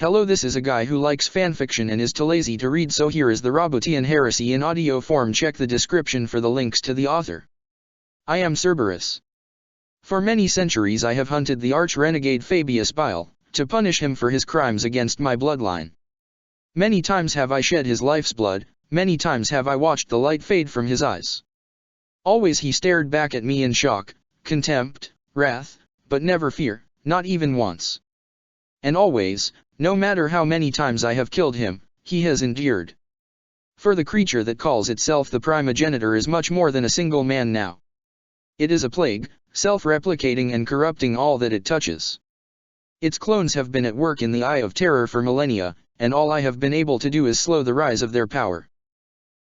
Hello, this is a guy who likes fanfiction and is too lazy to read, so here is the Roboutian Heresy in audio form. Check the description for the links to the author. I am Cerberus. For many centuries I have hunted the arch-renegade Fabius Bile, to punish him for his crimes against my bloodline. Many times have I shed his life's blood, many times have I watched the light fade from his eyes. Always he stared back at me in shock, contempt, wrath, but never fear, not even once. And always, no matter how many times I have killed him, he has endured. For the creature that calls itself the primogenitor is much more than a single man now. It is a plague, self-replicating and corrupting all that it touches. Its clones have been at work in the Eye of Terror for millennia, and all I have been able to do is slow the rise of their power.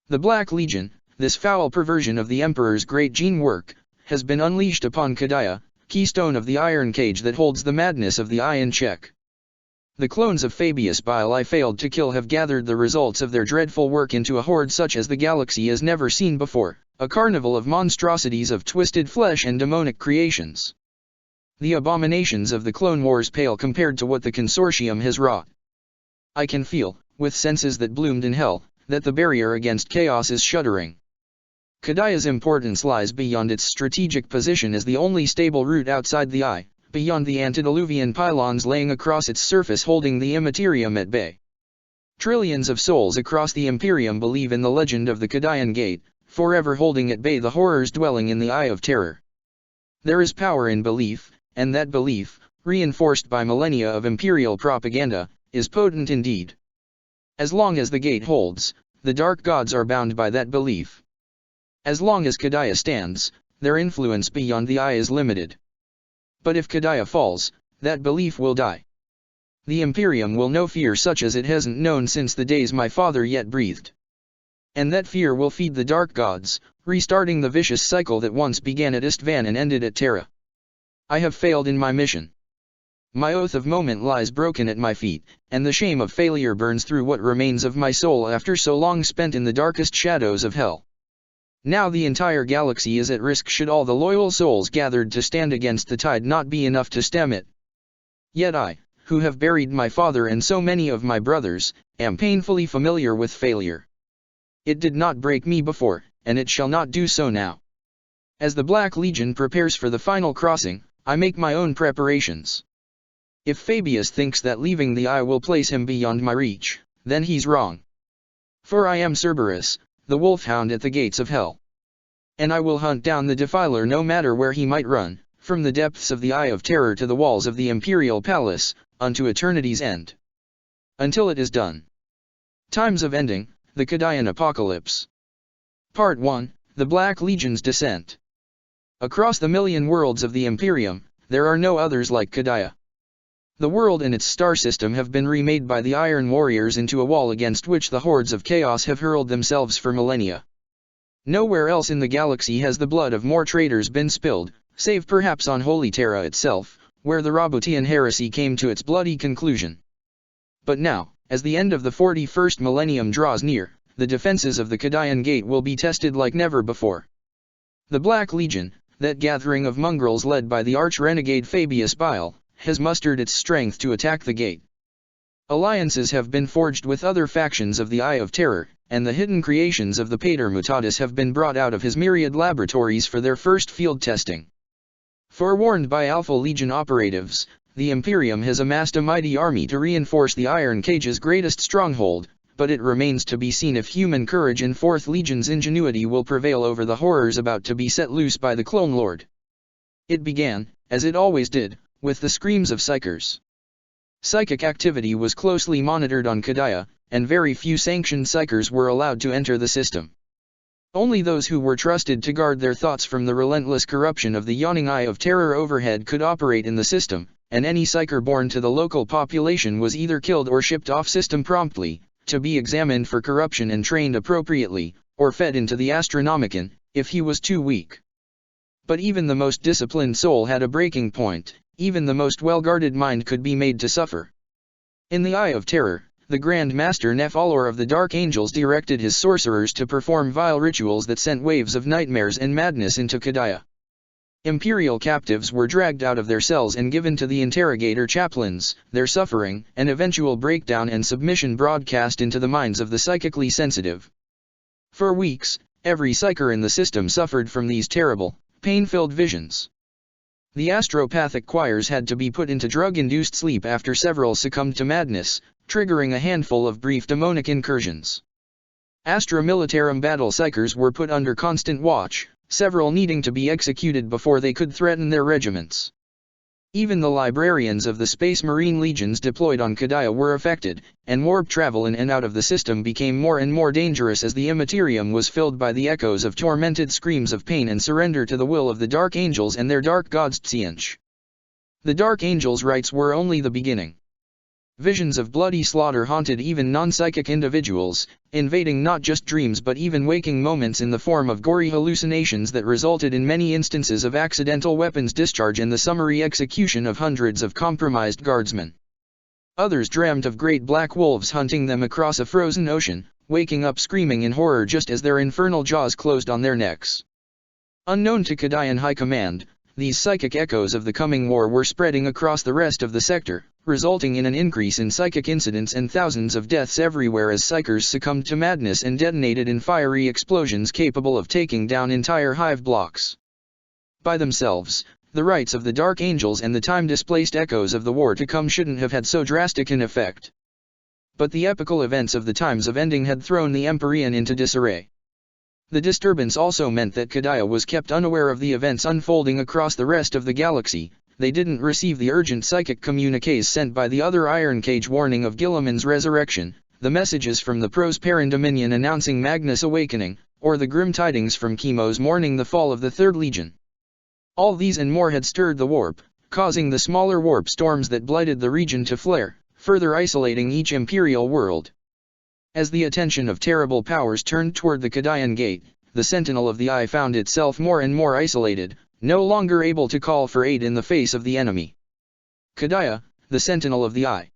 The Black Legion, this foul perversion of the Emperor's great gene work, has been unleashed upon Kadaya, keystone of the iron cage that holds the madness of the Eye in check. The clones of Fabius Bile I failed to kill have gathered the results of their dreadful work into a horde such as the galaxy has never seen before, a carnival of monstrosities of twisted flesh and demonic creations. The abominations of the Clone Wars pale compared to what the Consortium has wrought. I can feel, with senses that bloomed in hell, that the barrier against chaos is shuddering. Kadaya's importance lies beyond its strategic position as the only stable route outside the Eye, beyond the antediluvian pylons laying across its surface holding the Immaterium at bay. Trillions of souls across the Imperium believe in the legend of the Kadayan Gate, forever holding at bay the horrors dwelling in the Eye of Terror. There is power in belief, and that belief, reinforced by millennia of imperial propaganda, is potent indeed. As long as the gate holds, the dark gods are bound by that belief. As long as Kadaya stands, their influence beyond the Eye is limited. But if Kadaya falls, that belief will die. The Imperium will know fear such as it hasn't known since the days my father yet breathed. And that fear will feed the dark gods, restarting the vicious cycle that once began at Istvan and ended at Terra. I have failed in my mission. My oath of moment lies broken at my feet, and the shame of failure burns through what remains of my soul after so long spent in the darkest shadows of hell. Now the entire galaxy is at risk should all the loyal souls gathered to stand against the tide not be enough to stem it. Yet I, who have buried my father and so many of my brothers, am painfully familiar with failure. It did not break me before, and it shall not do so now. As the Black Legion prepares for the final crossing, I make my own preparations. If Fabius thinks that leaving the Eye will place him beyond my reach, then he's wrong. For I am Cerberus, the wolfhound at the gates of hell. And I will hunt down the defiler no matter where he might run, from the depths of the Eye of Terror to the walls of the Imperial Palace, unto eternity's end. Until it is done. Times of Ending, the Kadayan Apocalypse. Part 1, The Black Legion's Descent. Across the million worlds of the Imperium, there are no others like Kadaya. The world and its star system have been remade by the Iron Warriors into a wall against which the hordes of chaos have hurled themselves for millennia. Nowhere else in the galaxy has the blood of more traitors been spilled, save perhaps on Holy Terra itself, where the Roboutian Heresy came to its bloody conclusion. But now, as the end of the 41st millennium draws near, the defenses of the Kadayan Gate will be tested like never before. The Black Legion, that gathering of mongrels led by the arch-renegade Fabius Bile, has mustered its strength to attack the gate. Alliances have been forged with other factions of the Eye of Terror, and the hidden creations of the Pater Mutatus have been brought out of his myriad laboratories for their first field testing. Forewarned by Alpha Legion operatives, the Imperium has amassed a mighty army to reinforce the Iron Cage's greatest stronghold, but it remains to be seen if human courage and Fourth Legion's ingenuity will prevail over the horrors about to be set loose by the Clone Lord. It began, as it always did, with the screams of psychers. Psychic activity was closely monitored on Kadaya, and very few sanctioned psychers were allowed to enter the system. Only those who were trusted to guard their thoughts from the relentless corruption of the yawning Eye of Terror overhead could operate in the system, and any psycher born to the local population was either killed or shipped off system promptly, to be examined for corruption and trained appropriately, or fed into the Astronomicon, if he was too weak. But even the most disciplined soul had a breaking point. Even the most well-guarded mind could be made to suffer. In the Eye of Terror, the Grand Master Nephalor of the Dark Angels directed his sorcerers to perform vile rituals that sent waves of nightmares and madness into Kadaya. Imperial captives were dragged out of their cells and given to the interrogator chaplains, their suffering and eventual breakdown and submission broadcast into the minds of the psychically sensitive. For weeks, every psyker in the system suffered from these terrible, pain-filled visions. The astropathic choirs had to be put into drug-induced sleep after several succumbed to madness, triggering a handful of brief demonic incursions. Astra Militarum battle psychers were put under constant watch, several needing to be executed before they could threaten their regiments. Even the librarians of the Space Marine legions deployed on Kadaya were affected, and warp travel in and out of the system became more and more dangerous as the immaterium was filled by the echoes of tormented screams of pain and surrender to the will of the Dark Angels and their Dark Gods Tsianch. The Dark Angels' rites were only the beginning. Visions of bloody slaughter haunted even non-psychic individuals, invading not just dreams but even waking moments in the form of gory hallucinations that resulted in many instances of accidental weapons discharge and the summary execution of hundreds of compromised guardsmen. Others dreamt of great black wolves hunting them across a frozen ocean, waking up screaming in horror just as their infernal jaws closed on their necks. Unknown to Kadayan High Command, these psychic echoes of the coming war were spreading across the rest of the sector, resulting in an increase in psychic incidents and thousands of deaths everywhere as psychers succumbed to madness and detonated in fiery explosions capable of taking down entire hive blocks. By themselves, the rites of the Dark Angels and the time-displaced echoes of the war to come shouldn't have had so drastic an effect. But the epical events of the times of ending had thrown the Empyrean into disarray. The disturbance also meant that Kadaya was kept unaware of the events unfolding across the rest of the galaxy. They didn't receive the urgent psychic communiques sent by the other Iron Cage warning of Gilliman's resurrection, the messages from the Prosperan Dominion announcing Magnus' awakening, or the grim tidings from Chemos mourning the fall of the Third Legion. All these and more had stirred the warp, causing the smaller warp storms that blighted the region to flare, further isolating each Imperial world. As the attention of terrible powers turned toward the Kadayan Gate, the Sentinel of the Eye found itself more and more isolated, no longer able to call for aid in the face of the enemy. Kadaya, the Sentinel of the Eye.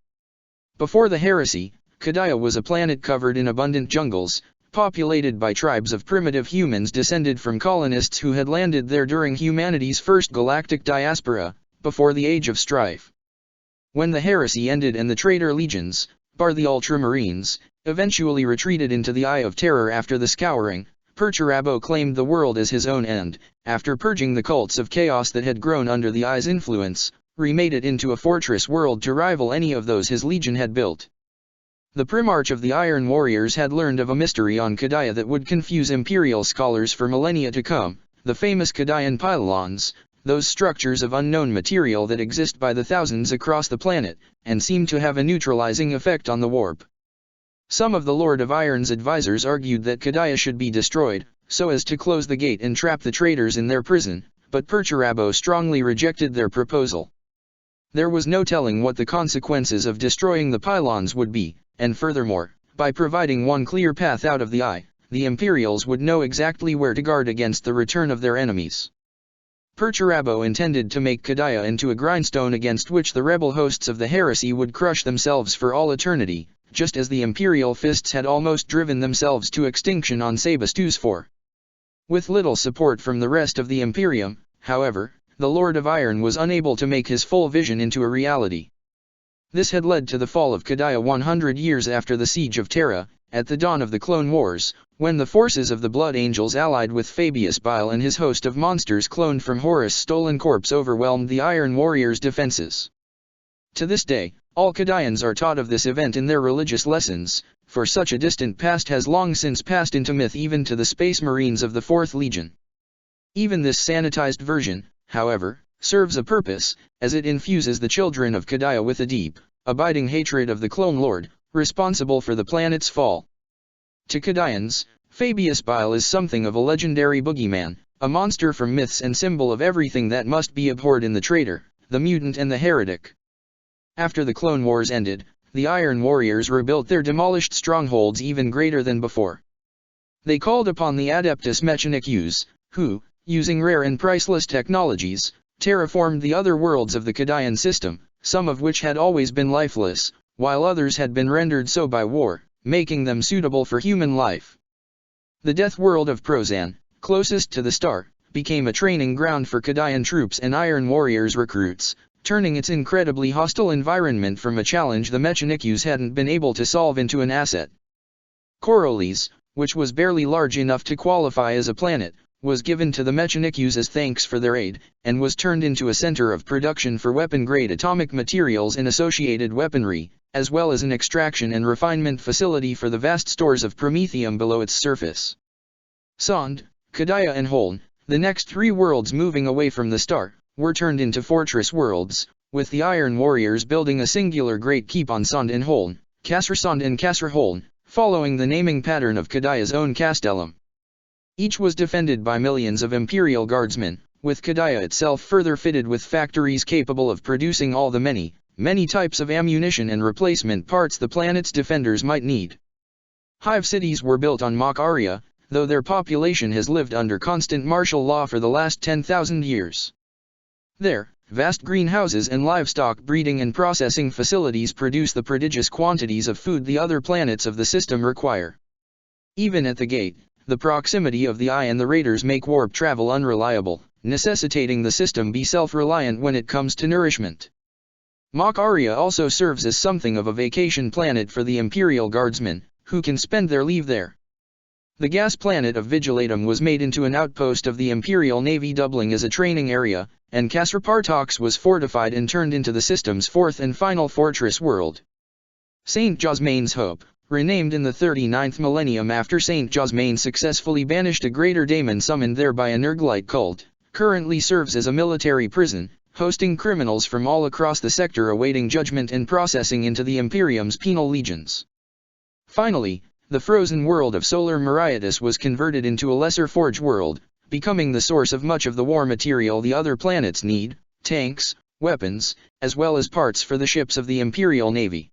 Before the heresy, Kadaya was a planet covered in abundant jungles, populated by tribes of primitive humans descended from colonists who had landed there during humanity's first galactic diaspora, before the Age of Strife. When the heresy ended and the traitor legions, bar the Ultramarines, eventually retreated into the Eye of Terror after the Scouring, Perturabo claimed the world as his own and, after purging the cults of chaos that had grown under the Eye's influence, remade it into a fortress world to rival any of those his legion had built. The Primarch of the Iron Warriors had learned of a mystery on Kadaya that would confuse Imperial scholars for millennia to come, the famous Kadayan pylons, those structures of unknown material that exist by the thousands across the planet, and seem to have a neutralizing effect on the warp. Some of the Lord of Iron's advisors argued that Kadaya should be destroyed, so as to close the gate and trap the traitors in their prison, but Perturabo strongly rejected their proposal. There was no telling what the consequences of destroying the pylons would be, and furthermore, by providing one clear path out of the Eye, the Imperials would know exactly where to guard against the return of their enemies. Perturabo intended to make Kadaya into a grindstone against which the rebel hosts of the heresy would crush themselves for all eternity, just as the Imperial fists had almost driven themselves to extinction on Sabastus IV. With little support from the rest of the Imperium, however, the Lord of Iron was unable to make his full vision into a reality. This had led to the fall of Kadaya 100 years after the Siege of Terra, at the dawn of the Clone Wars, when the forces of the Blood Angels allied with Fabius Bile and his host of monsters cloned from Horus' stolen corpse overwhelmed the Iron Warriors' defenses. To this day, all Kadayans are taught of this event in their religious lessons, for such a distant past has long since passed into myth even to the Space Marines of the 4th Legion. Even this sanitized version, however, serves a purpose, as it infuses the children of Kadaya with a deep, abiding hatred of the Clone Lord, responsible for the planet's fall. To Kadayans, Fabius Bile is something of a legendary boogeyman, a monster from myths and symbol of everything that must be abhorred in the traitor, the mutant and the heretic. After the Clone Wars ended, the Iron Warriors rebuilt their demolished strongholds even greater than before. They called upon the Adeptus Mechanicus, who, using rare and priceless technologies, terraformed the other worlds of the Kadayan system, some of which had always been lifeless, while others had been rendered so by war, making them suitable for human life. The death world of Prozan, closest to the star, became a training ground for Kadayan troops and Iron Warriors recruits, turning its incredibly hostile environment from a challenge the Mechanikus hadn't been able to solve into an asset. Korolis, which was barely large enough to qualify as a planet, was given to the Mechanikus as thanks for their aid, and was turned into a center of production for weapon-grade atomic materials and associated weaponry, as well as an extraction and refinement facility for the vast stores of promethium below its surface. Sond, Kadaya and Holn, the next three worlds moving away from the star, were turned into fortress worlds, with the Iron Warriors building a singular great keep on Sond and Holn, Kasr-Sond and Kasr-Holn, following the naming pattern of Kadaya's own castellum. Each was defended by millions of Imperial Guardsmen, with Kadaya itself further fitted with factories capable of producing all the many types of ammunition and replacement parts the planet's defenders might need. Hive cities were built on Mach Aria, though their population has lived under constant martial law for the last 10,000 years. There, vast greenhouses and livestock breeding and processing facilities produce the prodigious quantities of food the other planets of the system require. Even at the gate, the proximity of the Eye and the Raiders make warp travel unreliable, necessitating the system be self-reliant when it comes to nourishment. Mach Aria also serves as something of a vacation planet for the Imperial Guardsmen, who can spend their leave there. The gas planet of Vigilatum was made into an outpost of the Imperial Navy, doubling as a training area, and Kasr-Partox was fortified and turned into the system's fourth and final fortress world. St. Jasmaine's Hope, renamed in the 39th millennium after St. Jasmaine successfully banished a greater daemon summoned there by a Nergalite cult, currently serves as a military prison, hosting criminals from all across the sector awaiting judgment and processing into the Imperium's penal legions. Finally, the frozen world of Solar Meriatis was converted into a lesser forge world, becoming the source of much of the war material the other planets need, tanks, weapons, as well as parts for the ships of the Imperial Navy.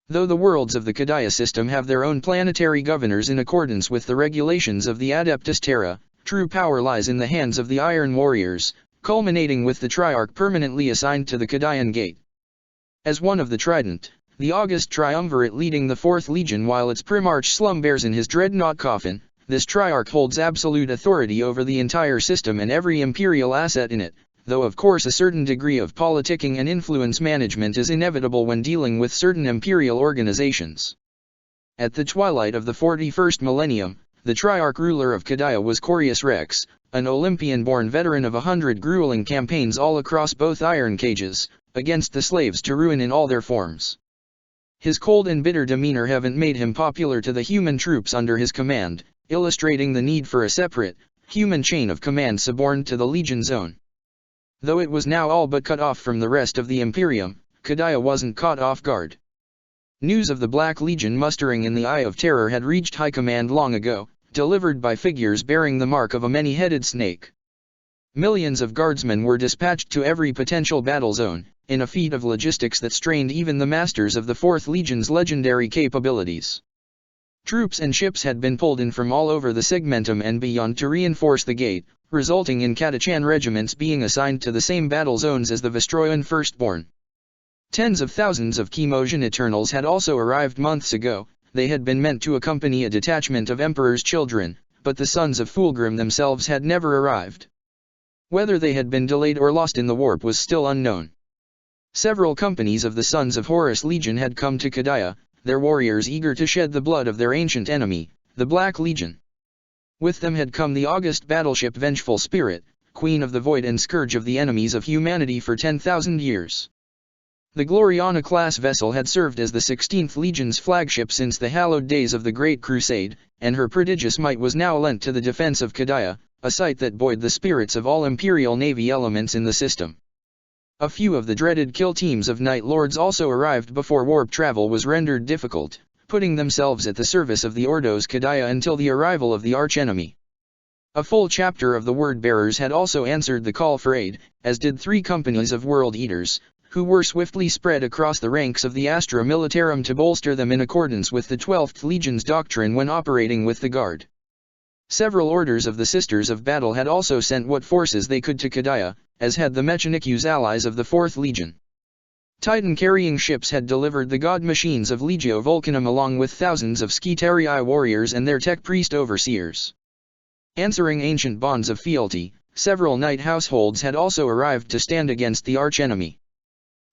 Though the worlds of the Kadaya system have their own planetary governors in accordance with the regulations of the Adeptus Terra, true power lies in the hands of the Iron Warriors, culminating with the Triarch permanently assigned to the Kadayan Gate. As one of the Trident, the August Triumvirate leading the 4th Legion while its Primarch slumbers in his dreadnought coffin, this Triarch holds absolute authority over the entire system and every Imperial asset in it, though of course a certain degree of politicking and influence management is inevitable when dealing with certain Imperial organizations. At the twilight of the 41st millennium, the Triarch ruler of Kadaya was Corius Rex, an Olympian-born veteran of 100 grueling campaigns all across both iron cages, against the slaves to ruin in all their forms. His cold and bitter demeanor haven't made him popular to the human troops under his command, illustrating the need for a separate, human chain of command suborned to the Legion's own. Though it was now all but cut off from the rest of the Imperium, Kadaya wasn't caught off guard. News of the Black Legion mustering in the Eye of Terror had reached High Command long ago, delivered by figures bearing the mark of a many-headed snake. Millions of guardsmen were dispatched to every potential battle zone, in a feat of logistics that strained even the masters of the 4th Legion's legendary capabilities. Troops and ships had been pulled in from all over the segmentum and beyond to reinforce the gate, resulting in Katachan regiments being assigned to the same battle zones as the Vestroyan Firstborn. Tens of thousands of Chemosian Eternals had also arrived months ago. They had been meant to accompany a detachment of Emperor's children, but the sons of Fulgrim themselves had never arrived. Whether they had been delayed or lost in the warp was still unknown. Several companies of the Sons of Horus Legion had come to Kadaya, their warriors eager to shed the blood of their ancient enemy, the Black Legion. With them had come the august battleship Vengeful Spirit, Queen of the Void and Scourge of the enemies of humanity for 10,000 years. The Gloriana-class vessel had served as the 16th Legion's flagship since the hallowed days of the Great Crusade, and her prodigious might was now lent to the defense of Kadaya, a sight that buoyed the spirits of all Imperial Navy elements in the system. A few of the dreaded kill teams of Night Lords also arrived before warp travel was rendered difficult, putting themselves at the service of the Ordos Kadaya until the arrival of the archenemy. A full chapter of the Word-Bearers had also answered the call for aid, as did 3 companies of World Eaters, who were swiftly spread across the ranks of the Astra Militarum to bolster them in accordance with the 12th Legion's doctrine when operating with the Guard. Several orders of the Sisters of Battle had also sent what forces they could to Kadaya, as had the Mechanikus allies of the 4th Legion. Titan-carrying ships had delivered the god machines of Legio Vulcanum along with thousands of Skitarii warriors and their tech priest overseers. Answering ancient bonds of fealty, several knight households had also arrived to stand against the archenemy.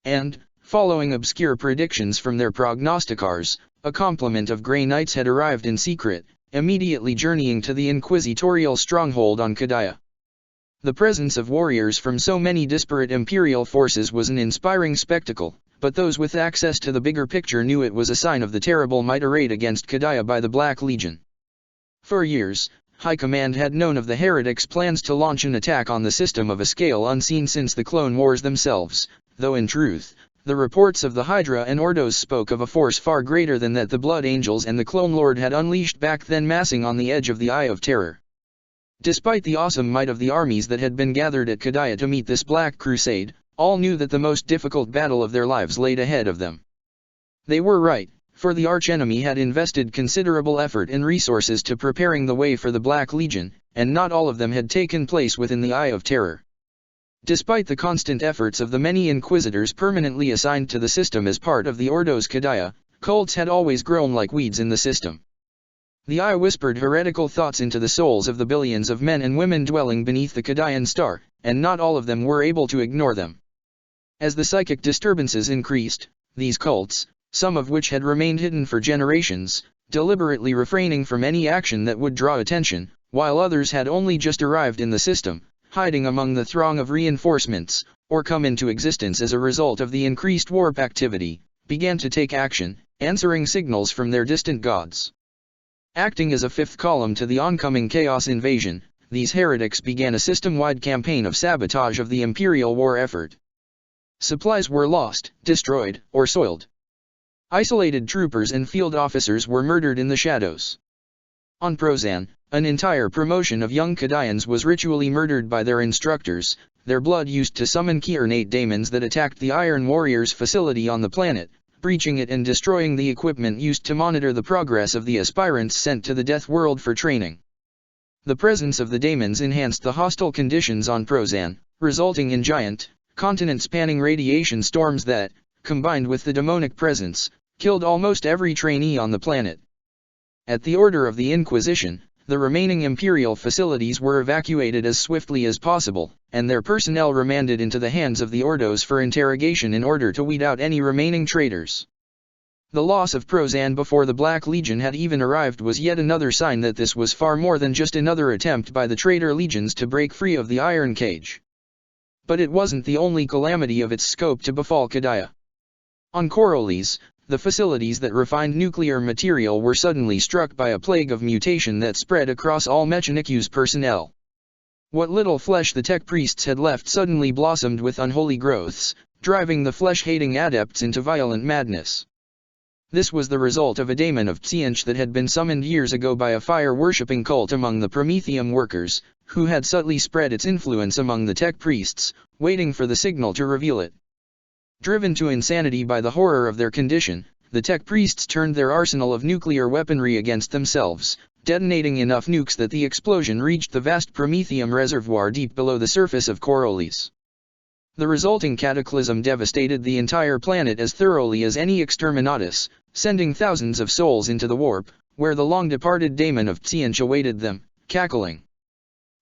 And, following obscure predictions from their prognosticars, a complement of Grey Knights had arrived in secret, immediately journeying to the inquisitorial stronghold on Kadaya. The presence of warriors from so many disparate imperial forces was an inspiring spectacle, but those with access to the bigger picture knew it was a sign of the terrible might arrayed against Kadaya by the Black Legion. For years, High Command had known of the heretics' plans to launch an attack on the system of a scale unseen since the Clone Wars themselves, though in truth, the reports of the Hydra and Ordos spoke of a force far greater than that the Blood Angels and the Clone Lord had unleashed back then, massing on the edge of the Eye of Terror. Despite the awesome might of the armies that had been gathered at Kadaya to meet this Black Crusade, all knew that the most difficult battle of their lives laid ahead of them. They were right, for the archenemy had invested considerable effort and resources to preparing the way for the Black Legion, and not all of them had taken place within the Eye of Terror. Despite the constant efforts of the many inquisitors permanently assigned to the system as part of the Ordos Kadaya, cults had always grown like weeds in the system. The Eye whispered heretical thoughts into the souls of the billions of men and women dwelling beneath the Kadayan star, and not all of them were able to ignore them. As the psychic disturbances increased, these cults, some of which had remained hidden for generations, deliberately refraining from any action that would draw attention, while others had only just arrived in the system, hiding among the throng of reinforcements, or come into existence as a result of the increased warp activity, began to take action, answering signals from their distant gods. Acting as a fifth column to the oncoming chaos invasion, these heretics began a system-wide campaign of sabotage of the Imperial war effort. Supplies were lost, destroyed, or soiled. Isolated troopers and field officers were murdered in the shadows. On Prozan, an entire promotion of young Kadayans was ritually murdered by their instructors, their blood used to summon key ornate daemons that attacked the Iron Warriors' facility on the planet, breaching it and destroying the equipment used to monitor the progress of the aspirants sent to the Death World for training. The presence of the daemons enhanced the hostile conditions on Prozan, resulting in giant, continent-spanning radiation storms that, combined with the demonic presence, killed almost every trainee on the planet. At the order of the Inquisition, the remaining Imperial facilities were evacuated as swiftly as possible, and their personnel remanded into the hands of the Ordos for interrogation in order to weed out any remaining traitors. The loss of Prozan before the Black Legion had even arrived was yet another sign that this was far more than just another attempt by the traitor legions to break free of the Iron Cage. But it wasn't the only calamity of its scope to befall Kadaya. On Coriolis, the facilities that refined nuclear material were suddenly struck by a plague of mutation that spread across all Mechanicu's personnel. What little flesh the tech priests had left suddenly blossomed with unholy growths, driving the flesh-hating adepts into violent madness. This was the result of a daemon of Tsianch that had been summoned years ago by a fire-worshipping cult among the Prometheum workers, who had subtly spread its influence among the tech priests, waiting for the signal to reveal it. Driven to insanity by the horror of their condition, the tech priests turned their arsenal of nuclear weaponry against themselves, detonating enough nukes that the explosion reached the vast Prometheum reservoir deep below the surface of Coriolis. The resulting cataclysm devastated the entire planet as thoroughly as any exterminatus, sending thousands of souls into the warp, where the long-departed daemon of Tsianch awaited them, cackling.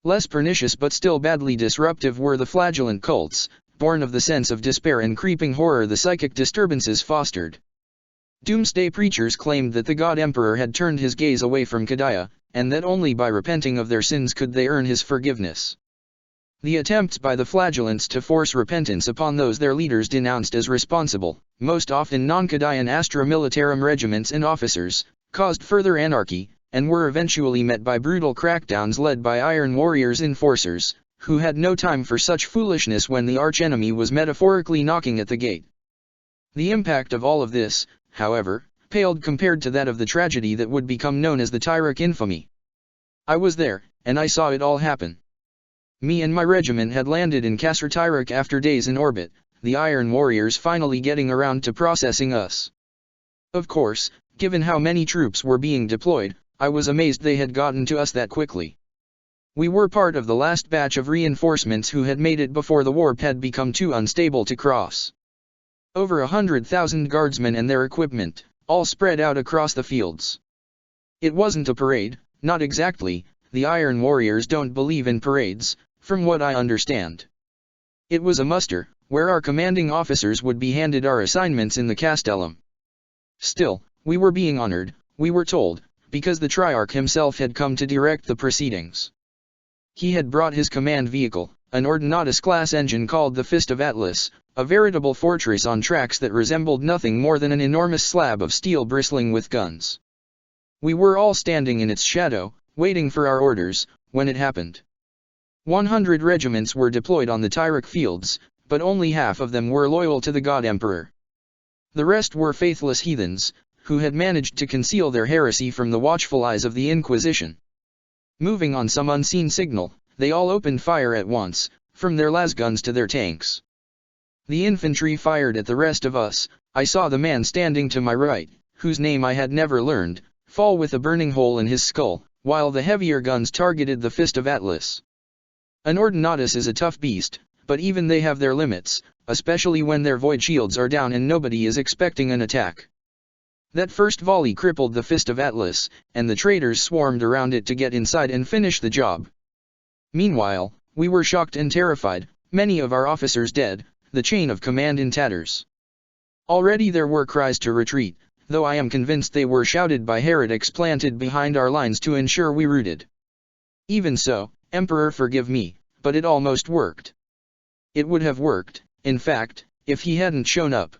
Less pernicious but still badly disruptive were the flagellant cults, born of the sense of despair and creeping horror the psychic disturbances fostered. Doomsday preachers claimed that the God Emperor had turned his gaze away from Kadaya, and that only by repenting of their sins could they earn his forgiveness. The attempts by the flagellants to force repentance upon those their leaders denounced as responsible, most often non-Kadayan Astra Militarum regiments and officers, caused further anarchy, and were eventually met by brutal crackdowns led by Iron Warriors enforcers, who had no time for such foolishness when the archenemy was metaphorically knocking at the gate. The impact of all of this, however, paled compared to that of the tragedy that would become known as the Tyrrhic infamy. I was there, and I saw it all happen. Me and my regiment had landed in Kasr Tyrrhic after days in orbit, the Iron Warriors finally getting around to processing us. Of course, given how many troops were being deployed, I was amazed they had gotten to us that quickly. We were part of the last batch of reinforcements who had made it before the warp had become too unstable to cross. Over 100,000 guardsmen and their equipment, all spread out across the fields. It wasn't a parade, not exactly, the Iron Warriors don't believe in parades, from what I understand. It was a muster, where our commanding officers would be handed our assignments in the castellum. Still, we were being honored, we were told, because the Triarch himself had come to direct the proceedings. He had brought his command vehicle, an Ordinatus-class engine called the Fist of Atlas, a veritable fortress on tracks that resembled nothing more than an enormous slab of steel bristling with guns. We were all standing in its shadow, waiting for our orders, when it happened. 100 regiments were deployed on the Tyrrhic fields, but only half of them were loyal to the God Emperor. The rest were faithless heathens, who had managed to conceal their heresy from the watchful eyes of the Inquisition. Moving on some unseen signal, they all opened fire at once, from their lasguns to their tanks. The infantry fired at the rest of us. I saw the man standing to my right, whose name I had never learned, fall with a burning hole in his skull, while the heavier guns targeted the Fist of Atlas. An Ordinatus is a tough beast, but even they have their limits, especially when their void shields are down and nobody is expecting an attack. That first volley crippled the Fist of Atlas, and the traitors swarmed around it to get inside and finish the job. Meanwhile, we were shocked and terrified, many of our officers dead, the chain of command in tatters. Already there were cries to retreat, though I am convinced they were shouted by heretics planted behind our lines to ensure we routed. Even so, Emperor forgive me, but it almost worked. It would have worked, in fact, if he hadn't shown up.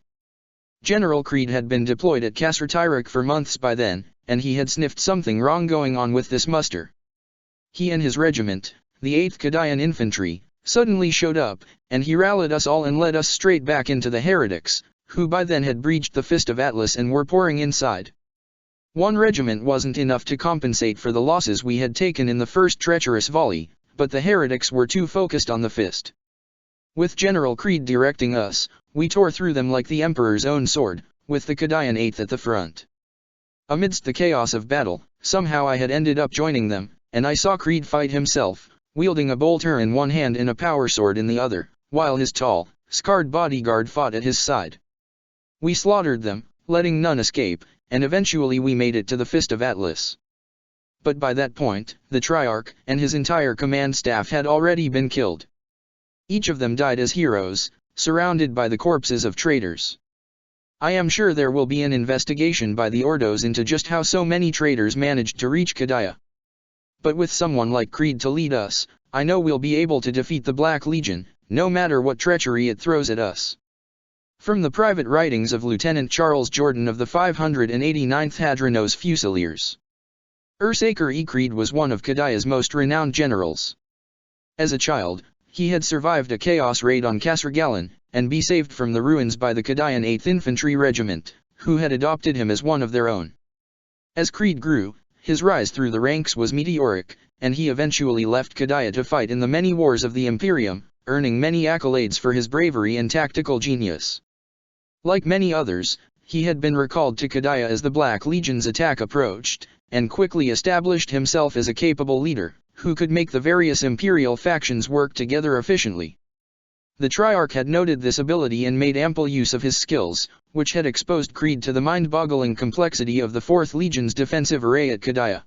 General Creed had been deployed at Castor Tyrrhic for months by then, and he had sniffed something wrong going on with this muster. He and his regiment, the 8th Cadian Infantry, suddenly showed up, and he rallied us all and led us straight back into the heretics, who by then had breached the Fist of Atlas and were pouring inside. One regiment wasn't enough to compensate for the losses we had taken in the first treacherous volley, but the heretics were too focused on the Fist. With General Creed directing us, we tore through them like the Emperor's own sword, with the Cadian 8th at the front. Amidst the chaos of battle, somehow I had ended up joining them, and I saw Creed fight himself, wielding a bolter in one hand and a power sword in the other, while his tall, scarred bodyguard fought at his side. We slaughtered them, letting none escape, and eventually we made it to the Fist of Atlas. But by that point, the Triarch and his entire command staff had already been killed. Each of them died as heroes, surrounded by the corpses of traitors. I am sure there will be an investigation by the Ordos into just how so many traitors managed to reach Cadia. But with someone like Creed to lead us, I know we'll be able to defeat the Black Legion, no matter what treachery it throws at us. From the private writings of Lieutenant Charles Jordan of the 589th Hadronos Fusiliers. Ursaker E. Creed was one of Cadia's most renowned generals. As a child, he had survived a chaos raid on Casargallan, and be saved from the ruins by the Cadian 8th Infantry Regiment, who had adopted him as one of their own. As Creed grew, his rise through the ranks was meteoric, and he eventually left Cadia to fight in the many wars of the Imperium, earning many accolades for his bravery and tactical genius. Like many others, he had been recalled to Cadia as the Black Legion's attack approached, and quickly established himself as a capable leader, who could make the various Imperial factions work together efficiently. The Triarch had noted this ability and made ample use of his skills, which had exposed Creed to the mind-boggling complexity of the 4th Legion's defensive array at Cadia.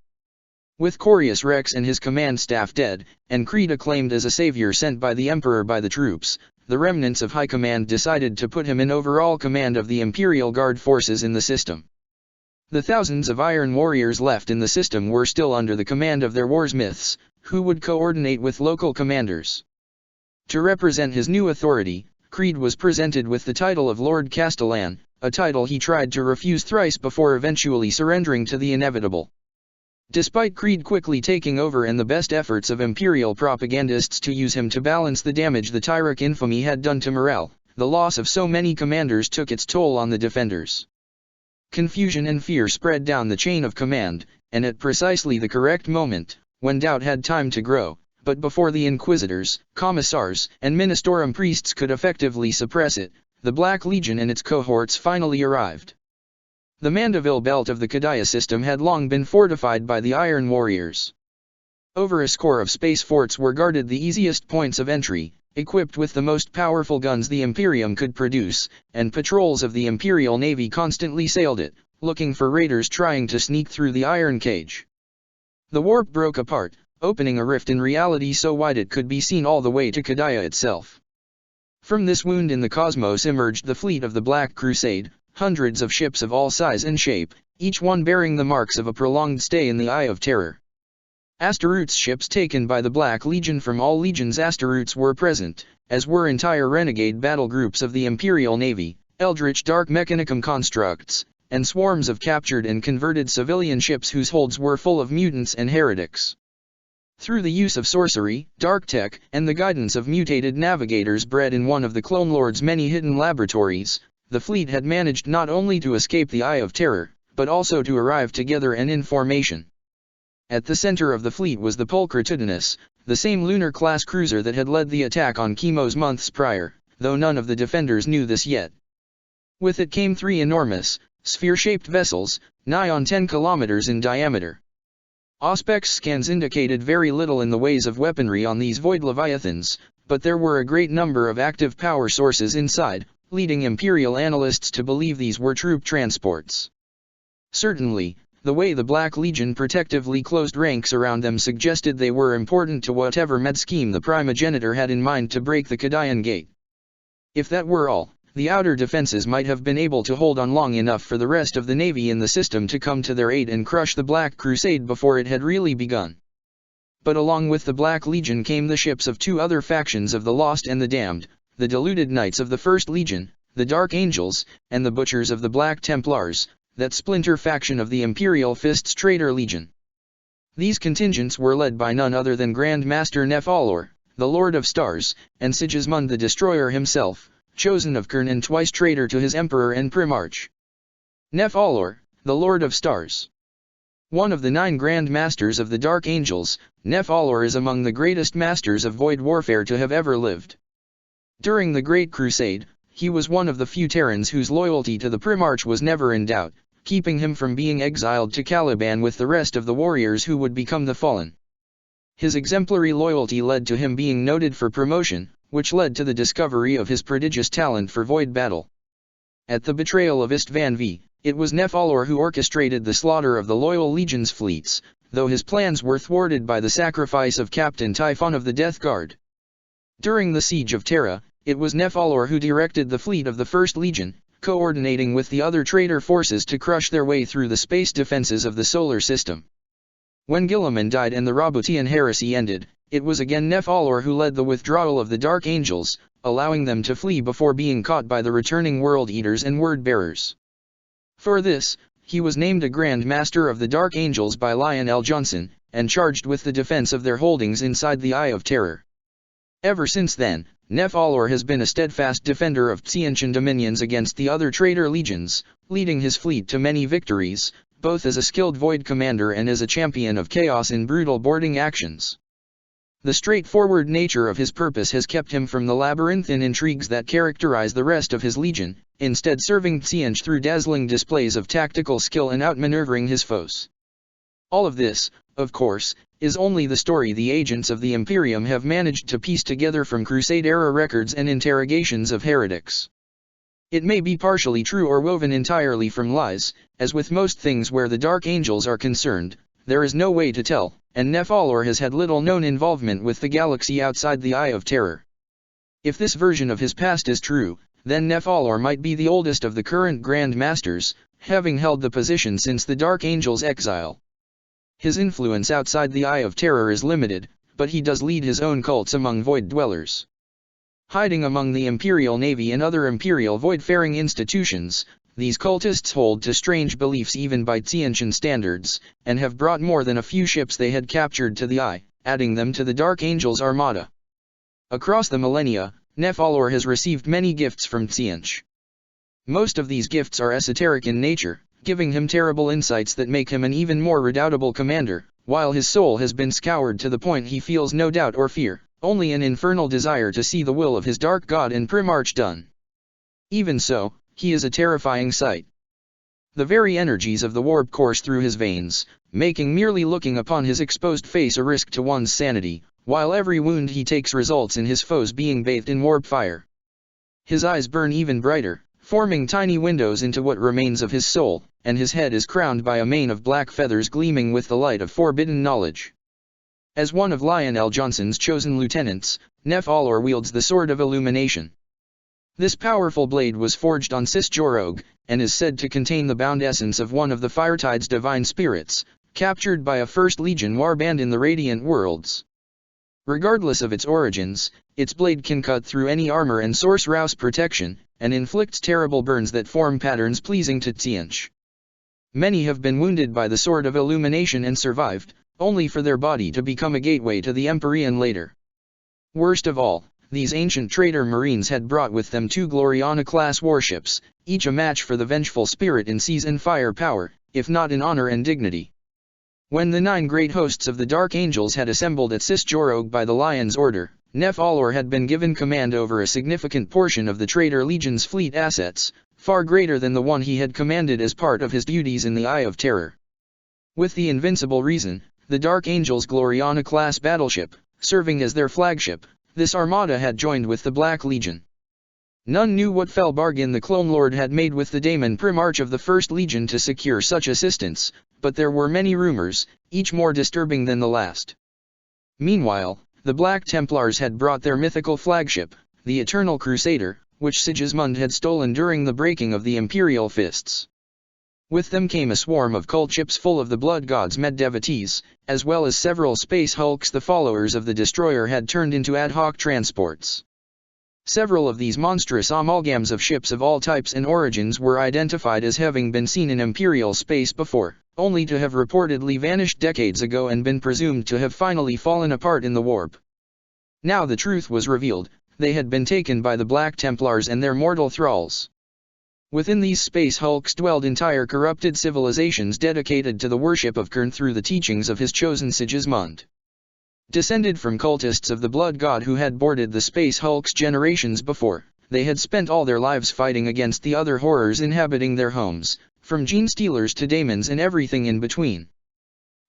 With Corius Rex and his command staff dead, and Creed acclaimed as a savior sent by the Emperor by the troops, the remnants of High Command decided to put him in overall command of the Imperial Guard forces in the system. The thousands of Iron Warriors left in the system were still under the command of their warsmiths, who would coordinate with local commanders. To represent his new authority, Creed was presented with the title of Lord Castellan, a title he tried to refuse thrice before eventually surrendering to the inevitable. Despite Creed quickly taking over and the best efforts of Imperial propagandists to use him to balance the damage the Tyrrhic infamy had done to morale, the loss of so many commanders took its toll on the defenders. Confusion and fear spread down the chain of command, and at precisely the correct moment, when doubt had time to grow, but before the Inquisitors, Commissars, and Ministorum priests could effectively suppress it, the Black Legion and its cohorts finally arrived. The Mandeville belt of the Cadia system had long been fortified by the Iron Warriors. Over a score of space forts were guarded the easiest points of entry, equipped with the most powerful guns the Imperium could produce, and patrols of the Imperial Navy constantly sailed it, looking for raiders trying to sneak through the iron cage. The warp broke apart, opening a rift in reality so wide it could be seen all the way to Kadaya itself. From this wound in the cosmos emerged the fleet of the Black Crusade, hundreds of ships of all size and shape, each one bearing the marks of a prolonged stay in the Eye of Terror. Asteroot's ships taken by the Black Legion from all legions Asteroots were present, as were entire renegade battle groups of the Imperial Navy, eldritch dark mechanicum constructs, and swarms of captured and converted civilian ships whose holds were full of mutants and heretics. Through the use of sorcery, dark tech, and the guidance of mutated navigators bred in one of the Clone Lord's many hidden laboratories, the fleet had managed not only to escape the Eye of Terror, but also to arrive together and in formation. At the center of the fleet was the Pulchritudinus, the same lunar-class cruiser that had led the attack on Chemos months prior, though none of the defenders knew this yet. With it came 3 enormous, sphere-shaped vessels, nigh on 10 kilometers in diameter. Auspex scans indicated very little in the ways of weaponry on these void leviathans, but there were a great number of active power sources inside, leading Imperial analysts to believe these were troop transports. Certainly, the way the Black Legion protectively closed ranks around them suggested they were important to whatever med scheme the primogenitor had in mind to break the Kadayan Gate. If that were all, the outer defenses might have been able to hold on long enough for the rest of the Navy in the system to come to their aid and crush the Black Crusade before it had really begun. But along with the Black Legion came the ships of 2 other factions of the Lost and the Damned, the deluded Knights of the First Legion, the Dark Angels, and the Butchers of the Black Templars, that splinter faction of the Imperial Fist's Traitor Legion. These contingents were led by none other than Grand Master Nephalor, the Lord of Stars, and Sigismund the Destroyer himself, chosen of Kern and twice traitor to his Emperor and Primarch. Nephalor, the Lord of Stars. One of the 9 Grand Masters of the Dark Angels, Nephalor is among the greatest masters of void warfare to have ever lived. During the Great Crusade, he was one of the few Terrans whose loyalty to the Primarch was never in doubt, keeping him from being exiled to Caliban with the rest of the warriors who would become the Fallen. His exemplary loyalty led to him being noted for promotion, which led to the discovery of his prodigious talent for void battle. At the betrayal of Istvan V, it was Nephalor who orchestrated the slaughter of the loyal legion's fleets, though his plans were thwarted by the sacrifice of Captain Typhon of the Death Guard. During the siege of Terra, it was Nephalor who directed the fleet of the First Legion, coordinating with the other traitor forces to crush their way through the space defenses of the solar system. When Guilliman died and the Roboutian Heresy ended, it was again Nephalor who led the withdrawal of the Dark Angels, allowing them to flee before being caught by the returning World Eaters and Word-Bearers. For this, he was named a Grand Master of the Dark Angels by Lionel Johnson, and charged with the defense of their holdings inside the Eye of Terror. Ever since then, Nephalor has been a steadfast defender of Tsianchan dominions against the other traitor legions, leading his fleet to many victories, both as a skilled void commander and as a champion of chaos in brutal boarding actions. The straightforward nature of his purpose has kept him from the labyrinthine intrigues that characterize the rest of his legion, instead serving Tsianch through dazzling displays of tactical skill and outmaneuvering his foes. All of this, of course, is only the story the agents of the Imperium have managed to piece together from Crusade-era records and interrogations of heretics. It may be partially true or woven entirely from lies, as with most things where the Dark Angels are concerned, there is no way to tell, and Nephalor has had little known involvement with the galaxy outside the Eye of Terror. If this version of his past is true, then Nephalor might be the oldest of the current Grand Masters, having held the position since the Dark Angel's exile. His influence outside the Eye of Terror is limited, but he does lead his own cults among Void Dwellers. Hiding among the Imperial Navy and other Imperial void-faring institutions, these cultists hold to strange beliefs even by Tsianchan standards, and have brought more than a few ships they had captured to the Eye, adding them to the Dark Angel's armada. Across the millennia, Nephalor has received many gifts from Tsianch. Most of these gifts are esoteric in nature, giving him terrible insights that make him an even more redoubtable commander, while his soul has been scoured to the point he feels no doubt or fear, only an infernal desire to see the will of his dark god and Primarch done. Even so, he is a terrifying sight. The very energies of the warp course through his veins, making merely looking upon his exposed face a risk to one's sanity, while every wound he takes results in his foes being bathed in warp fire. His eyes burn even brighter, forming tiny windows into what remains of his soul, and his head is crowned by a mane of black feathers gleaming with the light of forbidden knowledge. As one of Lionel Johnson's chosen lieutenants, Nef Alor wields the Sword of Illumination. This powerful blade was forged on Sis-Jorog, and is said to contain the bound essence of one of the Firetide's divine spirits, captured by a First Legion warband in the Radiant Worlds. Regardless of its origins, its blade can cut through any armor and source Rouse protection, and inflicts terrible burns that form patterns pleasing to Tzeentch. Many have been wounded by the Sword of Illumination and survived, only for their body to become a gateway to the Empyrean later. Worst of all, these ancient traitor marines had brought with them 2 Gloriana-class warships, each a match for the vengeful spirit in seas and fire power, if not in honor and dignity. When the 9 great hosts of the Dark Angels had assembled at Sis-Jorog by the Lion's order, Nef Alor had been given command over a significant portion of the Traitor Legion's fleet assets, far greater than the one he had commanded as part of his duties in the Eye of Terror. With the Invincible Reason, the Dark Angels' Gloriana-class battleship, serving as their flagship, this armada had joined with the Black Legion. None knew what fell bargain the Clone Lord had made with the Daemon Primarch of the First Legion to secure such assistance, but there were many rumors, each more disturbing than the last. Meanwhile, the Black Templars had brought their mythical flagship, the Eternal Crusader, which Sigismund had stolen during the breaking of the Imperial Fists. With them came a swarm of cult ships full of the Blood God's Med devotees, as well as several space hulks the followers of the Destroyer had turned into ad hoc transports. Several of these monstrous amalgams of ships of all types and origins were identified as having been seen in Imperial space before, only to have reportedly vanished decades ago and been presumed to have finally fallen apart in the warp. Now the truth was revealed, they had been taken by the Black Templars and their mortal thralls. Within these space hulks dwelled entire corrupted civilizations dedicated to the worship of Khurn through the teachings of his chosen Sigismund. Descended from cultists of the Blood God who had boarded the space hulks generations before, they had spent all their lives fighting against the other horrors inhabiting their homes, from gene stealers to daemons and everything in between.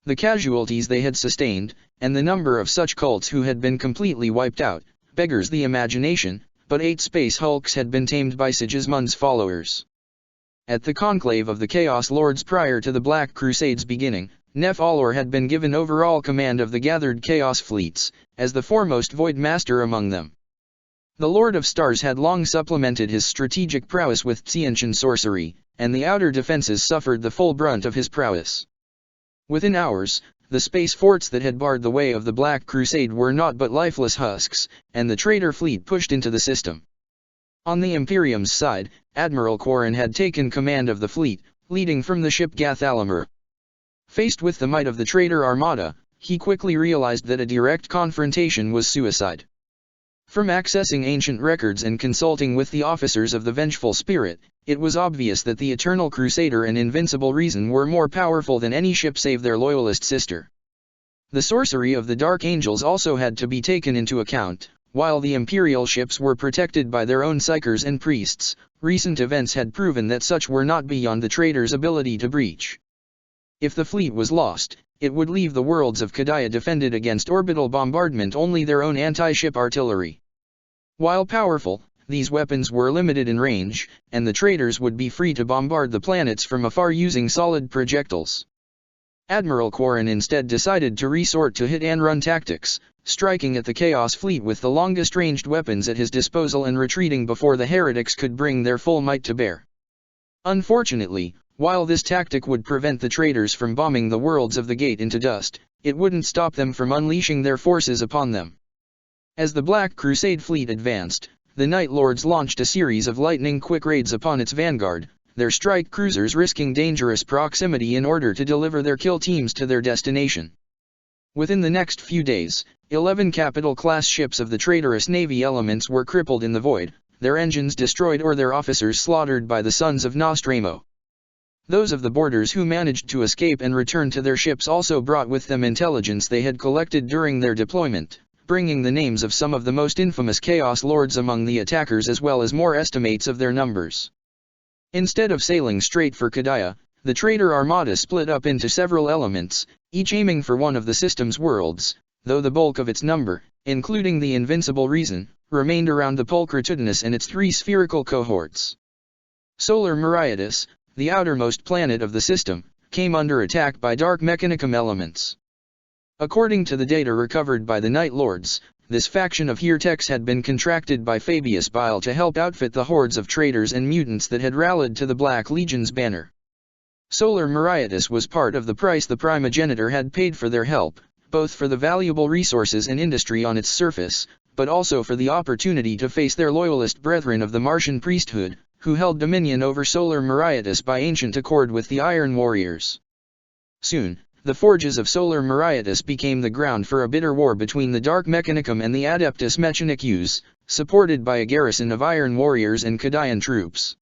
The casualties they had sustained, and the number of such cults who had been completely wiped out, beggars the imagination, but 8 space hulks had been tamed by Sigismund's followers. At the conclave of the Chaos Lords prior to the Black Crusade's beginning, Nef Alor had been given overall command of the gathered Chaos fleets, as the foremost Void Master among them. The Lord of Stars had long supplemented his strategic prowess with Tzeentchian sorcery, and the outer defenses suffered the full brunt of his prowess. Within hours, the space forts that had barred the way of the Black Crusade were naught but lifeless husks, and the traitor fleet pushed into the system. On the Imperium's side, Admiral Quarren had taken command of the fleet, leading from the ship Gathalamur. Faced with the might of the traitor armada, he quickly realized that a direct confrontation was suicide. From accessing ancient records and consulting with the officers of the Vengeful Spirit, it was obvious that the Eternal Crusader and Invincible Reason were more powerful than any ship save their loyalist sister. The sorcery of the Dark Angels also had to be taken into account. While the Imperial ships were protected by their own psychers and priests, recent events had proven that such were not beyond the traitor's ability to breach. If the fleet was lost, it would leave the worlds of Kadaya defended against orbital bombardment only their own anti-ship artillery. While powerful, these weapons were limited in range, and the traitors would be free to bombard the planets from afar using solid projectiles. Admiral Quarren instead decided to resort to hit-and-run tactics, striking at the Chaos fleet with the longest-ranged weapons at his disposal and retreating before the heretics could bring their full might to bear. Unfortunately, while this tactic would prevent the traitors from bombing the worlds of the Gate into dust, it wouldn't stop them from unleashing their forces upon them. As the Black Crusade fleet advanced, the Night Lords launched a series of lightning-quick raids upon its vanguard, their strike cruisers risking dangerous proximity in order to deliver their kill teams to their destination. Within the next few days, 11 capital-class ships of the traitorous Navy elements were crippled in the void, their engines destroyed or their officers slaughtered by the sons of Nostramo. Those of the boarders who managed to escape and return to their ships also brought with them intelligence they had collected during their deployment, bringing the names of some of the most infamous Chaos Lords among the attackers as well as more estimates of their numbers. Instead of sailing straight for Kadaya, the traitor armada split up into several elements, each aiming for one of the system's worlds, though the bulk of its number, including the Invincible Reason, remained around the Pulchritudinus and its 3 spherical cohorts. Solar Meriadus, the outermost planet of the system, came under attack by Dark Mechanicum elements. According to the data recovered by the Night Lords, this faction of Heretics had been contracted by Fabius Bile to help outfit the hordes of traitors and mutants that had rallied to the Black Legion's banner. Solar Marietus was part of the price the primogenitor had paid for their help, both for the valuable resources and industry on its surface, but also for the opportunity to face their loyalist brethren of the Martian priesthood, who held dominion over Solar Marietus by ancient accord with the Iron Warriors. Soon, the forges of Solar Marietus became the ground for a bitter war between the Dark Mechanicum and the Adeptus Mechanicus, supported by a garrison of Iron Warriors and Kadian troops.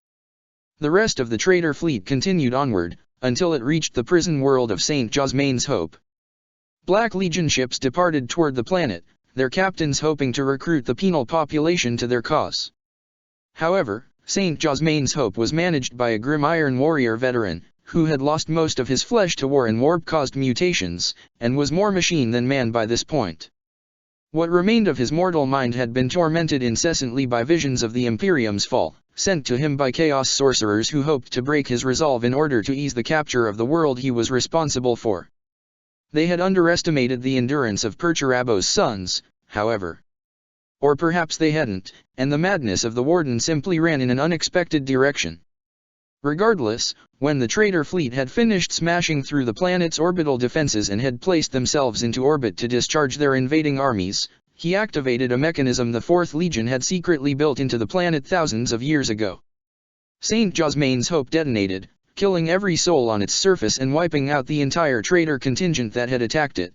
The rest of the traitor fleet continued onward, until it reached the prison world of St. Jasmain's Hope. Black Legion ships departed toward the planet, their captains hoping to recruit the penal population to their cause. However, St. Jasmain's Hope was managed by a grim Iron Warrior veteran, who had lost most of his flesh to war and warp-caused mutations, and was more machine than man by this point. What remained of his mortal mind had been tormented incessantly by visions of the Imperium's fall, sent to him by Chaos sorcerers who hoped to break his resolve in order to ease the capture of the world he was responsible for. They had underestimated the endurance of Perturabo's sons, however. Or perhaps they hadn't, and the madness of the Warden simply ran in an unexpected direction. Regardless, when the traitor fleet had finished smashing through the planet's orbital defenses and had placed themselves into orbit to discharge their invading armies, he activated a mechanism the Fourth Legion had secretly built into the planet thousands of years ago. St. Jasmain's Hope detonated, killing every soul on its surface and wiping out the entire traitor contingent that had attacked it.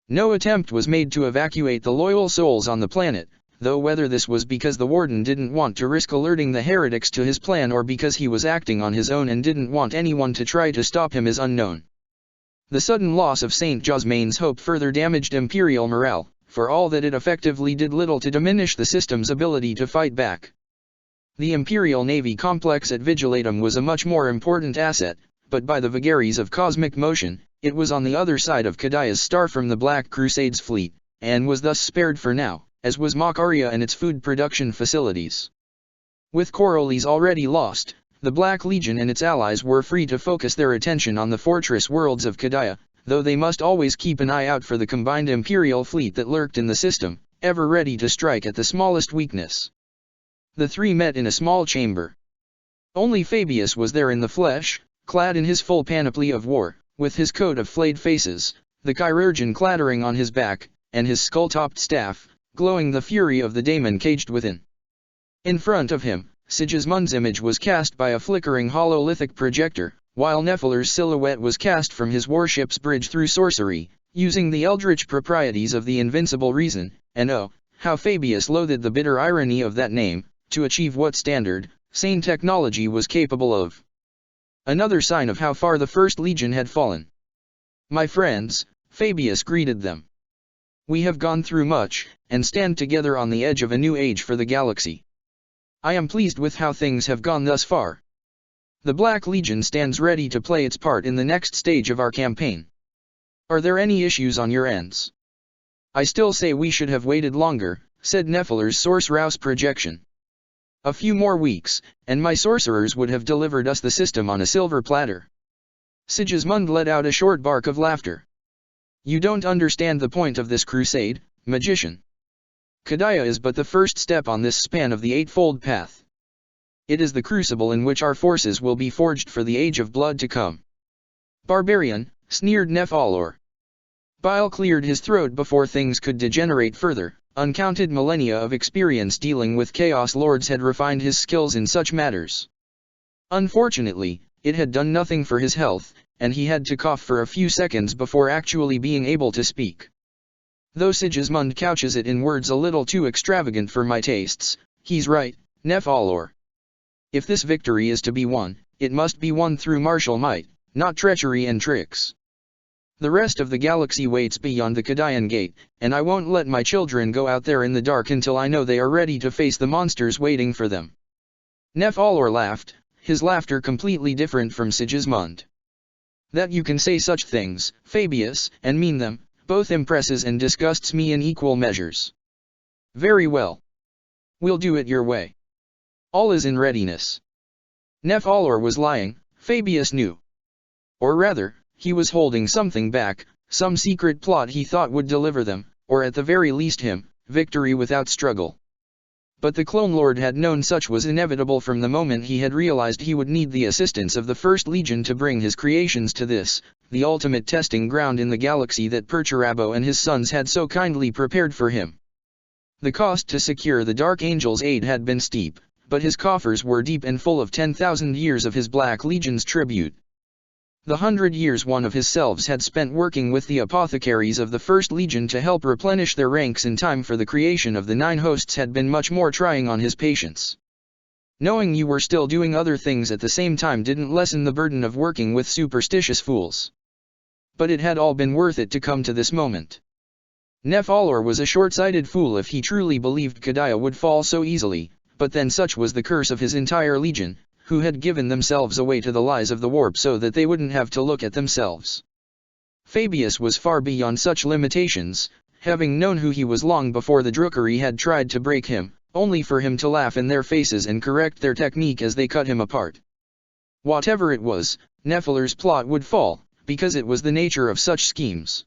No attempt was made to evacuate the loyal souls on the planet, though whether this was because the Warden didn't want to risk alerting the heretics to his plan or because he was acting on his own and didn't want anyone to try to stop him is unknown. The sudden loss of St. Jasmain's Hope further damaged Imperial morale, for all that it effectively did little to diminish the system's ability to fight back. The Imperial Navy complex at Vigilatum was a much more important asset, but by the vagaries of cosmic motion, it was on the other side of Kadia's star from the Black Crusade's fleet, and was thus spared for now, as was Makaria and its food production facilities. With Coriolis already lost, the Black Legion and its allies were free to focus their attention on the fortress worlds of Kadia, though they must always keep an eye out for the combined Imperial fleet that lurked in the system, ever ready to strike at the smallest weakness. The three met in a small chamber. Only Fabius was there in the flesh, clad in his full panoply of war, with his coat of flayed faces, the chirurgeon clattering on his back, and his skull-topped staff, glowing the fury of the daemon caged within. In front of him, Sigismund's image was cast by a flickering hololithic projector, while Nephiler's silhouette was cast from his warship's bridge through sorcery, using the eldritch proprieties of the invincible reason, and oh, how Fabius loathed the bitter irony of that name, to achieve what standard, sane technology was capable of. Another sign of how far the First Legion had fallen. "My friends," Fabius greeted them. "We have gone through much, and stand together on the edge of a new age for the galaxy. I am pleased with how things have gone thus far. The Black Legion stands ready to play its part in the next stage of our campaign. Are there any issues on your ends?" "I still say we should have waited longer," said Nephiler's Source Rouse projection. "A few more weeks, and my sorcerers would have delivered us the system on a silver platter." Sigismund let out a short bark of laughter. "You don't understand the point of this crusade, magician. Kadia is but the first step on this span of the eightfold path. It is the crucible in which our forces will be forged for the age of blood to come." "Barbarian," sneered Nephalor. Bile cleared his throat before things could degenerate further. Uncounted millennia of experience dealing with Chaos Lords had refined his skills in such matters. Unfortunately, it had done nothing for his health, and he had to cough for a few seconds before actually being able to speak. "Though Sigismund couches it in words a little too extravagant for my tastes, he's right, Nephalor. If this victory is to be won, it must be won through martial might, not treachery and tricks. The rest of the galaxy waits beyond the Kadian Gate, and I won't let my children go out there in the dark until I know they are ready to face the monsters waiting for them." Nephalor laughed, his laughter completely different from Sigismund. "That you can say such things, Fabius, and mean them, both impresses and disgusts me in equal measures. Very well. We'll do it your way. All is in readiness." Nephalor was lying, Fabius knew. Or rather, he was holding something back, Some secret plot he thought would deliver them, or at the very least him, victory without struggle. But the Clone Lord had known such was inevitable from the moment he had realized he would need the assistance of the First Legion to bring his creations to this, the ultimate testing ground in the galaxy that Perturabo and his sons had so kindly prepared for him. The cost to secure the Dark Angel's aid had been steep, but his coffers were deep and full of 10,000 years of his Black Legion's tribute. The 100 years one of his selves had spent working with the apothecaries of the First Legion to help replenish their ranks in time for the creation of the 9 hosts had been much more trying on his patience. Knowing you were still doing other things at the same time didn't lessen the burden of working with superstitious fools. But it had all been worth it to come to this moment. Nephalor was a short-sighted fool if he truly believed Kadaya would fall so easily, but then such was the curse of his entire legion, who had given themselves away to the lies of the warp so that they wouldn't have to look at themselves. Fabius was far beyond such limitations, having known who he was long before the Drukari had tried to break him, only for him to laugh in their faces and correct their technique as they cut him apart. Whatever it was, Nephalor's plot would fall, because it was the nature of such schemes.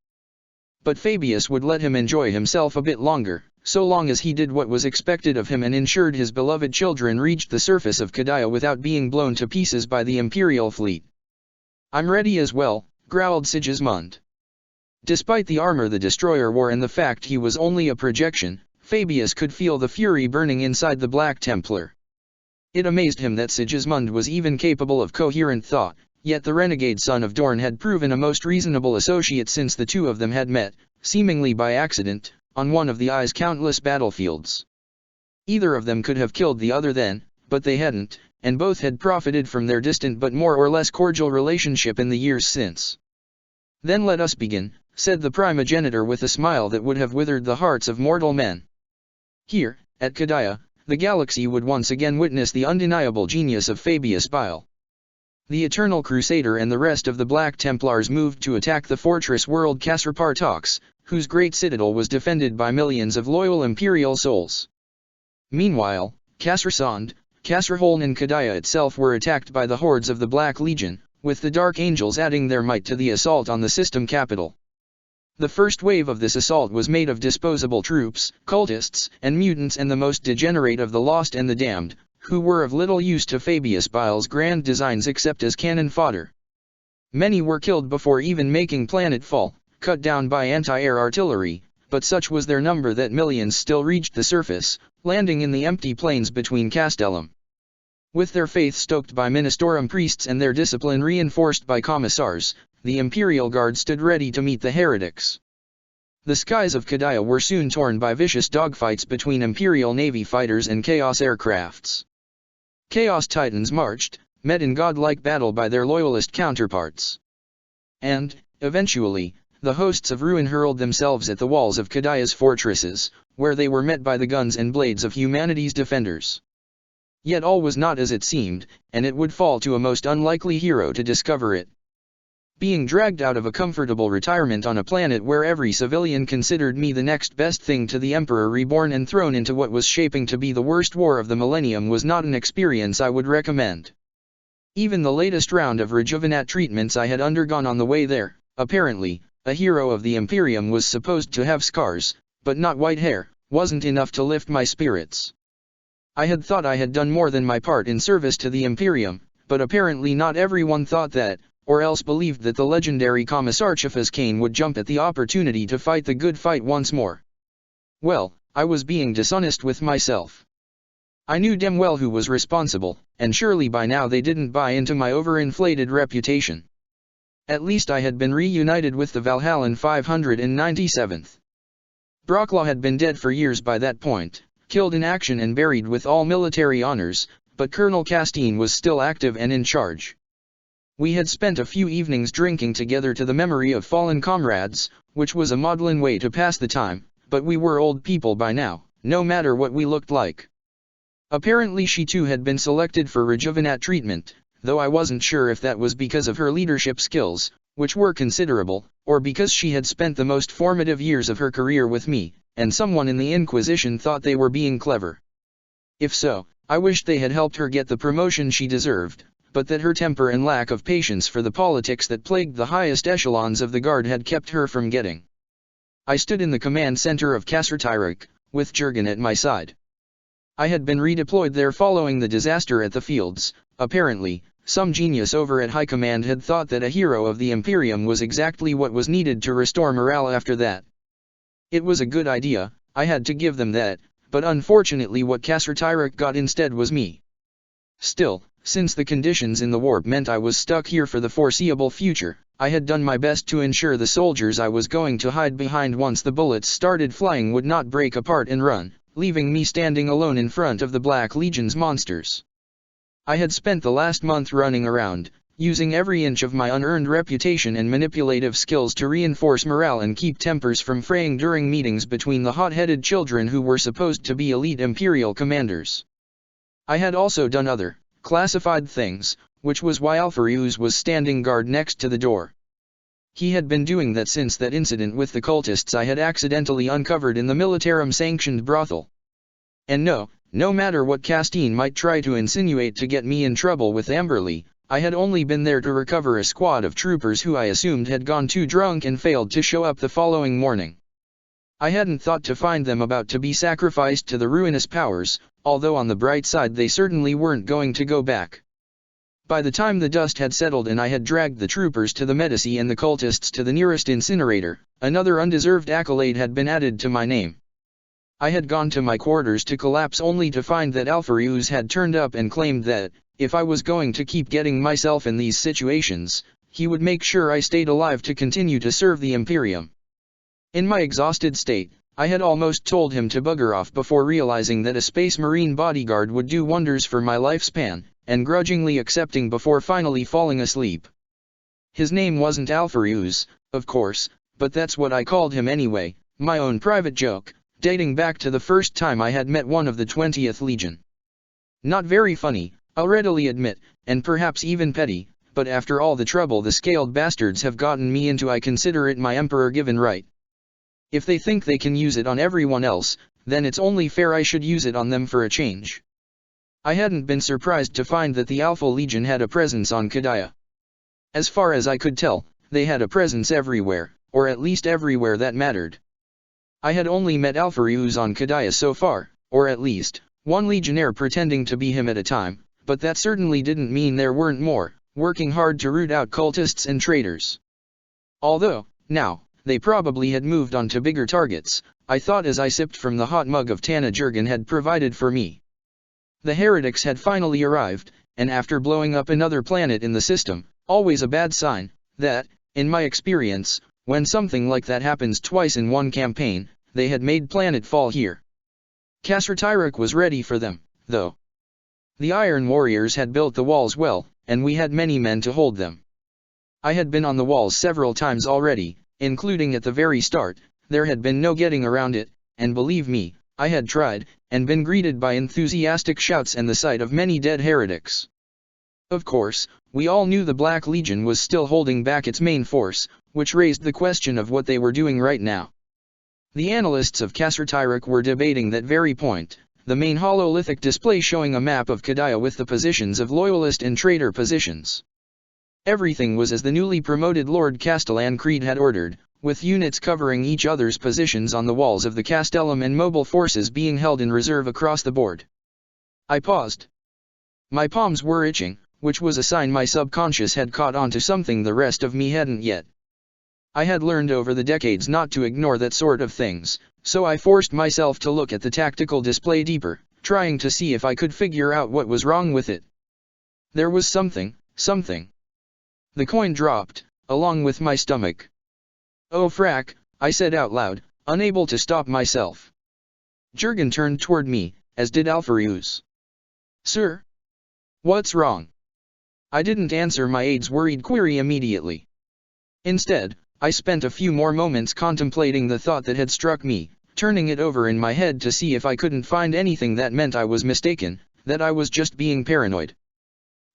But Fabius would let him enjoy himself a bit longer, so long as he did what was expected of him and ensured his beloved children reached the surface of Kadaya without being blown to pieces by the Imperial fleet. "I'm ready as well," growled Sigismund. Despite the armor the destroyer wore and the fact he was only a projection, Fabius could feel the fury burning inside the Black Templar. It amazed him that Sigismund was even capable of coherent thought, yet the renegade son of Dorn had proven a most reasonable associate since the two of them had met, seemingly by accident, on one of the Eye's countless battlefields. Either of them could have killed the other then, but they hadn't, and both had profited from their distant but more or less cordial relationship in the years since. "Then let us begin," said the primogenitor with a smile that would have withered the hearts of mortal men. Here, at Kadaya, the galaxy would once again witness the undeniable genius of Fabius Bile. The Eternal Crusader and the rest of the Black Templars moved to attack the fortress world Kasr-Partox, whose great citadel was defended by millions of loyal Imperial souls. Meanwhile, Kasr-Sand, Kasr-Holn and Kadaya itself were attacked by the hordes of the Black Legion, with the Dark Angels adding their might to the assault on the system capital. The first wave of this assault was made of disposable troops, cultists, and mutants and the most degenerate of the lost and the damned, who were of little use to Fabius Bile's grand designs except as cannon fodder. Many were killed before even making planetfall, cut down by anti-air artillery, but such was their number that millions still reached the surface, landing in the empty plains between Castellum. With their faith stoked by Ministorum priests and their discipline reinforced by commissars, the Imperial Guard stood ready to meet the heretics. The skies of Kadaya were soon torn by vicious dogfights between Imperial Navy fighters and Chaos aircrafts. Chaos Titans marched, met in godlike battle by their loyalist counterparts. And, eventually, the hosts of ruin hurled themselves at the walls of Kadaya's fortresses, where they were met by the guns and blades of humanity's defenders. Yet all was not as it seemed, and it would fall to a most unlikely hero to discover it. Being dragged out of a comfortable retirement on a planet where every civilian considered me the next best thing to the Emperor reborn and thrown into what was shaping to be the worst war of the millennium was not an experience I would recommend. Even the latest round of rejuvenat treatments I had undergone on the way there, apparently, a hero of the Imperium was supposed to have scars, but not white hair, wasn't enough to lift my spirits. I had thought I had done more than my part in service to the Imperium, but apparently not everyone thought that, or else believed that the legendary Commissar Chifas Kane would jump at the opportunity to fight the good fight once more. Well, I was being dishonest with myself. I knew damn well who was responsible, and surely by now they didn't buy into my overinflated reputation. At least I had been reunited with the Valhallan 597th. Brocklaw had been dead for years by that point, killed in action and buried with all military honors, but Colonel Castine was still active and in charge. We had spent a few evenings drinking together to the memory of fallen comrades, which was a maudlin way to pass the time, but we were old people by now, no matter what we looked like. Apparently she too had been selected for rejuvenat treatment, though I wasn't sure if that was because of her leadership skills, which were considerable, or because she had spent the most formative years of her career with me, and someone in the Inquisition thought they were being clever. If so, I wished they had helped her get the promotion she deserved, but that her temper and lack of patience for the politics that plagued the highest echelons of the guard had kept her from getting. I stood in the command center of Kassertyrek, with Jurgen at my side. I had been redeployed there following the disaster at the fields. Apparently, some genius over at High Command had thought that a hero of the Imperium was exactly what was needed to restore morale after that. It was a good idea, I had to give them that, but unfortunately what Kassertyrek got instead was me. Still, since the conditions in the warp meant I was stuck here for the foreseeable future, I had done my best to ensure the soldiers I was going to hide behind once the bullets started flying would not break apart and run, leaving me standing alone in front of the Black Legion's monsters. I had spent the last month running around, using every inch of my unearned reputation and manipulative skills to reinforce morale and keep tempers from fraying during meetings between the hot-headed children who were supposed to be elite Imperial commanders. I had also done other, classified things, which was why Alpharius was standing guard next to the door. He had been doing that since that incident with the cultists I had accidentally uncovered in the Militarum-sanctioned brothel. And no matter what Castine might try to insinuate to get me in trouble with Amberley, I had only been there to recover a squad of troopers who I assumed had gone too drunk and failed to show up the following morning. I hadn't thought to find them about to be sacrificed to the ruinous powers, although on the bright side they certainly weren't going to go back. By the time the dust had settled and I had dragged the troopers to the Medici and the cultists to the nearest incinerator, another undeserved accolade had been added to my name. I had gone to my quarters to collapse only to find that Alpharius had turned up and claimed that, if I was going to keep getting myself in these situations, he would make sure I stayed alive to continue to serve the Imperium. In my exhausted state, I had almost told him to bugger off before realizing that a Space Marine bodyguard would do wonders for my lifespan, and grudgingly accepting before finally falling asleep. His name wasn't Alpharius, of course, but that's what I called him anyway, my own private joke, dating back to the first time I had met one of the 20th Legion. Not very funny, I'll readily admit, and perhaps even petty, but after all the trouble the scaled bastards have gotten me into I consider it my emperor-given right. If they think they can use it on everyone else, then it's only fair I should use it on them for a change. I hadn't been surprised to find that the Alpha Legion had a presence on Kadaya. As far as I could tell, they had a presence everywhere, or at least everywhere that mattered. I had only met Alpharius on Kadaya so far, or at least, one legionnaire pretending to be him at a time, but that certainly didn't mean there weren't more, working hard to root out cultists and traitors. Although, now, they probably had moved on to bigger targets, I thought as I sipped from the hot mug of Tana Jurgen had provided for me. The heretics had finally arrived, and after blowing up another planet in the system, always a bad sign, that, in my experience, when something like that happens twice in one campaign, they had made planet fall here. Kassertyrek was ready for them, though. The Iron Warriors had built the walls well, and we had many men to hold them. I had been on the walls several times already, including at the very start. There had been no getting around it, and believe me, I had tried, and been greeted by enthusiastic shouts and the sight of many dead heretics. Of course, we all knew the Black Legion was still holding back its main force, which raised the question of what they were doing right now. The analysts of Kassertyrek were debating that very point, the main hololithic display showing a map of Kadaya with the positions of loyalist and traitor positions. Everything was as the newly promoted Lord Castellan Creed had ordered, with units covering each other's positions on the walls of the Castellum and mobile forces being held in reserve across the board. I paused. My palms were itching, which was a sign my subconscious had caught on to something the rest of me hadn't yet. I had learned over the decades not to ignore that sort of things, so I forced myself to look at the tactical display deeper, trying to see if I could figure out what was wrong with it. There was something. The coin dropped, along with my stomach. "Oh frack," I said out loud, unable to stop myself. Jurgen turned toward me, as did Alpharius. "Sir? What's wrong?" I didn't answer my aide's worried query immediately. Instead, I spent a few more moments contemplating the thought that had struck me, turning it over in my head to see if I couldn't find anything that meant I was mistaken, that I was just being paranoid.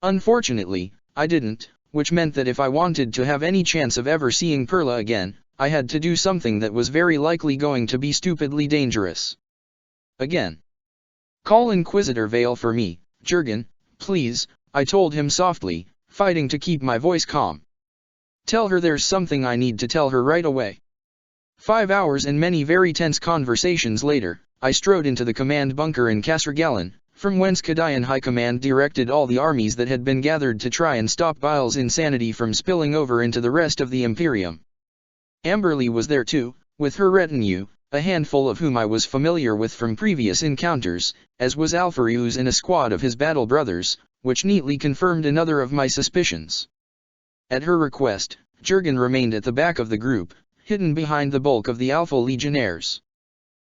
Unfortunately, I didn't, which meant that if I wanted to have any chance of ever seeing Perla again, I had to do something that was very likely going to be stupidly dangerous. Again. "Call Inquisitor Vale for me, Jurgen, please, I told him softly, fighting to keep my voice calm. Tell her there's something I need to tell her right away. 5 hours and many very tense conversations later, I strode into the command bunker in Kasrgalan, from whence Kadayan High Command directed all the armies that had been gathered to try and stop Bile's insanity from spilling over into the rest of the Imperium. Amberly was there too, with her retinue, a handful of whom I was familiar with from previous encounters, as was Alfarius and a squad of his battle brothers, which neatly confirmed another of my suspicions. At her request, Jurgen remained at the back of the group, hidden behind the bulk of the Alpha Legionnaires.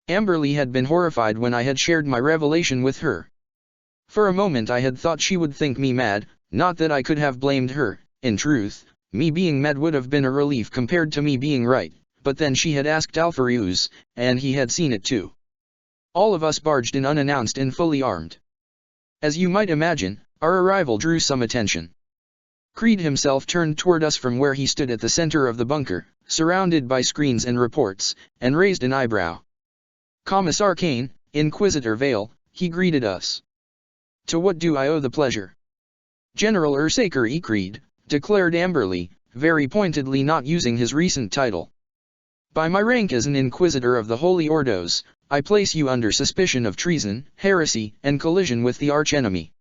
Amberly had been horrified when I had shared my revelation with her. For a moment I had thought she would think me mad, not that I could have blamed her. In truth, me being mad would have been a relief compared to me being right, but then she had asked Alfarius, and he had seen it too. All of us barged in unannounced and fully armed. As you might imagine, our arrival drew some attention. Creed himself turned toward us from where he stood at the center of the bunker, surrounded by screens and reports, and raised an eyebrow. Commissar Kane, Inquisitor Vale, he greeted us. To what do I owe the pleasure? General Ursaker E. Creed, declared Amberly, very pointedly not using his recent title. By my rank as an Inquisitor of the Holy Ordos, I place you under suspicion of treason, heresy, and collision with the archenemy.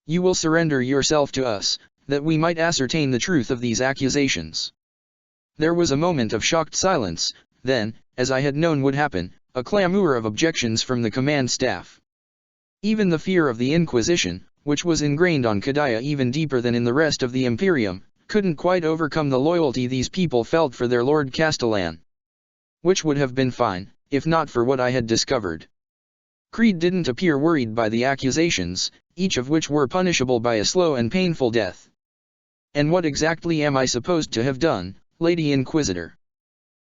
You will surrender yourself to us, that we might ascertain the truth of these accusations. There was a moment of shocked silence, then, as I had known would happen, a clamor of objections from the command staff. Even the fear of the Inquisition, which was ingrained on Kadaya even deeper than in the rest of the Imperium, couldn't quite overcome the loyalty these people felt for their Lord Castellan. Which would have been fine, if not for what I had discovered. Creed didn't appear worried by the accusations, each of which were punishable by a slow and painful death. And what exactly am I supposed to have done, Lady Inquisitor?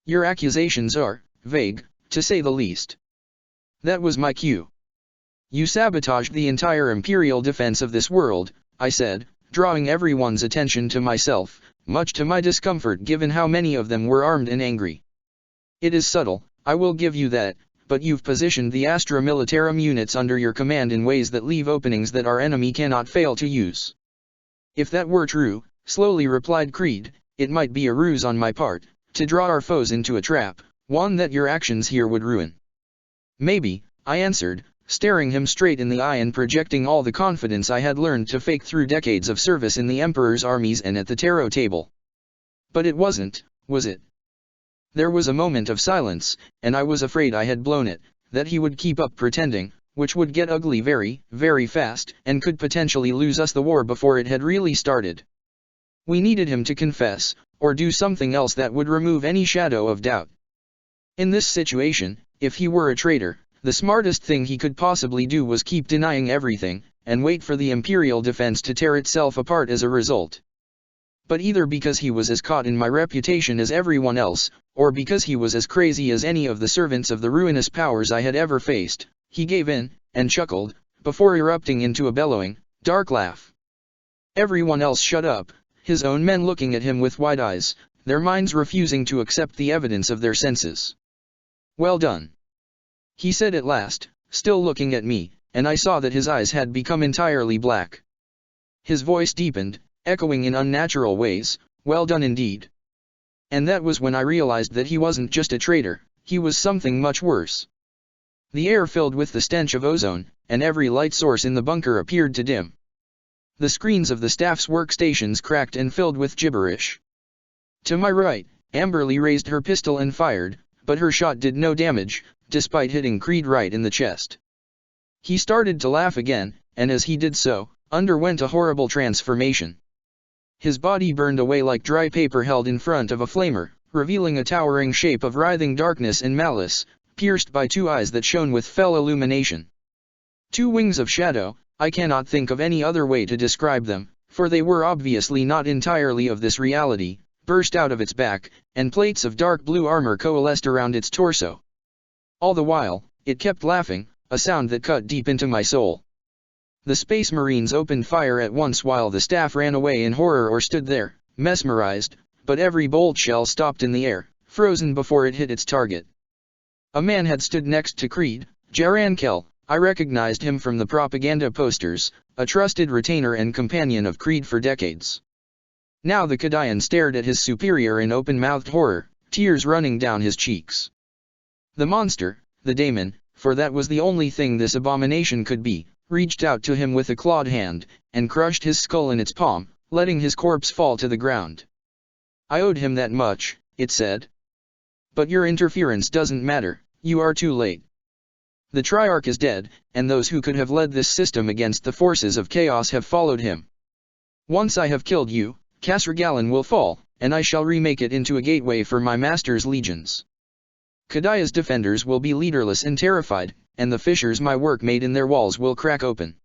Your accusations are vague, to say the least. That was my cue. You sabotaged the entire imperial defense of this world, I said, drawing everyone's attention to myself, much to my discomfort given how many of them were armed and angry. It is subtle, I will give you that, but you've positioned the Astra Militarum units under your command in ways that leave openings that our enemy cannot fail to use. If that were true, slowly replied Creed, it might be a ruse on my part, to draw our foes into a trap, one that your actions here would ruin. Maybe, I answered, staring him straight in the eye and projecting all the confidence I had learned to fake through decades of service in the Emperor's armies and at the tarot table. But it wasn't, was it? There was a moment of silence, and I was afraid I had blown it, that he would keep up pretending, which would get ugly very, very fast, and could potentially lose us the war before it had really started. We needed him to confess, or do something else that would remove any shadow of doubt. In this situation, if he were a traitor, the smartest thing he could possibly do was keep denying everything, and wait for the Imperial defense to tear itself apart as a result. But either because he was as caught in my reputation as everyone else, or because he was as crazy as any of the servants of the ruinous powers I had ever faced, he gave in, and chuckled, before erupting into a bellowing, dark laugh. Everyone else shut up, his own men looking at him with wide eyes, their minds refusing to accept the evidence of their senses. Well done, he said at last, still looking at me, and I saw that his eyes had become entirely black. His voice deepened, echoing in unnatural ways, well done indeed. And that was when I realized that he wasn't just a traitor, he was something much worse. The air filled with the stench of ozone, and every light source in the bunker appeared to dim. The screens of the staff's workstations cracked and filled with gibberish. To my right, Amberly raised her pistol and fired, but her shot did no damage, despite hitting Creed right in the chest. He started to laugh again, and as he did so, underwent a horrible transformation. His body burned away like dry paper held in front of a flamer, revealing a towering shape of writhing darkness and malice, pierced by two eyes that shone with fell illumination. Two wings of shadow, I cannot think of any other way to describe them, for they were obviously not entirely of this reality, burst out of its back, and plates of dark blue armor coalesced around its torso. All the while, it kept laughing, a sound that cut deep into my soul. The Space Marines opened fire at once while the staff ran away in horror or stood there, mesmerized, but every bolt shell stopped in the air, frozen before it hit its target. A man had stood next to Creed, Jarankel, I recognized him from the propaganda posters, a trusted retainer and companion of Creed for decades. Now the Kadian stared at his superior in open-mouthed horror, tears running down his cheeks. The monster, the daemon, for that was the only thing this abomination could be, reached out to him with a clawed hand, and crushed his skull in its palm, letting his corpse fall to the ground. I owed him that much, it said. But your interference doesn't matter, you are too late. The Triarch is dead, and those who could have led this system against the forces of chaos have followed him. Once I have killed you, Casrigalan will fall, and I shall remake it into a gateway for my master's legions. Kadia's defenders will be leaderless and terrified, and the fissures my work made in their walls will crack open.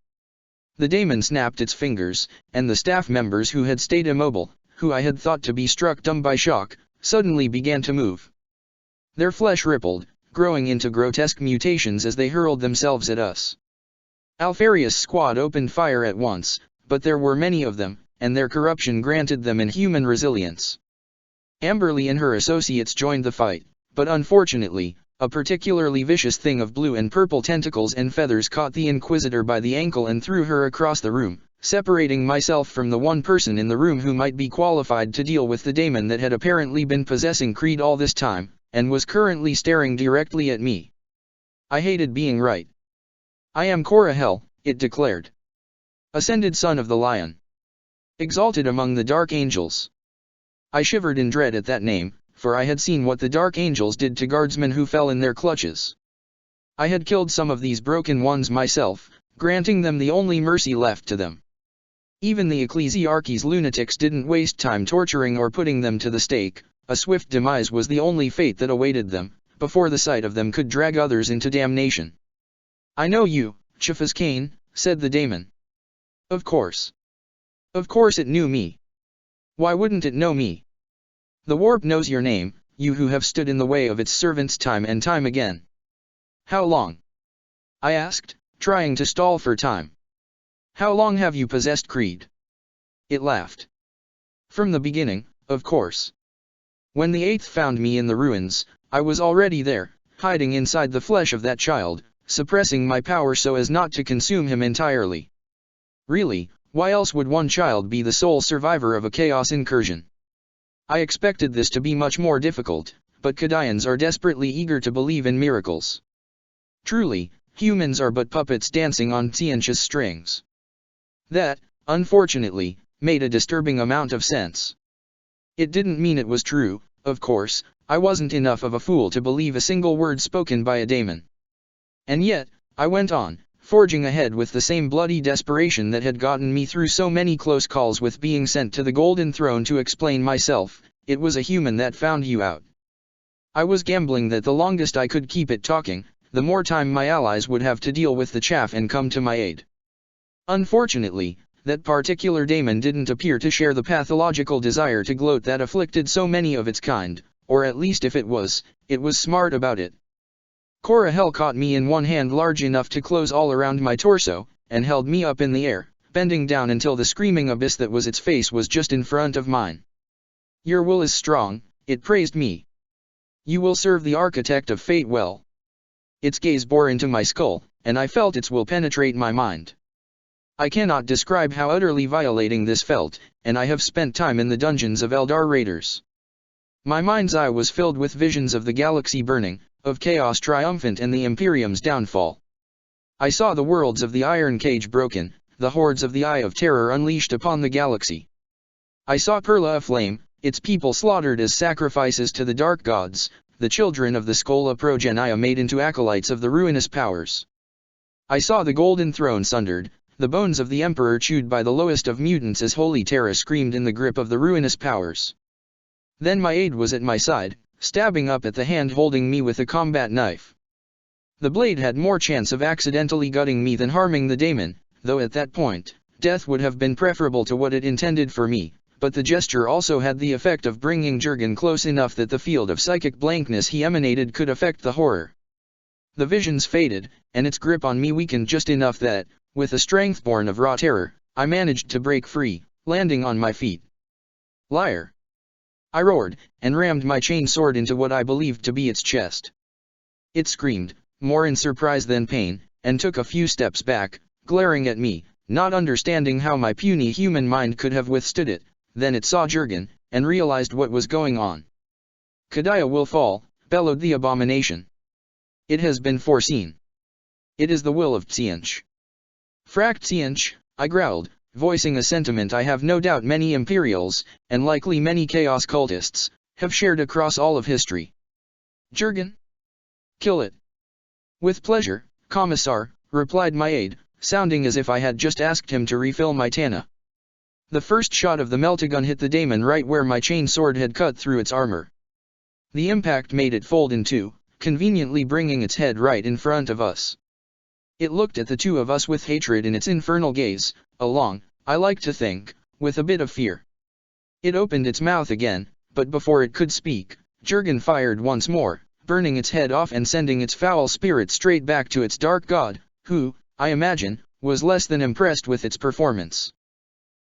The daemon snapped its fingers, and the staff members who had stayed immobile, who I had thought to be struck dumb by shock, suddenly began to move. Their flesh rippled, growing into grotesque mutations as they hurled themselves at us. Alfarius' squad opened fire at once, but there were many of them, and their corruption granted them inhuman resilience. Amberly and her associates joined the fight, but unfortunately, a particularly vicious thing of blue and purple tentacles and feathers caught the Inquisitor by the ankle and threw her across the room, separating myself from the one person in the room who might be qualified to deal with the daemon that had apparently been possessing Creed all this time, and was currently staring directly at me. I hated being right. I am Korahel, it declared. Ascended son of the Lion. Exalted among the Dark Angels. I shivered in dread at that name, for I had seen what the Dark Angels did to guardsmen who fell in their clutches. I had killed some of these broken ones myself, granting them the only mercy left to them. Even the Ecclesiarchy's lunatics didn't waste time torturing or putting them to the stake, a swift demise was the only fate that awaited them, before the sight of them could drag others into damnation. I know you, Chifas Kane, said the daemon. Of course. Of course it knew me. Why wouldn't it know me? The warp knows your name, you who have stood in the way of its servants time and time again. How long? I asked, trying to stall for time. How long have you possessed Creed? It laughed. From the beginning, of course. When the Eighth found me in the ruins, I was already there, hiding inside the flesh of that child, suppressing my power so as not to consume him entirely. Really, why else would one child be the sole survivor of a chaos incursion? I expected this to be much more difficult, but Kadians are desperately eager to believe in miracles. Truly, humans are but puppets dancing on Tsianch's strings. That, unfortunately, made a disturbing amount of sense. It didn't mean it was true, of course. I wasn't enough of a fool to believe a single word spoken by a daemon. And yet, I went on, forging ahead with the same bloody desperation that had gotten me through so many close calls with being sent to the Golden Throne to explain myself. It was a human that found you out. I was gambling that the longest I could keep it talking, the more time my allies would have to deal with the chaff and come to my aid. Unfortunately, that particular daemon didn't appear to share the pathological desire to gloat that afflicted so many of its kind, or at least if it was smart about it. Korahel caught me in one hand large enough to close all around my torso, and held me up in the air, bending down until the screaming abyss that was its face was just in front of mine. Your will is strong, it praised me. You will serve the architect of fate well. Its gaze bore into my skull, and I felt its will penetrate my mind. I cannot describe how utterly violating this felt, and I have spent time in the dungeons of Eldar raiders. My mind's eye was filled with visions of the galaxy burning, of chaos triumphant and the Imperium's downfall. I saw the worlds of the Iron Cage broken, the hordes of the Eye of Terror unleashed upon the galaxy. I saw Perla aflame, its people slaughtered as sacrifices to the dark gods, the children of the Skola Progenia made into acolytes of the ruinous powers. I saw the Golden Throne sundered, the bones of the Emperor chewed by the lowest of mutants as Holy Terra screamed in the grip of the ruinous powers. Then my aide was at my side, stabbing up at the hand holding me with a combat knife. The blade had more chance of accidentally gutting me than harming the daemon, though at that point, death would have been preferable to what it intended for me, but the gesture also had the effect of bringing Jurgen close enough that the field of psychic blankness he emanated could affect the horror. The visions faded, and its grip on me weakened just enough that, with a strength born of raw terror, I managed to break free, landing on my feet. Liar! I roared, and rammed my chain sword into what I believed to be its chest. It screamed, more in surprise than pain, and took a few steps back, glaring at me, not understanding how my puny human mind could have withstood it. Then it saw Jurgen, and realized what was going on. "Kadaya will fall," bellowed the abomination. "It has been foreseen. It is the will of Tsiench." "Fract Tsiench," I growled, voicing a sentiment I have no doubt many Imperials, and likely many Chaos cultists, have shared across all of history. "Jurgen? Kill it." "With pleasure, Commissar," replied my aide, sounding as if I had just asked him to refill my Tana. The first shot of the meltagun hit the daemon right where my chain sword had cut through its armor. The impact made it fold in two, conveniently bringing its head right in front of us. It looked at the two of us with hatred in its infernal gaze, along, I like to think, with a bit of fear. It opened its mouth again, but before it could speak, Jurgen fired once more, burning its head off and sending its foul spirit straight back to its dark god, who, I imagine, was less than impressed with its performance.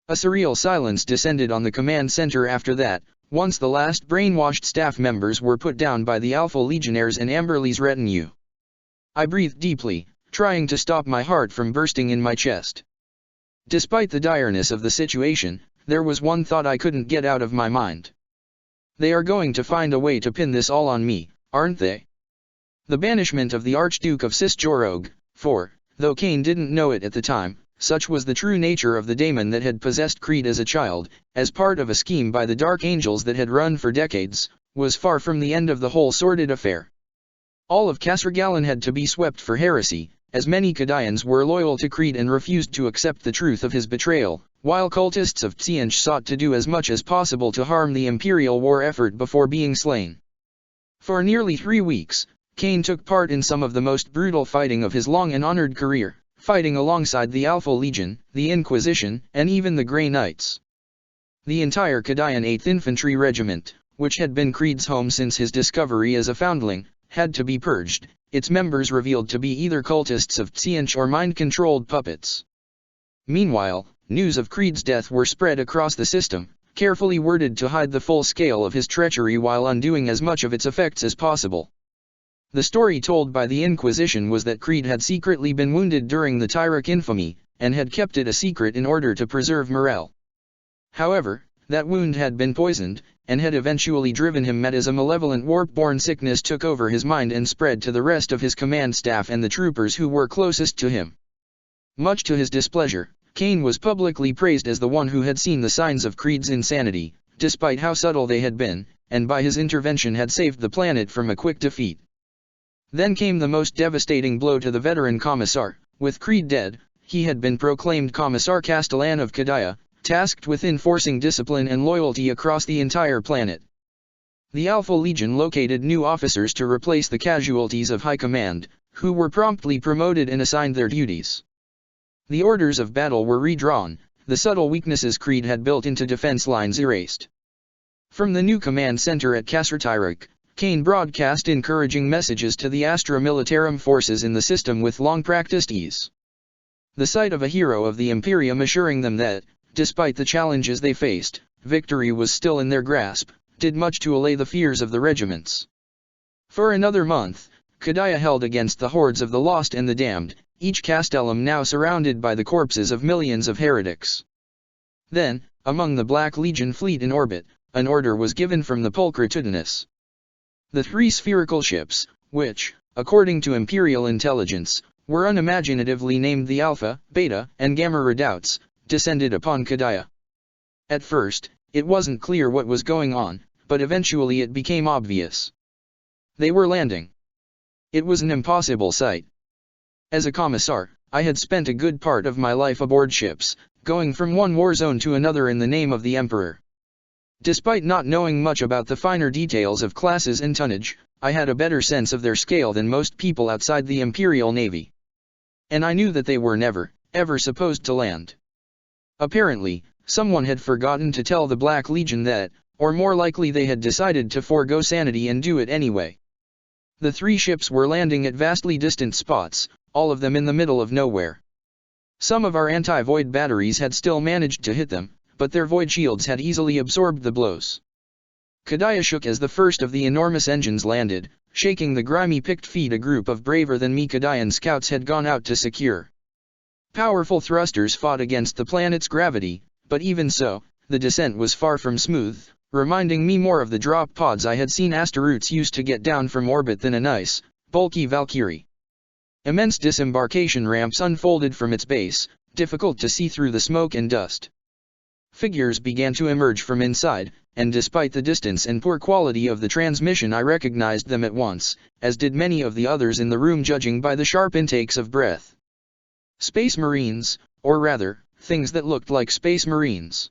A surreal silence descended on the command center after that, once the last brainwashed staff members were put down by the Alpha Legionnaires and Amberley's retinue. I breathed deeply, trying to stop my heart from bursting in my chest. Despite the direness of the situation, there was one thought I couldn't get out of my mind. They are going to find a way to pin this all on me, aren't they? The banishment of the Archduke of Cisjorog, for, though Kane didn't know it at the time, such was the true nature of the daemon that had possessed Creed as a child, as part of a scheme by the Dark Angels that had run for decades, was far from the end of the whole sordid affair. All of Kasrgalan had to be swept for heresy, as many Kadaians were loyal to Creed and refused to accept the truth of his betrayal, while cultists of Tsiench sought to do as much as possible to harm the Imperial war effort before being slain. For nearly 3 weeks, Kane took part in some of the most brutal fighting of his long and honored career, fighting alongside the Alpha Legion, the Inquisition, and even the Grey Knights. The entire Kadaian 8th Infantry Regiment, which had been Creed's home since his discovery as a foundling, had to be purged, its members revealed to be either cultists of Tsiench or mind-controlled puppets. Meanwhile, news of Creed's death were spread across the system, carefully worded to hide the full scale of his treachery while undoing as much of its effects as possible. The story told by the Inquisition was that Creed had secretly been wounded during the Tyrrhic infamy, and had kept it a secret in order to preserve morale. However, that wound had been poisoned, and had eventually driven him mad as a malevolent warp-born sickness took over his mind and spread to the rest of his command staff and the troopers who were closest to him. Much to his displeasure, Kane was publicly praised as the one who had seen the signs of Creed's insanity, despite how subtle they had been, and by his intervention had saved the planet from a quick defeat. Then came the most devastating blow to the veteran Commissar. With Creed dead, he had been proclaimed Commissar Castellan of Kadaya, tasked with enforcing discipline and loyalty across the entire planet. The Alpha Legion located new officers to replace the casualties of High Command, who were promptly promoted and assigned their duties. The orders of battle were redrawn, the subtle weaknesses Creed had built into defense lines erased. From the new command center at Kasrtyrok, Kane broadcast encouraging messages to the Astra Militarum forces in the system with long-practiced ease. The sight of a hero of the Imperium assuring them that, despite the challenges they faced, victory was still in their grasp, did much to allay the fears of the regiments. For another month, Kadaya held against the hordes of the lost and the damned, each castellum now surrounded by the corpses of millions of heretics. Then, among the Black Legion fleet in orbit, an order was given from the Pulchritudinus. The 3 spherical ships, which, according to Imperial intelligence, were unimaginatively named the Alpha, Beta, and Gamma Redoubts, descended upon Kadaya. At first, it wasn't clear what was going on, but eventually it became obvious. They were landing. It was an impossible sight. As a commissar, I had spent a good part of my life aboard ships, going from one war zone to another in the name of the Emperor. Despite not knowing much about the finer details of classes and tonnage, I had a better sense of their scale than most people outside the Imperial Navy. And I knew that they were never, ever supposed to land. Apparently, someone had forgotten to tell the Black Legion that, or more likely they had decided to forego sanity and do it anyway. The 3 ships were landing at vastly distant spots, all of them in the middle of nowhere. Some of our anti-void batteries had still managed to hit them, but their void shields had easily absorbed the blows. Kadaya shook as the first of the enormous engines landed, shaking the grimy picked feet a group of braver-than-me Kadayan scouts had gone out to secure. Powerful thrusters fought against the planet's gravity, but even so, the descent was far from smooth, reminding me more of the drop pods I had seen asteroids use to get down from orbit than a nice, bulky Valkyrie. Immense disembarkation ramps unfolded from its base, difficult to see through the smoke and dust. Figures began to emerge from inside, and despite the distance and poor quality of the transmission I recognized them at once, as did many of the others in the room judging by the sharp intakes of breath. Space Marines, or rather, things that looked like Space Marines.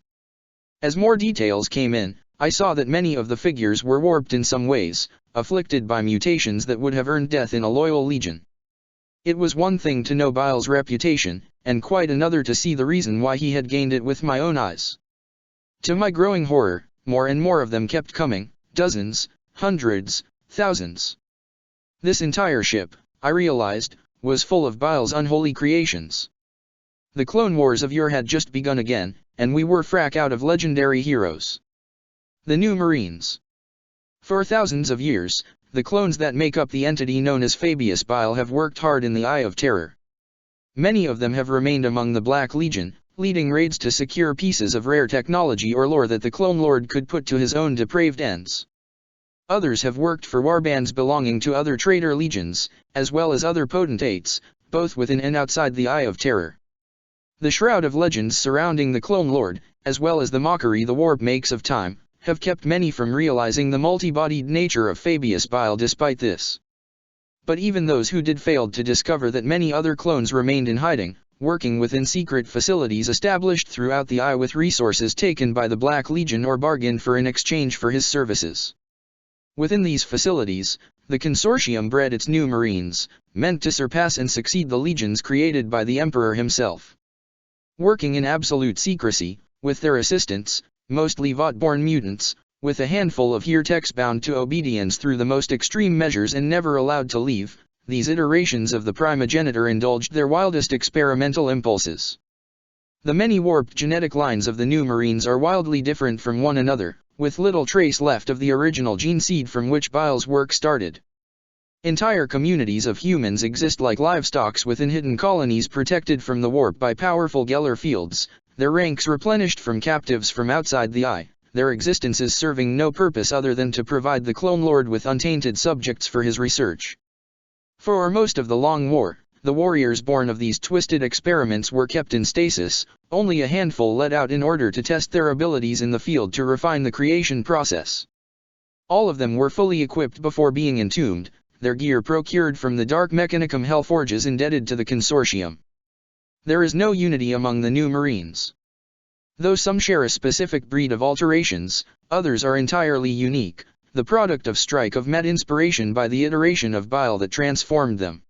As more details came in, I saw that many of the figures were warped in some ways, afflicted by mutations that would have earned death in a loyal legion. It was one thing to know Bile's reputation, and quite another to see the reason why he had gained it with my own eyes. To my growing horror, more and more of them kept coming, dozens, hundreds, thousands. This entire ship, I realized, was full of Bile's unholy creations. The Clone Wars of yore had just begun again, and we were frack out of legendary heroes. The New Marines. For thousands of years, the clones that make up the entity known as Fabius Bile have worked hard in the Eye of Terror. Many of them have remained among the Black Legion, leading raids to secure pieces of rare technology or lore that the Clone Lord could put to his own depraved ends. Others have worked for warbands belonging to other traitor legions, as well as other potentates, both within and outside the Eye of Terror. The shroud of legends surrounding the Clone Lord, as well as the mockery the warp makes of time, have kept many from realizing the multi-bodied nature of Fabius Bile despite this. But even those who did failed to discover that many other clones remained in hiding, working within secret facilities established throughout the Eye with resources taken by the Black Legion or bargained for in exchange for his services. Within these facilities, the Consortium bred its new Marines, meant to surpass and succeed the legions created by the Emperor himself. Working in absolute secrecy, with their assistants, mostly Vought-born mutants, with a handful of heretics bound to obedience through the most extreme measures and never allowed to leave, these iterations of the primogenitor indulged their wildest experimental impulses. The many warped genetic lines of the new Marines are wildly different from one another, with little trace left of the original gene seed from which Bile's work started. Entire communities of humans exist like livestocks within hidden colonies protected from the warp by powerful Geller fields, their ranks replenished from captives from outside the Eye, their existences serving no purpose other than to provide the Clone Lord with untainted subjects for his research. For most of the Long War, the warriors born of these twisted experiments were kept in stasis, only a handful let out in order to test their abilities in the field to refine the creation process. All of them were fully equipped before being entombed, their gear procured from the Dark Mechanicum Hellforges indebted to the Consortium. There is no unity among the new Marines. Though some share a specific breed of alterations, others are entirely unique, the product of strike of met inspiration by the iteration of Bile that transformed them.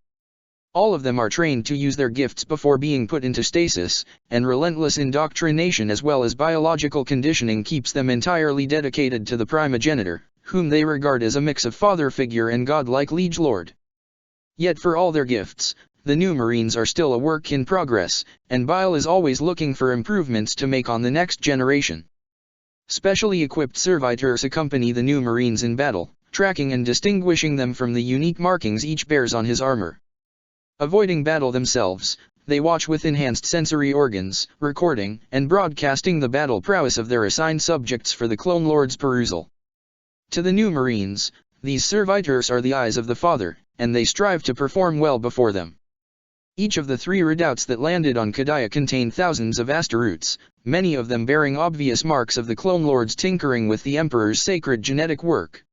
All of them are trained to use their gifts before being put into stasis, and relentless indoctrination as well as biological conditioning keeps them entirely dedicated to the primogenitor, whom they regard as a mix of father figure and godlike liege lord. Yet for all their gifts, the new Marines are still a work in progress, and Bile is always looking for improvements to make on the next generation. Specially equipped servitors accompany the new Marines in battle, tracking and distinguishing them from the unique markings each bears on his armor. Avoiding battle themselves, they watch with enhanced sensory organs, recording and broadcasting the battle prowess of their assigned subjects for the Clone Lord's perusal. To the new Marines, these servitors are the eyes of the Father, and they strive to perform well before them. Each of the 3 redoubts that landed on Kadaya contained thousands of asteroids, many of them bearing obvious marks of the Clone Lord's tinkering with the Emperor's sacred genetic work.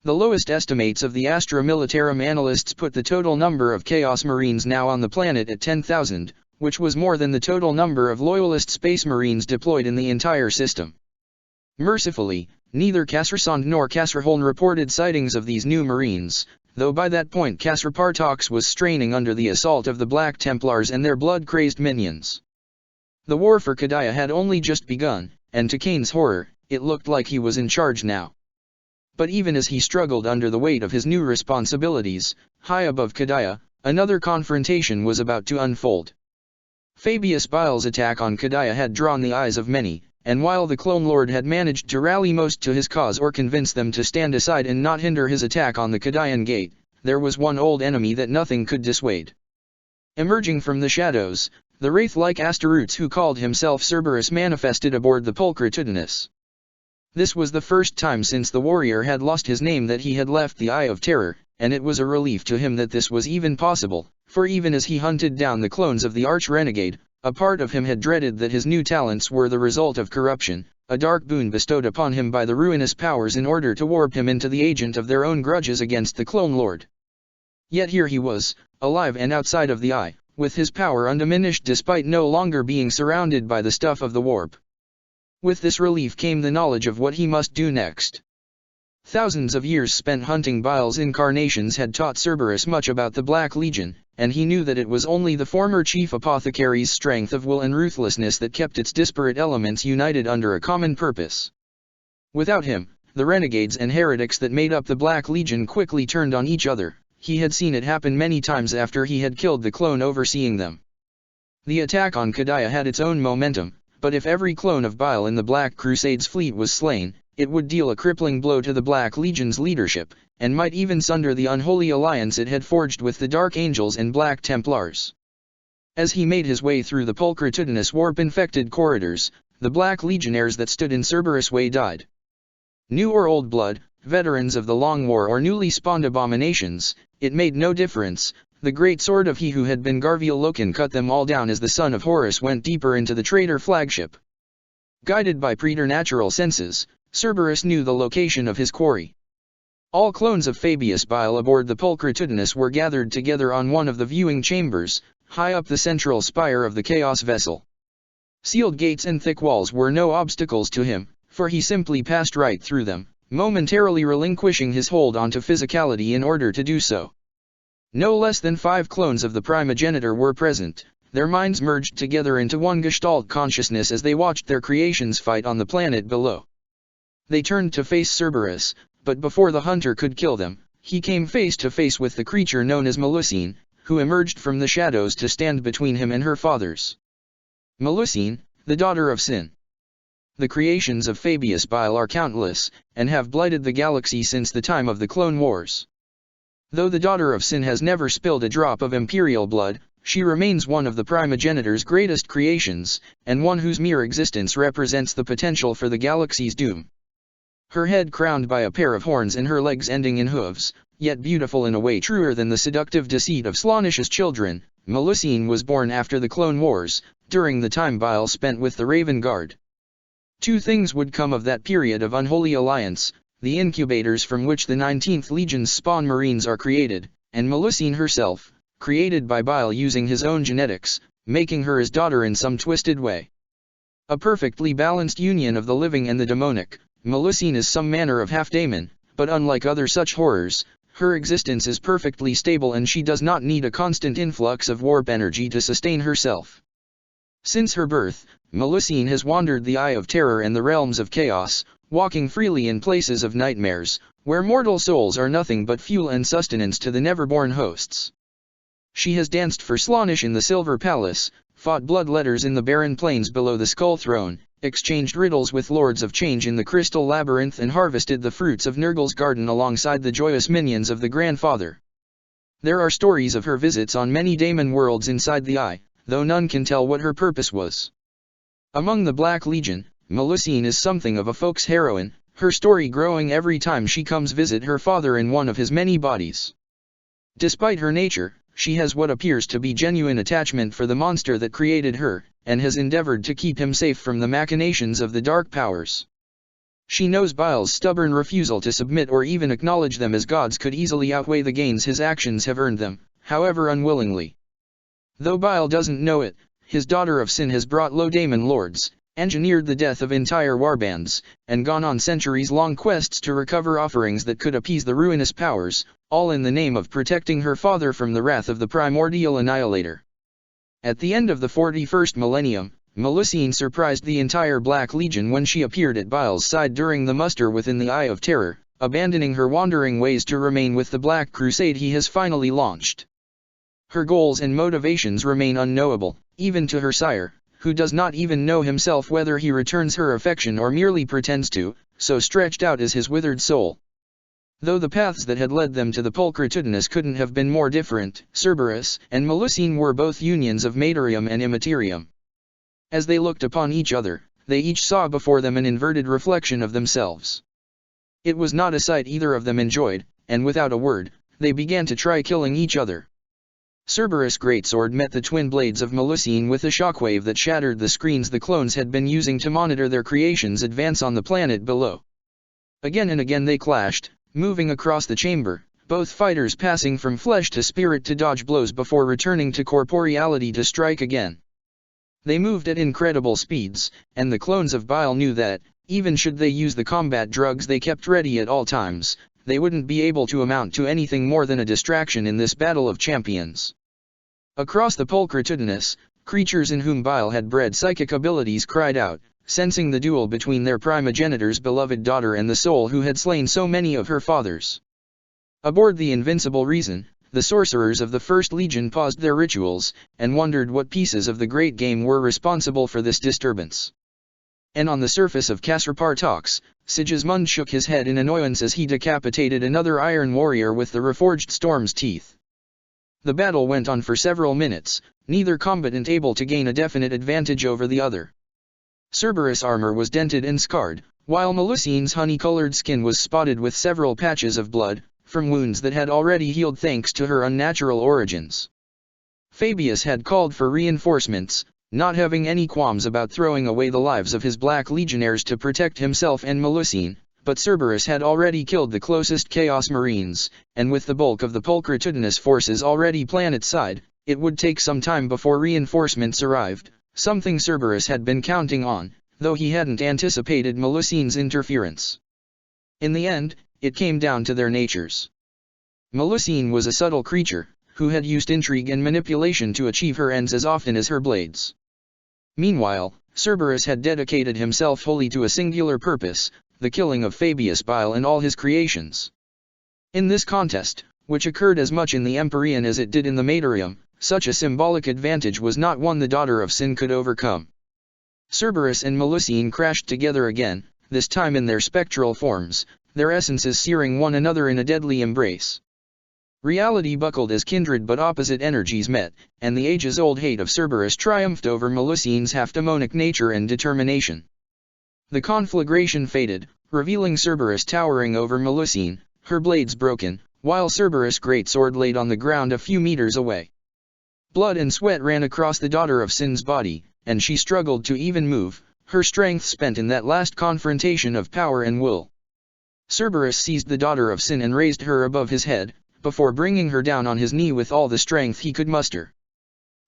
The lowest estimates of the Astra Militarum analysts put the total number of Chaos Marines now on the planet at 10,000, which was more than the total number of Loyalist Space Marines deployed in the entire system. Mercifully, neither Kasrasond nor Kasraholn reported sightings of these new Marines, though by that point Kasrapartox was straining under the assault of the Black Templars and their blood-crazed minions. The war for Kadaya had only just begun, and to Kane's horror, it looked like he was in charge now. But even as he struggled under the weight of his new responsibilities, high above Kadaya, another confrontation was about to unfold. Fabius Bile's attack on Kadaya had drawn the eyes of many, and while the Clone Lord had managed to rally most to his cause or convince them to stand aside and not hinder his attack on the Kadayan Gate, there was one old enemy that nothing could dissuade. Emerging from the shadows, the wraith-like Astaroths who called himself Cerberus manifested aboard the Pulchritudinus. This was the first time since the warrior had lost his name that he had left the Eye of Terror, and it was a relief to him that this was even possible, for even as he hunted down the clones of the arch-renegade, a part of him had dreaded that his new talents were the result of corruption, a dark boon bestowed upon him by the ruinous powers in order to warp him into the agent of their own grudges against the Clone Lord. Yet here he was, alive and outside of the Eye, with his power undiminished despite no longer being surrounded by the stuff of the warp. With this relief came the knowledge of what he must do next. Thousands of years spent hunting Bile's incarnations had taught Cerberus much about the Black Legion, and he knew that it was only the former chief apothecary's strength of will and ruthlessness that kept its disparate elements united under a common purpose. Without him, the renegades and heretics that made up the Black Legion quickly turned on each other. He had seen it happen many times after he had killed the clone overseeing them. The attack on Kadaya had its own momentum, but if every clone of Bile in the Black Crusade's fleet was slain, it would deal a crippling blow to the Black Legion's leadership, and might even sunder the unholy alliance it had forged with the Dark Angels and Black Templars. As he made his way through the Pulchritudinous warp-infected corridors, the Black Legionnaires that stood in Cerberus' way died. New or old blood, veterans of the Long War or newly spawned abominations, it made no difference. The great sword of he who had been Garviel Loken cut them all down as the son of Horus went deeper into the traitor flagship. Guided by preternatural senses, Cerberus knew the location of his quarry. All clones of Fabius Bile aboard the Pulchritudinus were gathered together on one of the viewing chambers, high up the central spire of the Chaos vessel. Sealed gates and thick walls were no obstacles to him, for he simply passed right through them, momentarily relinquishing his hold onto physicality in order to do so. No less than 5 clones of the primogenitor were present, their minds merged together into one Gestalt consciousness as they watched their creations fight on the planet below. They turned to face Cerberus, but before the hunter could kill them, he came face to face with the creature known as Melusine, who emerged from the shadows to stand between him and her fathers. Melusine, the daughter of Sin. The creations of Fabius Bile are countless, and have blighted the galaxy since the time of the Clone Wars. Though the daughter of Sin has never spilled a drop of imperial blood, she remains one of the primogenitor's greatest creations, and one whose mere existence represents the potential for the galaxy's doom. Her head crowned by a pair of horns and her legs ending in hooves, yet beautiful in a way truer than the seductive deceit of Slaanisha's children, Melusine was born after the Clone Wars, during the time Bile spent with the Raven Guard. 2 things would come of that period of unholy alliance: the incubators from which the 19th Legion's spawn marines are created, and Melusine herself, created by Bile using his own genetics, making her his daughter in some twisted way. A perfectly balanced union of the living and the demonic, Melusine is some manner of half-daemon, but unlike other such horrors, her existence is perfectly stable and she does not need a constant influx of warp energy to sustain herself. Since her birth, Melusine has wandered the Eye of Terror and the realms of chaos, walking freely in places of nightmares, where mortal souls are nothing but fuel and sustenance to the never-born hosts. She has danced for Slaanish in the Silver Palace, fought bloodletters in the barren plains below the Skull Throne, exchanged riddles with Lords of Change in the Crystal Labyrinth and harvested the fruits of Nurgle's garden alongside the joyous minions of the Grandfather. There are stories of her visits on many daemon worlds inside the Eye, though none can tell what her purpose was. Among the Black Legion, Melusine is something of a folk's heroine, her story growing every time she comes visit her father in one of his many bodies. Despite her nature, she has what appears to be genuine attachment for the monster that created her, and has endeavored to keep him safe from the machinations of the dark powers. She knows Bile's stubborn refusal to submit or even acknowledge them as gods could easily outweigh the gains his actions have earned them, however unwillingly. Though Bile doesn't know it, his daughter of Sin has brought low daemon lords, engineered the death of entire warbands, and gone on centuries-long quests to recover offerings that could appease the ruinous powers, all in the name of protecting her father from the wrath of the primordial annihilator. At the end of the 41st millennium, Melusine surprised the entire Black Legion when she appeared at Bile's side during the muster within the Eye of Terror, abandoning her wandering ways to remain with the Black Crusade he has finally launched. Her goals and motivations remain unknowable, even to her sire, who does not even know himself whether he returns her affection or merely pretends to, so stretched out is his withered soul. Though the paths that had led them to the pulchritudinous couldn't have been more different, Cerberus and Melusine were both unions of materium and immaterium. As they looked upon each other, they each saw before them an inverted reflection of themselves. It was not a sight either of them enjoyed, and without a word, they began to try killing each other. Cerberus' greatsword met the twin blades of Melusine with a shockwave that shattered the screens the clones had been using to monitor their creations advance on the planet below. Again and again they clashed, moving across the chamber, both fighters passing from flesh to spirit to dodge blows before returning to corporeality to strike again. They moved at incredible speeds, and the clones of Bile knew that, even should they use the combat drugs they kept ready at all times, they wouldn't be able to amount to anything more than a distraction in this battle of champions. Across the pulchritudinous, creatures in whom Bile had bred psychic abilities cried out, sensing the duel between their primogenitor's beloved daughter and the soul who had slain so many of her fathers. Aboard the Invincible Reason, the sorcerers of the First Legion paused their rituals, and wondered what pieces of the great game were responsible for this disturbance. And on the surface of Kasrapartox, Sigismund shook his head in annoyance as he decapitated another iron warrior with the reforged storm's teeth. The battle went on for several minutes, neither combatant able to gain a definite advantage over the other. Cerberus' armor was dented and scarred, while Melusine's honey-colored skin was spotted with several patches of blood, from wounds that had already healed thanks to her unnatural origins. Fabius had called for reinforcements, not having any qualms about throwing away the lives of his black legionnaires to protect himself and Melusine, but Cerberus had already killed the closest Chaos Marines, and with the bulk of the pulchritudinous forces already planet-side, it would take some time before reinforcements arrived, something Cerberus had been counting on, though he hadn't anticipated Melusine's interference. In the end, it came down to their natures. Melusine was a subtle creature, who had used intrigue and manipulation to achieve her ends as often as her blades. Meanwhile, Cerberus had dedicated himself wholly to a singular purpose, the killing of Fabius Bile and all his creations. In this contest, which occurred as much in the Empyrean as it did in the Materium, such a symbolic advantage was not one the daughter of Sin could overcome. Cerberus and Melusine crashed together again, this time in their spectral forms, their essences searing one another in a deadly embrace. Reality buckled as kindred but opposite energies met, and the ages-old hate of Cerberus triumphed over Melusine's half-demonic nature and determination. The conflagration faded, revealing Cerberus towering over Melusine, her blades broken, while Cerberus' greatsword laid on the ground a few meters away. Blood and sweat ran across the daughter of Sin's body, and she struggled to even move, her strength spent in that last confrontation of power and will. Cerberus seized the daughter of Sin and raised her above his head, before bringing her down on his knee with all the strength he could muster.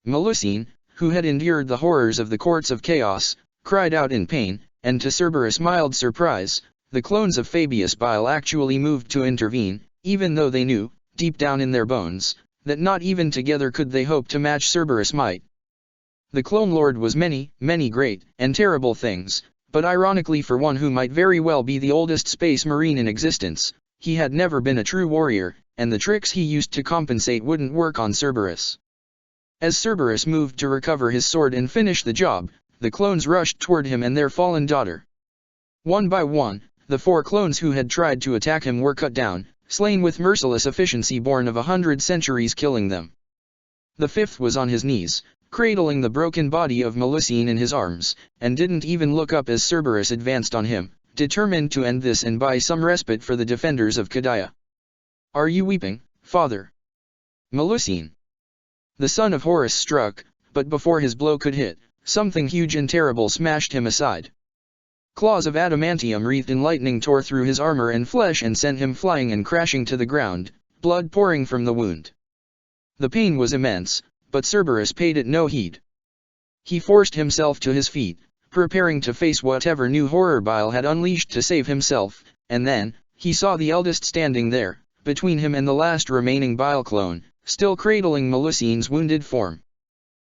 Melusine, who had endured the horrors of the courts of chaos, cried out in pain, and to Cerberus' mild surprise, the clones of Fabius Bile actually moved to intervene, even though they knew, deep down in their bones, that not even together could they hope to match Cerberus' might. The Clone Lord was many, many great and terrible things, but ironically for one who might very well be the oldest space marine in existence, he had never been a true warrior, and the tricks he used to compensate wouldn't work on Cerberus. As Cerberus moved to recover his sword and finish the job, the clones rushed toward him and their fallen daughter. One by one, the 4 clones who had tried to attack him were cut down, slain with merciless efficiency born of 100 centuries killing them. The 5th was on his knees, cradling the broken body of Melusine in his arms, and didn't even look up as Cerberus advanced on him, determined to end this and buy some respite for the defenders of Kadaya. "Are you weeping, father?" Melusine. The son of Horus struck, but before his blow could hit, something huge and terrible smashed him aside. Claws of adamantium wreathed in lightning tore through his armor and flesh and sent him flying and crashing to the ground, blood pouring from the wound. The pain was immense, but Cerberus paid it no heed. He forced himself to his feet, preparing to face whatever new horror Bile had unleashed to save himself, and then, he saw the eldest standing there, between him and the last remaining Bile clone, still cradling Melusine's wounded form.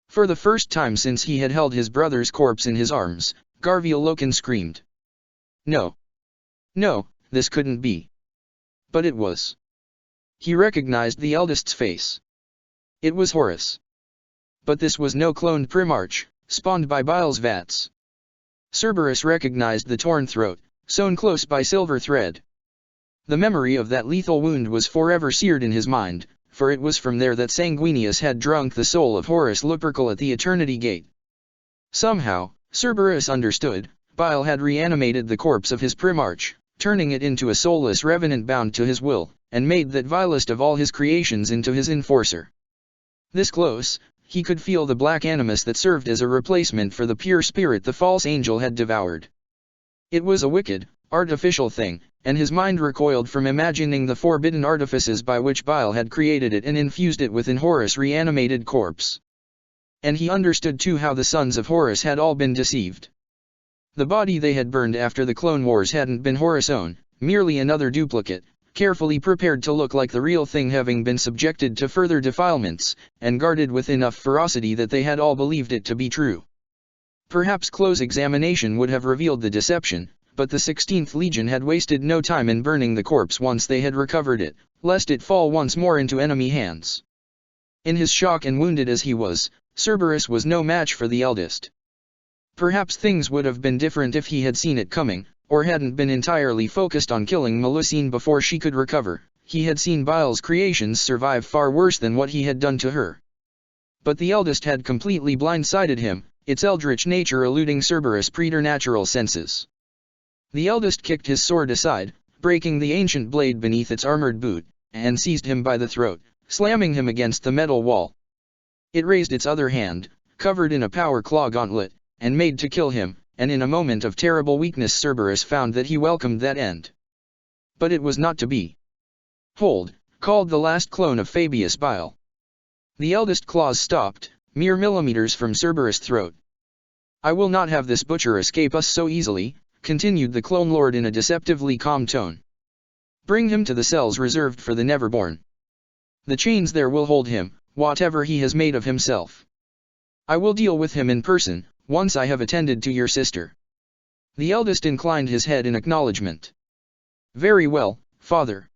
For the first time since he had held his brother's corpse in his arms, Garviel Loken screamed. No. No, this couldn't be. But it was. He recognized the eldest's face. It was Horus. But this was no cloned Primarch, spawned by Bile's vats. Cerberus recognized the torn throat, sewn close by silver thread. The memory of that lethal wound was forever seared in his mind, for it was from there that Sanguinius had drunk the soul of Horus Lupercal at the Eternity Gate. Somehow, Cerberus understood, Bile had reanimated the corpse of his Primarch, turning it into a soulless revenant bound to his will, and made that vilest of all his creations into his enforcer. This close, he could feel the black animus that served as a replacement for the pure spirit the false angel had devoured. It was a wicked, artificial thing, and his mind recoiled from imagining the forbidden artifices by which Bile had created it and infused it within Horus' reanimated corpse. And he understood too how the sons of Horus had all been deceived. The body they had burned after the Clone Wars hadn't been Horus' own, merely another duplicate, carefully prepared to look like the real thing, having been subjected to further defilements, and guarded with enough ferocity that they had all believed it to be true. Perhaps close examination would have revealed the deception, but the 16th Legion had wasted no time in burning the corpse once they had recovered it, lest it fall once more into enemy hands. In his shock and wounded as he was, Cerberus was no match for the eldest. Perhaps things would have been different if he had seen it coming, or hadn't been entirely focused on killing Melusine before she could recover. He had seen Bile's creations survive far worse than what he had done to her. But the eldest had completely blindsided him, its eldritch nature eluding Cerberus' preternatural senses. The eldest kicked his sword aside, breaking the ancient blade beneath its armored boot, and seized him by the throat, slamming him against the metal wall. It raised its other hand, covered in a power claw gauntlet, and made to kill him, and in a moment of terrible weakness Cerberus found that he welcomed that end. But it was not to be. Hold, called the last clone of Fabius Bile. The eldest claws stopped, mere millimeters from Cerberus' throat. I will not have this butcher escape us so easily, continued the clone lord in a deceptively calm tone. Bring him to the cells reserved for the Neverborn. The chains there will hold him, whatever he has made of himself. I will deal with him in person, once I have attended to your sister. The eldest inclined his head in acknowledgement. Very well, father.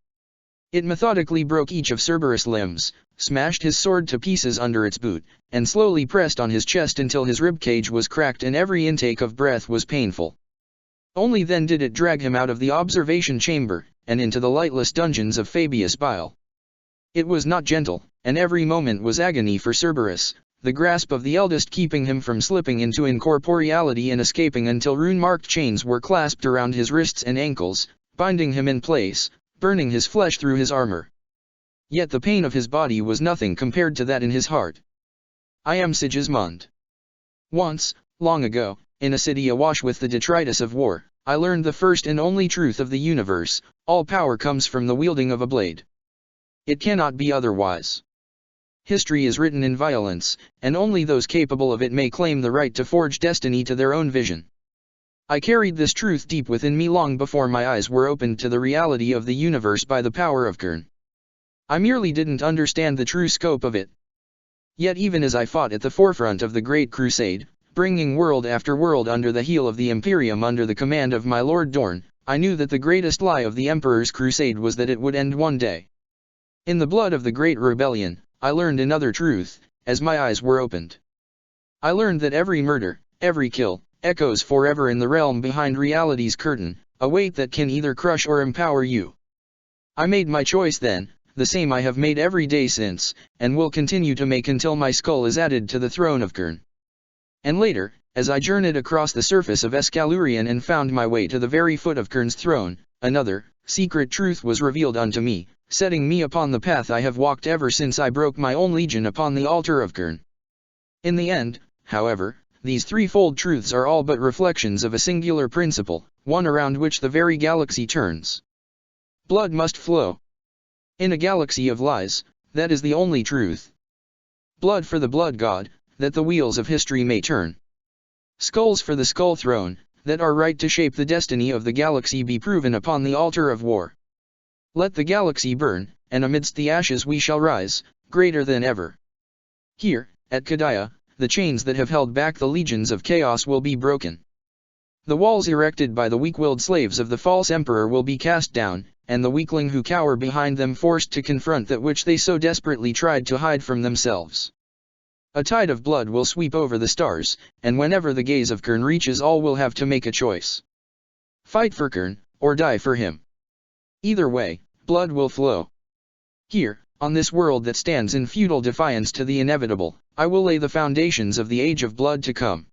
It methodically broke each of Cerberus' limbs, smashed his sword to pieces under its boot, and slowly pressed on his chest until his ribcage was cracked and every intake of breath was painful. Only then did it drag him out of the observation chamber, and into the lightless dungeons of Fabius Bile. It was not gentle, and every moment was agony for Cerberus, the grasp of the eldest keeping him from slipping into incorporeality and escaping until rune-marked chains were clasped around his wrists and ankles, binding him in place, burning his flesh through his armor. Yet the pain of his body was nothing compared to that in his heart. I am Sigismund. Once, long ago, in a city awash with the detritus of war, I learned the first and only truth of the universe: all power comes from the wielding of a blade. It cannot be otherwise. History is written in violence, and only those capable of it may claim the right to forge destiny to their own vision. I carried this truth deep within me long before my eyes were opened to the reality of the universe by the power of Kern. I merely didn't understand the true scope of it. Yet even as I fought at the forefront of the Great Crusade, bringing world after world under the heel of the Imperium under the command of my Lord Dorn, I knew that the greatest lie of the Emperor's crusade was that it would end one day. In the blood of the Great Rebellion, I learned another truth, as my eyes were opened. I learned that every murder, every kill, echoes forever in the realm behind reality's curtain, a weight that can either crush or empower you. I made my choice then, the same I have made every day since, and will continue to make until my skull is added to the throne of Kern. And later, as I journeyed across the surface of Escalurian and found my way to the very foot of Kern's throne, another, secret truth was revealed unto me, setting me upon the path I have walked ever since I broke my own legion upon the altar of Kern. In the end, however, these threefold truths are all but reflections of a singular principle, one around which the very galaxy turns. Blood must flow. In a galaxy of lies, that is the only truth. Blood for the blood god, that the wheels of history may turn. Skulls for the skull throne, that our right to shape the destiny of the galaxy be proven upon the altar of war. Let the galaxy burn, and amidst the ashes we shall rise, greater than ever. Here, at Kadaya, the chains that have held back the legions of chaos will be broken. The walls erected by the weak-willed slaves of the false emperor will be cast down, and the weakling who cower behind them forced to confront that which they so desperately tried to hide from themselves. A tide of blood will sweep over the stars, and whenever the gaze of Kern reaches all will have to make a choice. Fight for Kern, or die for him. Either way, blood will flow. Here, on this world that stands in futile defiance to the inevitable, I will lay the foundations of the age of blood to come.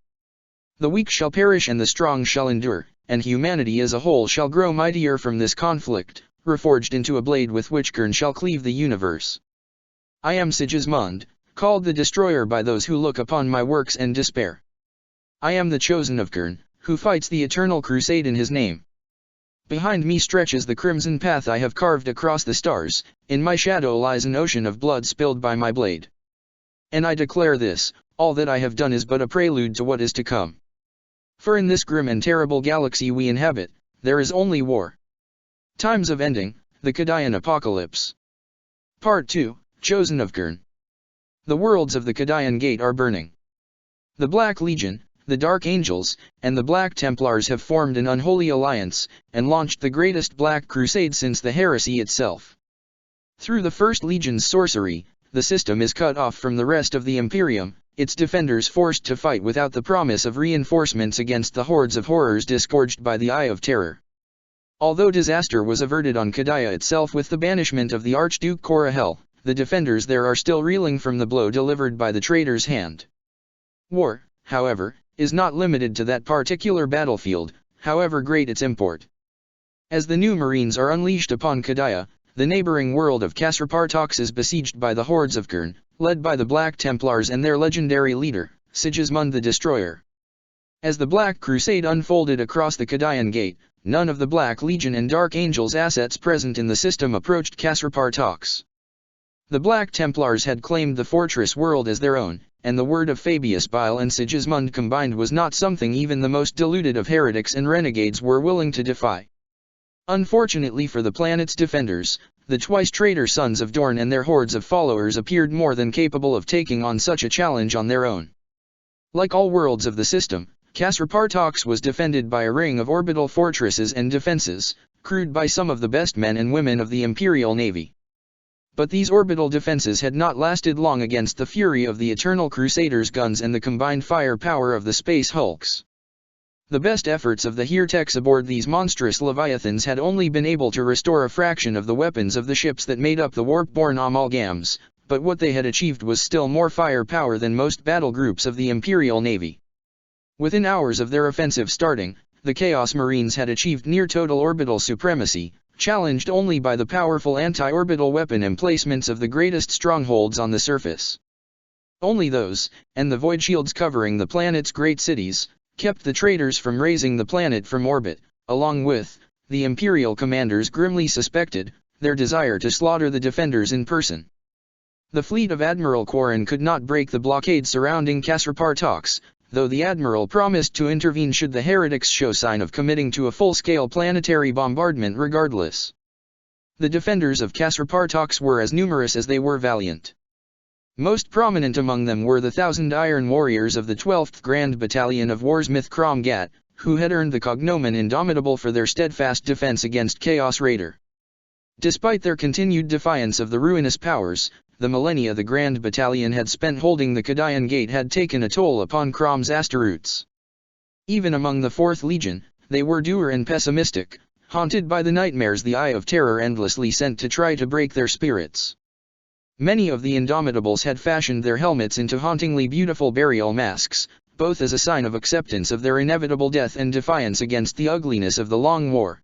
The weak shall perish and the strong shall endure, and humanity as a whole shall grow mightier from this conflict, reforged into a blade with which Kern shall cleave the universe. I am Sigismund, called the Destroyer by those who look upon my works and despair. I am the chosen of Kern, who fights the eternal crusade in his name. Behind me stretches the crimson path I have carved across the stars, in my shadow lies an ocean of blood spilled by my blade. And I declare this, all that I have done is but a prelude to what is to come. For in this grim and terrible galaxy we inhabit, there is only war. Times of ending, the Kadayan apocalypse. Part 2, Chosen of Kern. The worlds of the Kadayan Gate are burning. The Black Legion, the Dark Angels, and the Black Templars have formed an unholy alliance, and launched the greatest Black Crusade since the heresy itself. Through the First Legion's sorcery, the system is cut off from the rest of the Imperium, its defenders forced to fight without the promise of reinforcements against the hordes of horrors disgorged by the Eye of Terror. Although disaster was averted on Kadaya itself with the banishment of the Archduke Korahel, the defenders there are still reeling from the blow delivered by the traitor's hand. War, however, is not limited to that particular battlefield, however great its import. As the new Marines are unleashed upon Kadaya, the neighboring world of Kasrapartox is besieged by the hordes of Kern, led by the Black Templars and their legendary leader, Sigismund the Destroyer. As the Black Crusade unfolded across the Kadayan Gate, none of the Black Legion and Dark Angels assets present in the system approached Kasrapartox. The Black Templars had claimed the fortress world as their own, and the word of Fabius Bile and Sigismund combined was not something even the most deluded of heretics and renegades were willing to defy. Unfortunately for the planet's defenders, the twice-traitor sons of Dorn and their hordes of followers appeared more than capable of taking on such a challenge on their own. Like all worlds of the system, Kasrapartox was defended by a ring of orbital fortresses and defenses, crewed by some of the best men and women of the Imperial Navy. But these orbital defenses had not lasted long against the fury of the Eternal Crusaders' guns and the combined firepower of the space hulks. The best efforts of the Heretechs aboard these monstrous leviathans had only been able to restore a fraction of the weapons of the ships that made up the warp-borne amalgams, but what they had achieved was still more firepower than most battle groups of the Imperial Navy. Within hours of their offensive starting, the Chaos Marines had achieved near-total orbital supremacy, challenged only by the powerful anti-orbital weapon emplacements of the greatest strongholds on the surface. Only those, and the void shields covering the planet's great cities, kept the traitors from raising the planet from orbit, along with, the Imperial commanders grimly suspected, their desire to slaughter the defenders in person. The fleet of Admiral Quarren could not break the blockade surrounding Kasrapartox, though the Admiral promised to intervene should the heretics show sign of committing to a full-scale planetary bombardment regardless. The defenders of Kasrapartox were as numerous as they were valiant. Most prominent among them were the 1,000 Iron Warriors of the 12th Grand Battalion of Warsmith Kromgat, who had earned the cognomen Indomitable for their steadfast defense against Chaos Raider. Despite their continued defiance of the ruinous powers, the millennia the Grand Battalion had spent holding the Kadayan Gate had taken a toll upon Krom's Asteroutes. Even among the 4th Legion, they were dour and pessimistic, haunted by the nightmares the Eye of Terror endlessly sent to try to break their spirits. Many of the Indomitables had fashioned their helmets into hauntingly beautiful burial masks, both as a sign of acceptance of their inevitable death and defiance against the ugliness of the long war.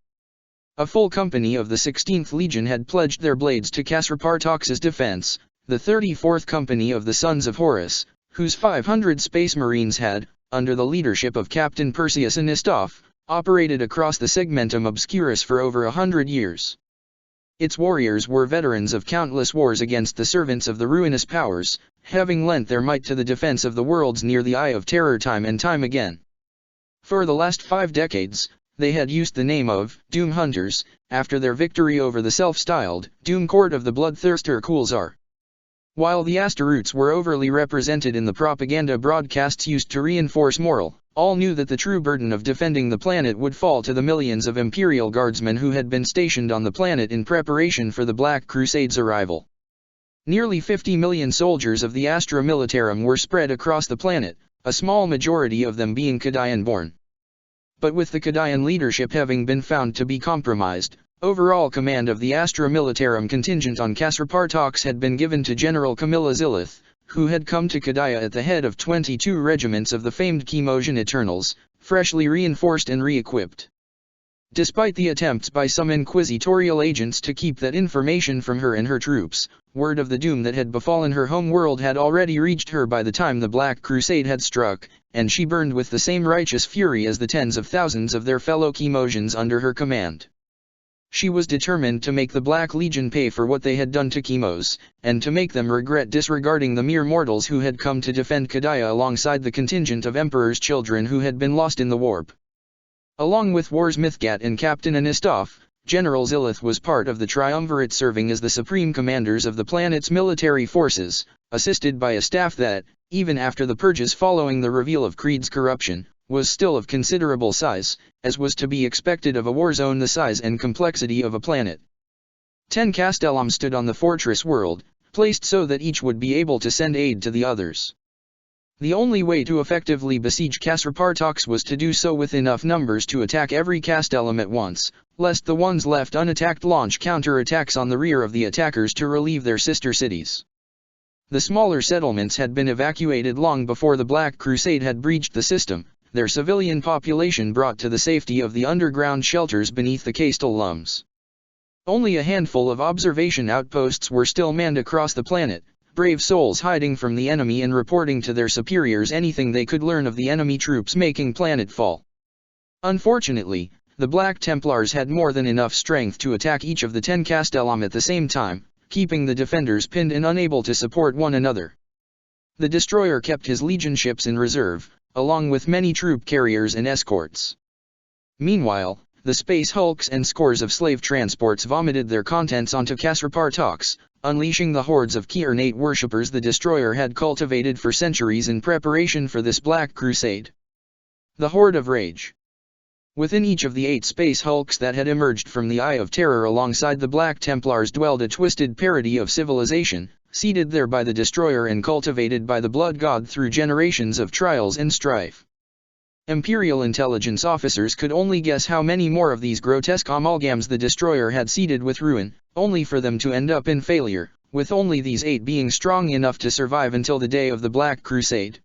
A full company of the 16th Legion had pledged their blades to Kasrapartox's defense, the 34th Company of the Sons of Horus, whose 500 Space Marines had, under the leadership of Captain Perseus Anistov, operated across the Segmentum Obscurus for over 100 years. Its warriors were veterans of countless wars against the servants of the ruinous powers, having lent their might to the defense of the worlds near the Eye of Terror time and time again. For the last 5 decades, they had used the name of Doom Hunters, after their victory over the self-styled Doom Court of the Bloodthirster Kulzar. While the Asteroutes were overly represented in the propaganda broadcasts used to reinforce moral, all knew that the true burden of defending the planet would fall to the millions of Imperial Guardsmen who had been stationed on the planet in preparation for the Black Crusade's arrival. Nearly 50 million soldiers of the Astra Militarum were spread across the planet, a small majority of them being Kadian-born. But with the Kadian leadership having been found to be compromised, overall command of the Astra Militarum contingent on Kasrapartox had been given to General Camilla Zilith, who had come to Kadaya at the head of 22 regiments of the famed Chemosian Eternals, freshly reinforced and re-equipped. Despite the attempts by some inquisitorial agents to keep that information from her and her troops, word of the doom that had befallen her home world had already reached her by the time the Black Crusade had struck, and she burned with the same righteous fury as the tens of thousands of their fellow Chemosians under her command. She was determined to make the Black Legion pay for what they had done to Chemos, and to make them regret disregarding the mere mortals who had come to defend Kadaya alongside the contingent of Emperor's children who had been lost in the warp. Along with Wars Mythgat and Captain Anistov, General Zilith was part of the triumvirate serving as the supreme commanders of the planet's military forces, assisted by a staff that, even after the purges following the reveal of Creed's corruption, was still of considerable size, as was to be expected of a war zone the size and complexity of a planet. 10 castellums stood on the fortress world, placed so that each would be able to send aid to the others. The only way to effectively besiege Kasrapartox was to do so with enough numbers to attack every castellum at once, lest the ones left unattacked launch counter-attacks on the rear of the attackers to relieve their sister cities. The smaller settlements had been evacuated long before the Black Crusade had breached the system, their civilian population brought to the safety of the underground shelters beneath the castellums. Only a handful of observation outposts were still manned across the planet, brave souls hiding from the enemy and reporting to their superiors anything they could learn of the enemy troops making planetfall. Unfortunately, the Black Templars had more than enough strength to attack each of the 10 castellum at the same time, keeping the defenders pinned and unable to support one another. The destroyer kept his legion ships in reserve, along with many troop carriers and escorts. Meanwhile, the space hulks and scores of slave transports vomited their contents onto Kasrapartox, unleashing the hordes of Kernate worshippers the destroyer had cultivated for centuries in preparation for this Black Crusade. The Horde of Rage. Within each of the 8 space hulks that had emerged from the Eye of Terror alongside the Black Templars dwelled a twisted parody of civilization, seeded there by the destroyer and cultivated by the Blood God through generations of trials and strife. Imperial intelligence officers could only guess how many more of these grotesque amalgams the destroyer had seeded with ruin, only for them to end up in failure, with only these 8 being strong enough to survive until the day of the Black Crusade.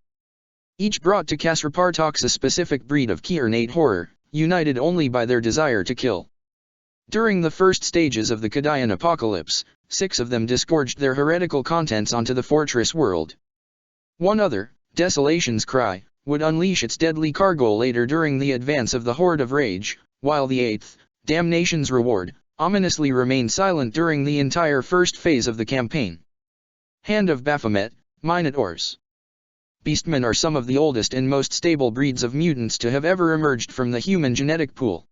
Each brought to Kasrapartox a specific breed of Kernate horror, united only by their desire to kill. During the first stages of the Kadayan apocalypse, 6 of them disgorged their heretical contents onto the fortress world. One other, Desolation's Cry, would unleash its deadly cargo later during the advance of the Horde of Rage, while the 8th, Damnation's Reward, ominously remained silent during the entire first phase of the campaign. Hand of Baphomet, Minotaurs. Beastmen are some of the oldest and most stable breeds of mutants to have ever emerged from the human genetic pool.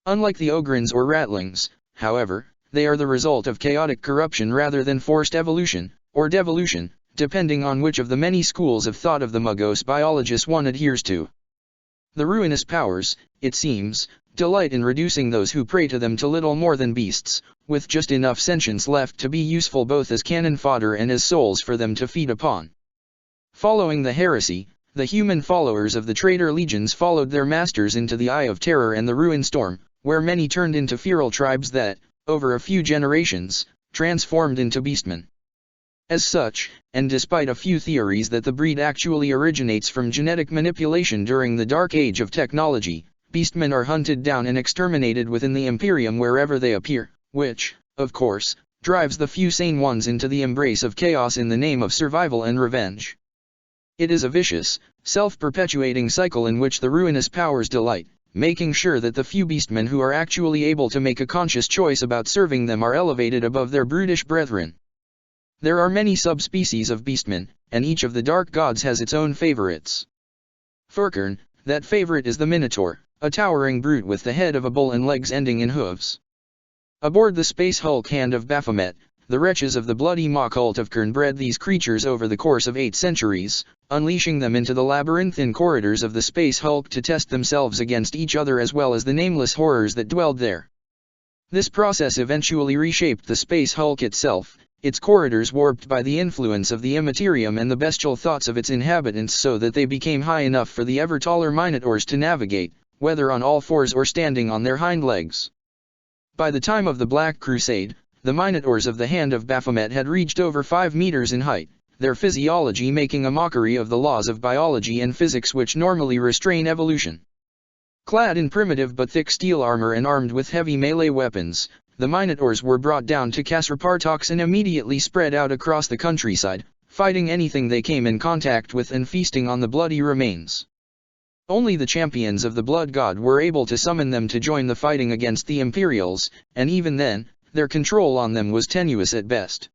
Unlike the Ogrins or Ratlings, however, they are the result of chaotic corruption rather than forced evolution, or devolution, depending on which of the many schools of thought of the Mugos biologist one adheres to. The ruinous powers, it seems, delight in reducing those who pray to them to little more than beasts, with just enough sentience left to be useful both as cannon fodder and as souls for them to feed upon. Following the heresy, the human followers of the traitor legions followed their masters into the Eye of Terror and the Ruin Storm, where many turned into feral tribes that, over a few generations, transformed into beastmen. As such, and despite a few theories that the breed actually originates from genetic manipulation during the Dark Age of technology, beastmen are hunted down and exterminated within the Imperium wherever they appear, which, of course, drives the few sane ones into the embrace of chaos in the name of survival and revenge. It is a vicious, self-perpetuating cycle in which the ruinous powers delight, making sure that the few beastmen who are actually able to make a conscious choice about serving them are elevated above their brutish brethren. There are many subspecies of beastmen, and each of the dark gods has its own favorites. Furkern, that favorite is the Minotaur, a towering brute with the head of a bull and legs ending in hooves. Aboard the space hulk Hand of Baphomet, the wretches of the bloody maw cult of Kern bred these creatures over the course of 8 centuries, unleashing them into the labyrinthine corridors of the space hulk to test themselves against each other as well as the nameless horrors that dwelled there. This process eventually reshaped the space hulk itself, its corridors warped by the influence of the immaterium and the bestial thoughts of its inhabitants so that they became high enough for the ever-taller minotaurs to navigate, whether on all fours or standing on their hind legs. By the time of the Black Crusade, the minotaurs of the Hand of Baphomet had reached over 5 meters in height, their physiology making a mockery of the laws of biology and physics which normally restrain evolution. Clad in primitive but thick steel armor and armed with heavy melee weapons, the minotaurs were brought down to Kasrapartox and immediately spread out across the countryside, fighting anything they came in contact with and feasting on the bloody remains. Only the champions of the Blood God were able to summon them to join the fighting against the Imperials, and even then, their control on them was tenuous at best.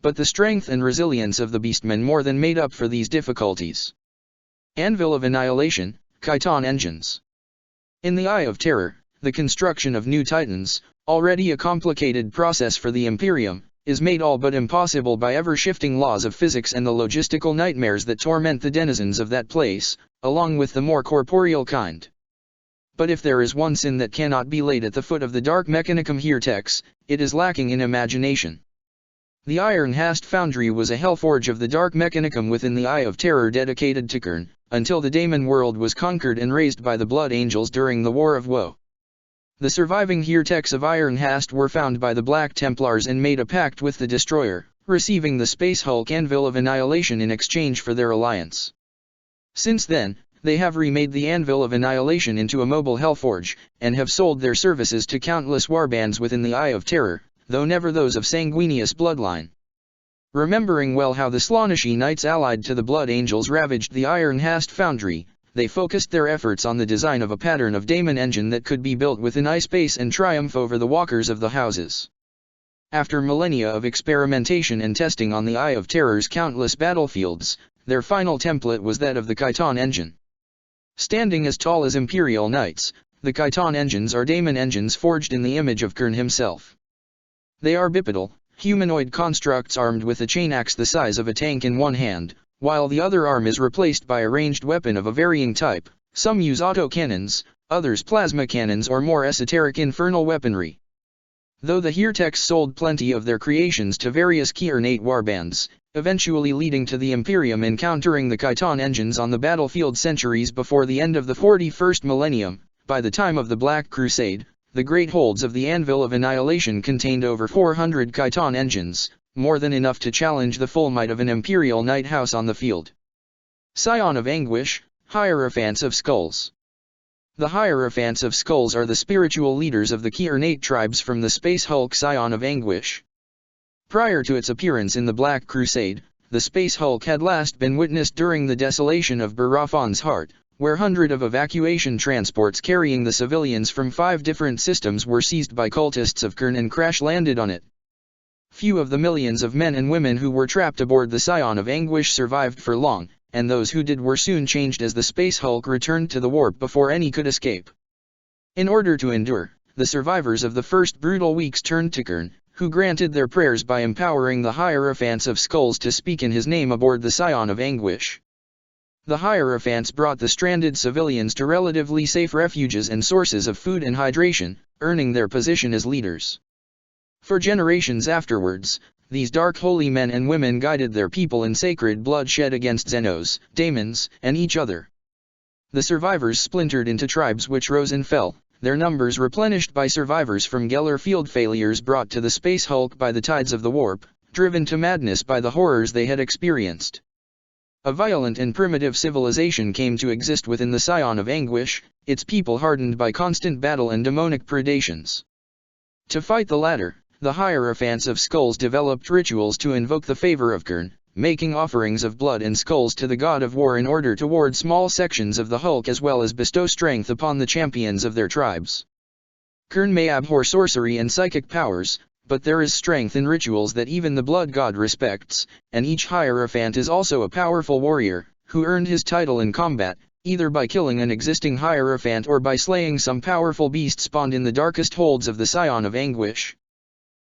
But the strength and resilience of the Beastmen more than made up for these difficulties. Anvil of Annihilation, Khiton Engines. In the Eye of Terror, the construction of new Titans, already a complicated process for the Imperium, is made all but impossible by ever-shifting laws of physics and the logistical nightmares that torment the denizens of that place, along with the more corporeal kind. But if there is one sin that cannot be laid at the foot of the Dark Mechanicum Heretex, it is lacking in imagination. The Iron Hast Foundry was a hellforge of the Dark Mechanicum within the Eye of Terror dedicated to Khurn, until the Daemon world was conquered and razed by the Blood Angels during the War of Woe. The surviving Heretex of Iron Hast were found by the Black Templars and made a pact with the Destroyer, receiving the Space Hulk Anvil of Annihilation in exchange for their alliance. Since then, they have remade the Anvil of Annihilation into a mobile hellforge, and have sold their services to countless warbands within the Eye of Terror, though never those of sanguineous bloodline. Remembering well how the Slaaneshi Knights allied to the Blood Angels ravaged the Iron Hast Foundry, they focused their efforts on the design of a pattern of daemon engine that could be built within iSpace and triumph over the walkers of the houses. After millennia of experimentation and testing on the Eye of Terror's countless battlefields, their final template was that of the Khiton engine. Standing as tall as Imperial Knights, the Khiton engines are daemon engines forged in the image of Khurn himself. They are bipedal, humanoid constructs armed with a chain axe the size of a tank in one hand, while the other arm is replaced by a ranged weapon of a varying type. Some use autocannons, others plasma cannons or more esoteric infernal weaponry. Though the Heretex sold plenty of their creations to various Khurnate warbands, eventually leading to the Imperium encountering the Khiton engines on the battlefield centuries before the end of the 41st millennium, by the time of the Black Crusade, the great holds of the Anvil of Annihilation contained over 400 Khiton engines, more than enough to challenge the full might of an Imperial Knight House on the field. Scion of Anguish, Hierophants of Skulls. The Hierophants of Skulls are the spiritual leaders of the Khurnate tribes from the Space Hulk Scion of Anguish. Prior to its appearance in the Black Crusade, the Space Hulk had last been witnessed during the desolation of Barafon's Heart, where hundreds of evacuation transports carrying the civilians from 5 different systems were seized by cultists of Khurn and crash-landed on it. Few of the millions of men and women who were trapped aboard the Scion of Anguish survived for long, and those who did were soon changed as the Space Hulk returned to the warp before any could escape. In order to endure, the survivors of the first brutal weeks turned to Khurn, who granted their prayers by empowering the Hierophants of Skulls to speak in his name aboard the Scion of Anguish. The Hierophants brought the stranded civilians to relatively safe refuges and sources of food and hydration, earning their position as leaders. For generations afterwards, these dark holy men and women guided their people in sacred bloodshed against Xenos, daemons, and each other. The survivors splintered into tribes which rose and fell, their numbers replenished by survivors from Geller field failures brought to the Space Hulk by the tides of the warp, driven to madness by the horrors they had experienced. A violent and primitive civilization came to exist within the Scion of Anguish, its people hardened by constant battle and demonic predations. To fight the latter, the Hierophants of Skulls developed rituals to invoke the favor of Khurn, making offerings of blood and skulls to the god of war in order to ward small sections of the Hulk as well as bestow strength upon the champions of their tribes. Khurn may abhor sorcery and psychic powers, but there is strength in rituals that even the blood god respects, and each Hierophant is also a powerful warrior, who earned his title in combat, either by killing an existing Hierophant or by slaying some powerful beast spawned in the darkest holds of the Scion of Anguish.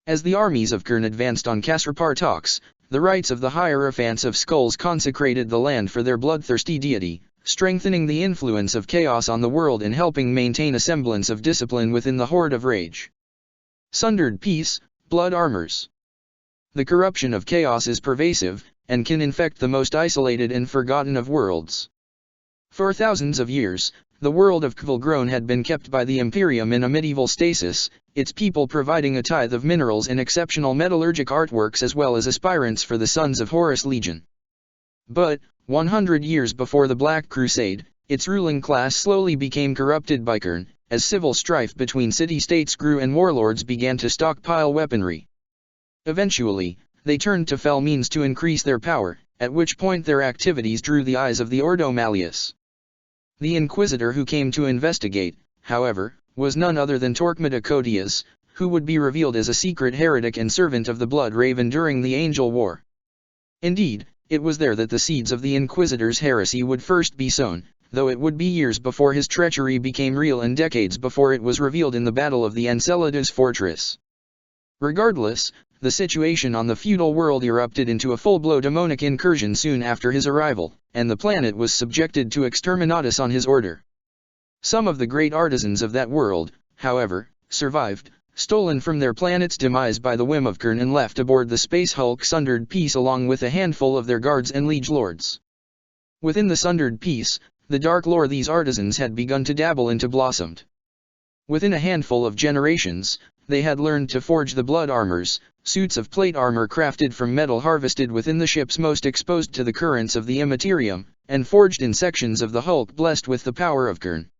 As the armies of Khurn advanced on Kasrapartox, the rites of the Hierophants of Skulls consecrated the land for their bloodthirsty deity, strengthening the influence of chaos on the world and helping maintain a semblance of discipline within the horde of rage. Sundered Peace, Blood Armors. The corruption of chaos is pervasive, and can infect the most isolated and forgotten of worlds. For thousands of years, the world of Kvalgrone had been kept by the Imperium in a medieval stasis, its people providing a tithe of minerals and exceptional metallurgic artworks as well as aspirants for the Sons of Horus Legion. But, 100 years before the Black Crusade, its ruling class slowly became corrupted by Khurn, as civil strife between city-states grew and warlords began to stockpile weaponry. Eventually, they turned to fell means to increase their power, at which point their activities drew the eyes of the Ordo Malleus. The Inquisitor who came to investigate, however, was none other than Torquemada Codius, who would be revealed as a secret heretic and servant of the Blood Raven during the Angel War. Indeed, it was there that the seeds of the Inquisitor's heresy would first be sown, though it would be years before his treachery became real and decades before it was revealed in the Battle of the Enceladus Fortress. Regardless, the situation on the feudal world erupted into a full-blown demonic incursion soon after his arrival, and the planet was subjected to exterminatus on his order. Some of the great artisans of that world, however, survived, stolen from their planet's demise by the whim of Khurn and left aboard the Space Hulk Sundered Peace along with a handful of their guards and liege lords. Within the Sundered Peace, the dark lore these artisans had begun to dabble into blossomed. Within a handful of generations, they had learned to forge the blood armors, suits of plate armor crafted from metal harvested within the ships most exposed to the currents of the Immaterium, and forged in sections of the Hulk blessed with the power of Khurn.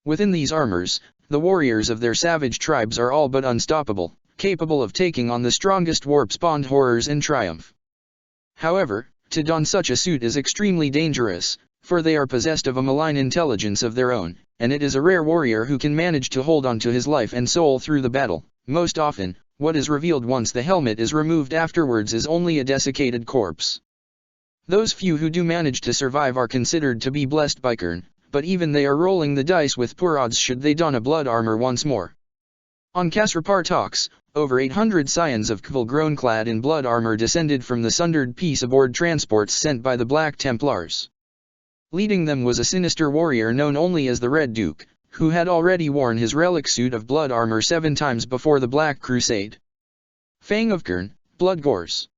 Within these armors, the warriors of their savage tribes are all but unstoppable, capable of taking on the strongest warp-spawned horrors in triumph. However, to don such a suit is extremely dangerous, for they are possessed of a malign intelligence of their own, and it is a rare warrior who can manage to hold on to his life and soul through the battle. Most often, what is revealed once the helmet is removed afterwards is only a desiccated corpse. Those few who do manage to survive are considered to be blessed by Khurn, but even they are rolling the dice with poor odds should they don a blood armor once more. On Kasrapar, over 800 scions of Kvalgrone clad in blood armor descended from the Sundered Peace aboard transports sent by the Black Templars. Leading them was a sinister warrior known only as the Red Duke, who had already worn his relic suit of blood armor 7 times before the Black Crusade. Fang of Khurn, Blood Gores.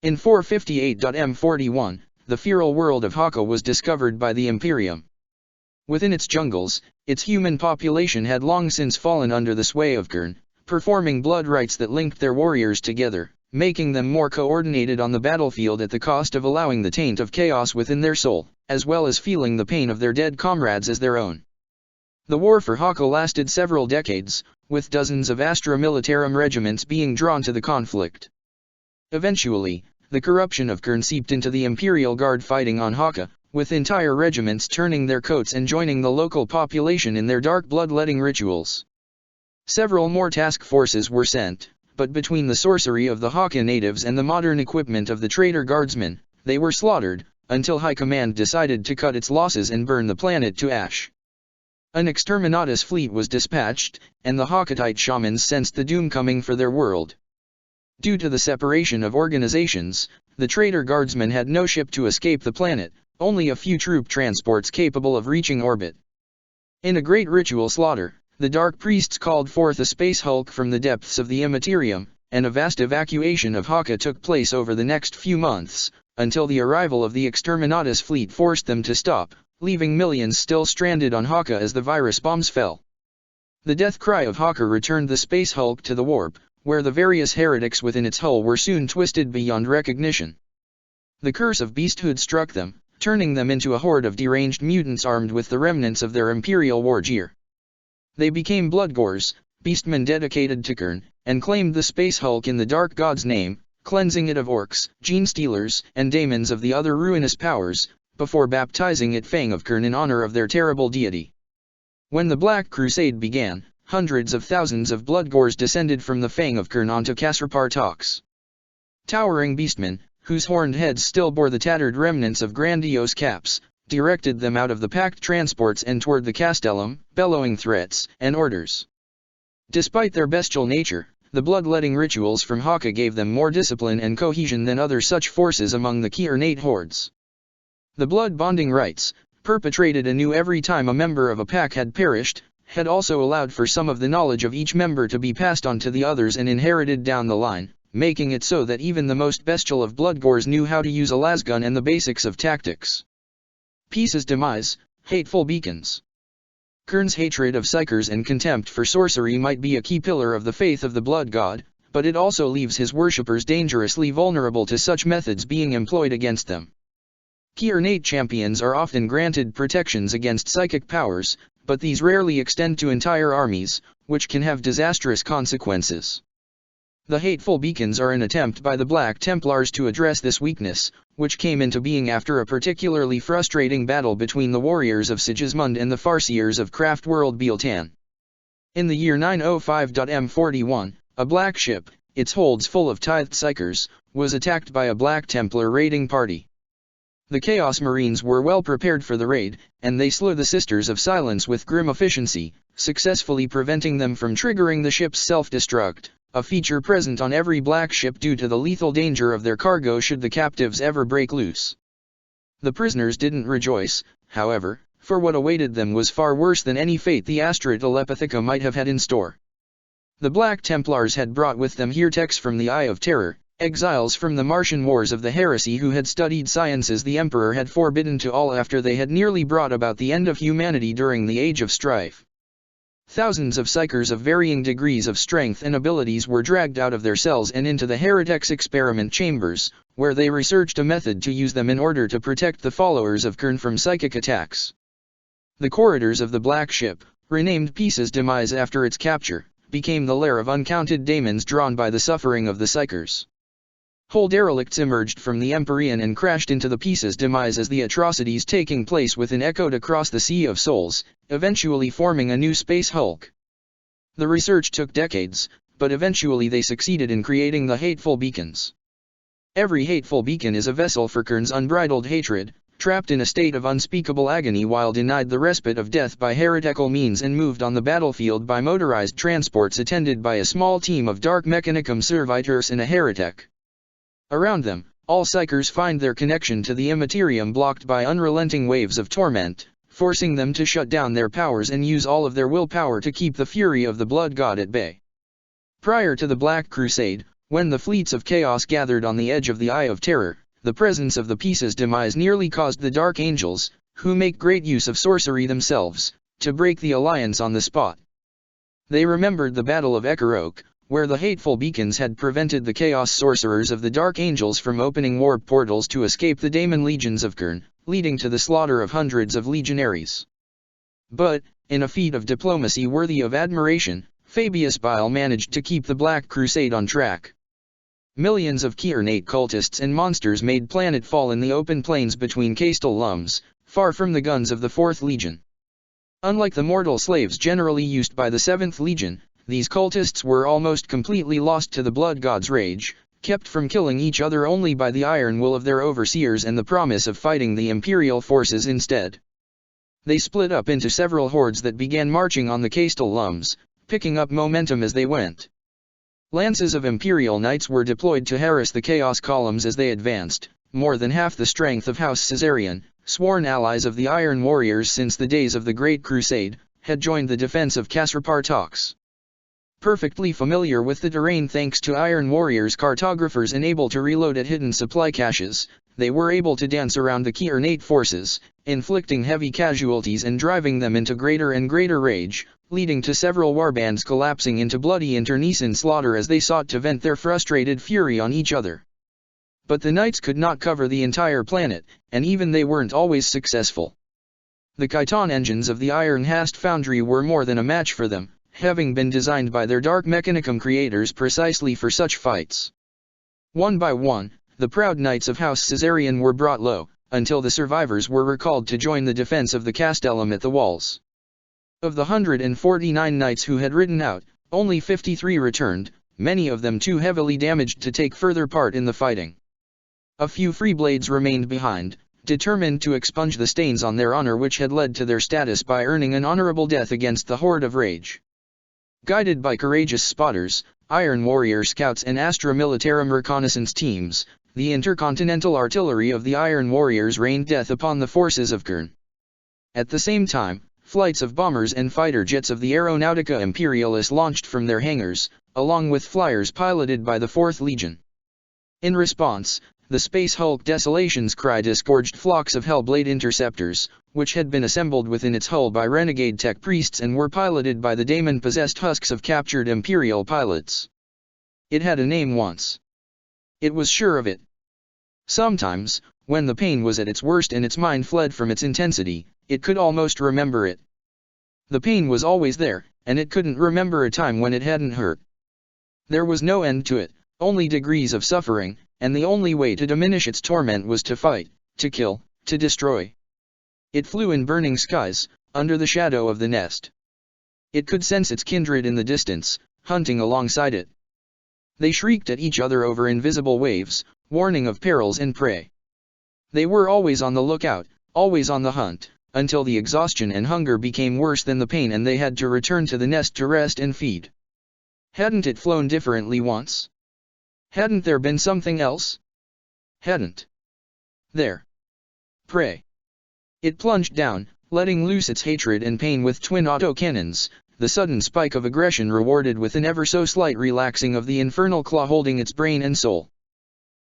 In 458.m41, the feral world of Haka was discovered by the Imperium. Within its jungles, its human population had long since fallen under the sway of Khurn, performing blood rites that linked their warriors together, making them more coordinated on the battlefield at the cost of allowing the taint of chaos within their soul, as well as feeling the pain of their dead comrades as their own. The war for Haka lasted several decades, with dozens of Astra Militarum regiments being drawn to the conflict. Eventually, the corruption of Khurn seeped into the Imperial Guard fighting on Haka, with entire regiments turning their coats and joining the local population in their dark bloodletting rituals. Several more task forces were sent, but between the sorcery of the Haka natives and the modern equipment of the traitor guardsmen, they were slaughtered, until High Command decided to cut its losses and burn the planet to ash. An exterminatus fleet was dispatched, and the Hakatite shamans sensed the doom coming for their world. Due to the separation of organizations, the traitor guardsmen had no ship to escape the planet, only a few troop transports capable of reaching orbit. In a great ritual slaughter, the Dark Priests called forth a space hulk from the depths of the Immaterium, and a vast evacuation of Haka took place over the next few months, until the arrival of the exterminatus fleet forced them to stop, leaving millions still stranded on Haka as the virus bombs fell. The death cry of Haka returned the space hulk to the warp, where the various heretics within its hull were soon twisted beyond recognition. The curse of beasthood struck them, turning them into a horde of deranged mutants armed with the remnants of their imperial war gear. They became blood gores, beastmen dedicated to Khurn, and claimed the space hulk in the Dark God's name, cleansing it of orcs, gene stealers, and daemons of the other ruinous powers, before baptizing it Fang of Khurn in honor of their terrible deity. When the Black Crusade began, hundreds of thousands of blood gores descended from the Fang of Khurn onto Kasrapar. Towering beastmen, whose horned heads still bore the tattered remnants of grandiose caps, directed them out of the packed transports and toward the castellum, bellowing threats and orders. Despite their bestial nature, the bloodletting rituals from Haka gave them more discipline and cohesion than other such forces among the key ornate hordes. The blood-bonding rites, perpetrated anew every time a member of a pack had perished, had also allowed for some of the knowledge of each member to be passed on to the others and inherited down the line, making it so that even the most bestial of bloodgores knew how to use a lasgun and the basics of tactics. Peace's demise, hateful beacons. Kern's hatred of psykers and contempt for sorcery might be a key pillar of the faith of the blood god, but it also leaves his worshippers dangerously vulnerable to such methods being employed against them. Key ornate champions are often granted protections against psychic powers, but these rarely extend to entire armies, which can have disastrous consequences. The hateful beacons are an attempt by the Black Templars to address this weakness, which came into being after a particularly frustrating battle between the warriors of Sigismund and the Farseers of Craftworld Bealtan. In the year 905 M41, a black ship, its holds full of tithed psykers, was attacked by a Black Templar raiding party. The Chaos Marines were well prepared for the raid, and they slew the Sisters of Silence with grim efficiency, successfully preventing them from triggering the ship's self-destruct, a feature present on every black ship due to the lethal danger of their cargo should the captives ever break loose. The prisoners didn't rejoice, however, for what awaited them was far worse than any fate the Astra Telepathica might have had in store. The Black Templars had brought with them heretics from the Eye of Terror, exiles from the Martian wars of the heresy who had studied sciences the Emperor had forbidden to all after they had nearly brought about the end of humanity during the Age of Strife. Thousands of psykers of varying degrees of strength and abilities were dragged out of their cells and into the heretics' experiment chambers, where they researched a method to use them in order to protect the followers of Kern from psychic attacks. The corridors of the Black Ship, renamed Peace's Demise after its capture, became the lair of uncounted daemons drawn by the suffering of the psykers. Whole derelicts emerged from the Empyrean and crashed into the Peace's Demise as the atrocities taking place within echoed across the Sea of Souls, eventually forming a new space hulk. The research took decades, but eventually they succeeded in creating the hateful beacons. Every hateful beacon is a vessel for Kern's unbridled hatred, trapped in a state of unspeakable agony while denied the respite of death by heretical means and moved on the battlefield by motorized transports attended by a small team of dark mechanicum servitors and a heretic. Around them, all psykers find their connection to the immaterium blocked by unrelenting waves of torment, forcing them to shut down their powers and use all of their willpower to keep the fury of the blood god at bay. Prior to the Black Crusade, when the fleets of chaos gathered on the edge of the Eye of Terror, the presence of the Peace's Demise nearly caused the Dark Angels, who make great use of sorcery themselves, to break the alliance on the spot. They remembered the Battle of Ekarok, where the hateful beacons had prevented the Chaos Sorcerers of the Dark Angels from opening warp portals to escape the Daemon Legions of Kern, leading to the slaughter of hundreds of legionaries. But, in a feat of diplomacy worthy of admiration, Fabius Bile managed to keep the Black Crusade on track. Millions of Key-ornate cultists and monsters made planetfall in the open plains between Castel Lums, far from the guns of the 4th Legion. Unlike the mortal slaves generally used by the 7th Legion, these cultists were almost completely lost to the blood god's rage, kept from killing each other only by the iron will of their overseers and the promise of fighting the imperial forces instead. They split up into several hordes that began marching on the Castel Lums, picking up momentum as they went. Lances of imperial knights were deployed to harass the chaos columns as they advanced. More than half the strength of House Caesarion, sworn allies of the Iron Warriors since the days of the Great Crusade, had joined the defense of Kasrapartox. Perfectly familiar with the terrain thanks to Iron Warriors cartographers and able to reload at hidden supply caches, they were able to dance around the Key-ornate forces, inflicting heavy casualties and driving them into greater and greater rage, leading to several warbands collapsing into bloody internecine slaughter as they sought to vent their frustrated fury on each other. But the knights could not cover the entire planet, and even they weren't always successful. The Chiton engines of the Iron Hast Foundry were more than a match for them, having been designed by their Dark Mechanicum creators precisely for such fights. One by one, the proud knights of House Caesarion were brought low, until the survivors were recalled to join the defense of the Castellum at the walls. Of the 149 knights who had ridden out, only 53 returned, many of them too heavily damaged to take further part in the fighting. A few Freeblades remained behind, determined to expunge the stains on their honor which had led to their status by earning an honorable death against the Horde of Rage. Guided by courageous spotters, Iron Warrior scouts and Astra Militarum reconnaissance teams, the intercontinental artillery of the Iron Warriors rained death upon the forces of Kern. At the same time, flights of bombers and fighter jets of the Aeronautica Imperialis launched from their hangars, along with flyers piloted by the 4th Legion. In response, the Space Hulk Desolation's cry disgorged flocks of Hellblade interceptors, which had been assembled within its hull by renegade tech priests and were piloted by the daemon-possessed husks of captured Imperial pilots. It had a name once. It was sure of it. Sometimes, when the pain was at its worst and its mind fled from its intensity, it could almost remember it. The pain was always there, and it couldn't remember a time when it hadn't hurt. There was no end to it, only degrees of suffering, and the only way to diminish its torment was to fight, to kill, to destroy. It flew in burning skies, under the shadow of the nest. It could sense its kindred in the distance, hunting alongside it. They shrieked at each other over invisible waves, warning of perils and prey. They were always on the lookout, always on the hunt, until the exhaustion and hunger became worse than the pain and they had to return to the nest to rest and feed. Hadn't it flown differently once? Hadn't there been something else? Hadn't there? Prey. It plunged down, letting loose its hatred and pain with twin autocannons, the sudden spike of aggression rewarded with an ever-so-slight relaxing of the infernal claw holding its brain and soul.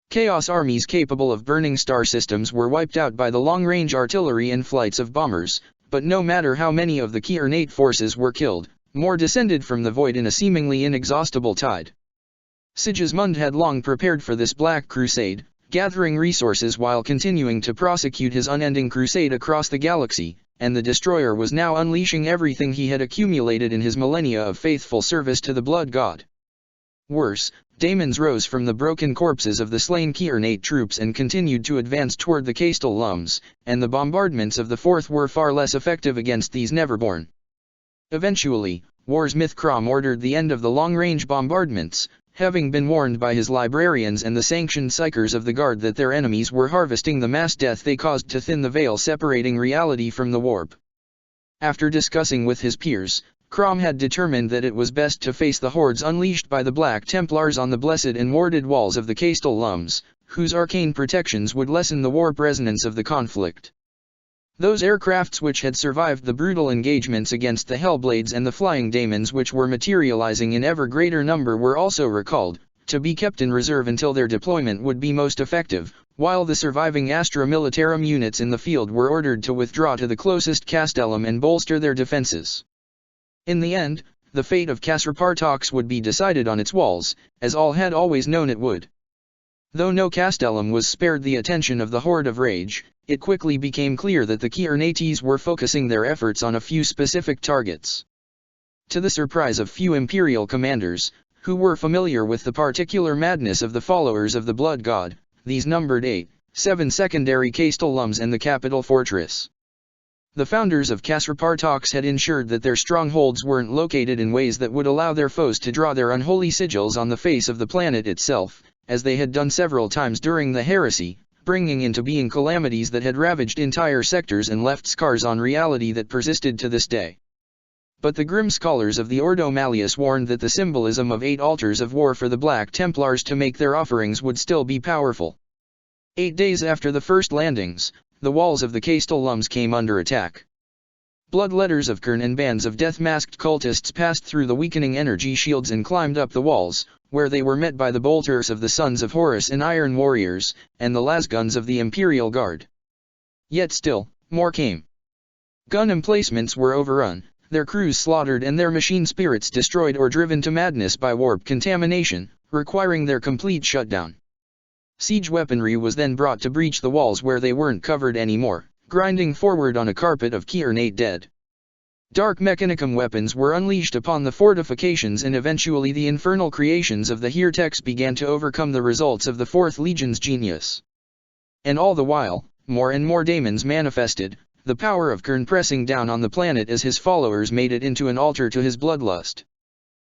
Chaos armies capable of burning star systems were wiped out by the long-range artillery and flights of bombers, but no matter how many of the key ornate forces were killed, more descended from the void in a seemingly inexhaustible tide. Sigismund had long prepared for this black crusade, gathering resources while continuing to prosecute his unending crusade across the galaxy, and the Destroyer was now unleashing everything he had accumulated in his millennia of faithful service to the Blood God. Worse, daemons rose from the broken corpses of the slain Key-ornate troops and continued to advance toward the Castellums, and the bombardments of the Fourth were far less effective against these Neverborn. Eventually, Warsmith Crom ordered the end of the long-range bombardments, having been warned by his librarians and the sanctioned psychers of the Guard that their enemies were harvesting the mass death they caused to thin the veil separating reality from the warp. After discussing with his peers, Crom had determined that it was best to face the hordes unleashed by the Black Templars on the blessed and warded walls of the Castellums, whose arcane protections would lessen the warp resonance of the conflict. Those aircrafts which had survived the brutal engagements against the Hellblades and the flying daemons which were materializing in ever greater number were also recalled, to be kept in reserve until their deployment would be most effective, while the surviving Astra Militarum units in the field were ordered to withdraw to the closest castellum and bolster their defenses. In the end, the fate of Casrapartox would be decided on its walls, as all had always known it would. Though no castellum was spared the attention of the Horde of Rage, it quickly became clear that the Key-ornates were focusing their efforts on a few specific targets. To the surprise of few Imperial commanders, who were familiar with the particular madness of the followers of the Blood God, these numbered 7 secondary castellums and the capital fortress. The founders of Casrapartox had ensured that their strongholds weren't located in ways that would allow their foes to draw their unholy sigils on the face of the planet itself, as they had done several times during the heresy, bringing into being calamities that had ravaged entire sectors and left scars on reality that persisted to this day. But the grim scholars of the Ordo Malleus warned that the symbolism of 8 altars of war for the Black Templars to make their offerings would still be powerful. 8 days after the first landings, the walls of the Castellums came under attack. Bloodletters of Kern and bands of death-masked cultists passed through the weakening energy shields and climbed up the walls, where they were met by the bolters of the Sons of Horus and Iron Warriors, and the lasguns of the Imperial Guard. Yet still, more came. Gun emplacements were overrun, their crews slaughtered and their machine spirits destroyed or driven to madness by warp contamination, requiring their complete shutdown. Siege weaponry was then brought to breach the walls where they weren't covered anymore, grinding forward on a carpet of Key-ornate dead. Dark Mechanicum weapons were unleashed upon the fortifications and eventually the infernal creations of the Heretics began to overcome the results of the 4th Legion's genius. And all the while, more and more daemons manifested, the power of Kern pressing down on the planet as his followers made it into an altar to his bloodlust.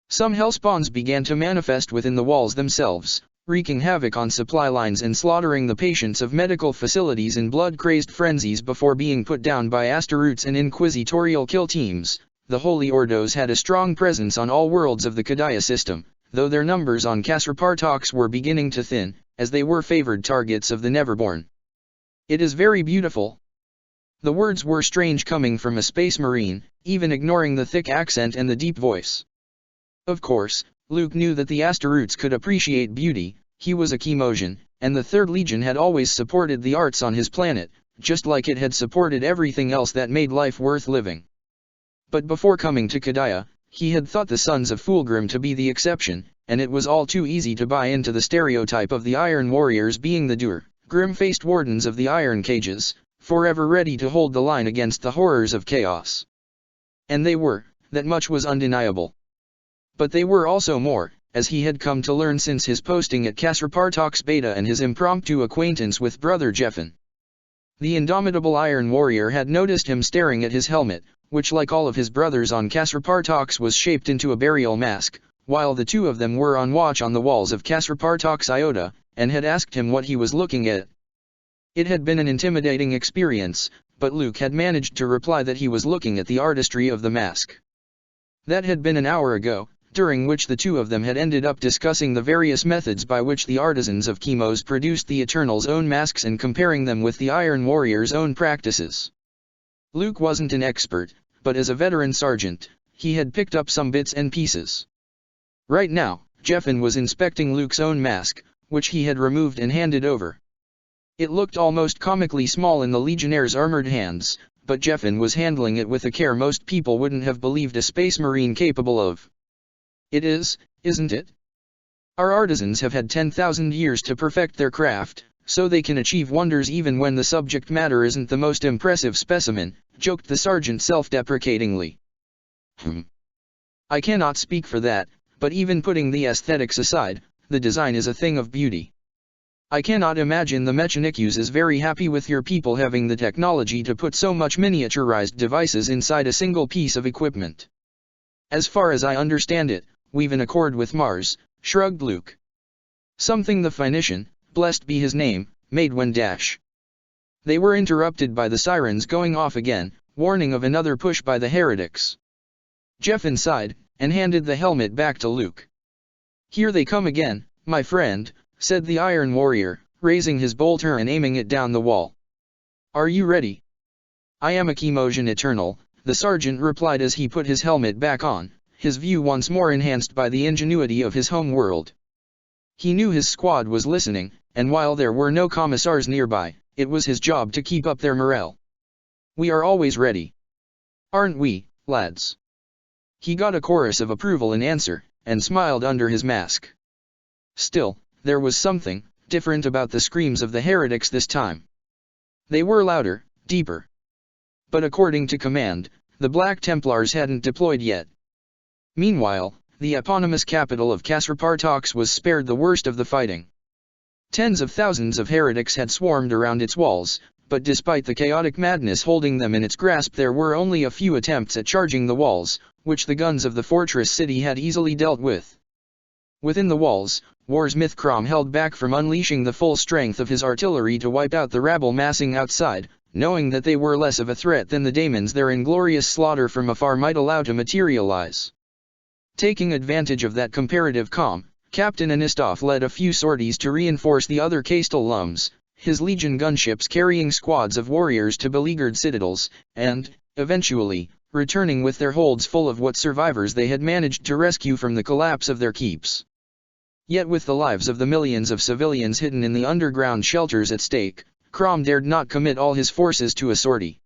Some hellspawns began to manifest within the walls themselves, wreaking havoc on supply lines and slaughtering the patients of medical facilities in blood-crazed frenzies before being put down by Astaroutes and inquisitorial kill teams. The Holy Ordos had a strong presence on all worlds of the Kadaya system, though their numbers on Casrapartox were beginning to thin, as they were favored targets of the Neverborn. "It is very beautiful," The words were strange coming from a space marine, even ignoring the thick accent and the deep voice. Of course, Luke knew that the Asteroutes could appreciate beauty. He was a Chemosian, and the Third Legion had always supported the arts on his planet, just like it had supported everything else that made life worth living. But before coming to Kadaya, he had thought the Sons of Fulgrim to be the exception, and it was all too easy to buy into the stereotype of the Iron Warriors being the dour, grim-faced wardens of the Iron Cages, forever ready to hold the line against the horrors of chaos. And they were, that much was undeniable. But they were also more, as he had come to learn since his posting at Kasrapartox Beta and his impromptu acquaintance with Brother Jeffin. The indomitable Iron Warrior had noticed him staring at his helmet, which like all of his brothers on Kasrapartox was shaped into a burial mask, while the two of them were on watch on the walls of Kasrapartox Iota, and had asked him what he was looking at. It had been an intimidating experience, but Luke had managed to reply that he was looking at the artistry of the mask. That had been an hour ago, during which the two of them had ended up discussing the various methods by which the artisans of Chemos produced the Eternal's own masks and comparing them with the Iron Warrior's own practices. Luke wasn't an expert, but as a veteran sergeant, he had picked up some bits and pieces. Right now, Jeffin was inspecting Luke's own mask, which he had removed and handed over. It looked almost comically small in the Legionnaire's armored hands, but Jeffin was handling it with a care most people wouldn't have believed a space marine capable of. It is, isn't it? Our artisans have had 10,000 years to perfect their craft, so they can achieve wonders even when the subject matter isn't the most impressive specimen, joked the sergeant self-deprecatingly. I cannot speak for that, but even putting the aesthetics aside, the design is a thing of beauty. I cannot imagine the Mechanikus is very happy with your people having the technology to put so much miniaturized devices inside a single piece of equipment. As far as I understand it, we've an accord with Mars, shrugged Luke. Something the Phoenician, blessed be his name, made when dash. They were interrupted by the sirens going off again, warning of another push by the heretics. Jeffin sighed, and handed the helmet back to Luke. Here they come again, my friend, said the Iron Warrior, raising his bolter and aiming it down the wall. Are you ready? I am a Chemosian Eternal, the sergeant replied as he put his helmet back on, his view once more enhanced by the ingenuity of his home world. He knew his squad was listening, and while there were no commissars nearby, it was his job to keep up their morale. We are always ready. Aren't we, lads? He got a chorus of approval in answer, and smiled under his mask. Still, there was something different about the screams of the heretics this time. They were louder, deeper. But according to command, the Black Templars hadn't deployed yet. Meanwhile, the eponymous capital of Kasrapartox was spared the worst of the fighting. Tens of thousands of heretics had swarmed around its walls, but despite the chaotic madness holding them in its grasp there were only a few attempts at charging the walls, which the guns of the fortress city had easily dealt with. Within the walls, Warsmith Crom held back from unleashing the full strength of his artillery to wipe out the rabble massing outside, knowing that they were less of a threat than the daemons their inglorious slaughter from afar might allow to materialize. Taking advantage of that comparative calm, Captain Anistov led a few sorties to reinforce the other Castellums, his legion gunships carrying squads of warriors to beleaguered citadels, and, eventually, returning with their holds full of what survivors they had managed to rescue from the collapse of their keeps. Yet with the lives of the millions of civilians hidden in the underground shelters at stake, Crom dared not commit all his forces to a sortie.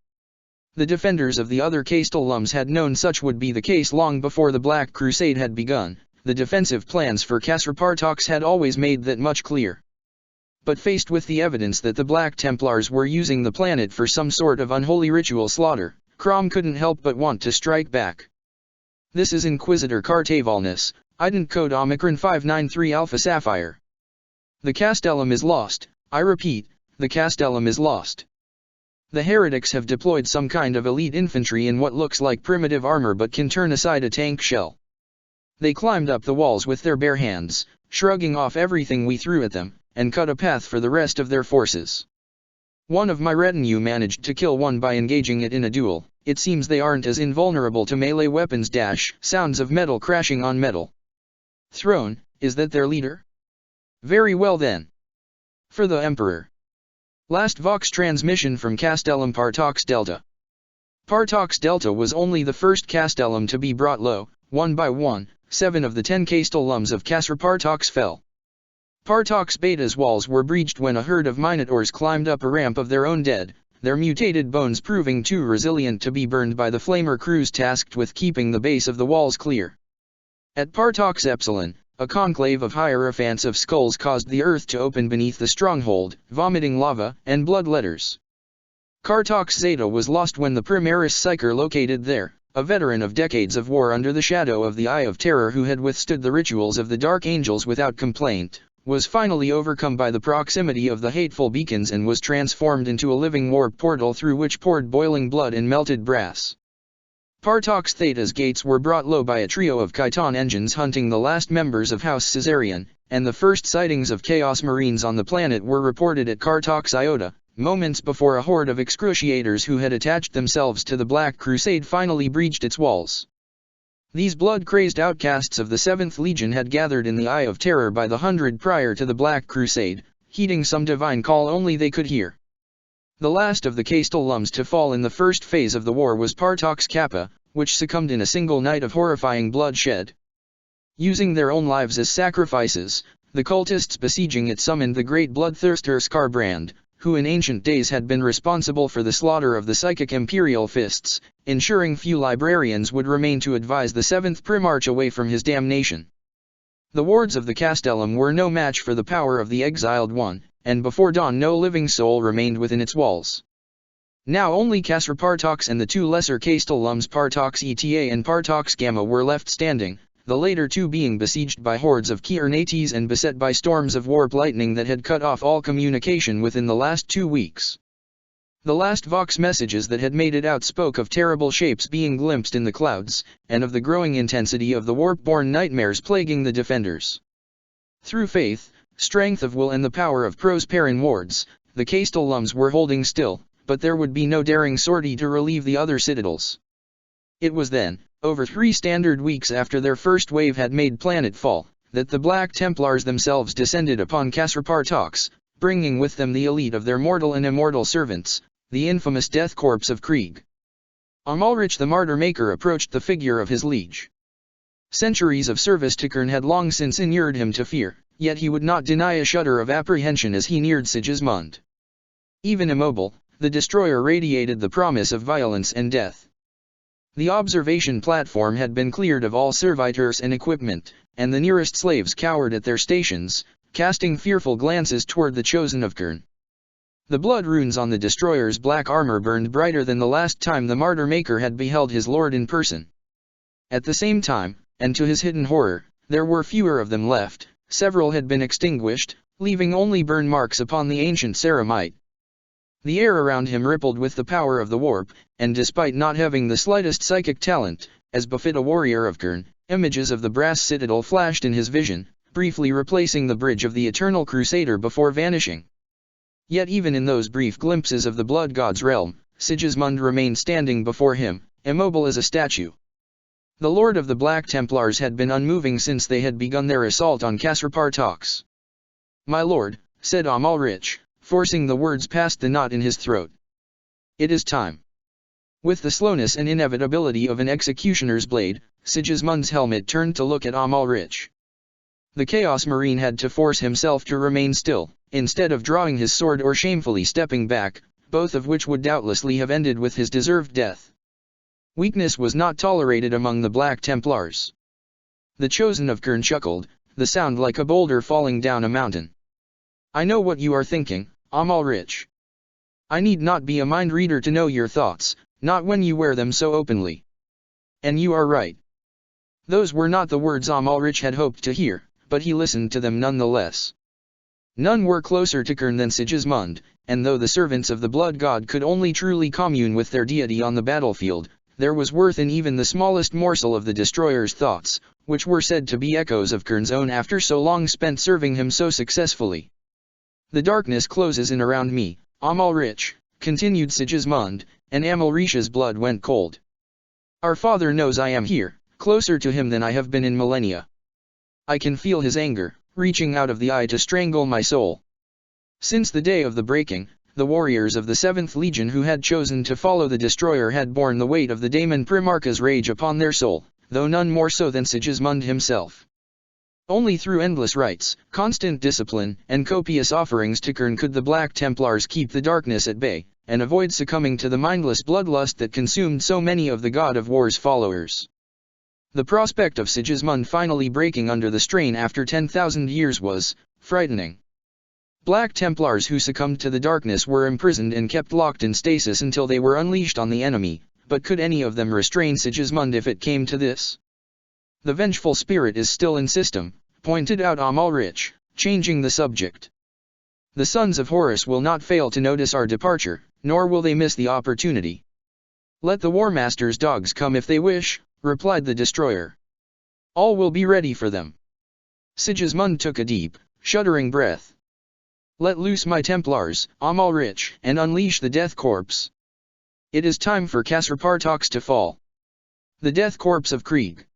The defenders of the other Castellums had known such would be the case long before the Black Crusade had begun. The defensive plans for Kasrapartox had always made that much clear. But faced with the evidence that the Black Templars were using the planet for some sort of unholy ritual slaughter, Crom couldn't help but want to strike back. This is Inquisitor Cartavalnus, Ident Code Omicron 593 Alpha Sapphire. The Castellum is lost, I repeat, the Castellum is lost. The heretics have deployed some kind of elite infantry in what looks like primitive armor but can turn aside a tank shell. They climbed up the walls with their bare hands, shrugging off everything we threw at them, and cut a path for the rest of their forces. One of my retinue managed to kill one by engaging it in a duel. It seems they aren't as invulnerable to melee weapons. Sounds of metal crashing on metal. Throne, is that their leader? Very well then. For the Emperor. Last Vox transmission from Castellum Partox Delta. Partox Delta was only the first castellum to be brought low. One by one, 7 of the 10 castellums of Casra Partox fell. Partox Beta's walls were breached when a herd of minotaurs climbed up a ramp of their own dead, their mutated bones proving too resilient to be burned by the flamer crews tasked with keeping the base of the walls clear. At Partox Epsilon, a conclave of hierophants of skulls caused the earth to open beneath the stronghold, vomiting lava and blood letters. Partox Zeta was lost when the Primaris Psyker located there, a veteran of decades of war under the shadow of the Eye of Terror who had withstood the rituals of the Dark Angels without complaint, was finally overcome by the proximity of the hateful beacons and was transformed into a living warp portal through which poured boiling blood and melted brass. Partox Theta's gates were brought low by a trio of Chiton engines hunting the last members of House Caesarion, and the first sightings of Chaos Marines on the planet were reported at Cartox Iota, moments before a horde of excruciators who had attached themselves to the Black Crusade finally breached its walls. These blood-crazed outcasts of the 7th Legion had gathered in the Eye of Terror by the 100 prior to the Black Crusade, heeding some divine call only they could hear. The last of the castellums to fall in the first phase of the war was Partox Kappa, which succumbed in a single night of horrifying bloodshed. Using their own lives as sacrifices, the cultists besieging it summoned the great bloodthirster Skarbrand, who in ancient days had been responsible for the slaughter of the psychic imperial fists, ensuring few librarians would remain to advise the 7th Primarch away from his damnation. The wards of the castellum were no match for the power of the exiled one, and before dawn no living soul remained within its walls. Now only Casra Partox and the 2 lesser castellums Partox Eta and Partox Gamma were left standing, the later 2 being besieged by hordes of Kiernates and beset by storms of warp lightning that had cut off all communication within the last 2 weeks. The last Vox messages that had made it out spoke of terrible shapes being glimpsed in the clouds, and of the growing intensity of the warp-born nightmares plaguing the defenders. Through faith, strength of will and the power of Prosperin wards, the castellums were holding still, but there would be no daring sortie to relieve the other citadels. It was then, over 3 standard weeks after their first wave had made planetfall, that the Black Templars themselves descended upon Casra Partox, bringing with them the elite of their mortal and immortal servants, the infamous death corps of Krieg. Amalrich the Martyr Maker approached the figure of his liege. Centuries of service to Kern had long since inured him to fear, yet he would not deny a shudder of apprehension as he neared Sigismund. Even immobile, the destroyer radiated the promise of violence and death. The observation platform had been cleared of all servitors and equipment, and the nearest slaves cowered at their stations, casting fearful glances toward the chosen of Kern. The blood runes on the destroyer's black armor burned brighter than the last time the Martyr Maker had beheld his lord in person. At the same time, and to his hidden horror, there were fewer of them left, several had been extinguished, leaving only burn marks upon the ancient ceramite. The air around him rippled with the power of the warp, and despite not having the slightest psychic talent, as befit a warrior of Kern, images of the brass citadel flashed in his vision, briefly replacing the bridge of the eternal crusader before vanishing. Yet even in those brief glimpses of the blood god's realm, Sigismund remained standing before him, immobile as a statue. The Lord of the Black Templars had been unmoving since they had begun their assault on Casra Partox. "My lord," said Amalrich, forcing the words past the knot in his throat. "It is time." With the slowness and inevitability of an executioner's blade, Sigismund's helmet turned to look at Amalrich. The Chaos Marine had to force himself to remain still, instead of drawing his sword or shamefully stepping back, both of which would doubtlessly have ended with his deserved death. Weakness was not tolerated among the Black Templars. The chosen of Kern chuckled, the sound like a boulder falling down a mountain. "I know what you are thinking, Amalrich. I need not be a mind reader to know your thoughts, not when you wear them so openly. And you are right." Those were not the words Amalrich had hoped to hear, but he listened to them nonetheless. None were closer to Kern than Sigismund, and though the servants of the blood god could only truly commune with their deity on the battlefield, there was worth in even the smallest morsel of the destroyer's thoughts, which were said to be echoes of Kern's own after so long spent serving him so successfully. "The darkness closes in around me, Amalrich," continued Sigismund, and Amalrich's blood went cold. "Our father knows I am here, closer to him than I have been in millennia. I can feel his anger, reaching out of the eye to strangle my soul. Since the day of the breaking, the warriors of the 7th Legion who had chosen to follow the destroyer had borne the weight of the Daemon Primarch's rage upon their soul, though none more so than Sigismund himself. Only through endless rites, constant discipline, and copious offerings to Kern could the Black Templars keep the darkness at bay, and avoid succumbing to the mindless bloodlust that consumed so many of the God of War's followers. The prospect of Sigismund finally breaking under the strain after 10,000 years was frightening. Black Templars who succumbed to the darkness were imprisoned and kept locked in stasis until they were unleashed on the enemy, but could any of them restrain Sigismund if it came to this? The vengeful spirit is still in system, pointed out Amalrich, changing the subject. The sons of Horus will not fail to notice our departure, nor will they miss the opportunity. Let the War Master's dogs come if they wish, replied the destroyer. All will be ready for them. Sigismund took a deep, shuddering breath. Let loose my Templars, Amalrich, and unleash the Death Corps. It is time for Kasserpartox to fall. The Death Corps of Krieg.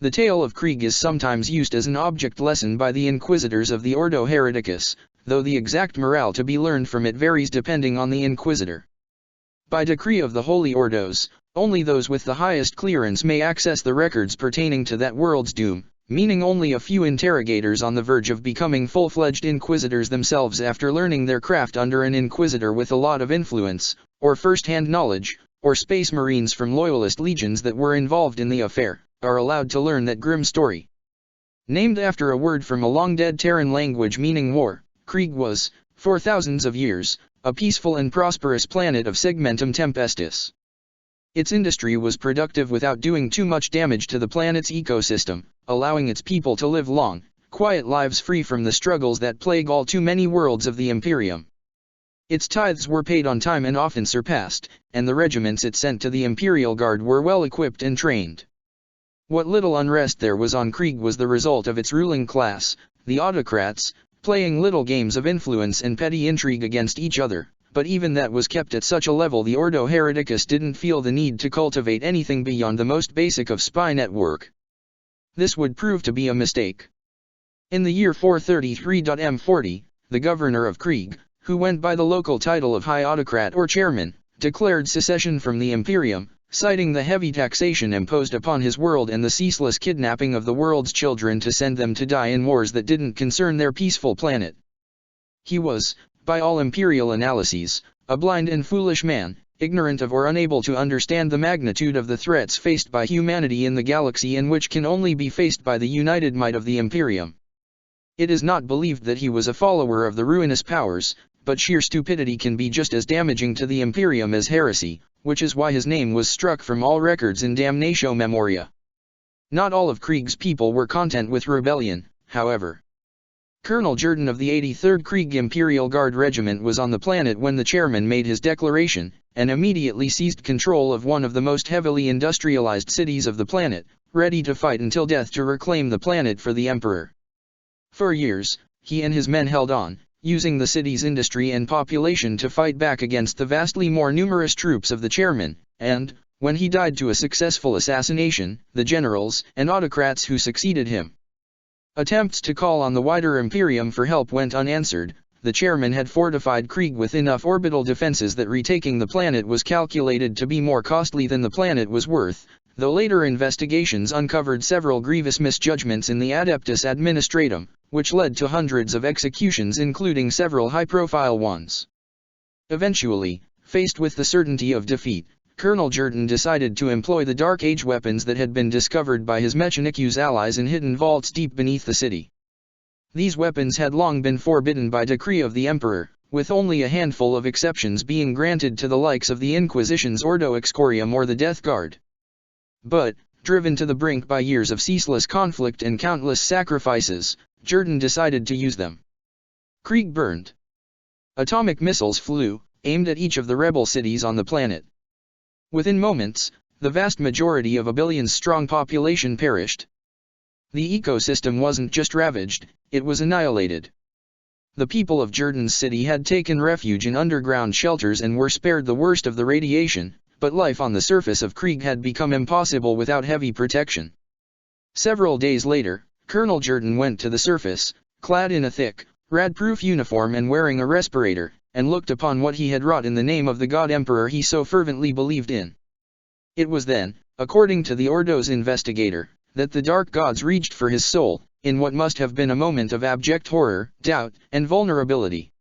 The tale of Krieg is sometimes used as an object lesson by the inquisitors of the Ordo Hereticus, though the exact morale to be learned from it varies depending on the inquisitor. By decree of the Holy Ordos, only those with the highest clearance may access the records pertaining to that world's doom, meaning only a few interrogators on the verge of becoming full-fledged inquisitors themselves after learning their craft under an inquisitor with a lot of influence, or first-hand knowledge, or space marines from loyalist legions that were involved in the affair, are allowed to learn that grim story. Named after a word from a long-dead Terran language meaning war, Krieg was, for thousands of years, a peaceful and prosperous planet of segmentum tempestus. Its industry was productive without doing too much damage to the planet's ecosystem, allowing its people to live long, quiet lives free from the struggles that plague all too many worlds of the Imperium. Its tithes were paid on time and often surpassed, and the regiments it sent to the Imperial Guard were well equipped and trained. What little unrest there was on Krieg was the result of its ruling class, the autocrats, playing little games of influence and petty intrigue against each other, but even that was kept at such a level the Ordo Hereticus didn't feel the need to cultivate anything beyond the most basic of spy network. This would prove to be a mistake. In the year 433 the governor of Krieg, who went by the local title of High Autocrat or Chairman, declared secession from the Imperium, citing the heavy taxation imposed upon his world and the ceaseless kidnapping of the world's children to send them to die in wars that didn't concern their peaceful planet. He was, by all imperial analyses, a blind and foolish man, ignorant of or unable to understand the magnitude of the threats faced by humanity in the galaxy and which can only be faced by the united might of the Imperium. It is not believed that he was a follower of the ruinous powers, but sheer stupidity can be just as damaging to the Imperium as heresy, which is why his name was struck from all records in Damnatio Memoria. Not all of Krieg's people were content with rebellion, however. Colonel Jordan of the 83rd Krieg Imperial Guard Regiment was on the planet when the chairman made his declaration, and immediately seized control of one of the most heavily industrialized cities of the planet, ready to fight until death to reclaim the planet for the Emperor. For years, he and his men held on, using the city's industry and population to fight back against the vastly more numerous troops of the chairman, and, when he died to a successful assassination, the generals and autocrats who succeeded him. Attempts to call on the wider Imperium for help went unanswered. The chairman had fortified Krieg with enough orbital defenses that retaking the planet was calculated to be more costly than the planet was worth, though later investigations uncovered several grievous misjudgments in the Adeptus Administratum, which led to hundreds of executions including several high-profile ones. Eventually, faced with the certainty of defeat, Colonel Jordan decided to employ the Dark Age weapons that had been discovered by his Mechanicu's allies in hidden vaults deep beneath the city. These weapons had long been forbidden by decree of the Emperor, with only a handful of exceptions being granted to the likes of the Inquisition's Ordo Excorium or the Death Guard. But, driven to the brink by years of ceaseless conflict and countless sacrifices, Jordan decided to use them. Krieg burned. Atomic missiles flew, aimed at each of the rebel cities on the planet. Within moments, the vast majority of a billion-strong population perished. The ecosystem wasn't just ravaged, it was annihilated. The people of Jordan's city had taken refuge in underground shelters and were spared the worst of the radiation, but life on the surface of Krieg had become impossible without heavy protection. Several days later, Colonel Jordan went to the surface, clad in a thick, rad-proof uniform and wearing a respirator, and looked upon what he had wrought in the name of the God Emperor he so fervently believed in. It was then, according to the Ordo's investigator, that the dark gods reached for his soul, in what must have been a moment of abject horror, doubt, and vulnerability.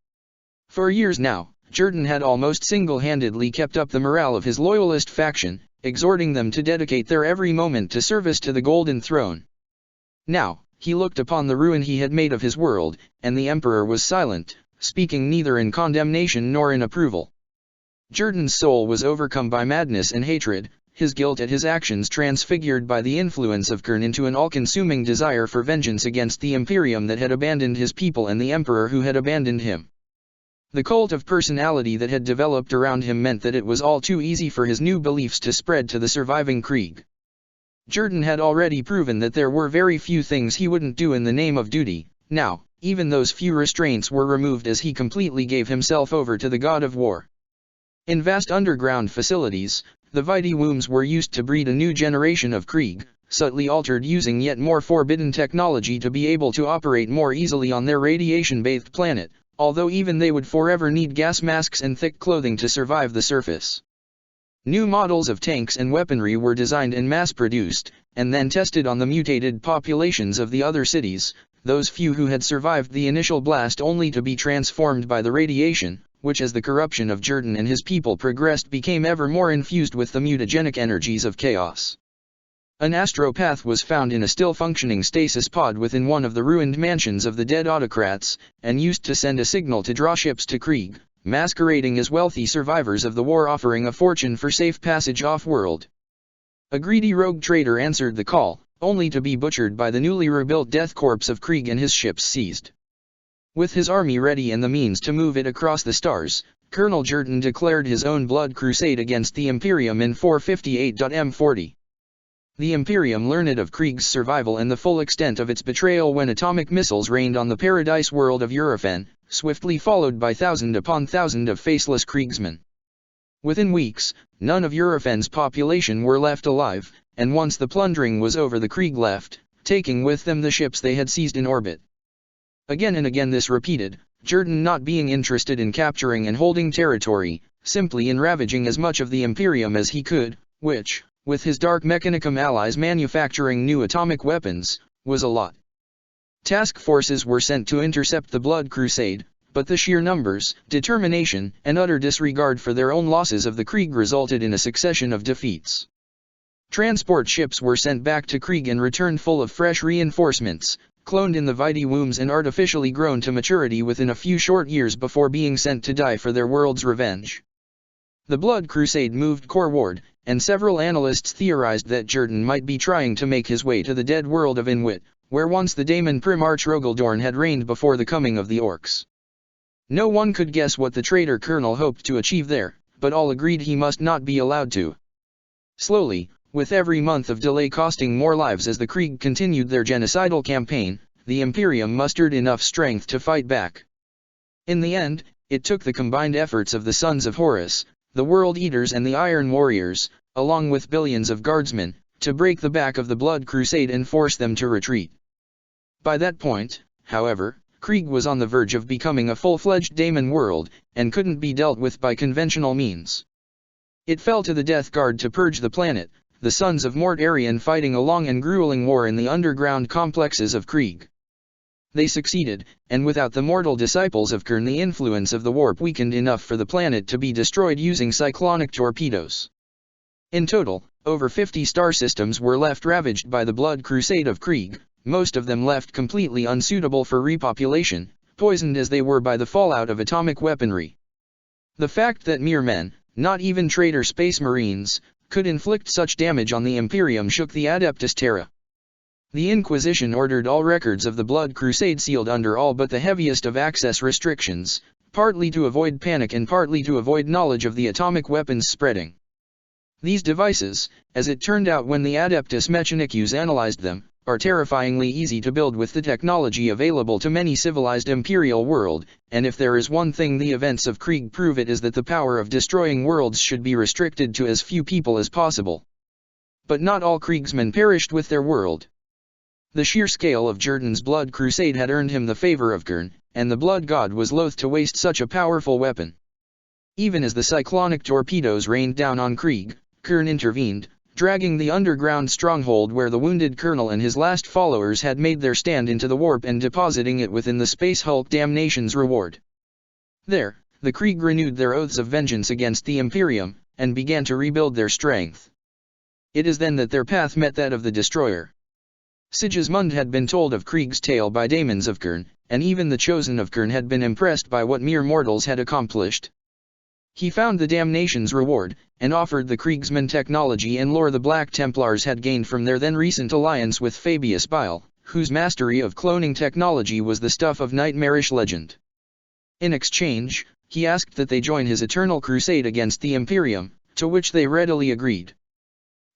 For years now, Jurden had almost single-handedly kept up the morale of his loyalist faction, exhorting them to dedicate their every moment to service to the Golden Throne. Now, he looked upon the ruin he had made of his world, and the Emperor was silent, speaking neither in condemnation nor in approval. Jurden's soul was overcome by madness and hatred, his guilt at his actions transfigured by the influence of Kern into an all-consuming desire for vengeance against the Imperium that had abandoned his people and the Emperor who had abandoned him. The cult of personality that had developed around him meant that it was all too easy for his new beliefs to spread to the surviving Krieg. Jurden had already proven that there were very few things he wouldn't do in the name of duty. Now, even those few restraints were removed as he completely gave himself over to the god of war. In vast underground facilities, the Vitae wombs were used to breed a new generation of Krieg, subtly altered using yet more forbidden technology to be able to operate more easily on their radiation-bathed planet, although even they would forever need gas masks and thick clothing to survive the surface. New models of tanks and weaponry were designed and mass-produced, and then tested on the mutated populations of the other cities, those few who had survived the initial blast only to be transformed by the radiation, which as the corruption of Jurden and his people progressed became ever more infused with the mutagenic energies of chaos. An astropath was found in a still-functioning stasis pod within one of the ruined mansions of the dead autocrats, and used to send a signal to draw ships to Krieg, masquerading as wealthy survivors of the war offering a fortune for safe passage off-world. A greedy rogue trader answered the call, only to be butchered by the newly rebuilt death corpse of Krieg and his ships seized. With his army ready and the means to move it across the stars, Colonel Jurden declared his own blood crusade against the Imperium in 458-M40. The Imperium learned of Krieg's survival and the full extent of its betrayal when atomic missiles rained on the paradise world of Eurofen, swiftly followed by thousand upon thousand of faceless Kriegsmen. Within weeks, none of Eurofen's population were left alive, and once the plundering was over the Krieg left, taking with them the ships they had seized in orbit. Again and again this repeated, Jurden not being interested in capturing and holding territory, simply in ravaging as much of the Imperium as he could, which, with his Dark Mechanicum allies manufacturing new atomic weapons, was a lot. Task forces were sent to intercept the Blood Crusade, but the sheer numbers, determination, and utter disregard for their own losses of the Krieg resulted in a succession of defeats. Transport ships were sent back to Krieg and returned full of fresh reinforcements, cloned in the Vitae wombs and artificially grown to maturity within a few short years before being sent to die for their world's revenge. The Blood Crusade moved coreward, and several analysts theorized that Jurden might be trying to make his way to the dead world of Inwit, where once the Daemon Primarch Rogaldorn had reigned before the coming of the Orcs. No one could guess what the traitor colonel hoped to achieve there, but all agreed he must not be allowed to. Slowly, with every month of delay costing more lives as the Krieg continued their genocidal campaign, the Imperium mustered enough strength to fight back. In the end, it took the combined efforts of the Sons of Horus, the World Eaters and the Iron Warriors, along with billions of guardsmen, to break the back of the Blood Crusade and force them to retreat. By that point, however, Krieg was on the verge of becoming a full-fledged Daemon world, and couldn't be dealt with by conventional means. It fell to the Death Guard to purge the planet, the Sons of Mort Aryan fighting a long and grueling war in the underground complexes of Krieg. They succeeded, and without the mortal disciples of Kern the influence of the warp weakened enough for the planet to be destroyed using cyclonic torpedoes. In total, over 50 star systems were left ravaged by the Blood Crusade of Krieg, most of them left completely unsuitable for repopulation, poisoned as they were by the fallout of atomic weaponry. The fact that mere men, not even traitor space marines, could inflict such damage on the Imperium shook the Adeptus Terra. The Inquisition ordered all records of the Blood Crusade sealed under all but the heaviest of access restrictions, partly to avoid panic and partly to avoid knowledge of the atomic weapons spreading. These devices, as it turned out when the Adeptus Mechanicus analyzed them, are terrifyingly easy to build with the technology available to many civilized imperial world, and if there is one thing the events of Krieg prove it is that the power of destroying worlds should be restricted to as few people as possible. But not all Kriegsmen perished with their world. The sheer scale of Jurden's Blood Crusade had earned him the favor of Kern, and the Blood God was loath to waste such a powerful weapon. Even as the cyclonic torpedoes rained down on Krieg, Kern intervened, dragging the underground stronghold where the wounded colonel and his last followers had made their stand into the warp and depositing it within the Space Hulk Damnation's reward. There, the Krieg renewed their oaths of vengeance against the Imperium, and began to rebuild their strength. It is then that their path met that of the destroyer. Sigismund had been told of Krieg's tale by daemons of Kern, and even the chosen of Kern had been impressed by what mere mortals had accomplished. He found the Damnation's reward, and offered the Kriegsman technology and lore the Black Templars had gained from their then recent alliance with Fabius Bile, whose mastery of cloning technology was the stuff of nightmarish legend. In exchange, he asked that they join his eternal crusade against the Imperium, to which they readily agreed.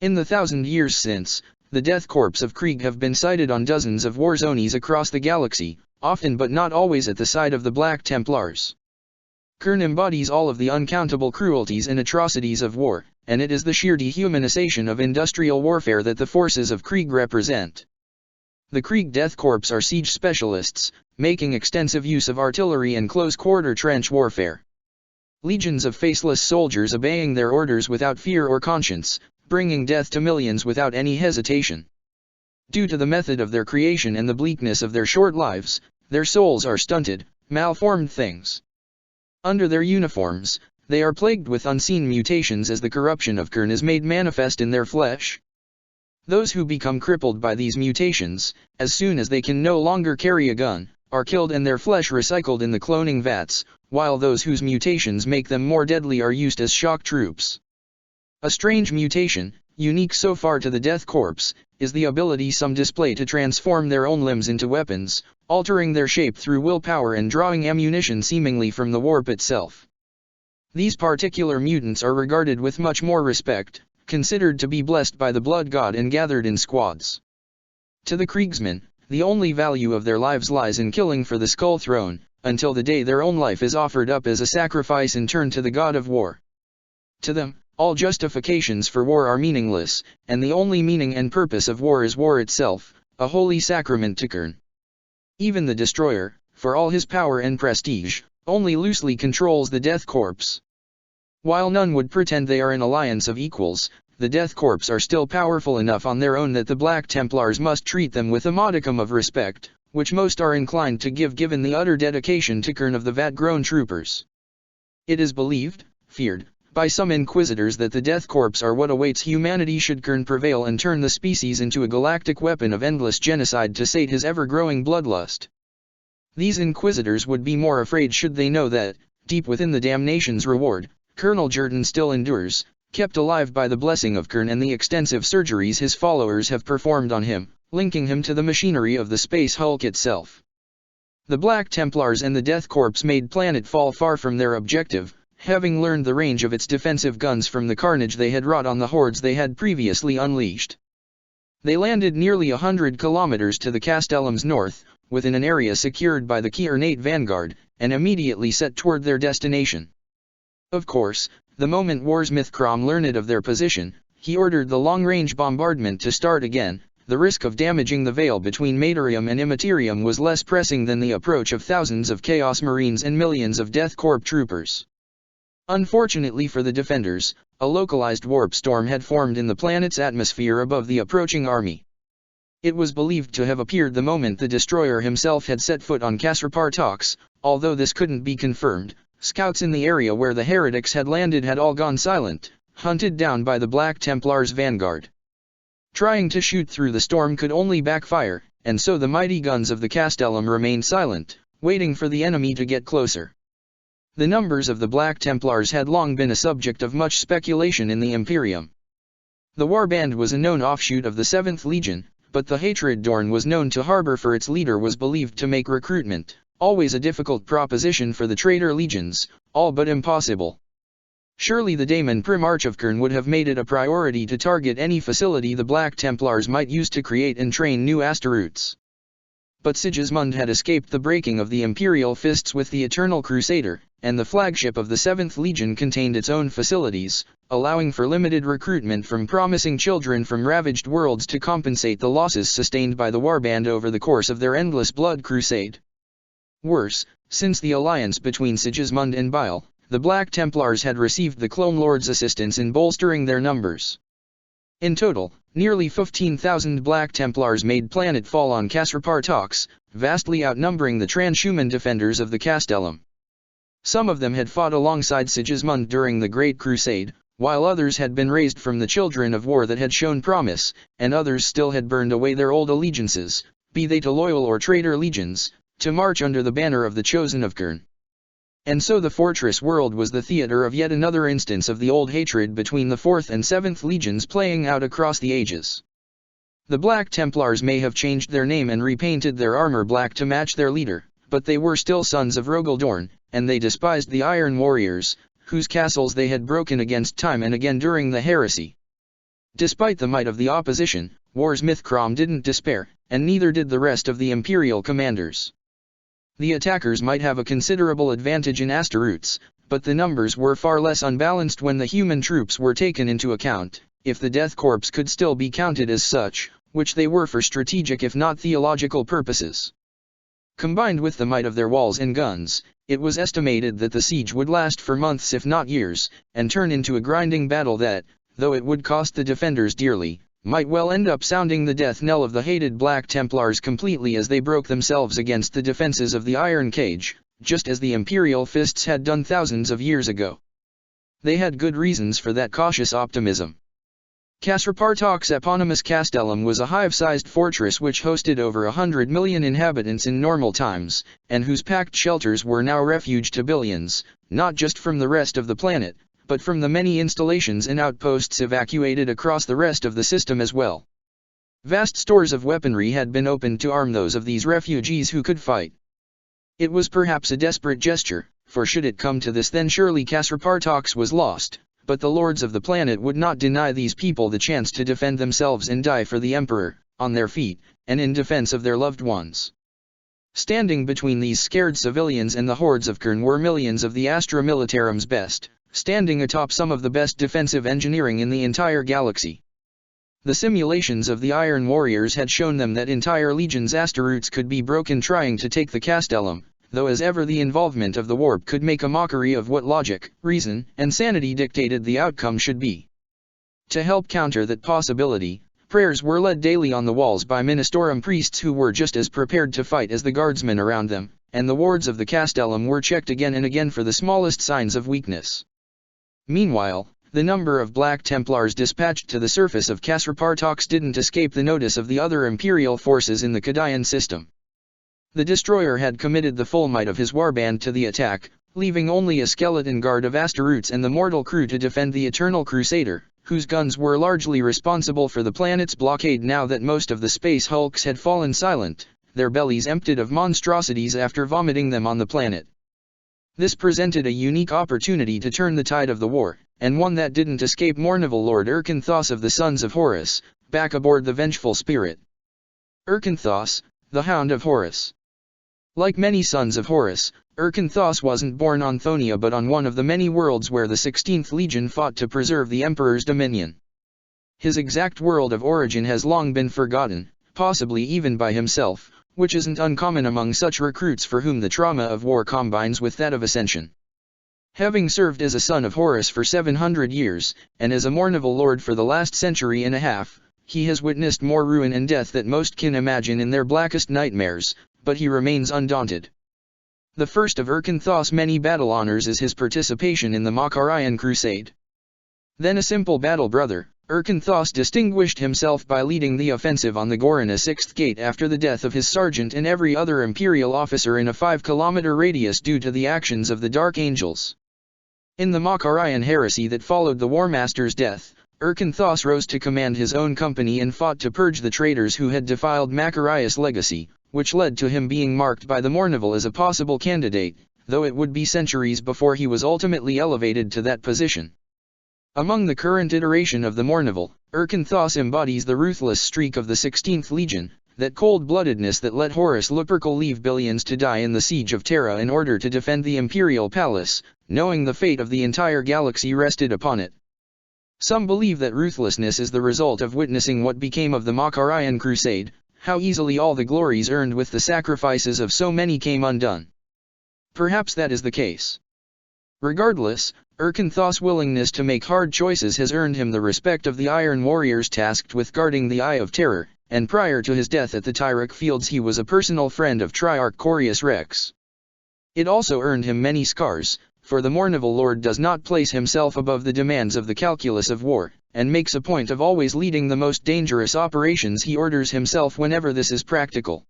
In the 1,000 years since, the death corps of Krieg have been sighted on dozens of war zonies across the galaxy, often but not always at the side of the Black Templars. Kern embodies all of the uncountable cruelties and atrocities of war, and it is the sheer dehumanization of industrial warfare that the forces of Krieg represent. The Krieg Death Corps are siege specialists, making extensive use of artillery and close-quarter trench warfare. Legions of faceless soldiers obeying their orders without fear or conscience, bringing death to millions without any hesitation. Due to the method of their creation and the bleakness of their short lives, their souls are stunted, malformed things. Under their uniforms, they are plagued with unseen mutations as the corruption of Kern is made manifest in their flesh. Those who become crippled by these mutations, as soon as they can no longer carry a gun, are killed and their flesh recycled in the cloning vats, while those whose mutations make them more deadly are used as shock troops. A strange mutation, unique so far to the Death Corps, is the ability some display to transform their own limbs into weapons, altering their shape through willpower and drawing ammunition seemingly from the warp itself. These particular mutants are regarded with much more respect, considered to be blessed by the Blood God and gathered in squads. To the Kriegsmen, the only value of their lives lies in killing for the Skull Throne, until the day their own life is offered up as a sacrifice in turn to the God of War. To them, all justifications for war are meaningless, and the only meaning and purpose of war is war itself, a holy sacrament to Kern. Even the Destroyer, for all his power and prestige, only loosely controls the Death Corps. While none would pretend they are an alliance of equals, the Death Corps are still powerful enough on their own that the Black Templars must treat them with a modicum of respect, which most are inclined to give given the utter dedication to Kern of the vat-grown troopers. It is believed, feared, by some inquisitors that the Death Corps are what awaits humanity should Kern prevail and turn the species into a galactic weapon of endless genocide to sate his ever-growing bloodlust. These inquisitors would be more afraid should they know that, deep within the Damnation's reward, Colonel Jerton still endures, kept alive by the blessing of Kern and the extensive surgeries his followers have performed on him, linking him to the machinery of the Space Hulk itself. The Black Templars and the Death Corps made planetfall far from their objective, having learned the range of its defensive guns from the carnage they had wrought on the hordes they had previously unleashed. They landed nearly 100 kilometers to the Castellum's north, within an area secured by the key ornate vanguard, and immediately set toward their destination. Of course, the moment Warsmith Crom learned of their position, he ordered the long-range bombardment to start again. The risk of damaging the veil between Materium and Immaterium was less pressing than the approach of thousands of Chaos Marines and millions of Death Corps troopers. Unfortunately for the defenders, a localized warp storm had formed in the planet's atmosphere above the approaching army. It was believed to have appeared the moment the destroyer himself had set foot on Kasrapartox, although this couldn't be confirmed. Scouts in the area where the heretics had landed had all gone silent, hunted down by the Black Templars' vanguard. Trying to shoot through the storm could only backfire, and so the mighty guns of the Castellum remained silent, waiting for the enemy to get closer. The numbers of the Black Templars had long been a subject of much speculation in the Imperium. The Warband was a known offshoot of the 7th Legion, but the Hatred Dorn was known to harbor for its leader was believed to make recruitment, always a difficult proposition for the traitor legions, all but impossible. Surely the Daemon Primarch of Kern would have made it a priority to target any facility the Black Templars might use to create and train new Asteroutes. But Sigismund had escaped the breaking of the Imperial fists with the Eternal Crusader, and the flagship of the 7th Legion contained its own facilities, allowing for limited recruitment from promising children from ravaged worlds to compensate the losses sustained by the Warband over the course of their endless blood crusade. Worse, since the alliance between Sigismund and Bile, the Black Templars had received the Clone Lord's assistance in bolstering their numbers. In total, nearly 15,000 Black Templars made planetfall on Kasr-Partox, vastly outnumbering the transhuman defenders of the Castellum. Some of them had fought alongside Sigismund during the Great Crusade, while others had been raised from the children of war that had shown promise, and others still had burned away their old allegiances, be they to loyal or traitor legions, to march under the banner of the Chosen of Khurn. And so the fortress world was the theater of yet another instance of the old hatred between the 4th and 7th legions playing out across the ages. The Black Templars may have changed their name and repainted their armor black to match their leader, but they were still sons of Rogaldorn, and they despised the Iron Warriors, whose castles they had broken against time and again during the heresy. Despite the might of the opposition, War's Mythcrom didn't despair, and neither did the rest of the Imperial commanders. The attackers might have a considerable advantage in Astaroths, but the numbers were far less unbalanced when the human troops were taken into account, if the Death Corps could still be counted as such, which they were for strategic if not theological purposes. Combined with the might of their walls and guns, it was estimated that the siege would last for months if not years, and turn into a grinding battle that, though it would cost the defenders dearly, might well end up sounding the death knell of the hated Black Templars completely as they broke themselves against the defenses of the Iron Cage, just as the Imperial Fists had done thousands of years ago. They had good reasons for that cautious optimism. Kasr-Partox eponymous Castellum was a hive-sized fortress which hosted over 100 million inhabitants in normal times, and whose packed shelters were now refuge to billions, not just from the rest of the planet, but from the many installations and outposts evacuated across the rest of the system as well. Vast stores of weaponry had been opened to arm those of these refugees who could fight. It was perhaps a desperate gesture, for should it come to this then surely Kasr-Partox was lost. But the lords of the planet would not deny these people the chance to defend themselves and die for the Emperor, on their feet, and in defense of their loved ones. Standing between these scared civilians and the hordes of Khurn were millions of the Astra Militarum's best, standing atop some of the best defensive engineering in the entire galaxy. The simulations of the Iron Warriors had shown them that entire legions' Astaroths could be broken trying to take the Castellum, though as ever the involvement of the warp could make a mockery of what logic, reason, and sanity dictated the outcome should be. To help counter that possibility, prayers were led daily on the walls by Ministorum priests who were just as prepared to fight as the guardsmen around them, and the wards of the Castellum were checked again and again for the smallest signs of weakness. Meanwhile, the number of Black Templars dispatched to the surface of Kasr-Partox didn't escape the notice of the other Imperial forces in the Kadian system. The destroyer had committed the full might of his warband to the attack, leaving only a skeleton guard of Astaroths and the mortal crew to defend the Eternal Crusader, whose guns were largely responsible for the planet's blockade now that most of the space hulks had fallen silent, their bellies emptied of monstrosities after vomiting them on the planet. This presented a unique opportunity to turn the tide of the war, and one that didn't escape Mournival Lord Urkenthos of the Sons of Horus, back aboard the Vengeful Spirit. Urkenthos, the Hound of Horus. Like many sons of Horus, Urkenthos wasn't born on Thonia but on one of the many worlds where the 16th Legion fought to preserve the Emperor's dominion. His exact world of origin has long been forgotten, possibly even by himself, which isn't uncommon among such recruits for whom the trauma of war combines with that of ascension. Having served as a son of Horus for 700 years, and as a Mournival Lord for the last century and a half, he has witnessed more ruin and death that most can imagine in their blackest nightmares, but he remains undaunted. The first of Urkenthos' many battle honors is his participation in the Makarian Crusade. Then a simple battle brother, Urkenthos distinguished himself by leading the offensive on the Gorana 6th Gate after the death of his sergeant and every other Imperial officer in a 5-kilometer radius due to the actions of the Dark Angels. In the Makarian Heresy that followed the Warmaster's death, Urkenthos rose to command his own company and fought to purge the traitors who had defiled Makarios' legacy, which led to him being marked by the Mournival as a possible candidate, though it would be centuries before he was ultimately elevated to that position. Among the current iteration of the Mournival, Urkenthos embodies the ruthless streak of the 16th Legion, that cold-bloodedness that let Horus Lupercal leave billions to die in the siege of Terra in order to defend the Imperial Palace, knowing the fate of the entire galaxy rested upon it. Some believe that ruthlessness is the result of witnessing what became of the Makarian Crusade, how easily all the glories earned with the sacrifices of so many came undone. Perhaps that is the case. Regardless, Urkenthos' willingness to make hard choices has earned him the respect of the Iron Warriors tasked with guarding the Eye of Terror, and prior to his death at the Tyrrhic Fields he was a personal friend of Triarch Corius Rex. It also earned him many scars, for the Mournival Lord does not place himself above the demands of the calculus of war, and makes a point of always leading the most dangerous operations he orders himself whenever this is practical.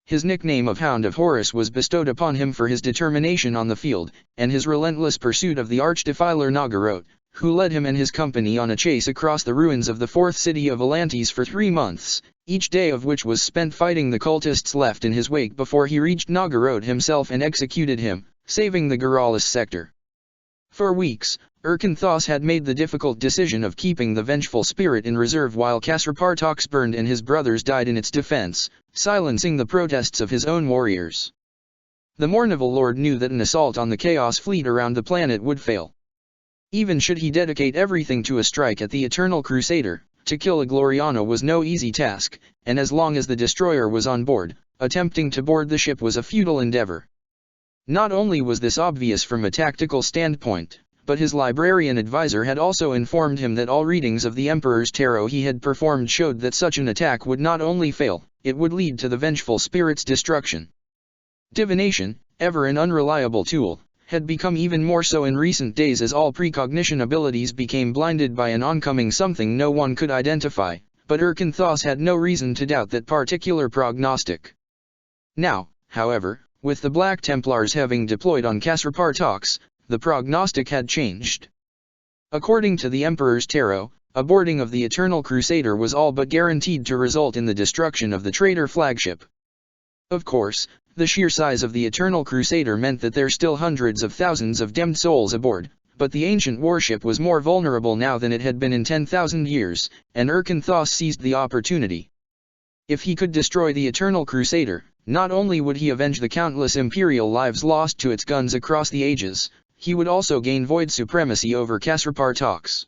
His nickname of Hound of Horus was bestowed upon him for his determination on the field, and his relentless pursuit of the arch-defiler Nagarote, who led him and his company on a chase across the ruins of the fourth city of Atlantis for 3 months, each day of which was spent fighting the cultists left in his wake before he reached Nagarote himself and executed him, saving the Garalis sector. For weeks, Urkenthos had made the difficult decision of keeping the vengeful spirit in reserve while Kasrapartox burned and his brothers died in its defense, silencing the protests of his own warriors. The Mournival Lord knew that an assault on the Chaos fleet around the planet would fail. Even should he dedicate everything to a strike at the Eternal Crusader, to kill a Gloriana was no easy task, and as long as the destroyer was on board, attempting to board the ship was a futile endeavor. Not only was this obvious from a tactical standpoint, but his librarian advisor had also informed him that all readings of the Emperor's tarot he had performed showed that such an attack would not only fail, it would lead to the vengeful spirit's destruction. Divination, ever an unreliable tool, had become even more so in recent days as all precognition abilities became blinded by an oncoming something no one could identify, but Urkenthos had no reason to doubt that particular prognostic. Now, however, with the Black Templars having deployed on Kasrapartox, the prognostic had changed. According to the Emperor's tarot, a boarding of the Eternal Crusader was all but guaranteed to result in the destruction of the traitor flagship. Of course, the sheer size of the Eternal Crusader meant that there still hundreds of thousands of damned souls aboard, but the ancient warship was more vulnerable now than it had been in 10,000 years, and Urkenthos seized the opportunity. If he could destroy the Eternal Crusader, not only would he avenge the countless Imperial lives lost to its guns across the ages, he would also gain void supremacy over Kasrapartox.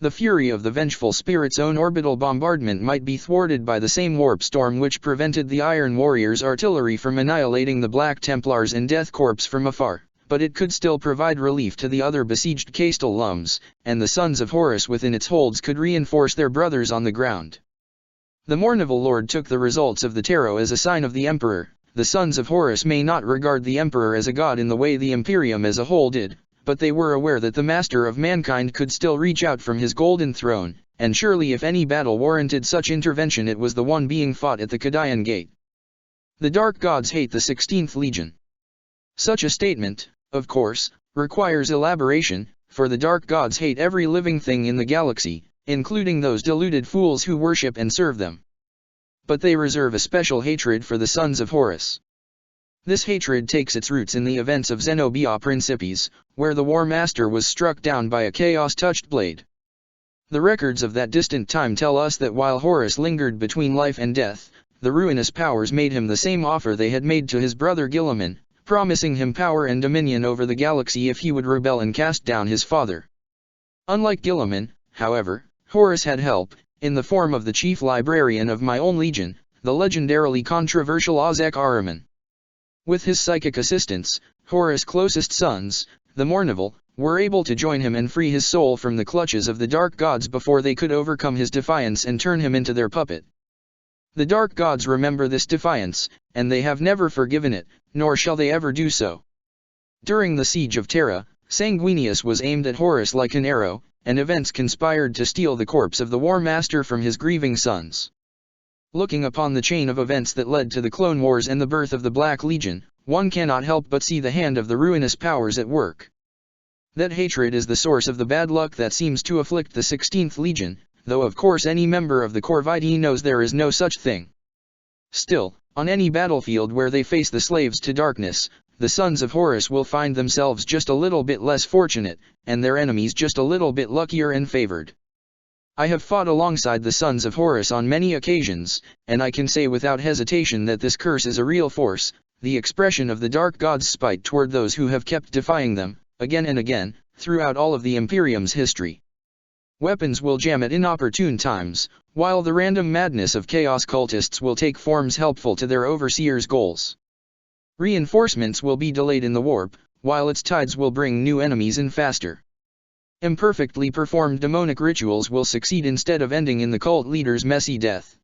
The fury of the vengeful spirit's own orbital bombardment might be thwarted by the same warp storm which prevented the Iron Warriors' artillery from annihilating the Black Templars and Death Corps from afar, but it could still provide relief to the other besieged Castellums, and the Sons of Horus within its holds could reinforce their brothers on the ground. The Mournival Lord took the results of the tarot as a sign of the Emperor. The Sons of Horus may not regard the Emperor as a god in the way the Imperium as a whole did, but they were aware that the Master of Mankind could still reach out from his golden throne, and surely if any battle warranted such intervention it was the one being fought at the Cadian Gate. The Dark Gods hate the 16th Legion. Such a statement, of course, requires elaboration, for the Dark Gods hate every living thing in the galaxy, including those deluded fools who worship and serve them. But they reserve a special hatred for the Sons of Horus. This hatred takes its roots in the events of Zenobia Principes, where the War Master was struck down by a chaos-touched blade. The records of that distant time tell us that while Horus lingered between life and death, the ruinous powers made him the same offer they had made to his brother Guilliman, promising him power and dominion over the galaxy if he would rebel and cast down his father. Unlike Guilliman, however, Horus had help, in the form of the chief librarian of my own legion, the legendarily controversial Ozek Ahriman. With his psychic assistance, Horus' closest sons, the Mournival, were able to join him and free his soul from the clutches of the Dark Gods before they could overcome his defiance and turn him into their puppet. The Dark Gods remember this defiance, and they have never forgiven it, nor shall they ever do so. During the siege of Terra, Sanguinius was aimed at Horus like an arrow, and events conspired to steal the corpse of the War Master from his grieving sons. Looking upon the chain of events that led to the Clone Wars and the birth of the Black Legion, one cannot help but see the hand of the ruinous powers at work. That hatred is the source of the bad luck that seems to afflict the 16th Legion, though of course any member of the Corvidi knows there is no such thing. Still, on any battlefield where they face the slaves to darkness, the Sons of Horus will find themselves just a little bit less fortunate, and their enemies just a little bit luckier and favored. I have fought alongside the Sons of Horus on many occasions, and I can say without hesitation that this curse is a real force, the expression of the Dark Gods' spite toward those who have kept defying them, again and again, throughout all of the Imperium's history. Weapons will jam at inopportune times, while the random madness of chaos cultists will take forms helpful to their overseers' goals. Reinforcements will be delayed in the warp, while its tides will bring new enemies in faster. Imperfectly performed demonic rituals will succeed instead of ending in the cult leader's messy death.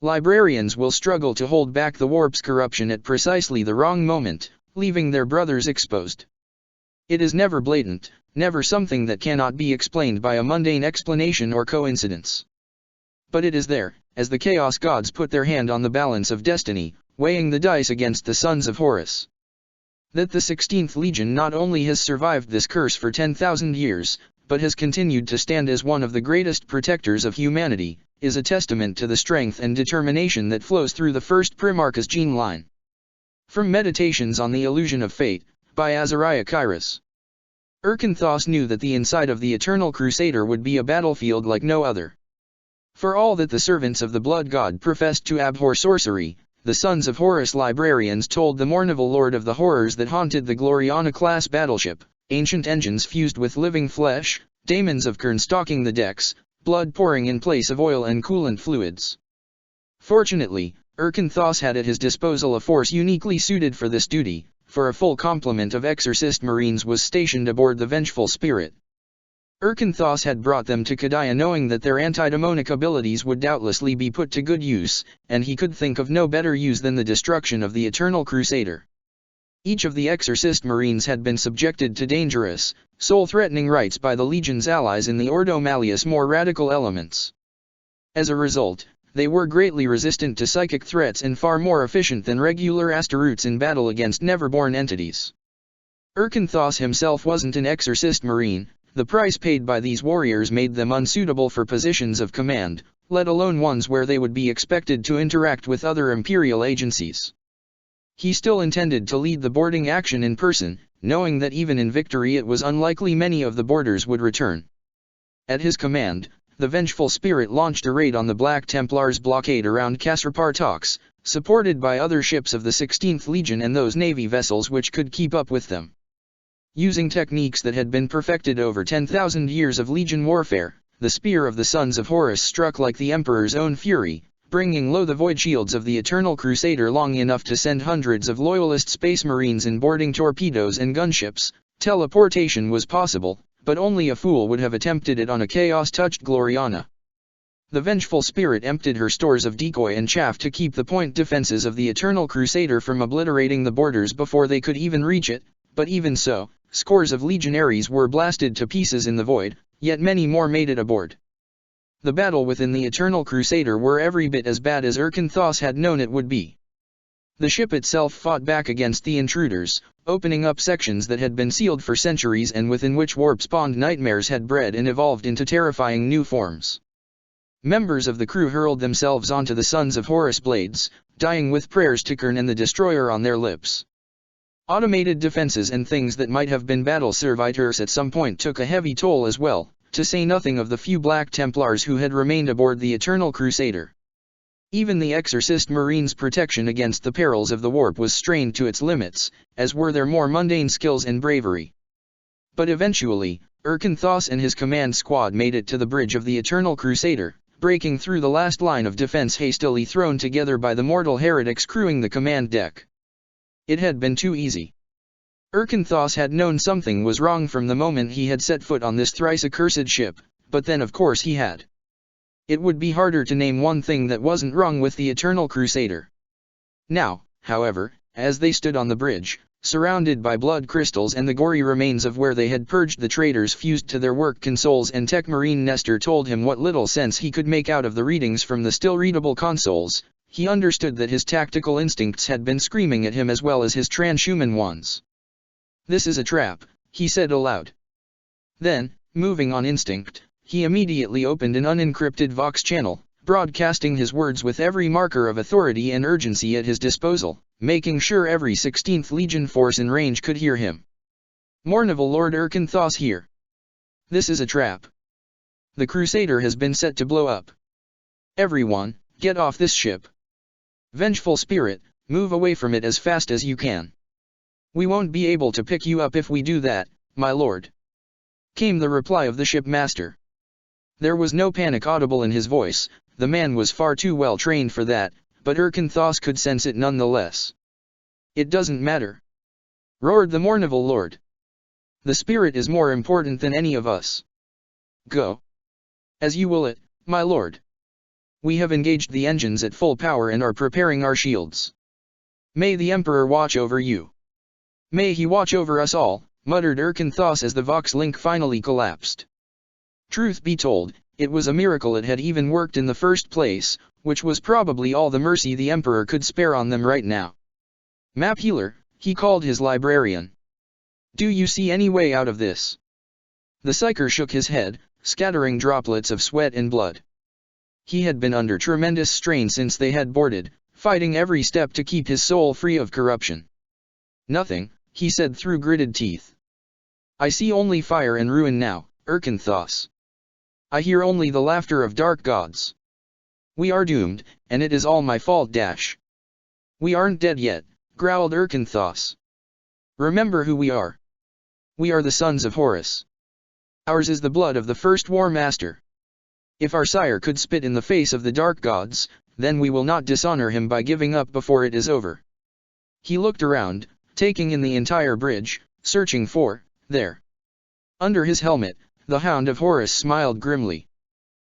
Librarians will struggle to hold back the warp's corruption at precisely the wrong moment, leaving their brothers exposed. It is never blatant, never something that cannot be explained by a mundane explanation or coincidence. But it is there, as the Chaos Gods put their hand on the balance of destiny, weighing the dice against the sons of Horus. That the 16th Legion not only has survived this curse for 10,000 years, but has continued to stand as one of the greatest protectors of humanity, is a testament to the strength and determination that flows through the first Primarchus gene line. From Meditations on the Illusion of Fate, by Azariah Kairos. Erkinthos knew that the inside of the Eternal Crusader would be a battlefield like no other. For all that the servants of the Blood God professed to abhor sorcery, the sons of Horus librarians told the Mournival Lord of the horrors that haunted the Gloriana-class battleship, ancient engines fused with living flesh, daemons of Kern stalking the decks, blood pouring in place of oil and coolant fluids. Fortunately, Erkinthos had at his disposal a force uniquely suited for this duty, for a full complement of exorcist marines was stationed aboard the Vengeful Spirit. Erkinthos had brought them to Kadaya knowing that their anti-demonic abilities would doubtlessly be put to good use, and he could think of no better use than the destruction of the Eternal Crusader. Each of the exorcist marines had been subjected to dangerous, soul-threatening rites by the Legion's allies in the Ordo Malleus more radical elements. As a result, they were greatly resistant to psychic threats and far more efficient than regular Astaroths in battle against never-born entities. Erkinthos himself wasn't an exorcist marine. The price paid by these warriors made them unsuitable for positions of command, let alone ones where they would be expected to interact with other Imperial agencies. He still intended to lead the boarding action in person, knowing that even in victory it was unlikely many of the boarders would return. At his command, the Vengeful Spirit launched a raid on the Black Templars' blockade around Kasr-Partox, supported by other ships of the 16th Legion and those navy vessels which could keep up with them. Using techniques that had been perfected over 10,000 years of Legion warfare, the spear of the Sons of Horus struck like the Emperor's own fury, bringing low the void shields of the Eternal Crusader long enough to send hundreds of Loyalist Space Marines in boarding torpedoes and gunships. Teleportation was possible, but only a fool would have attempted it on a chaos-touched Gloriana. The Vengeful Spirit emptied her stores of decoy and chaff to keep the point defenses of the Eternal Crusader from obliterating the boarders before they could even reach it, but even so, scores of legionaries were blasted to pieces in the void, yet many more made it aboard. The battle within the Eternal Crusader were every bit as bad as Erkinthos had known it would be. The ship itself fought back against the intruders, opening up sections that had been sealed for centuries and within which warp-spawned nightmares had bred and evolved into terrifying new forms. Members of the crew hurled themselves onto the Sons of Horus blades, dying with prayers to Kern and the Destroyer on their lips. Automated defenses and things that might have been battle servitors at some point took a heavy toll as well, to say nothing of the few Black Templars who had remained aboard the Eternal Crusader. Even the Exorcist Marines' protection against the perils of the warp was strained to its limits, as were their more mundane skills and bravery. But eventually, Erkinthos and his command squad made it to the bridge of the Eternal Crusader, breaking through the last line of defense hastily thrown together by the mortal heretics crewing the command deck. It had been too easy. Erkinthos had known something was wrong from the moment he had set foot on this thrice accursed ship, but then of course he had. It would be harder to name one thing that wasn't wrong with the Eternal Crusader. Now, however, as they stood on the bridge, surrounded by blood crystals and the gory remains of where they had purged the traitors fused to their work consoles, and Tech Marine Nestor told him what little sense he could make out of the readings from the still-readable consoles, he understood that his tactical instincts had been screaming at him as well as his transhuman ones. "This is a trap," he said aloud. Then, moving on instinct, he immediately opened an unencrypted Vox channel, broadcasting his words with every marker of authority and urgency at his disposal, making sure every 16th Legion force in range could hear him. "Mournival Lord Erkinthos here. This is a trap. The Crusader has been set to blow up. Everyone, get off this ship. Vengeful Spirit, move away from it as fast as you can. We won't be able to pick you up if we do that, my lord," came the reply of the shipmaster. There was no panic audible in his voice, the man was far too well trained for that, but Erkinthos could sense it nonetheless. It doesn't matter, roared the Mournival Lord. The spirit is more important than any of us. Go. As you will it, my lord. We have engaged the engines at full power and are preparing our shields. May the Emperor watch over you. May he watch over us all, muttered Erkenthos as the Vox link finally collapsed. Truth be told, it was a miracle it had even worked in the first place, which was probably all the mercy the Emperor could spare on them right now. Map Healer, he called his librarian. Do you see any way out of this? The Psyker shook his head, scattering droplets of sweat and blood. He had been under tremendous strain since they had boarded, fighting every step to keep his soul free of corruption. Nothing, he said through gritted teeth. I see only fire and ruin now, Erkenthos. I hear only the laughter of dark gods. We are doomed, and it is all my fault. We aren't dead yet, growled Erkenthos. Remember who we are. We are the sons of Horus. Ours is the blood of the first War Master. If our sire could spit in the face of the dark gods, then we will not dishonor him by giving up before it is over. He looked around, taking in the entire bridge, searching for, there. Under his helmet, the Hound of Horus smiled grimly.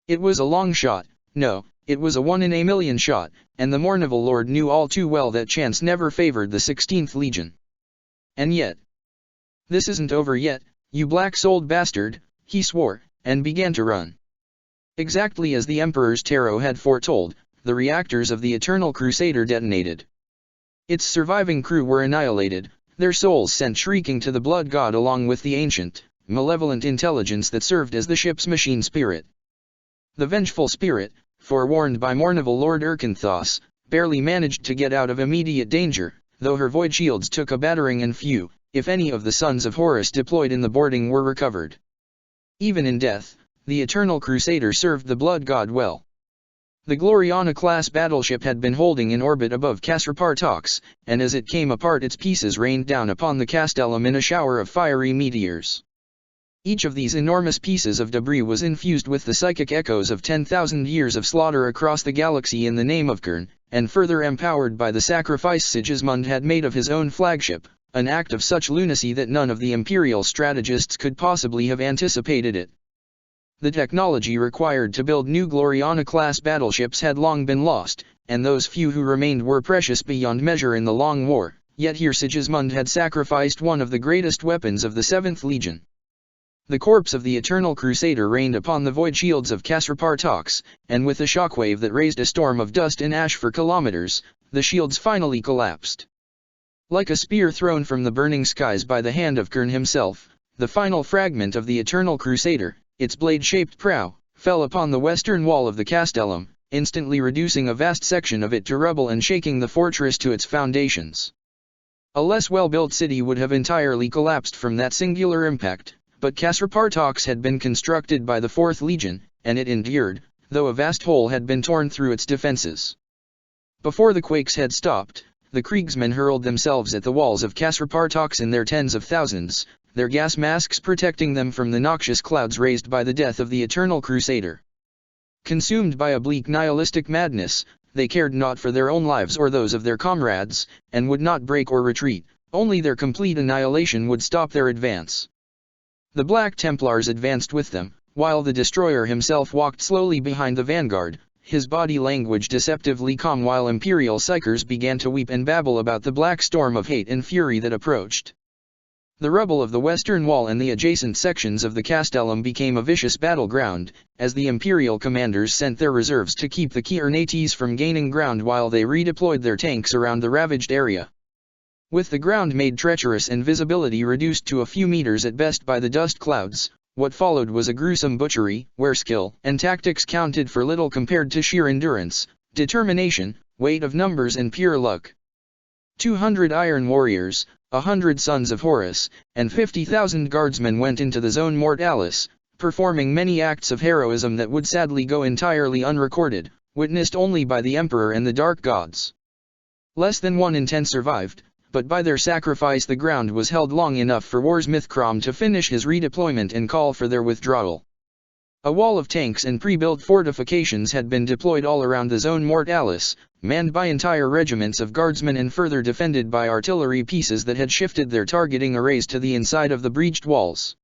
It was a long shot, no, it was a 1 in a million shot, and the Mournival Lord knew all too well that chance never favored the 16th Legion. And yet, this isn't over yet, you black-souled bastard, he swore, and began to run. Exactly as the Emperor's tarot had foretold, the reactors of the Eternal Crusader detonated. Its surviving crew were annihilated, their souls sent shrieking to the Blood God along with the ancient, malevolent intelligence that served as the ship's machine spirit. The vengeful spirit, forewarned by Mournival Lord Erkenthos, barely managed to get out of immediate danger, though her void shields took a battering and few, if any of the sons of Horus deployed in the boarding were recovered. Even in death, the Eternal Crusader served the Blood God well. The Gloriana-class battleship had been holding in orbit above Kasrapartox, and as it came apart its pieces rained down upon the Castellum in a shower of fiery meteors. Each of these enormous pieces of debris was infused with the psychic echoes of 10,000 years of slaughter across the galaxy in the name of Kern, and further empowered by the sacrifice Sigismund had made of his own flagship, an act of such lunacy that none of the imperial strategists could possibly have anticipated it. The technology required to build new Gloriana-class battleships had long been lost, and those few who remained were precious beyond measure in the long war, yet here Sigismund had sacrificed one of the greatest weapons of the 7th Legion. The corpse of the Eternal Crusader rained upon the void shields of Kasrapartox, and with a shockwave that raised a storm of dust and ash for kilometers, the shields finally collapsed. Like a spear thrown from the burning skies by the hand of Kern himself, the final fragment of the Eternal Crusader, its blade-shaped prow, fell upon the western wall of the Castellum, instantly reducing a vast section of it to rubble and shaking the fortress to its foundations. A less well-built city would have entirely collapsed from that singular impact, but Kasrapartox had been constructed by the 4th Legion, and it endured, though a vast hole had been torn through its defenses. Before the quakes had stopped, the Kriegsmen hurled themselves at the walls of Kasrapartox in their tens of thousands, their gas masks protecting them from the noxious clouds raised by the death of the Eternal Crusader. Consumed by a bleak nihilistic madness, they cared not for their own lives or those of their comrades, and would not break or retreat, only their complete annihilation would stop their advance. The Black Templars advanced with them, while the destroyer himself walked slowly behind the vanguard, his body language deceptively calm while Imperial Psykers began to weep and babble about the black storm of hate and fury that approached. The rubble of the western wall and the adjacent sections of the Castellum became a vicious battleground, as the Imperial commanders sent their reserves to keep the Kiernates from gaining ground while they redeployed their tanks around the ravaged area. With the ground made treacherous and visibility reduced to a few meters at best by the dust clouds, what followed was a gruesome butchery, where skill and tactics counted for little compared to sheer endurance, determination, weight of numbers and pure luck. 200 iron warriors, 100 sons of Horus, and 50,000 guardsmen went into the Zone Mortalis, performing many acts of heroism that would sadly go entirely unrecorded, witnessed only by the Emperor and the Dark Gods. Less than 1 in 10 survived, but by their sacrifice the ground was held long enough for Warsmith Crom to finish his redeployment and call for their withdrawal. A wall of tanks and pre-built fortifications had been deployed all around the Zone Mortalis, manned by entire regiments of guardsmen and further defended by artillery pieces that had shifted their targeting arrays to the inside of the breached walls.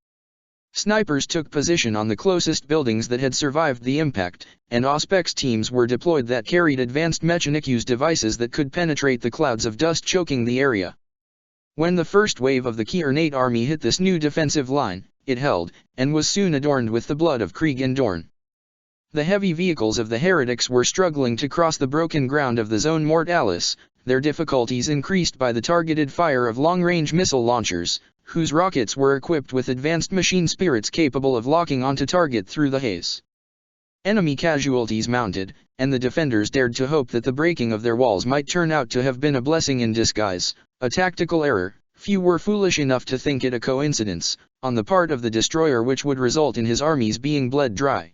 Snipers took position on the closest buildings that had survived the impact, and Auspex teams were deployed that carried advanced Mechanicus devices that could penetrate the clouds of dust choking the area. When the first wave of the Kieranate army hit this new defensive line, it held, and was soon adorned with the blood of Krieg and Dorn. The heavy vehicles of the heretics were struggling to cross the broken ground of the Zone Mortalis, their difficulties increased by the targeted fire of long-range missile launchers, whose rockets were equipped with advanced machine spirits capable of locking onto target through the haze. Enemy casualties mounted, and the defenders dared to hope that the breaking of their walls might turn out to have been a blessing in disguise, a tactical error. Few were foolish enough to think it a coincidence, on the part of the destroyer, which would result in his armies being bled dry.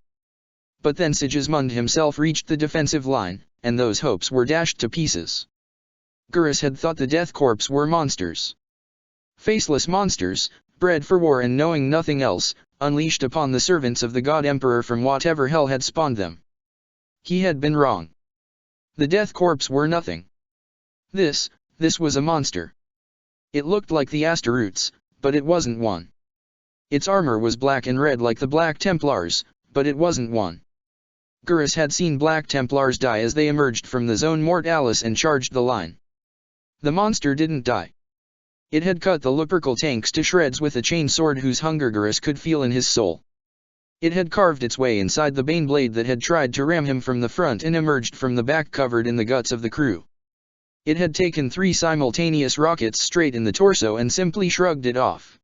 But then Sigismund himself reached the defensive line, and those hopes were dashed to pieces. Gurus had thought the Death Corps were monsters. Faceless monsters, bred for war and knowing nothing else, unleashed upon the servants of the God Emperor from whatever hell had spawned them. He had been wrong. The Death Corps were nothing. This was a monster. It looked like the Asteroutes, but it wasn't one. Its armor was black and red like the Black Templars, but it wasn't one. Gurus had seen Black Templars die as they emerged from the Zone Mortalis and charged the line. The monster didn't die. It had cut the Lupercal tanks to shreds with a chain sword whose hunger Gurus could feel in his soul. It had carved its way inside the Baneblade that had tried to ram him from the front and emerged from the back covered in the guts of the crew. It had taken 3 simultaneous rockets straight in the torso and simply shrugged it off.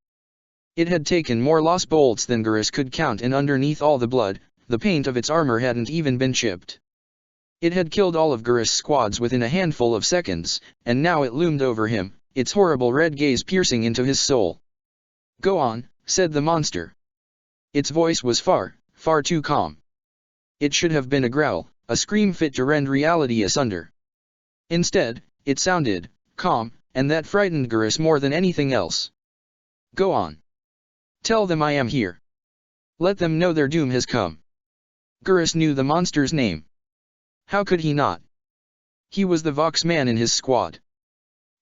It had taken more lost bolts than Gurus could count, and underneath all the blood, the paint of its armor hadn't even been chipped. It had killed all of Gurus' squads within a handful of seconds, and now it loomed over him, its horrible red gaze piercing into his soul. "Go on," said the monster. Its voice was far too calm. It should have been a growl, a scream fit to rend reality asunder. Instead, it sounded calm, and that frightened Gurus more than anything else. "Go on. Tell them I am here. Let them know their doom has come." Gurus knew the monster's name. How could he not? He was the Vox man in his squad.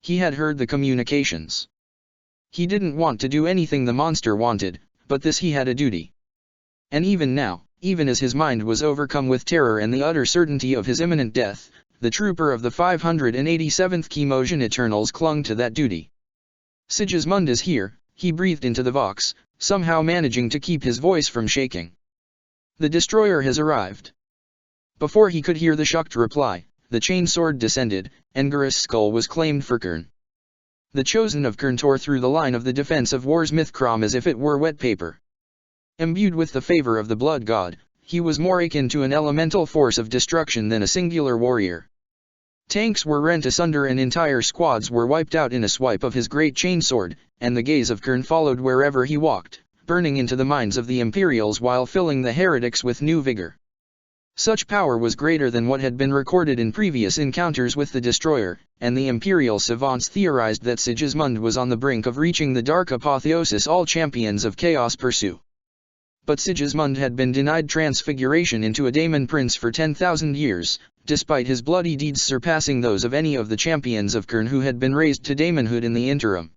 He had heard the communications. He didn't want to do anything the monster wanted, but this he had a duty. And even now, even as his mind was overcome with terror and the utter certainty of his imminent death, the trooper of the 587th Chemosian Eternals clung to that duty. "Sigismund is here," he breathed into the Vox, somehow managing to keep his voice from shaking. "The destroyer has arrived." Before he could hear the shocked reply, the chain sword descended, and Gurus' skull was claimed for Kern. The chosen of Kern tore through the line of the defense of War's Mythkrom as if it were wet paper. Imbued with the favor of the blood god, he was more akin to an elemental force of destruction than a singular warrior. Tanks were rent asunder and entire squads were wiped out in a swipe of his great chainsword, and the gaze of Kern followed wherever he walked, burning into the minds of the Imperials while filling the heretics with new vigor. Such power was greater than what had been recorded in previous encounters with the destroyer, and the Imperial savants theorized that Sigismund was on the brink of reaching the dark apotheosis all champions of chaos pursue. But Sigismund had been denied transfiguration into a daemon prince for 10,000 years, despite his bloody deeds surpassing those of any of the champions of Kern who had been raised to daemonhood in the interim.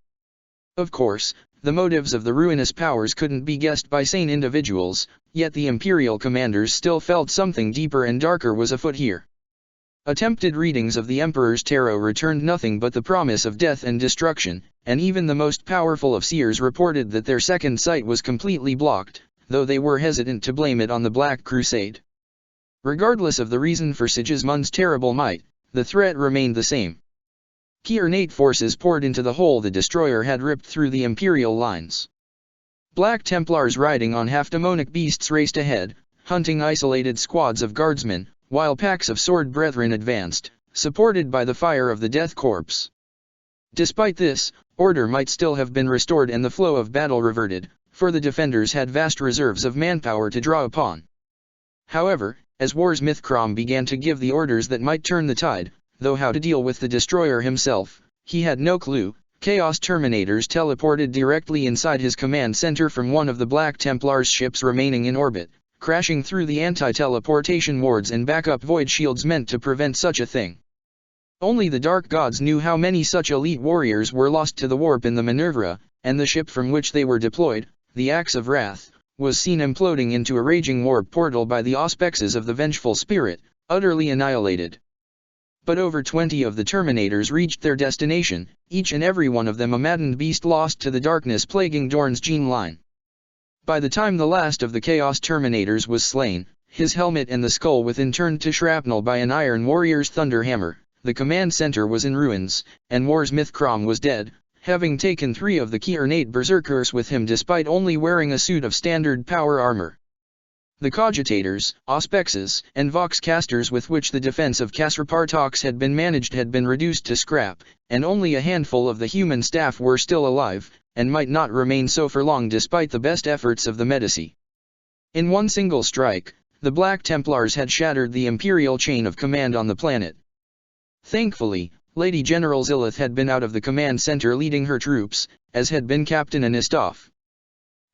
Of course, the motives of the ruinous powers couldn't be guessed by sane individuals, yet the Imperial commanders still felt something deeper and darker was afoot here. Attempted readings of the Emperor's tarot returned nothing but the promise of death and destruction, and even the most powerful of seers reported that their second sight was completely blocked, though they were hesitant to blame it on the Black Crusade. Regardless of the reason for Sigismund's terrible might, the threat remained the same. Kieranate forces poured into the hole the destroyer had ripped through the Imperial lines. Black Templars riding on half-demonic beasts raced ahead, hunting isolated squads of guardsmen, while packs of sword brethren advanced, supported by the fire of the Death Corps. Despite this, order might still have been restored and the flow of battle reverted, for the defenders had vast reserves of manpower to draw upon. However, as War's Mythkrom began to give the orders that might turn the tide, though how to deal with the destroyer himself, he had no clue, Chaos Terminators teleported directly inside his command center from one of the Black Templars' ships remaining in orbit, crashing through the anti-teleportation wards and backup void shields meant to prevent such a thing. Only the Dark Gods knew how many such elite warriors were lost to the warp in the Minerva, and the ship from which they were deployed, the Axe of Wrath, was seen imploding into a raging warp portal by the auspexes of the vengeful spirit, utterly annihilated. But over 20 of the Terminators reached their destination, each and every one of them a maddened beast lost to the darkness plaguing Dorn's gene line. By the time the last of the Chaos Terminators was slain, his helmet and the skull within turned to shrapnel by an Iron Warrior's thunder hammer, the command center was in ruins, and War's Mythcrom was dead, having taken 3 of the key ornate berserkers with him despite only wearing a suit of standard power armor. The cogitators, auspexes, and voxcasters with which the defense of Kasrapartox had been managed had been reduced to scrap, and only a handful of the human staff were still alive, and might not remain so for long despite the best efforts of the Medici. In one single strike, the Black Templars had shattered the Imperial chain of command on the planet. Thankfully, Lady General Zilith had been out of the command center leading her troops, as had been Captain Anistoff.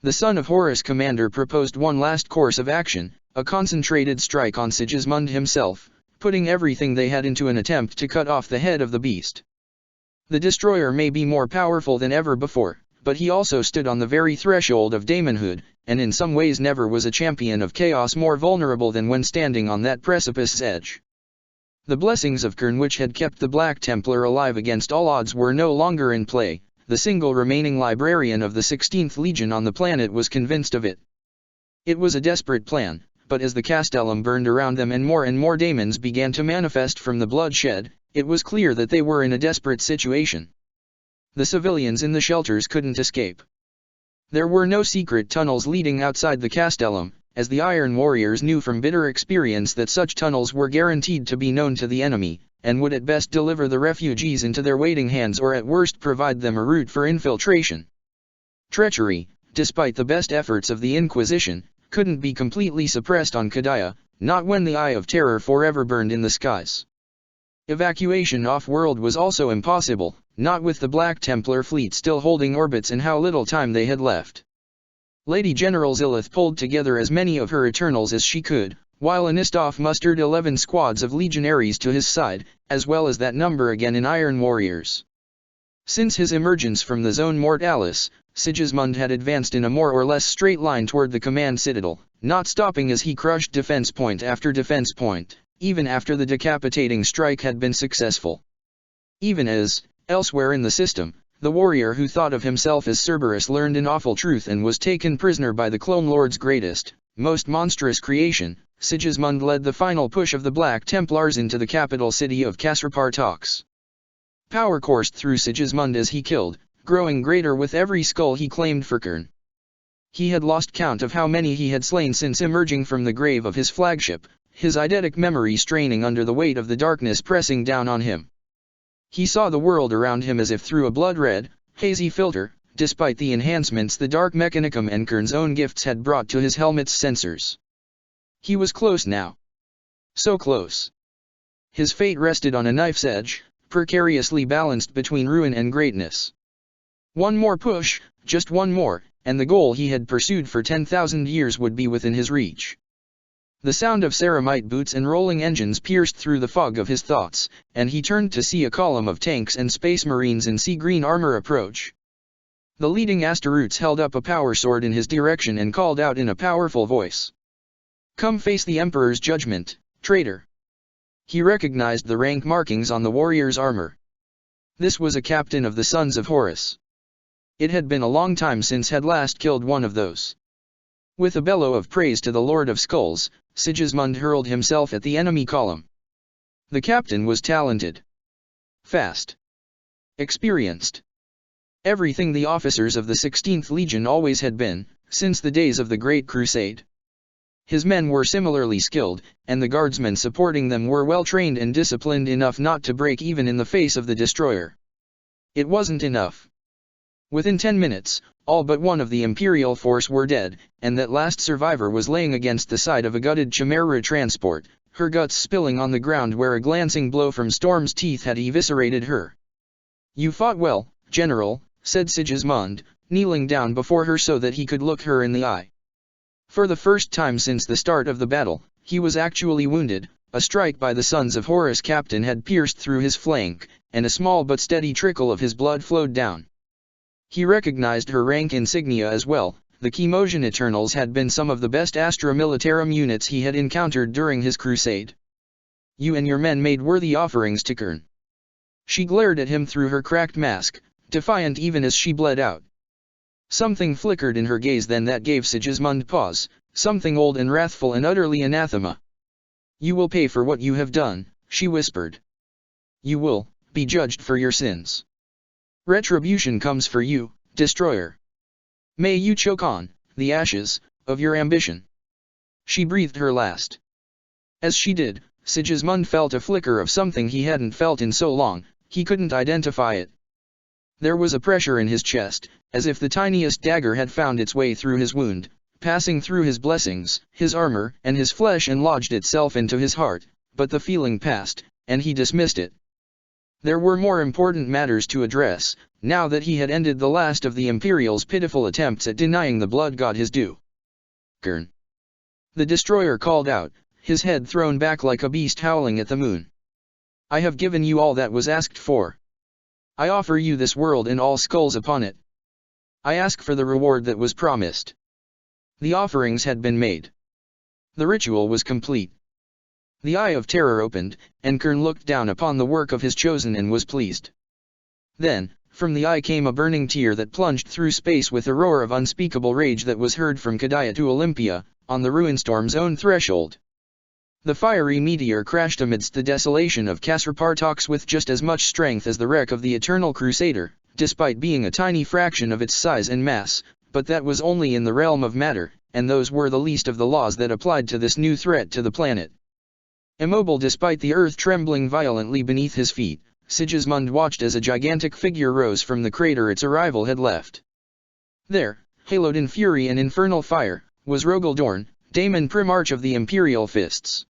The son of Horus Commander proposed one last course of action, a concentrated strike on Sigismund himself, putting everything they had into an attempt to cut off the head of the beast. The destroyer may be more powerful than ever before, but he also stood on the very threshold of daemonhood, and in some ways never was a champion of chaos more vulnerable than when standing on that precipice's edge. The blessings of Kern which had kept the Black Templar alive against all odds were no longer in play. The single remaining librarian of the 16th Legion on the planet was convinced of it. It was a desperate plan, but as the castellum burned around them and more daemons began to manifest from the bloodshed, it was clear that they were in a desperate situation. The civilians in the shelters couldn't escape. There were no secret tunnels leading outside the castellum, as the Iron Warriors knew from bitter experience that such tunnels were guaranteed to be known to the enemy, and would at best deliver the refugees into their waiting hands or at worst provide them a route for infiltration. Treachery, despite the best efforts of the Inquisition, couldn't be completely suppressed on Kadaya, not when the Eye of Terror forever burned in the skies. Evacuation off-world was also impossible, not with the Black Templar fleet still holding orbits and how little time they had left. Lady General Zilith pulled together as many of her Eternals as she could, while Anistoff mustered 11 squads of legionaries to his side, as well as that number again in Iron Warriors. Since his emergence from the Zone Mortalis, Sigismund had advanced in a more or less straight line toward the command citadel, not stopping as he crushed defense point after defense point, even after the decapitating strike had been successful. Even as, elsewhere in the system, the warrior who thought of himself as Cerberus learned an awful truth and was taken prisoner by the Clone Lord's greatest, most monstrous creation, Sigismund led the final push of the Black Templars into the capital city of Kasrapartox. Power coursed through Sigismund as he killed, growing greater with every skull he claimed for Kern. He had lost count of how many he had slain since emerging from the grave of his flagship, his eidetic memory straining under the weight of the darkness pressing down on him. He saw the world around him as if through a blood-red, hazy filter, despite the enhancements the Dark Mechanicum and Kern's own gifts had brought to his helmet's sensors. He was close now. So close. His fate rested on a knife's edge, precariously balanced between ruin and greatness. One more push, just one more, and the goal he had pursued for 10,000 years would be within his reach. The sound of ceramite boots and rolling engines pierced through the fog of his thoughts, and he turned to see a column of tanks and space marines in sea-green armor approach. The leading Astaroutes held up a power sword in his direction and called out in a powerful voice. "Come face the Emperor's judgment, traitor." He recognized the rank markings on the warrior's armor. This was a captain of the Sons of Horus. It had been a long time since had last killed one of those. With a bellow of praise to the Lord of Skulls, Sigismund hurled himself at the enemy column. The captain was talented, fast, experienced. Everything the officers of the 16th Legion always had been, since the days of the Great Crusade. His men were similarly skilled, and the guardsmen supporting them were well trained and disciplined enough not to break even in the face of the destroyer. It wasn't enough. Within 10 minutes, all but one of the Imperial force were dead, and that last survivor was laying against the side of a gutted Chimera transport, her guts spilling on the ground where a glancing blow from Storm's teeth had eviscerated her. "You fought well, General," said Sigismund, kneeling down before her so that he could look her in the eye. For the first time since the start of the battle, he was actually wounded. A strike by the sons of Horus Captain had pierced through his flank, and a small but steady trickle of his blood flowed down. He recognized her rank insignia as well. The Chemosian Eternals had been some of the best Astra Militarum units he had encountered during his crusade. You and your men made worthy offerings to Kern. She glared at him through her cracked mask, defiant even as she bled out. Something flickered in her gaze then that gave Sigismund pause, something old and wrathful and utterly anathema. You will pay for what you have done, she whispered. You will be judged for your sins. Retribution comes for you, destroyer. May you choke on the ashes of your ambition. She breathed her last. As she did, Sigismund felt a flicker of something he hadn't felt in so long. He couldn't identify it. There was a pressure in his chest, as if the tiniest dagger had found its way through his wound, passing through his blessings, his armor, and his flesh and lodged itself into his heart, but the feeling passed, and he dismissed it. There were more important matters to address, now that he had ended the last of the Imperial's pitiful attempts at denying the blood god his due. Kern. The destroyer called out, his head thrown back like a beast howling at the moon. I have given you all that was asked for. I offer you this world and all skulls upon it. I ask for the reward that was promised. The offerings had been made. The ritual was complete. The eye of terror opened, and Kern looked down upon the work of his chosen and was pleased. Then, from the eye came a burning tear that plunged through space with a roar of unspeakable rage that was heard from Kadaya to Olympia, on the Ruinstorm's own threshold. The fiery meteor crashed amidst the desolation of Kasrapartox with just as much strength as the wreck of the Eternal Crusader, despite being a tiny fraction of its size and mass, but that was only in the realm of matter, and those were the least of the laws that applied to this new threat to the planet. Immobile despite the earth trembling violently beneath his feet, Sigismund watched as a gigantic figure rose from the crater its arrival had left. There, haloed in fury and infernal fire, was Rogel Dorn, Daemon Primarch of the Imperial Fists.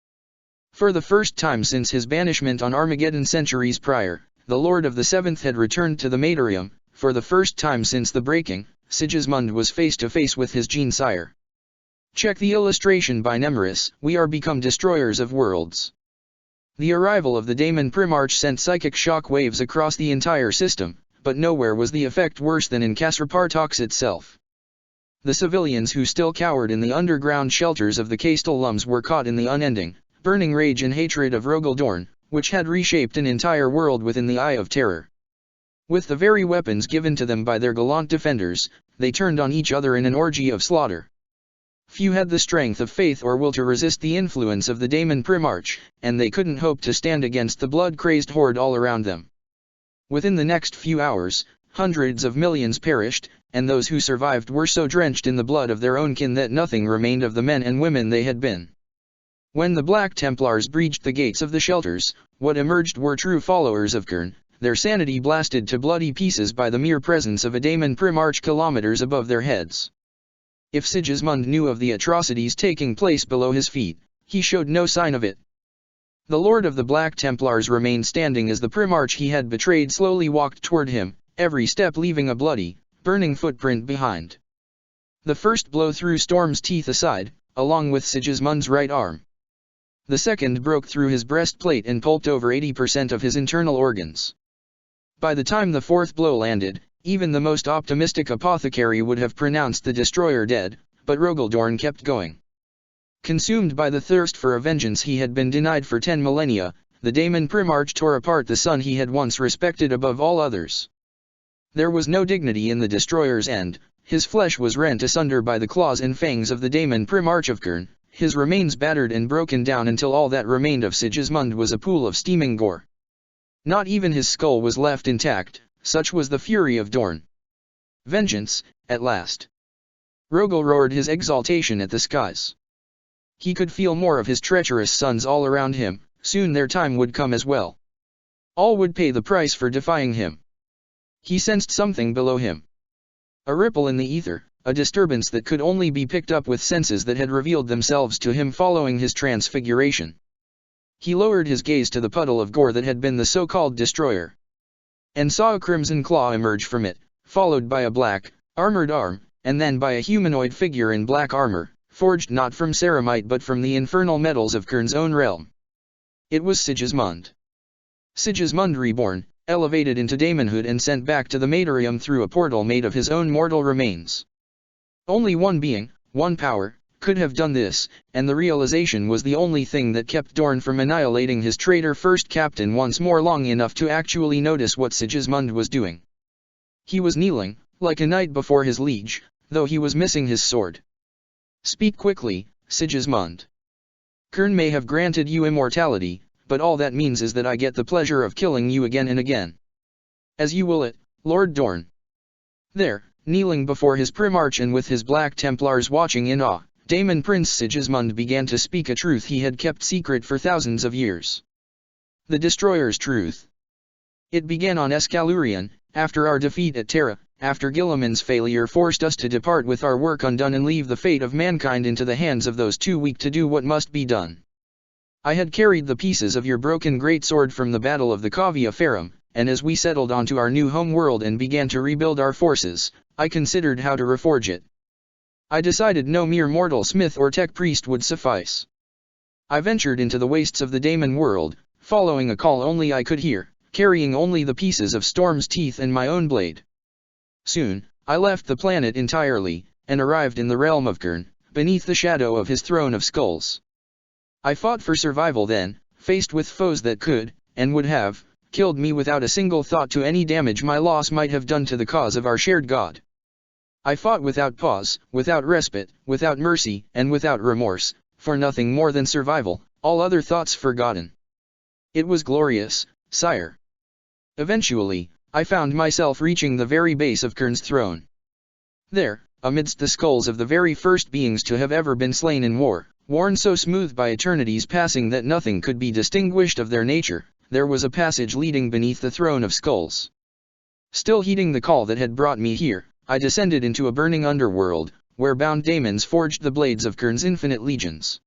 For the first time since his banishment on Armageddon centuries prior, the Lord of the Seventh had returned to the Matorium. For the first time since the breaking, Sigismund was face to face with his gene sire. Check the illustration by Nemeris. We are become destroyers of worlds. The arrival of the Daemon Primarch sent psychic shock waves across the entire system, but nowhere was the effect worse than in Kasrapartox itself. The civilians who still cowered in the underground shelters of the Castellums were caught in the unending, burning rage and hatred of Rogel Dorn, which had reshaped an entire world within the Eye of Terror. With the very weapons given to them by their gallant defenders, they turned on each other in an orgy of slaughter. Few had the strength of faith or will to resist the influence of the Daemon Primarch, and they couldn't hope to stand against the blood-crazed horde all around them. Within the next few hours, hundreds of millions perished, and those who survived were so drenched in the blood of their own kin that nothing remained of the men and women they had been. When the Black Templars breached the gates of the shelters, what emerged were true followers of Kern, their sanity blasted to bloody pieces by the mere presence of a Daemon Primarch kilometers above their heads. If Sigismund knew of the atrocities taking place below his feet, he showed no sign of it. The Lord of the Black Templars remained standing as the Primarch he had betrayed slowly walked toward him, every step leaving a bloody, burning footprint behind. The first blow threw Storm's teeth aside, along with Sigismund's right arm. The second broke through his breastplate and pulped over 80% of his internal organs. By the time the fourth blow landed, even the most optimistic apothecary would have pronounced the destroyer dead, but Rogel Dorn kept going. Consumed by the thirst for a vengeance he had been denied for 10 millennia, the Daemon Primarch tore apart the son he had once respected above all others. There was no dignity in the destroyer's end. His flesh was rent asunder by the claws and fangs of the Daemon Primarch of Kern, his remains battered and broken down until all that remained of Sigismund was a pool of steaming gore. Not even his skull was left intact, such was the fury of Dorn. Vengeance, at last. Rogel roared his exultation at the skies. He could feel more of his treacherous sons all around him. Soon their time would come as well. All would pay the price for defying him. He sensed something below him. A ripple in the ether, a disturbance that could only be picked up with senses that had revealed themselves to him following his transfiguration. He lowered his gaze to the puddle of gore that had been the so-called destroyer, and saw a crimson claw emerge from it, followed by a black, armored arm, and then by a humanoid figure in black armor, forged not from ceramite but from the infernal metals of Kern's own realm. It was Sigismund. Sigismund reborn, elevated into daemonhood and sent back to the Materium through a portal made of his own mortal remains. Only one being, one power, could have done this, and the realization was the only thing that kept Dorn from annihilating his traitor first captain once more long enough to actually notice what Sigismund was doing. He was kneeling, like a knight before his liege, though he was missing his sword. Speak quickly, Sigismund. Kern may have granted you immortality, but all that means is that I get the pleasure of killing you again and again. As you will it, Lord Dorn. There, kneeling before his Primarch and with his Black Templars watching in awe, Daemon Prince Sigismund began to speak a truth he had kept secret for thousands of years. The Destroyer's truth. It began on Escalurion, after our defeat at Terra, after Guilliman's failure forced us to depart with our work undone and leave the fate of mankind into the hands of those too weak to do what must be done. I had carried the pieces of your broken greatsword from the Battle of the Cavia Ferrum, and as we settled onto our new home world and began to rebuild our forces, I considered how to reforge it. I decided no mere mortal smith or tech priest would suffice. I ventured into the wastes of the daemon world, following a call only I could hear, carrying only the pieces of Storm's teeth and my own blade. Soon, I left the planet entirely, and arrived in the realm of Kern, beneath the shadow of his throne of skulls. I fought for survival then, faced with foes that could, and would have, killed me without a single thought to any damage my loss might have done to the cause of our shared God. I fought without pause, without respite, without mercy, and without remorse, for nothing more than survival, all other thoughts forgotten. It was glorious, sire. Eventually, I found myself reaching the very base of Kern's throne. There, amidst the skulls of the very first beings to have ever been slain in war, worn so smooth by eternity's passing that nothing could be distinguished of their nature, there was a passage leading beneath the throne of skulls. Still heeding the call that had brought me here, I descended into a burning underworld, where bound daemons forged the blades of Kern's infinite legions.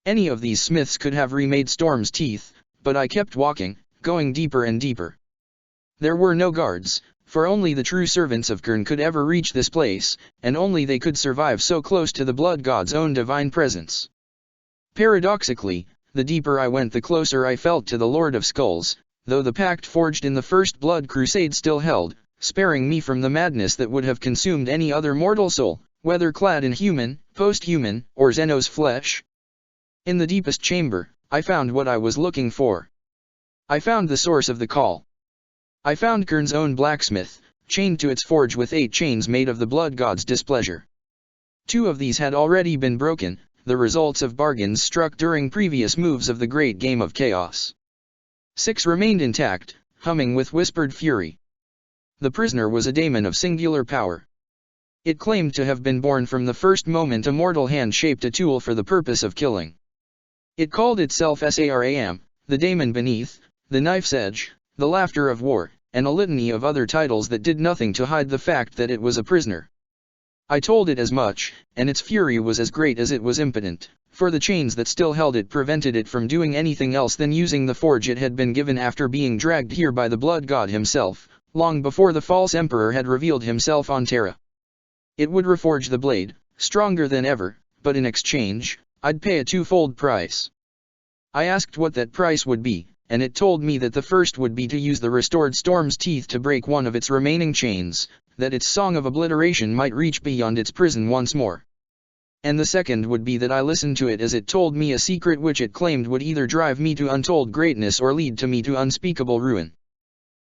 Any of these smiths could have remade Storm's teeth, but I kept walking, going deeper and deeper. There were no guards, for only the true servants of Kern could ever reach this place, and only they could survive so close to the blood god's own divine presence. Paradoxically, the deeper I went the closer I felt to the Lord of Skulls, though the pact forged in the First Blood Crusade still held, sparing me from the madness that would have consumed any other mortal soul, whether clad in human, post-human, or Xenos flesh. In the deepest chamber, I found what I was looking for. I found the source of the call. I found Kern's own blacksmith, chained to its forge with 8 chains made of the blood god's displeasure. 2 of these had already been broken, the results of bargains struck during previous moves of the great game of chaos. 6 remained intact, humming with whispered fury. The prisoner was a daemon of singular power. It claimed to have been born from the first moment a mortal hand shaped a tool for the purpose of killing. It called itself Saram, the daemon beneath, the knife's edge, the laughter of war, and a litany of other titles that did nothing to hide the fact that it was a prisoner. I told it as much, and its fury was as great as it was impotent, for the chains that still held it prevented it from doing anything else than using the forge it had been given after being dragged here by the blood god himself, long before the false emperor had revealed himself on Terra. It would reforge the blade, stronger than ever, but in exchange, I'd pay a 2-fold price. I asked what that price would be, and it told me that the first would be to use the restored Storm's teeth to break one of its remaining chains, that its song of obliteration might reach beyond its prison once more. And the second would be that I listened to it as it told me a secret which it claimed would either drive me to untold greatness or lead to me to unspeakable ruin.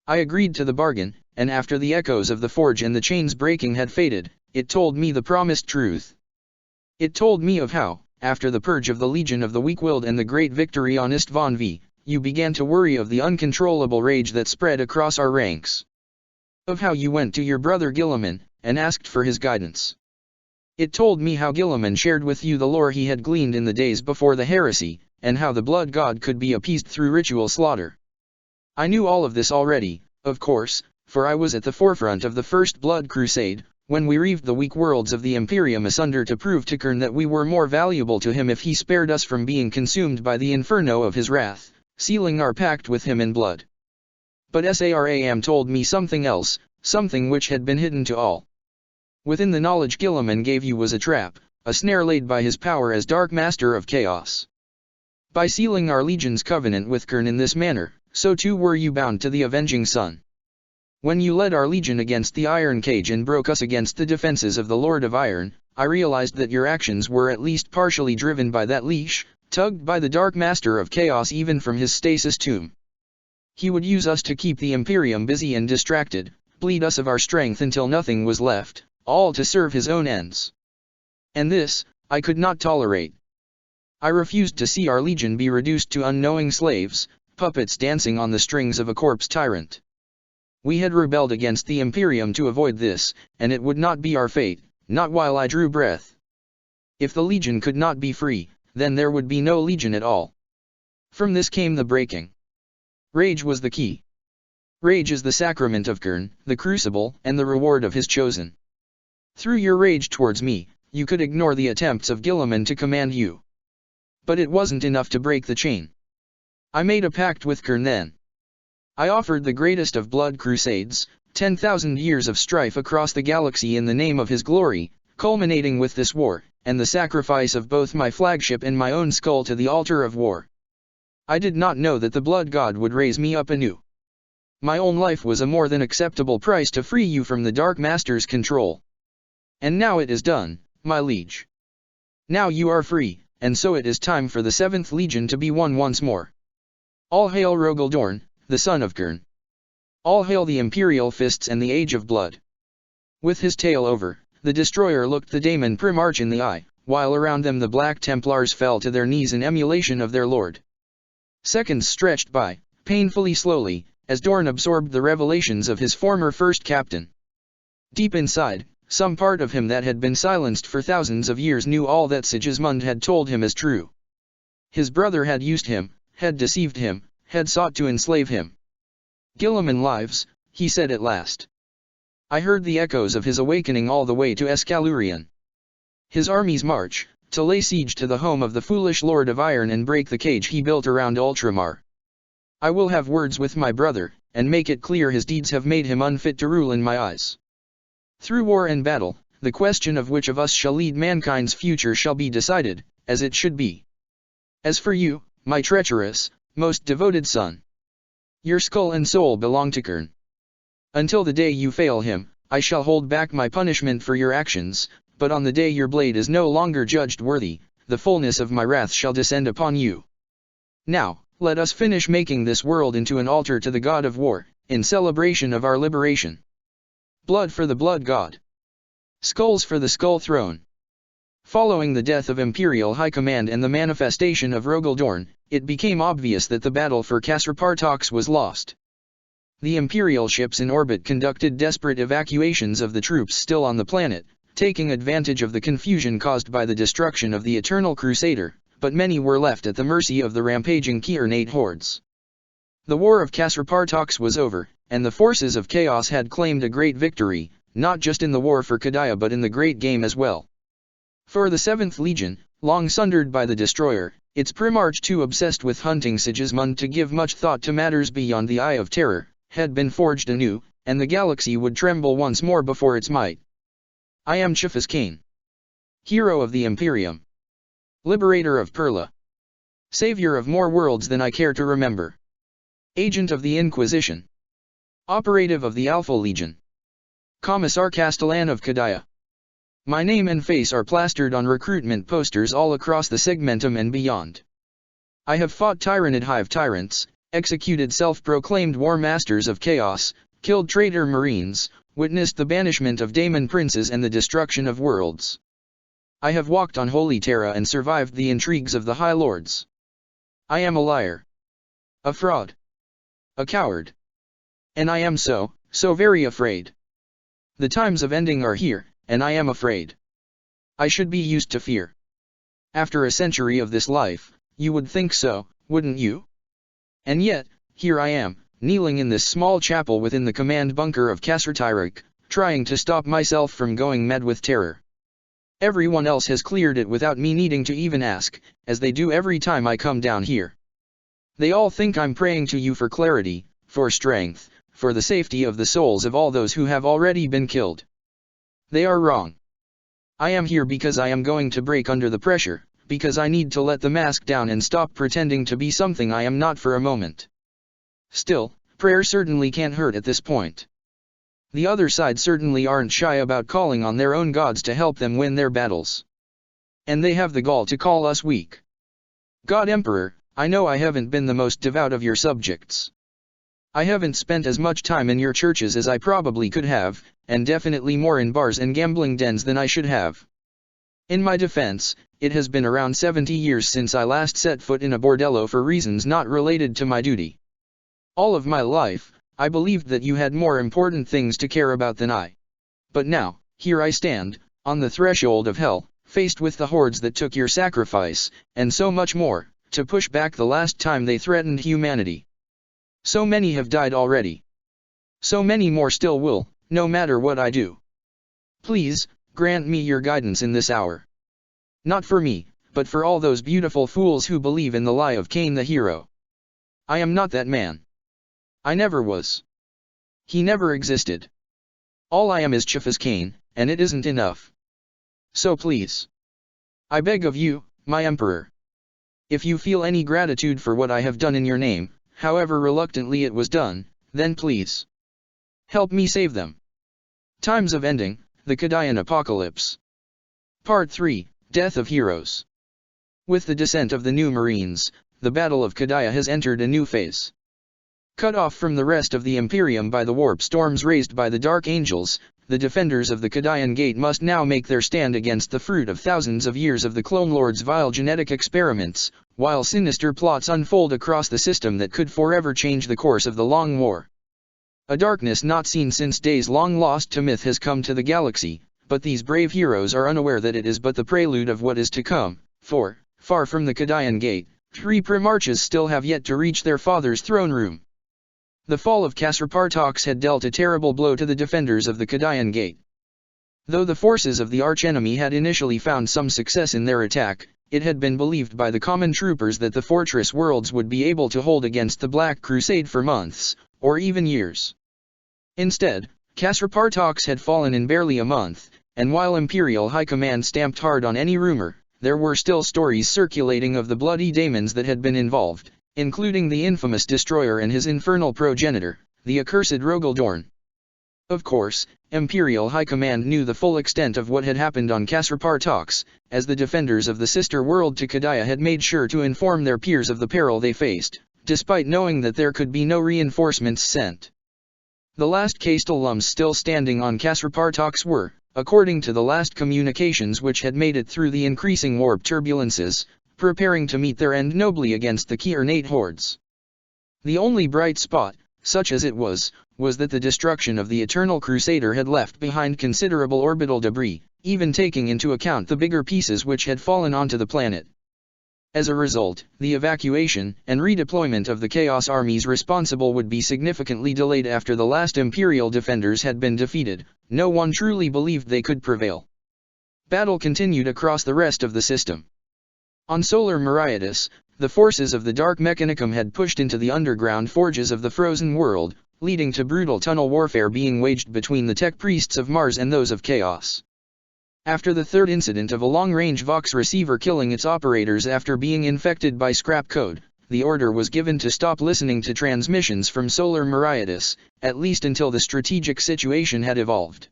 I agreed to the bargain, and after the echoes of the forge and the chains breaking had faded, it told me the promised truth. It told me of how, after the purge of the Legion of the Weak-Willed and the great victory on Istvan V, you began to worry of the uncontrollable rage that spread across our ranks. Of how you went to your brother Guilliman, and asked for his guidance. It told me how Guilliman shared with you the lore he had gleaned in the days before the heresy, and how the blood god could be appeased through ritual slaughter. I knew all of this already, of course, for I was at the forefront of the First Blood Crusade, when we reaved the weak worlds of the Imperium asunder to prove to Kern that we were more valuable to him if he spared us from being consumed by the inferno of his wrath, sealing our pact with him in blood. But Saram told me something else, something which had been hidden to all. Within the knowledge Guilliman gave you was a trap, a snare laid by his power as Dark Master of Chaos. By sealing our legion's covenant with Khurn in this manner, so too were you bound to the Avenging Sun. When you led our legion against the Iron Cage and broke us against the defenses of the Lord of Iron, I realized that your actions were at least partially driven by that leash, tugged by the Dark Master of Chaos even from his stasis tomb. He would use us to keep the Imperium busy and distracted, bleed us of our strength until nothing was left, all to serve his own ends. And this, I could not tolerate. I refused to see our legion be reduced to unknowing slaves, puppets dancing on the strings of a corpse tyrant. We had rebelled against the Imperium to avoid this, and it would not be our fate, not while I drew breath. If the legion could not be free, then there would be no legion at all. From this came the breaking. Rage was the key. Rage is the sacrament of Khurn, the crucible, and the reward of his chosen. Through your rage towards me, you could ignore the attempts of Guilliman to command you. But it wasn't enough to break the chain. I made a pact with Khurn then. I offered the greatest of blood crusades, 10,000 years of strife across the galaxy in the name of his glory, culminating with this war, and the sacrifice of both my flagship and my own skull to the altar of war. I did not know that the blood god would raise me up anew. My own life was a more than acceptable price to free you from the Dark Master's control. And now it is done, my liege. Now you are free, and so it is time for the 7th Legion to be one once more. All hail Rogaldorn, the son of Khurn. All hail the Imperial Fists and the Age of Blood. With his tail over, the destroyer looked the Daemon Primarch in the eye, while around them the Black Templars fell to their knees in emulation of their lord. Seconds stretched by, painfully slowly, as Dorn absorbed the revelations of his former first captain. Deep inside, some part of him that had been silenced for thousands of years knew all that Sigismund had told him as true. His brother had used him, had deceived him, had sought to enslave him. Guilliman lives, he said at last. I heard the echoes of his awakening all the way to Escalurion. His armies march, to lay siege to the home of the foolish Lord of Iron and break the cage he built around Ultramar. I will have words with my brother, and make it clear his deeds have made him unfit to rule in my eyes. Through war and battle, the question of which of us shall lead mankind's future shall be decided, as it should be. As for you, my treacherous, most devoted son, your skull and soul belong to Khurn. Until the day you fail him, I shall hold back my punishment for your actions, but on the day your blade is no longer judged worthy, the fullness of my wrath shall descend upon you. Now, let us finish making this world into an altar to the god of war, in celebration of our liberation. Blood for the blood god. Skulls for the skull throne. Following the death of Imperial High Command and the manifestation of Rogaldorn, it became obvious that the battle for Kasrapartox was lost. The Imperial ships in orbit conducted desperate evacuations of the troops still on the planet, taking advantage of the confusion caused by the destruction of the Eternal Crusader, but many were left at the mercy of the rampaging Kyrnate hordes. The war of Kasrapartox was over, and the forces of chaos had claimed a great victory, not just in the war for Kadaya but in the great game as well. For the 7th Legion, long sundered by the destroyer, its Primarch too obsessed with hunting Sigismund to give much thought to matters beyond the Eye of Terror, had been forged anew, and the galaxy would tremble once more before its might. I am Chifus Kane. Hero of the Imperium. Liberator of Perla. Savior of more worlds than I care to remember. Agent of the Inquisition. Operative of the Alpha Legion. Commissar Castellan of Kadaya. My name and face are plastered on recruitment posters all across the segmentum and beyond. I have fought Tyranid Hive tyrants, executed self-proclaimed war masters of chaos, killed traitor marines, witnessed the banishment of Daemon princes and the destruction of worlds. I have walked on holy Terra and survived the intrigues of the High Lords. I am a liar. A fraud. A coward. And I am so very afraid. The times of ending are here, and I am afraid. I should be used to fear. After a century of this life, you would think so, wouldn't you? And yet, here I am, kneeling in this small chapel within the command bunker of Kasratyrik, trying to stop myself from going mad with terror. Everyone else has cleared it without me needing to even ask, as they do every time I come down here. They all think I'm praying to you for clarity, for strength, for the safety of the souls of all those who have already been killed. They are wrong. I am here because I am going to break under the pressure, because I need to let the mask down and stop pretending to be something I am not for a moment. Still, prayer certainly can't hurt at this point. The other side certainly aren't shy about calling on their own gods to help them win their battles. And they have the gall to call us weak. God Emperor, I know I haven't been the most devout of your subjects. I haven't spent as much time in your churches as I probably could have, and definitely more in bars and gambling dens than I should have. In my defense, it has been around 70 years since I last set foot in a bordello for reasons not related to my duty. All of my life, I believed that you had more important things to care about than I. But now, here I stand, on the threshold of hell, faced with the hordes that took your sacrifice, and so much more, to push back the last time they threatened humanity. So many have died already. So many more still will, no matter what I do. Please, grant me your guidance in this hour. Not for me, but for all those beautiful fools who believe in the lie of Cain the hero. I am not that man. I never was. He never existed. All I am is Chief as Cain, and it isn't enough. So please. I beg of you, my emperor. If you feel any gratitude for what I have done in your name, however reluctantly it was done, then please. Help me save them. Times of Ending, the Kadayan Apocalypse. Part 3, Death of Heroes. With the descent of the new Marines, the Battle of Kadaya has entered a new phase. Cut off from the rest of the Imperium by the warp storms raised by the Dark Angels, the defenders of the Kadayan Gate must now make their stand against the fruit of thousands of years of the Clone Lord's vile genetic experiments, while sinister plots unfold across the system that could forever change the course of the Long War. A darkness not seen since days long lost to myth has come to the galaxy, but these brave heroes are unaware that it is but the prelude of what is to come, for, far from the Kadayan Gate, 3 Primarchs still have yet to reach their father's throne room. The fall of Kasrapartox had dealt a terrible blow to the defenders of the Kadayan Gate. Though the forces of the archenemy had initially found some success in their attack, it had been believed by the common troopers that the fortress worlds would be able to hold against the Black Crusade for months, or even years. Instead, Kasrapartox had fallen in barely a month, and while Imperial High Command stamped hard on any rumor, there were still stories circulating of the bloody daemons that had been involved, including the infamous Destroyer and his infernal progenitor, the accursed Rogaldorn. Of course, Imperial High Command knew the full extent of what had happened on Kasrapartox, as the defenders of the sister world to Kadaya had made sure to inform their peers of the peril they faced, despite knowing that there could be no reinforcements sent. The last Castellums still standing on Kasrapartox were, according to the last communications which had made it through the increasing warp turbulences, preparing to meet their end nobly against the Kiernaite hordes. The only bright spot, such as it was that the destruction of the Eternal Crusader had left behind considerable orbital debris, even taking into account the bigger pieces which had fallen onto the planet. As a result, the evacuation and redeployment of the Chaos armies responsible would be significantly delayed after the last Imperial defenders had been defeated. No one truly believed they could prevail. Battle continued across the rest of the system. On Solar Meriadus, the forces of the Dark Mechanicum had pushed into the underground forges of the frozen world, leading to brutal tunnel warfare being waged between the tech priests of Mars and those of Chaos. After the third incident of a long-range Vox receiver killing its operators after being infected by scrap code, the order was given to stop listening to transmissions from Solar Meriadus, at least until the strategic situation had evolved.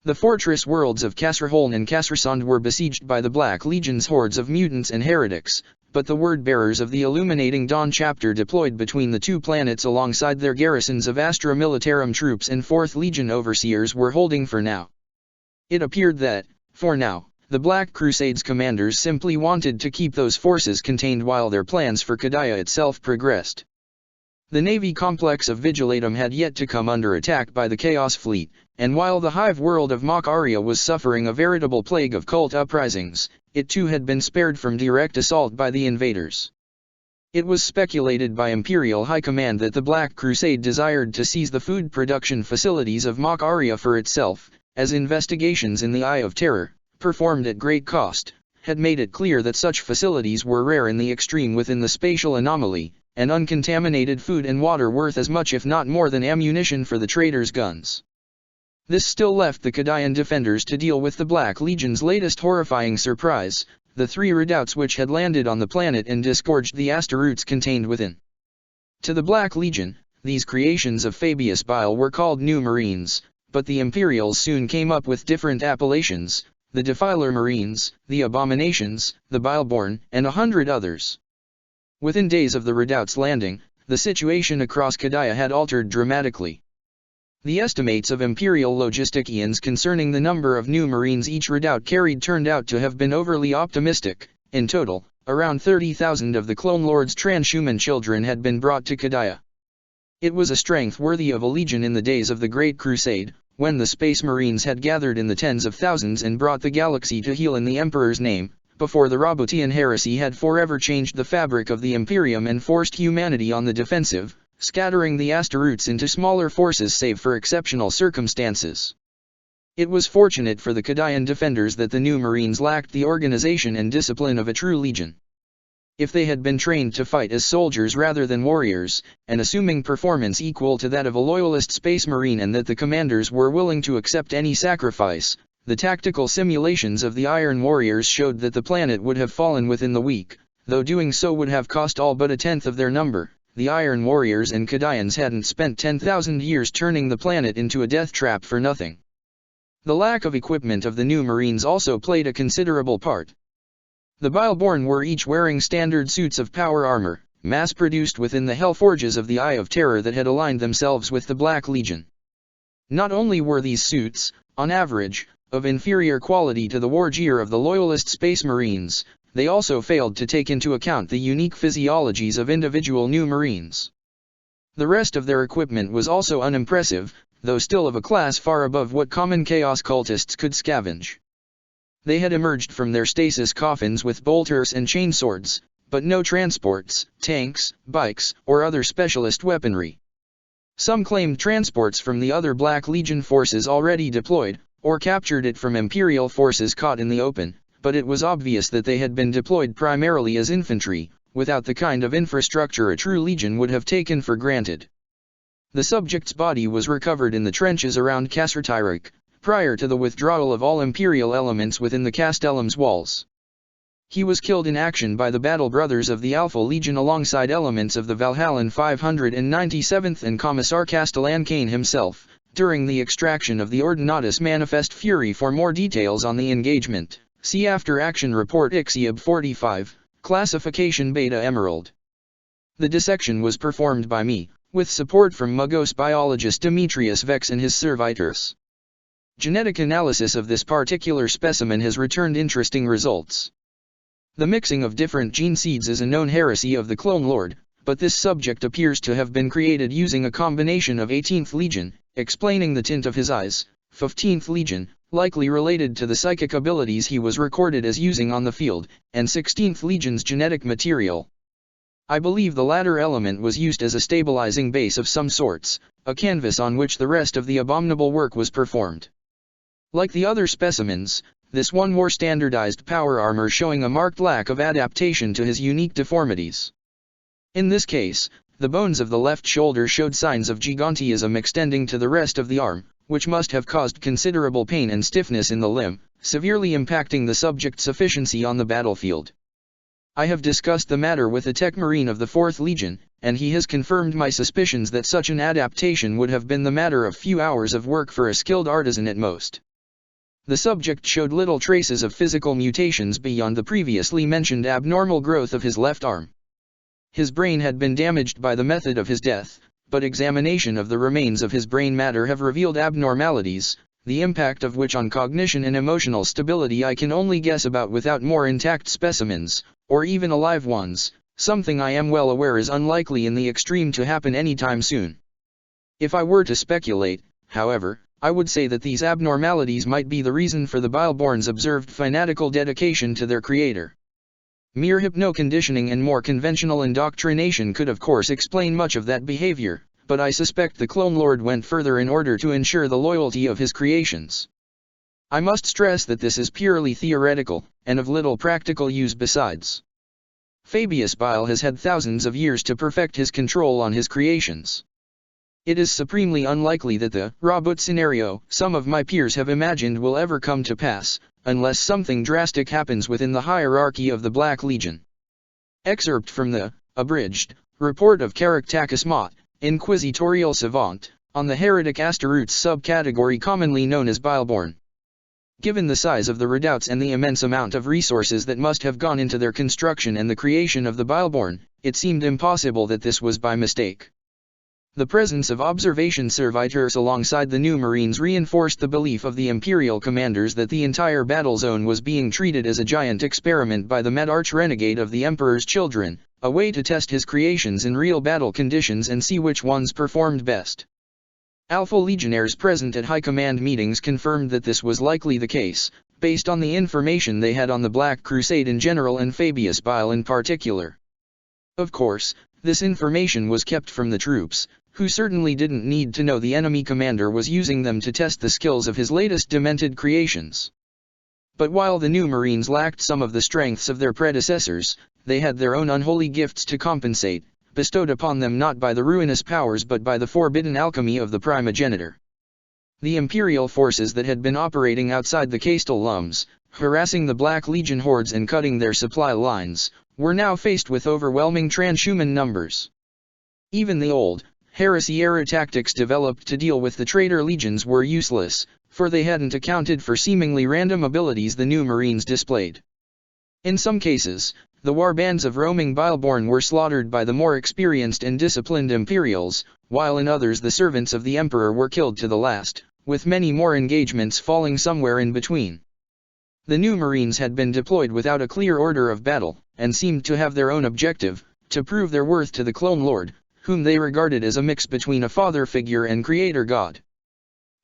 The fortress worlds of Kasraholn and Kasrasond were besieged by the Black Legion's hordes of mutants and heretics, but the word-bearers of the Illuminating Dawn chapter deployed between the 2 planets alongside their garrisons of Astra Militarum troops and 4th Legion overseers were holding for now. It appeared that, for now, the Black Crusade's commanders simply wanted to keep those forces contained while their plans for Kadaya itself progressed. The navy complex of Vigilatum had yet to come under attack by the Chaos Fleet, and while the hive world of Mach Aria was suffering a veritable plague of cult uprisings, it too had been spared from direct assault by the invaders. It was speculated by Imperial High Command that the Black Crusade desired to seize the food production facilities of Mach Aria for itself, as investigations in the Eye of Terror, performed at great cost, had made it clear that such facilities were rare in the extreme within the spatial anomaly, and uncontaminated food and water worth as much if not more than ammunition for the traitors' guns. This still left the Kadayan defenders to deal with the Black Legion's latest horrifying surprise, the 3 redoubts which had landed on the planet and disgorged the asteroids contained within. To the Black Legion, these creations of Fabius Bile were called New Marines, but the Imperials soon came up with different appellations: the Defiler Marines, the Abominations, the Bileborn, and 100 others. Within days of the redoubt's landing, the situation across Kadaya had altered dramatically. The estimates of Imperial logisticians concerning the number of new Marines each redoubt carried turned out to have been overly optimistic. In total, around 30,000 of the Clone Lord's transhuman children had been brought to Kadaya. It was a strength worthy of a legion in the days of the Great Crusade, when the Space Marines had gathered in the tens of thousands and brought the galaxy to heel in the Emperor's name, before the Roboutian Heresy had forever changed the fabric of the Imperium and forced humanity on the defensive, scattering the asteroids into smaller forces save for exceptional circumstances. It was fortunate for the Kadayan defenders that the new Marines lacked the organization and discipline of a true legion. If they had been trained to fight as soldiers rather than warriors, and assuming performance equal to that of a loyalist space marine, and that the commanders were willing to accept any sacrifice, the tactical simulations of the Iron Warriors showed that the planet would have fallen within the week, though doing so would have cost all but a tenth of their number. The Iron Warriors and Kadayans hadn't spent 10,000 years turning the planet into a death trap for nothing. The lack of equipment of the new Marines also played a considerable part. The Bileborn were each wearing standard suits of power armor, mass-produced within the Hellforges of the Eye of Terror that had aligned themselves with the Black Legion. Not only were these suits, on average, of inferior quality to the war gear of the loyalist Space Marines, they also failed to take into account the unique physiologies of individual new Marines. The rest of their equipment was also unimpressive, though still of a class far above what common Chaos cultists could scavenge. They had emerged from their stasis coffins with bolters and chainswords, but no transports, tanks, bikes, or other specialist weaponry. Some claimed transports from the other Black Legion forces already deployed, or captured it from Imperial forces caught in the open, but it was obvious that they had been deployed primarily as infantry, without the kind of infrastructure a true legion would have taken for granted. The subject's body was recovered in the trenches around Kassertyrok, prior to the withdrawal of all Imperial elements within the Castellum's walls. He was killed in action by the Battle Brothers of the Alpha Legion alongside elements of the Valhallan 597th and Commissar Castellan Kane himself, during the extraction of the Ordinatus Manifest Fury. For more details on the engagement, see After Action Report Ixiab 45, Classification Beta Emerald. The dissection was performed by me, with support from Mugos biologist Demetrius Vex and his servitors. Genetic analysis of this particular specimen has returned interesting results. The mixing of different gene seeds is a known heresy of the Clone Lord, but this subject appears to have been created using a combination of 18th Legion, explaining the tint of his eyes, 15th Legion, likely related to the psychic abilities he was recorded as using on the field, and 16th Legion's genetic material. I believe the latter element was used as a stabilizing base of some sorts, a canvas on which the rest of the abominable work was performed. Like the other specimens, this one wore standardized power armor showing a marked lack of adaptation to his unique deformities. In this case, the bones of the left shoulder showed signs of gigantism extending to the rest of the arm, which must have caused considerable pain and stiffness in the limb, severely impacting the subject's efficiency on the battlefield. I have discussed the matter with a Tech Marine of the 4th Legion, and he has confirmed my suspicions that such an adaptation would have been the matter of few hours of work for a skilled artisan at most. The subject showed little traces of physical mutations beyond the previously mentioned abnormal growth of his left arm. His brain had been damaged by the method of his death, but examination of the remains of his brain matter have revealed abnormalities, the impact of which on cognition and emotional stability I can only guess about without more intact specimens, or even alive ones, something I am well aware is unlikely in the extreme to happen anytime soon. If I were to speculate, however, I would say that these abnormalities might be the reason for the Bileborn's observed fanatical dedication to their creator. Mere hypno-conditioning and more conventional indoctrination could of course explain much of that behavior, but I suspect the Clone Lord went further in order to ensure the loyalty of his creations. I must stress that this is purely theoretical, and of little practical use besides. Fabius Bile has had thousands of years to perfect his control on his creations. It is supremely unlikely that the Robout scenario some of my peers have imagined will ever come to pass, unless something drastic happens within the hierarchy of the Black Legion. Excerpt from the abridged report of Caractacus Mott, Inquisitorial Savant, on the heretic Asteroutes subcategory commonly known as Bileborn. Given the size of the redoubts and the immense amount of resources that must have gone into their construction and the creation of the Bileborn, it seemed impossible that this was by mistake. The presence of observation servitors alongside the new Marines reinforced the belief of the Imperial commanders that the entire battle zone was being treated as a giant experiment by the mad arch-renegade of the Emperor's children, a way to test his creations in real battle conditions and see which ones performed best. Alpha Legionnaires present at high command meetings confirmed that this was likely the case, based on the information they had on the Black Crusade in general and Fabius Bile in particular. Of course, this information was kept from the troops, who certainly didn't need to know the enemy commander was using them to test the skills of his latest demented creations. But while the new Marines lacked some of the strengths of their predecessors, they had their own unholy gifts to compensate, bestowed upon them not by the ruinous powers but by the forbidden alchemy of the primogenitor. The Imperial forces that had been operating outside the Castellums, harassing the Black Legion hordes and cutting their supply lines, were now faced with overwhelming transhuman numbers. Even the old, heresy-era tactics developed to deal with the traitor legions were useless, for they hadn't accounted for seemingly random abilities the new Marines displayed. In some cases, the warbands of roaming Bileborn were slaughtered by the more experienced and disciplined Imperials, while in others the servants of the Emperor were killed to the last, with many more engagements falling somewhere in between. The new Marines had been deployed without a clear order of battle, and seemed to have their own objective, to prove their worth to the Clone Lord, whom they regarded as a mix between a father figure and creator god.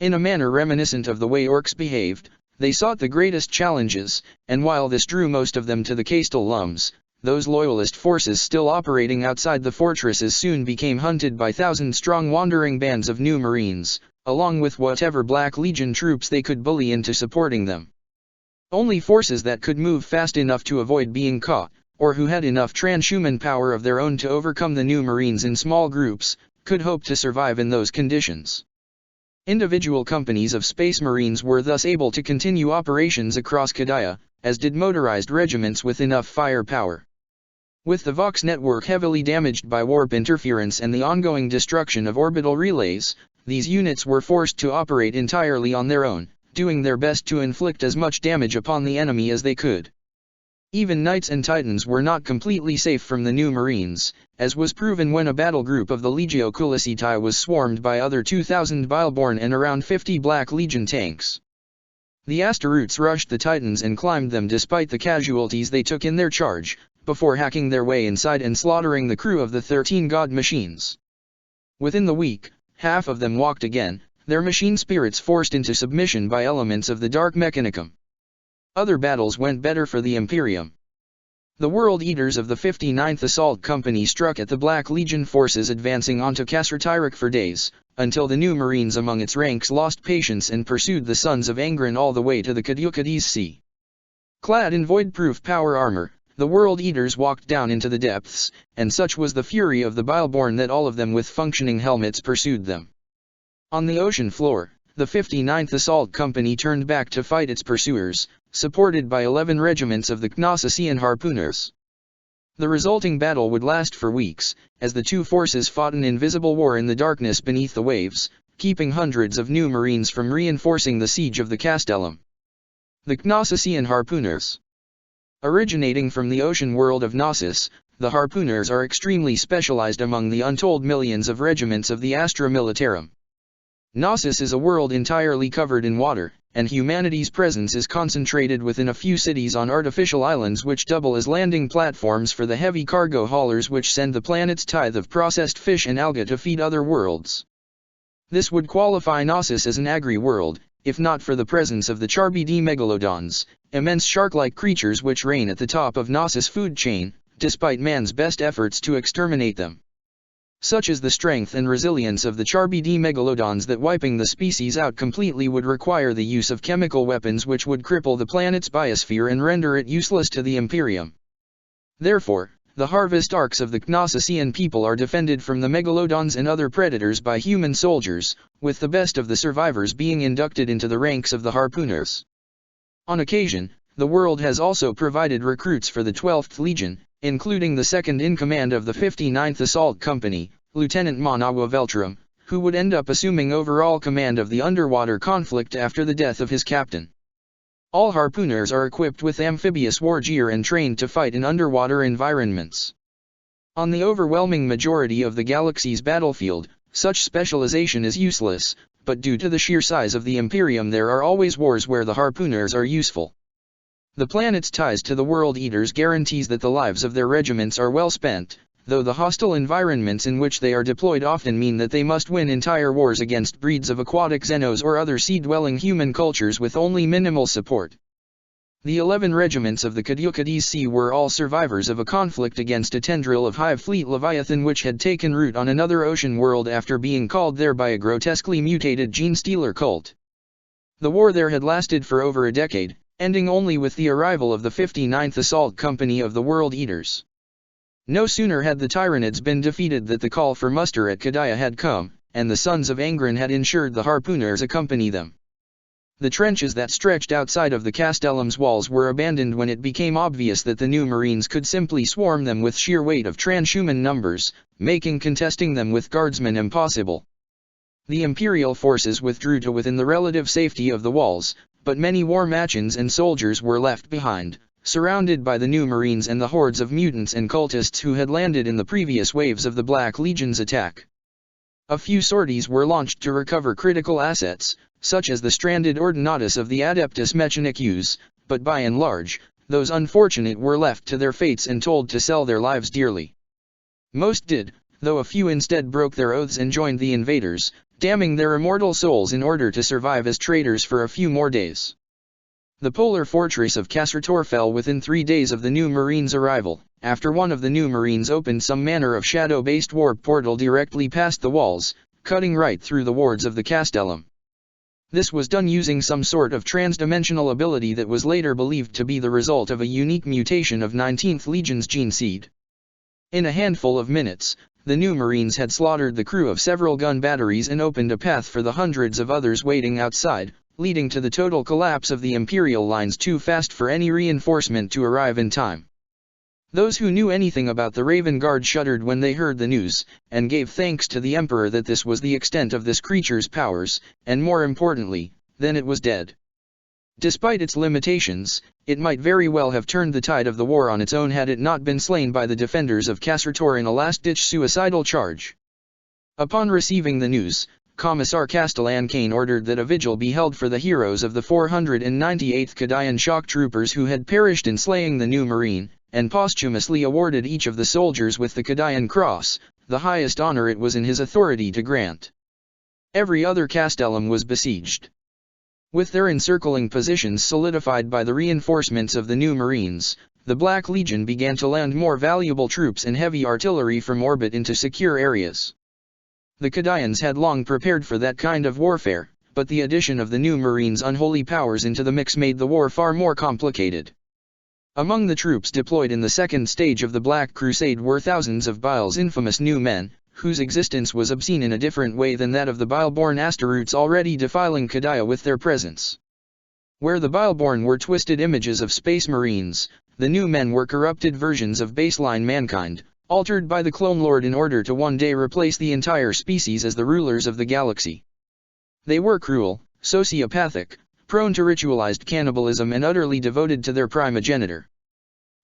In a manner reminiscent of the way orcs behaved, they sought the greatest challenges, and while this drew most of them to the Castellums, those loyalist forces still operating outside the fortresses soon became hunted by thousand-strong wandering bands of new Marines, along with whatever Black Legion troops they could bully into supporting them. Only forces that could move fast enough to avoid being caught, or who had enough transhuman power of their own to overcome the new Marines in small groups, could hope to survive in those conditions. Individual companies of Space Marines were thus able to continue operations across Kadaya, as did motorized regiments with enough firepower. With the Vox network heavily damaged by warp interference and the ongoing destruction of orbital relays, these units were forced to operate entirely on their own, doing their best to inflict as much damage upon the enemy as they could. Even Knights and Titans were not completely safe from the new Marines, as was proven when a battle group of the Legio Culicitae was swarmed by other 2,000 Bileborn and around 50 Black Legion tanks. The Asteroutes rushed the Titans and climbed them despite the casualties they took in their charge, before hacking their way inside and slaughtering the crew of the 13 God machines. Within the week, half of them walked again, their machine spirits forced into submission by elements of the Dark Mechanicum. Other battles went better for the Imperium. The World Eaters of the 59th Assault Company struck at the Black Legion forces advancing onto Kassertyrek for days, until the new Marines among its ranks lost patience and pursued the Sons of Angron all the way to the Caducades Sea. Clad in void-proof power armor, the World Eaters walked down into the depths, and such was the fury of the Bileborn that all of them with functioning helmets pursued them. On the ocean floor, the 59th Assault Company turned back to fight its pursuers, supported by 11 regiments of the Gnossician harpooners. The resulting battle would last for weeks, as the two forces fought an invisible war in the darkness beneath the waves, keeping hundreds of new Marines from reinforcing the siege of the Castellum. The Gnossician harpooners. Originating from the ocean world of Gnosis, the harpooners are extremely specialized among the untold millions of regiments of the Astra Militarum. Gnosis is a world entirely covered in water, and humanity's presence is concentrated within a few cities on artificial islands which double as landing platforms for the heavy cargo haulers which send the planet's tithe of processed fish and alga to feed other worlds. This would qualify Gnosis as an agri-world, if not for the presence of the Charbidi megalodons, immense shark-like creatures which reign at the top of Gnosis' food chain, despite man's best efforts to exterminate them. Such is the strength and resilience of the Charbidi megalodons that wiping the species out completely would require the use of chemical weapons which would cripple the planet's biosphere and render it useless to the Imperium. Therefore, the harvest arcs of the Knossocean people are defended from the megalodons and other predators by human soldiers, with the best of the survivors being inducted into the ranks of the harpooners. On occasion, the world has also provided recruits for the 12th Legion, including the second-in-command of the 59th Assault Company, Lieutenant Manawa Veltrum, who would end up assuming overall command of the underwater conflict after the death of his captain. All harpooners are equipped with amphibious war gear and trained to fight in underwater environments. On the overwhelming majority of the galaxy's battlefield, such specialization is useless, but due to the sheer size of the Imperium there are always wars where the harpooners are useful. The planet's ties to the World Eaters guarantees that the lives of their regiments are well spent, though the hostile environments in which they are deployed often mean that they must win entire wars against breeds of aquatic xenos or other sea-dwelling human cultures with only minimal support. The 11 regiments of the Caduceus Sea were all survivors of a conflict against a tendril of Hive Fleet Leviathan which had taken root on another ocean world after being called there by a grotesquely mutated gene-stealer cult. The war there had lasted for over a decade, ending only with the arrival of the 59th Assault Company of the World Eaters. No sooner had the Tyranids been defeated than the call for muster at Kadaya had come, and the sons of Angron had ensured the harpooners accompany them. The trenches that stretched outside of the Castellum's walls were abandoned when it became obvious that the new Marines could simply swarm them with sheer weight of transhuman numbers, making contesting them with guardsmen impossible. The Imperial forces withdrew to within the relative safety of the walls, but many war machins and soldiers were left behind, surrounded by the new Marines and the hordes of mutants and cultists who had landed in the previous waves of the Black Legion's attack. A few sorties were launched to recover critical assets, such as the stranded Ordinatus of the Adeptus Mechanicus, but by and large, those unfortunate were left to their fates and told to sell their lives dearly. Most did, though a few instead broke their oaths and joined the invaders, damning their immortal souls in order to survive as traitors for a few more days. The polar fortress of Kasrator fell within 3 days of the new Marines' arrival, after one of the new Marines opened some manner of shadow-based warp portal directly past the walls, cutting right through the wards of the Castellum. This was done using some sort of transdimensional ability that was later believed to be the result of a unique mutation of 19th Legion's gene seed. In a handful of minutes, the new Marines had slaughtered the crew of several gun batteries and opened a path for the hundreds of others waiting outside, leading to the total collapse of the Imperial lines too fast for any reinforcement to arrive in time. Those who knew anything about the Raven Guard shuddered when they heard the news, and gave thanks to the Emperor that this was the extent of this creature's powers, and more importantly, then it was dead. Despite its limitations, it might very well have turned the tide of the war on its own had it not been slain by the defenders of Kasrator in a last-ditch suicidal charge. Upon receiving the news, Commissar Castellan Kane ordered that a vigil be held for the heroes of the 498th Kadayan shock troopers who had perished in slaying the new Marine, and posthumously awarded each of the soldiers with the Kadayan Cross, the highest honor it was in his authority to grant. Every other Castellum was besieged. With their encircling positions solidified by the reinforcements of the new Marines, the Black Legion began to land more valuable troops and heavy artillery from orbit into secure areas. The Kadayans had long prepared for that kind of warfare, but the addition of the new Marines' unholy powers into the mix made the war far more complicated. Among the troops deployed in the second stage of the Black Crusade were thousands of Bile's infamous new men, whose existence was obscene in a different way than that of the Bile-born Astaroutes already defiling Kadaya with their presence. Where the Bile-born were twisted images of space marines, the new men were corrupted versions of baseline mankind, altered by the Clone Lord in order to one day replace the entire species as the rulers of the galaxy. They were cruel, sociopathic, prone to ritualized cannibalism and utterly devoted to their primogenitor.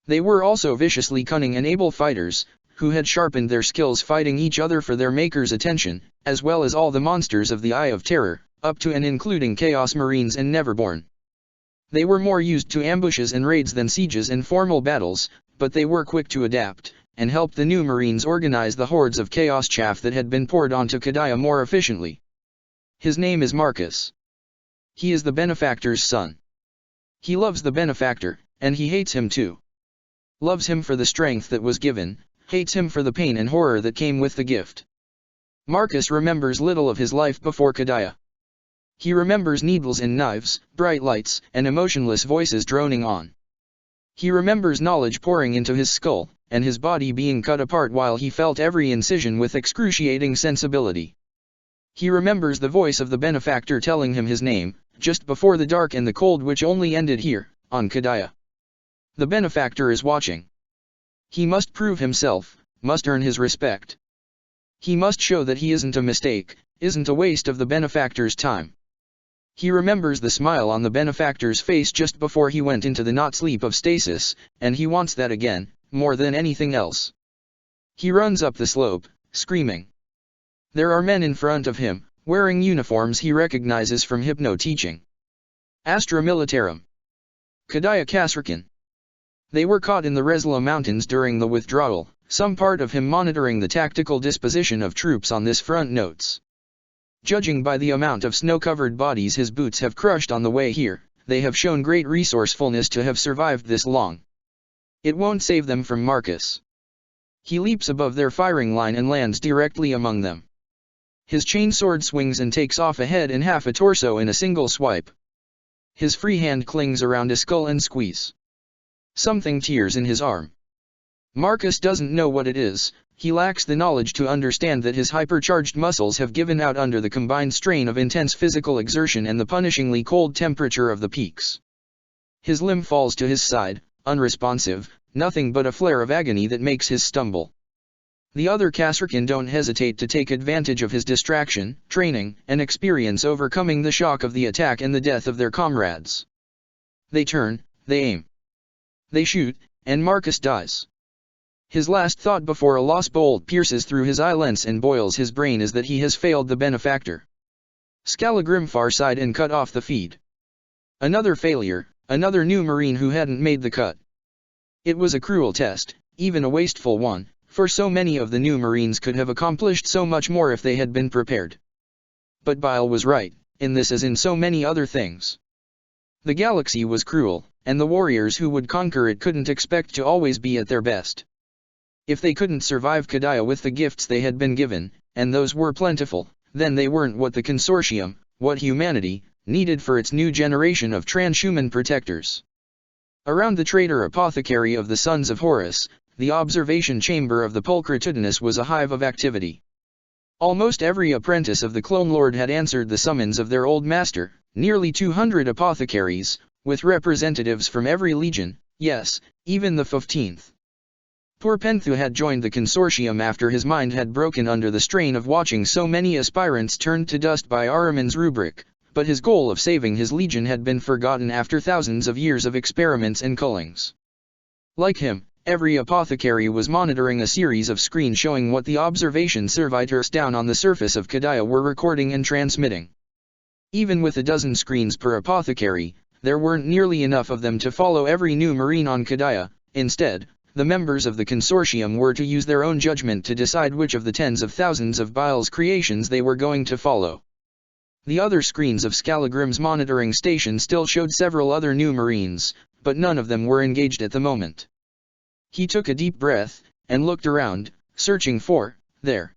They were also viciously cunning and able fighters, who had sharpened their skills fighting each other for their maker's attention, as well as all the monsters of the Eye of Terror, up to and including Chaos Marines and Neverborn. They were more used to ambushes and raids than sieges and formal battles, but they were quick to adapt, and helped the new Marines organize the hordes of chaos chaff that had been poured onto Kadaya more efficiently. His name is Marcus. He is the benefactor's son. He loves the benefactor, and he hates him too. Loves him for the strength that was given, hates him for the pain and horror that came with the gift. Marcus remembers little of his life before Kadaya. He remembers needles and knives, bright lights, and emotionless voices droning on. He remembers knowledge pouring into his skull, and his body being cut apart while he felt every incision with excruciating sensibility. He remembers the voice of the benefactor telling him his name, just before the dark and the cold which only ended here, on Kadaya. The benefactor is watching. He must prove himself, must earn his respect. He must show that he isn't a mistake, isn't a waste of the benefactor's time. He remembers the smile on the benefactor's face just before he went into the not-sleep of stasis, and he wants that again, more than anything else. He runs up the slope, screaming. There are men in front of him, wearing uniforms he recognizes from hypno-teaching. Astra Militarum. Kadaya Kasrakan. They were caught in the Resla Mountains during the withdrawal, some part of him monitoring the tactical disposition of troops on this front notes. Judging by the amount of snow-covered bodies his boots have crushed on the way here, they have shown great resourcefulness to have survived this long. It won't save them from Marcus. He leaps above their firing line and lands directly among them. His chainsword swings and takes off a head and half a torso in a single swipe. His free hand clings around a skull and squeeze. Something tears in his arm. Marcus doesn't know what it is, he lacks the knowledge to understand that his hypercharged muscles have given out under the combined strain of intense physical exertion and the punishingly cold temperature of the peaks. His limb falls to his side, unresponsive, nothing but a flare of agony that makes his stumble. The other Kasrakan don't hesitate to take advantage of his distraction, training, and experience overcoming the shock of the attack and the death of their comrades. They turn, they aim. They shoot, and Marcus dies. His last thought before a lost bolt pierces through his eyelets and boils his brain is that he has failed the benefactor. Scalagrim far-side and cut off the feed. Another failure, another new Marine who hadn't made the cut. It was a cruel test, even a wasteful one, for so many of the new Marines could have accomplished so much more if they had been prepared. But Bile was right, in this as in so many other things. The galaxy was cruel, and the warriors who would conquer it couldn't expect to always be at their best. If they couldn't survive Kadaya with the gifts they had been given, and those were plentiful, then they weren't what the Consortium, what humanity, needed for its new generation of transhuman protectors. Around the traitor apothecary of the Sons of Horus, the observation chamber of the Pulchritudinus was a hive of activity. Almost every apprentice of the Clone Lord had answered the summons of their old master, nearly 200 apothecaries, with representatives from every legion, yes, even the 15th. Poor Penthu had joined the consortium after his mind had broken under the strain of watching so many aspirants turned to dust by Ahriman's rubric, but his goal of saving his legion had been forgotten after thousands of years of experiments and cullings. Like him, every apothecary was monitoring a series of screens showing what the observation servitors down on the surface of Kadaya were recording and transmitting. Even with a dozen screens per apothecary, there weren't nearly enough of them to follow every new Marine on Kadaya. Instead, the members of the consortium were to use their own judgment to decide which of the tens of thousands of Bile's creations they were going to follow. The other screens of Scalagrim's monitoring station still showed several other new Marines, but none of them were engaged at the moment. He took a deep breath, and looked around, searching for, there.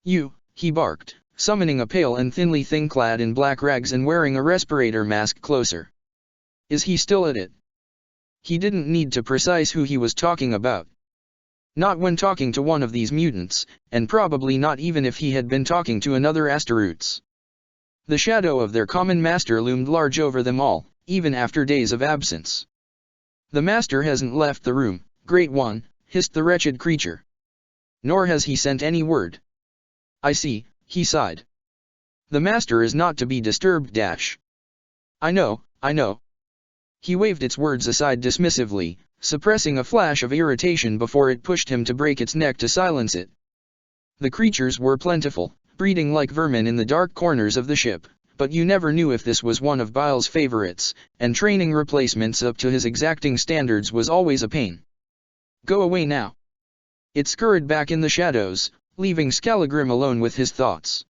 You, he barked, summoning a pale and thinly clad in black rags and wearing a respirator mask closer. Is he still at it? He didn't need to precise who he was talking about. Not when talking to one of these mutants, and probably not even if he had been talking to another Astaroutes. The shadow of their common master loomed large over them all, even after days of absence. The master hasn't left the room, Great One, hissed the wretched creature. Nor has he sent any word. I see, he sighed. The master is not to be disturbed. I know. He waved its words aside dismissively, suppressing a flash of irritation before it pushed him to break its neck to silence it. The creatures were plentiful, breeding like vermin in the dark corners of the ship, but you never knew if this was one of Bile's favorites, and training replacements up to his exacting standards was always a pain. Go away now. It scurried back in the shadows, leaving Scalagrim alone with his thoughts.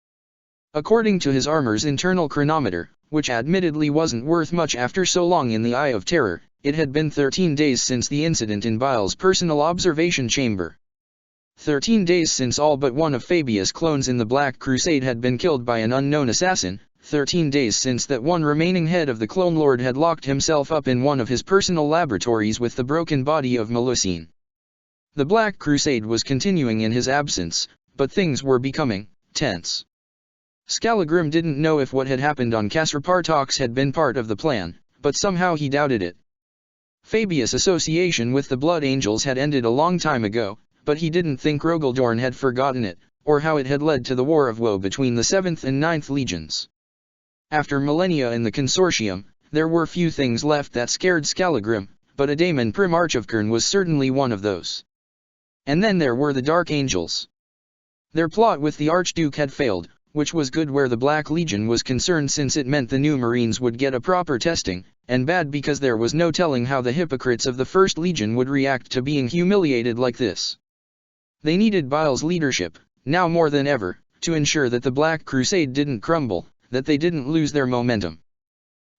According to his armor's internal chronometer, which admittedly wasn't worth much after so long in the Eye of Terror, it had been 13 days since the incident in Bile's personal observation chamber. 13 days since all but one of Fabius' clones in the Black Crusade had been killed by an unknown assassin, 13 days since that one remaining head of the Clone Lord had locked himself up in one of his personal laboratories with the broken body of Melusine. The Black Crusade was continuing in his absence, but things were becoming tense. Scalagrim didn't know if what had happened on Kasrapartox had been part of the plan, but somehow he doubted it. Fabius' association with the Blood Angels had ended a long time ago, but he didn't think Rogaldorn had forgotten it, or how it had led to the War of Woe between the 7th and 9th Legions. After millennia in the Consortium, there were few things left that scared Scalagrim, but a Daemon Primarch of Kern was certainly one of those. And then there were the Dark Angels. Their plot with the Archduke had failed, which was good where the Black Legion was concerned since it meant the new Marines would get a proper testing, and bad because there was no telling how the hypocrites of the First Legion would react to being humiliated like this. They needed Bile's leadership, now more than ever, to ensure that the Black Crusade didn't crumble, that they didn't lose their momentum.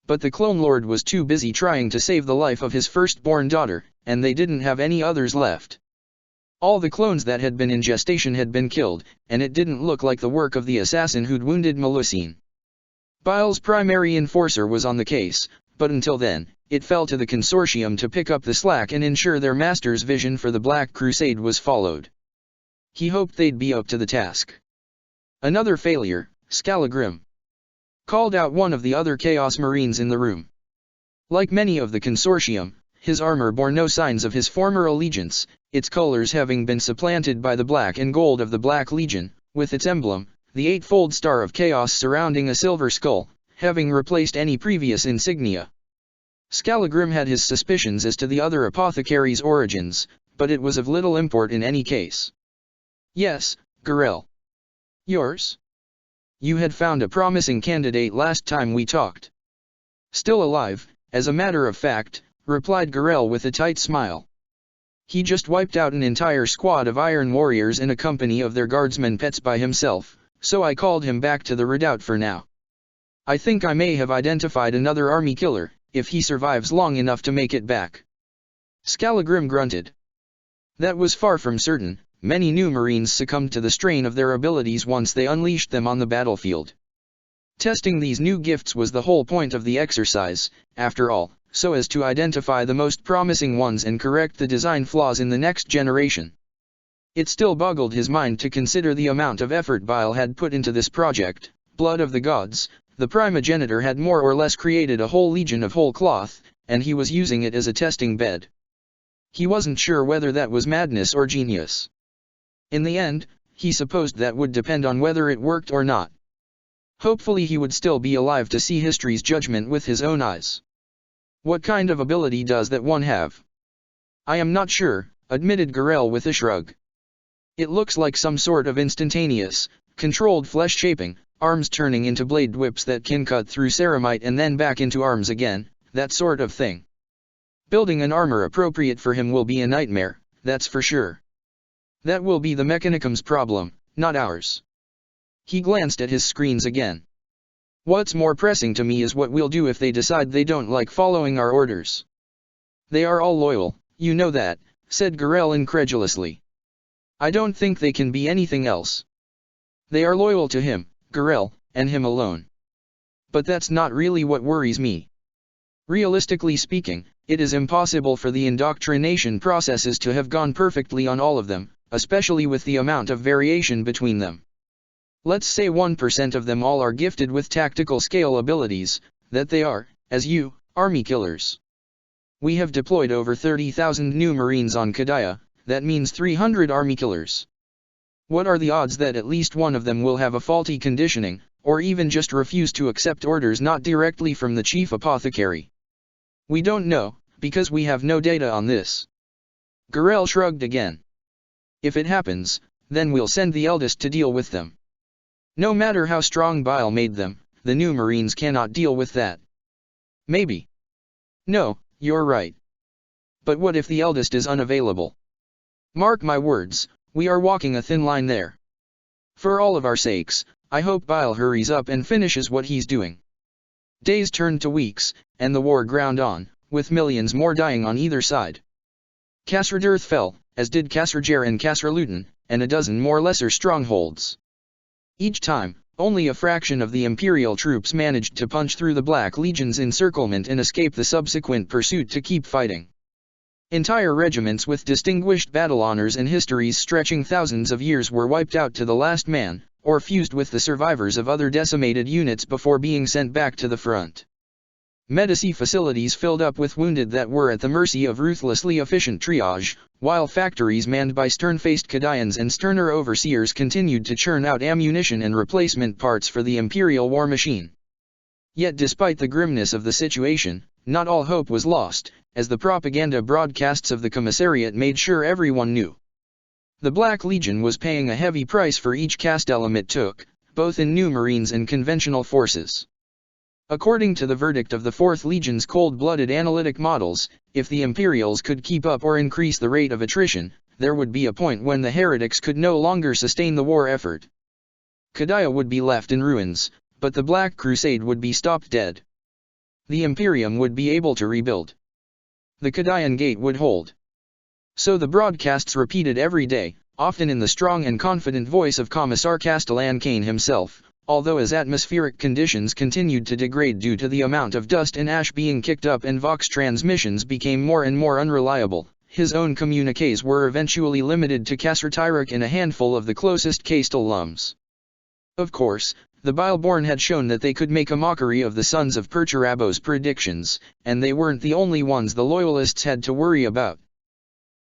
But the Clone Lord was too busy trying to save the life of his firstborn daughter, and they didn't have any others left. All the clones that had been in gestation had been killed, and it didn't look like the work of the assassin who'd wounded Melusine. Bile's primary enforcer was on the case, but until then, it fell to the Consortium to pick up the slack and ensure their master's vision for the Black Crusade was followed. He hoped they'd be up to the task. Another failure, Scalagrim called out one of the other Chaos Marines in the room. Like many of the Consortium, his armor bore no signs of his former allegiance, its colors having been supplanted by the black and gold of the Black Legion, with its emblem, the eightfold star of chaos surrounding a silver skull, having replaced any previous insignia. Scalagrim had his suspicions as to the other apothecary's origins, but it was of little import in any case. Yes, Garel. Yours? You had found a promising candidate last time we talked. Still alive, as a matter of fact, replied Garel with a tight smile. He just wiped out an entire squad of Iron Warriors in a company of their guardsmen pets by himself, so I called him back to the redoubt for now. I think I may have identified another army killer, if he survives long enough to make it back. Scalagrim grunted. That was far from certain. Many new Marines succumbed to the strain of their abilities once they unleashed them on the battlefield. Testing these new gifts was the whole point of the exercise, after all, so as to identify the most promising ones and correct the design flaws in the next generation. It still boggled his mind to consider the amount of effort Bile had put into this project. Blood of the gods, the primogenitor had more or less created a whole legion of whole cloth, and he was using it as a testing bed. He wasn't sure whether that was madness or genius. In the end, he supposed that would depend on whether it worked or not. Hopefully he would still be alive to see history's judgment with his own eyes. What kind of ability does that one have? I am not sure, admitted Garel with a shrug. It looks like some sort of instantaneous, controlled flesh shaping, arms turning into blade whips that can cut through ceramite and then back into arms again, that sort of thing. Building an armor appropriate for him will be a nightmare, that's for sure. That will be the Mechanicum's problem, not ours. He glanced at his screens again. What's more pressing to me is what we'll do if they decide they don't like following our orders. They are all loyal, you know that, said Garel incredulously. I don't think they can be anything else. They are loyal to him, Garel, and him alone. But that's not really what worries me. Realistically speaking, it is impossible for the indoctrination processes to have gone perfectly on all of them, especially with the amount of variation between them. Let's say 1% of them all are gifted with tactical scale abilities, that they are, as you, army killers. We have deployed over 30,000 new Marines on Kadaya, that means 300 army killers. What are the odds that at least one of them will have a faulty conditioning, or even just refuse to accept orders not directly from the chief apothecary? We don't know, because we have no data on this. Garel shrugged again. If it happens, then we'll send the eldest to deal with them. No matter how strong Bile made them, the new Marines cannot deal with that. Maybe. No, you're right. But what if the eldest is unavailable? Mark my words, we are walking a thin line there. For all of our sakes, I hope Bile hurries up and finishes what he's doing. Days turned to weeks, and the war ground on, with millions more dying on either side. Kasradirth fell, as did Kasrajer and Kasralutin, and a dozen more lesser strongholds. Each time, only a fraction of the Imperial troops managed to punch through the Black Legion's encirclement and escape the subsequent pursuit to keep fighting. Entire regiments with distinguished battle honors and histories stretching thousands of years were wiped out to the last man, or fused with the survivors of other decimated units before being sent back to the front. Medici facilities filled up with wounded that were at the mercy of ruthlessly efficient triage, while factories manned by stern-faced Kadians and sterner overseers continued to churn out ammunition and replacement parts for the imperial war machine. Yet despite the grimness of the situation, not all hope was lost, as the propaganda broadcasts of the commissariat made sure everyone knew. The Black Legion was paying a heavy price for each castellum it took, both in new Marines and conventional forces. According to the verdict of the 4th Legion's cold-blooded analytic models, if the Imperials could keep up or increase the rate of attrition, there would be a point when the heretics could no longer sustain the war effort. Kadaya would be left in ruins, but the Black Crusade would be stopped dead. The Imperium would be able to rebuild. The Kadayan Gate would hold. So the broadcasts repeated every day, often in the strong and confident voice of Commissar Castellan Cain himself, although as atmospheric conditions continued to degrade due to the amount of dust and ash being kicked up and Vox transmissions became more and more unreliable, his own communiques were eventually limited to Kassertyrek and a handful of the closest castellums. Of course, the Bileborn had shown that they could make a mockery of the sons of Perturabo's predictions, and they weren't the only ones the Loyalists had to worry about.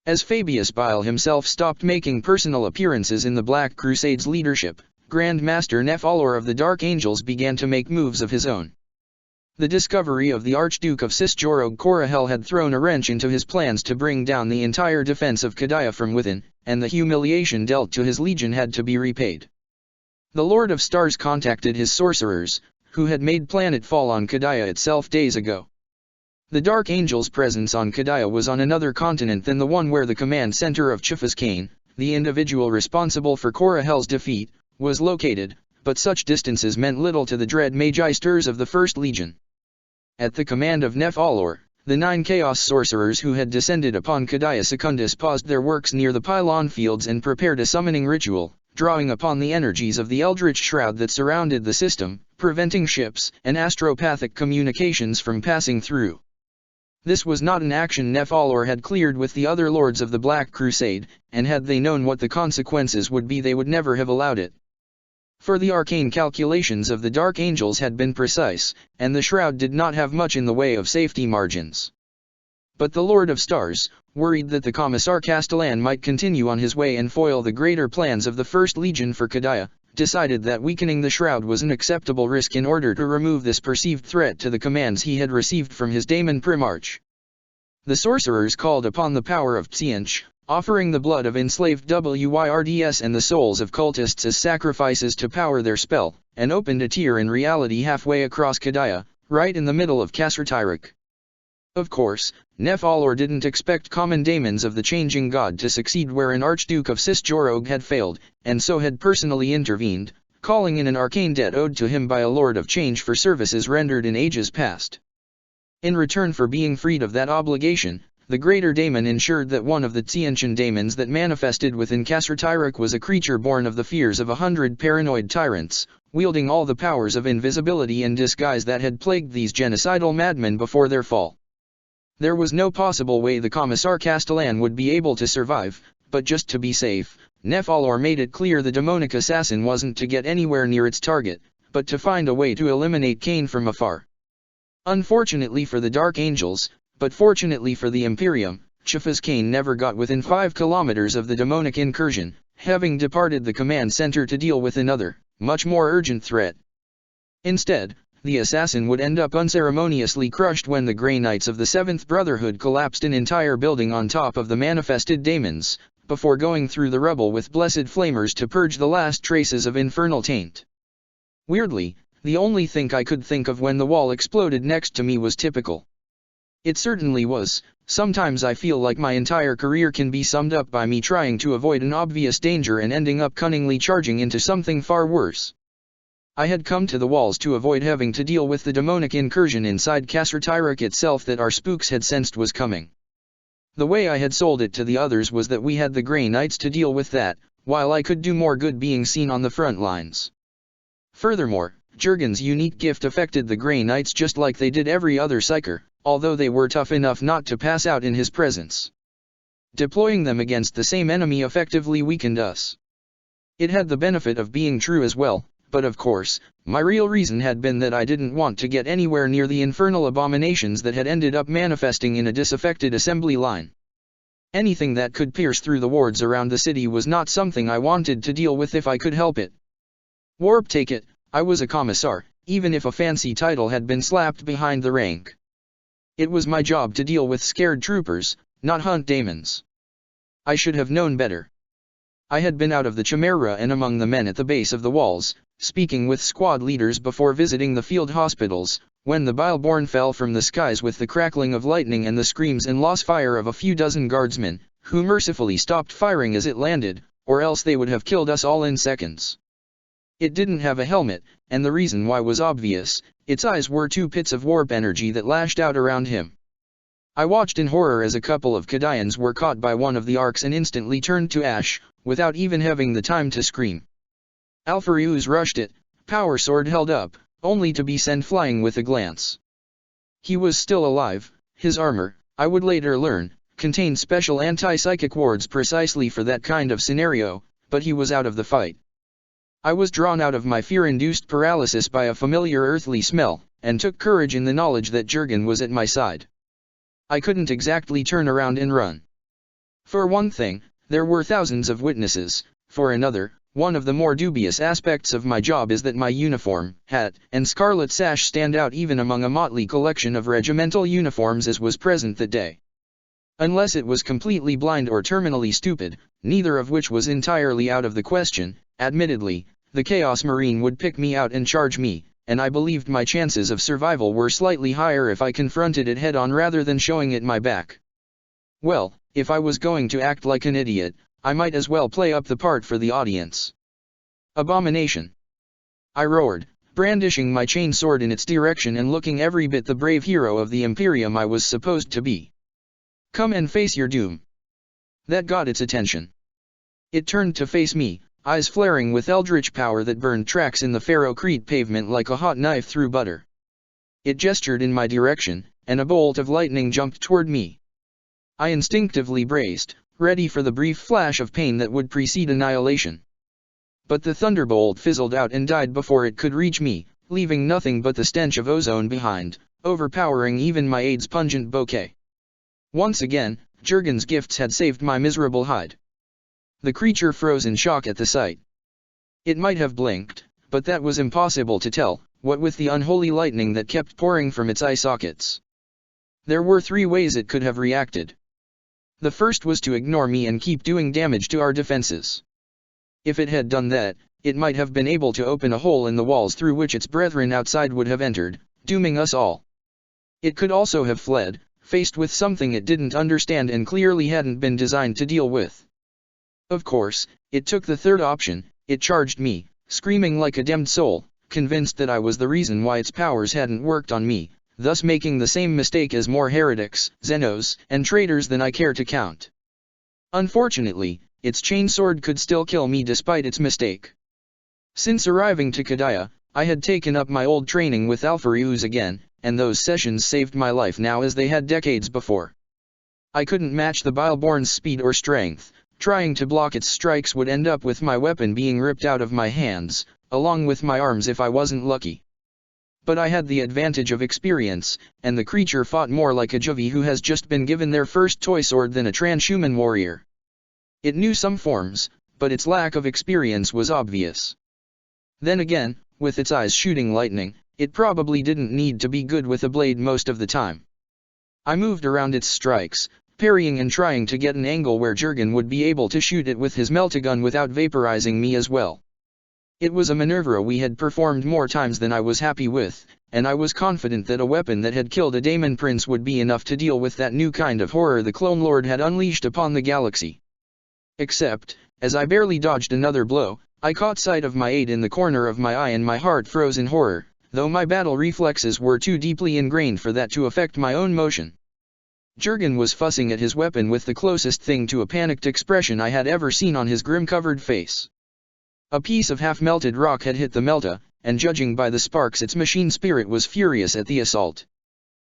As Fabius Bile himself stopped making personal appearances in the Black Crusade's leadership, Grand Master Nephalor of the Dark Angels began to make moves of his own. The discovery of the Archduke of Cisjorog Korahel had thrown a wrench into his plans to bring down the entire defense of Kadaya from within, and the humiliation dealt to his legion had to be repaid. The Lord of Stars contacted his sorcerers, who had made planetfall on Kadaya itself days ago. The Dark Angel's presence on Kadaya was on another continent than the one where the command center of Chufas Kane, the individual responsible for Korahel's defeat, was located, but such distances meant little to the dread Magisters of the 1st Legion. At the command of Nephalor, the 9 Chaos Sorcerers who had descended upon Kadaya Secundus paused their works near the pylon fields and prepared a summoning ritual, drawing upon the energies of the eldritch shroud that surrounded the system, preventing ships and astropathic communications from passing through. This was not an action Nephalor had cleared with the other lords of the Black Crusade, and had they known what the consequences would be they would never have allowed it. For the arcane calculations of the Dark Angels had been precise, and the shroud did not have much in the way of safety margins. But the Lord of Stars, worried that the Commissar Castellan might continue on his way and foil the greater plans of the 1st Legion for Kadaya, decided that weakening the shroud was an acceptable risk in order to remove this perceived threat to the commands he had received from his daemon Primarch. The sorcerers called upon the power of Tsianch, offering the blood of enslaved Wyrds and the souls of cultists as sacrifices to power their spell, and opened a tier in reality halfway across Kadaya, right in the middle of Kassertyrek. Of course, Nephalor didn't expect common daemons of the changing god to succeed where an Archduke of Cisjorog had failed, and so had personally intervened, calling in an arcane debt owed to him by a Lord of Change for services rendered in ages past. In return for being freed of that obligation, the greater daemon ensured that one of the Tsiantian daemons that manifested within Kassertyrek was a creature born of the fears of 100 paranoid tyrants, wielding all the powers of invisibility and disguise that had plagued these genocidal madmen before their fall. There was no possible way the Commissar Castellan would be able to survive, but just to be safe, Nephalor made it clear the demonic assassin wasn't to get anywhere near its target, but to find a way to eliminate Cain from afar. Unfortunately for the Dark Angels, but fortunately for the Imperium, Chufas Kane never got within 5 kilometers of the demonic incursion, having departed the command center to deal with another, much more urgent threat. Instead, the assassin would end up unceremoniously crushed when the Grey Knights of the 7th Brotherhood collapsed an entire building on top of the manifested daemons, before going through the rubble with blessed flamers to purge the last traces of infernal taint. Weirdly, the only thing I could think of when the wall exploded next to me was typical. It certainly was. Sometimes I feel like my entire career can be summed up by me trying to avoid an obvious danger and ending up cunningly charging into something far worse. I had come to the walls to avoid having to deal with the demonic incursion inside Kassertyrek itself that our spooks had sensed was coming. The way I had sold it to the others was that we had the Grey Knights to deal with that, while I could do more good being seen on the front lines. Furthermore, Jurgen's unique gift affected the Grey Knights just like they did every other psyker, although they were tough enough not to pass out in his presence. Deploying them against the same enemy effectively weakened us. It had the benefit of being true as well, but of course, my real reason had been that I didn't want to get anywhere near the infernal abominations that had ended up manifesting in a disaffected assembly line. Anything that could pierce through the wards around the city was not something I wanted to deal with if I could help it. Warp take it, I was a commissar, even if a fancy title had been slapped behind the rank. It was my job to deal with scared troopers, not hunt daemons. I should have known better. I had been out of the Chimera and among the men at the base of the walls, speaking with squad leaders before visiting the field hospitals, when the Bileborn fell from the skies with the crackling of lightning and the screams and lost fire of a few dozen guardsmen, who mercifully stopped firing as it landed, or else they would have killed us all in seconds. It didn't have a helmet, and the reason why was obvious: its eyes were two pits of warp energy that lashed out around him. I watched in horror as a couple of Kadians were caught by one of the arcs and instantly turned to ash, without even having the time to scream. Alpharius rushed it, power sword held up, only to be sent flying with a glance. He was still alive. His armor, I would later learn, contained special anti-psychic wards precisely for that kind of scenario, but he was out of the fight. I was drawn out of my fear-induced paralysis by a familiar earthly smell, and took courage in the knowledge that Jurgen was at my side. I couldn't exactly turn around and run. For one thing, there were thousands of witnesses. For another, one of the more dubious aspects of my job is that my uniform, hat, and scarlet sash stand out even among a motley collection of regimental uniforms as was present that day. Unless it was completely blind or terminally stupid, neither of which was entirely out of the question, admittedly, the Chaos Marine would pick me out and charge me, and I believed my chances of survival were slightly higher if I confronted it head-on rather than showing it my back. Well, if I was going to act like an idiot, I might as well play up the part for the audience. Abomination! I roared, brandishing my chain sword in its direction and looking every bit the brave hero of the Imperium I was supposed to be. Come and face your doom. That got its attention. It turned to face me, eyes flaring with eldritch power that burned tracks in the ferrocrete pavement like a hot knife through butter. It gestured in my direction, and a bolt of lightning jumped toward me. I instinctively braced, ready for the brief flash of pain that would precede annihilation. But the thunderbolt fizzled out and died before it could reach me, leaving nothing but the stench of ozone behind, overpowering even my aide's pungent bouquet. Once again, Jurgen's gifts had saved my miserable hide. The creature froze in shock at the sight. It might have blinked, but that was impossible to tell, what with the unholy lightning that kept pouring from its eye sockets. There were 3 ways it could have reacted. The first was to ignore me and keep doing damage to our defenses. If it had done that, it might have been able to open a hole in the walls through which its brethren outside would have entered, dooming us all. It could also have fled, faced with something it didn't understand and clearly hadn't been designed to deal with. Of course, it took the third option. It charged me, screaming like a damned soul, convinced that I was the reason why its powers hadn't worked on me, thus making the same mistake as more heretics, Xenos, and traitors than I care to count. Unfortunately, its chainsword could still kill me despite its mistake. Since arriving to Kadaya, I had taken up my old training with Alpharius again, and those sessions saved my life now as they had decades before. I couldn't match the Bileborn's speed or strength. Trying to block its strikes would end up with my weapon being ripped out of my hands, along with my arms if I wasn't lucky. But I had the advantage of experience, and the creature fought more like a Javi who has just been given their first toy sword than a transhuman warrior. It knew some forms, but its lack of experience was obvious. Then again, with its eyes shooting lightning, it probably didn't need to be good with a blade most of the time. I moved around its strikes, parrying and trying to get an angle where Jurgen would be able to shoot it with his meltagun without vaporizing me as well. It was a maneuver we had performed more times than I was happy with, and I was confident that a weapon that had killed a Daemon Prince would be enough to deal with that new kind of horror the Clone Lord had unleashed upon the galaxy. Except, as I barely dodged another blow, I caught sight of my aide in the corner of my eye and my heart froze in horror, though my battle reflexes were too deeply ingrained for that to affect my own motion. Jurgen was fussing at his weapon with the closest thing to a panicked expression I had ever seen on his grim-covered face. A piece of half-melted rock had hit the melta, and judging by the sparks its machine spirit was furious at the assault.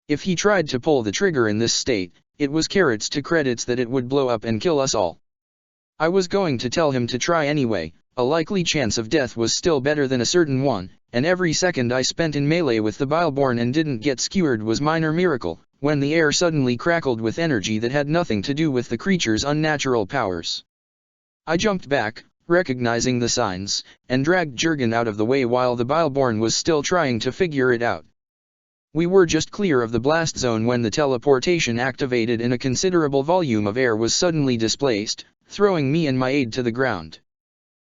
If he tried to pull the trigger in this state, it was carrots to credits that it would blow up and kill us all. I was going to tell him to try anyway. A likely chance of death was still better than a certain one, and every second I spent in melee with the Bileborn and didn't get skewered was minor miracle, when the air suddenly crackled with energy that had nothing to do with the creature's unnatural powers. I jumped back, recognizing the signs, and dragged Jurgen out of the way while the Bileborn was still trying to figure it out. We were just clear of the blast zone when the teleportation activated and a considerable volume of air was suddenly displaced, throwing me and my aide to the ground.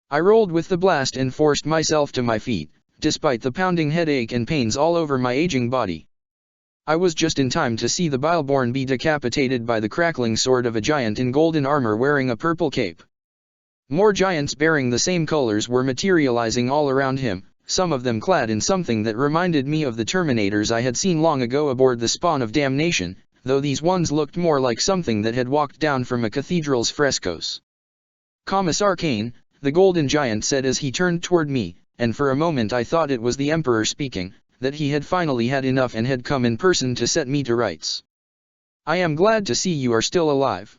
I rolled with the blast and forced myself to my feet, despite the pounding headache and pains all over my aging body. I was just in time to see the Bileborn be decapitated by the crackling sword of a giant in golden armor wearing a purple cape. More giants bearing the same colors were materializing all around him, some of them clad in something that reminded me of the Terminators I had seen long ago aboard the Spawn of Damnation, though these ones looked more like something that had walked down from a cathedral's frescoes. "Commissar Kane," the golden giant said as he turned toward me, and for a moment I thought it was the Emperor speaking, that he had finally had enough and had come in person to set me to rights. "I am glad to see you are still alive.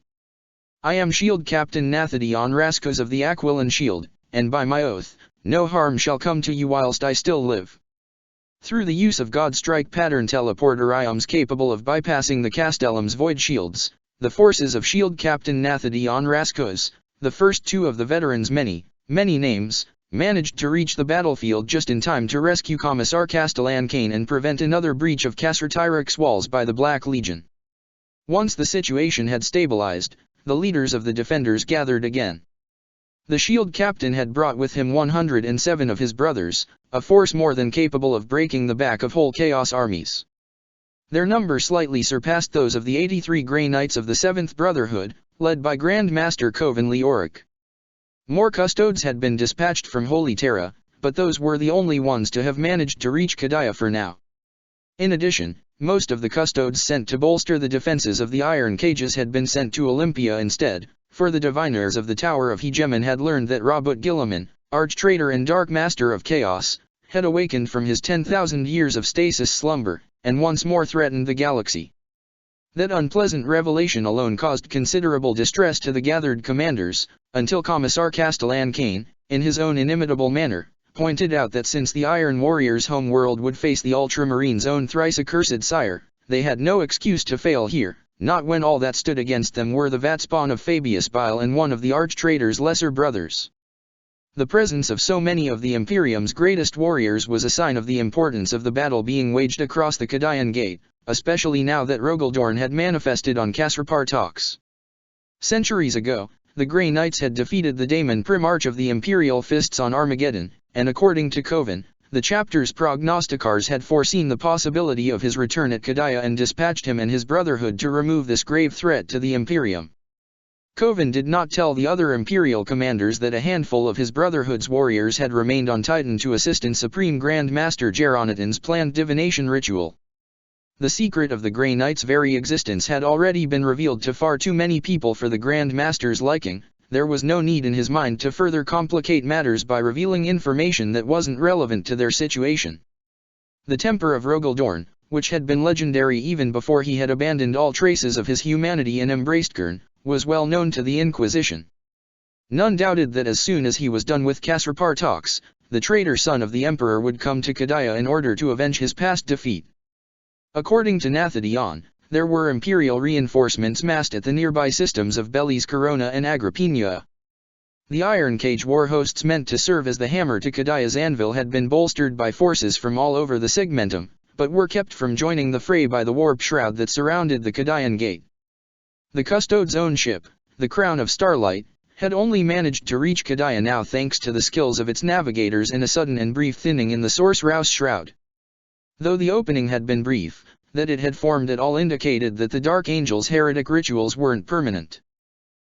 I am Shield Captain Nathadion Raskos of the Aquilan Shield, and by my oath, no harm shall come to you whilst I still live. Through the use of God-strike pattern teleporter items capable of bypassing the Castellum's void shields, the forces of Shield Captain Nathadion Raskos, the first two of the veterans' many names, managed to reach the battlefield just in time to rescue Commissar Castellan Kane and prevent another breach of Kassertyrik's walls by the Black Legion. Once the situation had stabilized, the leaders of the defenders gathered again. The Shield Captain had brought with him 107 of his brothers, a force more than capable of breaking the back of whole Chaos armies. Their number slightly surpassed those of the 83 Grey Knights of the 7th Brotherhood, led by Grand Master Coven Leoric. More custodes had been dispatched from Holy Terra, but those were the only ones to have managed to reach Kadaya for now. In addition, most of the custodes sent to bolster the defenses of the iron cages had been sent to Olympia instead, for the diviners of the Tower of Hegemon had learned that Robut Gilliman, arch-traitor and dark master of chaos, had awakened from his 10,000 years of stasis slumber, and once more threatened the galaxy. That unpleasant revelation alone caused considerable distress to the gathered commanders, until Commissar Castellan Kane, in his own inimitable manner, pointed out that since the Iron Warriors' home world would face the Ultramarines' own thrice-accursed sire, they had no excuse to fail here, not when all that stood against them were the Vatspawn of Fabius Bile and one of the arch-traitor's lesser brothers. The presence of so many of the Imperium's greatest warriors was a sign of the importance of the battle being waged across the Kadayan Gate, especially now that Rogaldorn had manifested on Kasserpartox. Centuries ago, the Grey Knights had defeated the Daemon Primarch of the Imperial Fists on Armageddon, and according to Coven, the chapter's prognosticars had foreseen the possibility of his return at Kadaya and dispatched him and his brotherhood to remove this grave threat to the Imperium. Coven did not tell the other Imperial commanders that a handful of his brotherhood's warriors had remained on Titan to assist in Supreme Grand Master Geronitan's planned divination ritual. The secret of the Grey Knight's very existence had already been revealed to far too many people for the Grand Master's liking. There was no need in his mind to further complicate matters by revealing information that wasn't relevant to their situation. The temper of Rogaldorn, which had been legendary even before he had abandoned all traces of his humanity and embraced Kern, was well known to the Inquisition. None doubted that as soon as he was done with Kasserpartox, the traitor son of the Emperor would come to Kadaya in order to avenge his past defeat. According to Nathadion, there were Imperial reinforcements massed at the nearby systems of Belis Corona and Agrippina. The Iron Cage war hosts meant to serve as the hammer to Kadaya's anvil had been bolstered by forces from all over the Segmentum, but were kept from joining the fray by the warp shroud that surrounded the Kadayan Gate. The Custode's own ship, the Crown of Starlight, had only managed to reach Kadaya now thanks to the skills of its navigators and a sudden and brief thinning in the Source Rouse shroud. Though the opening had been brief, that it had formed at all indicated that the Dark Angel's heretic rituals weren't permanent.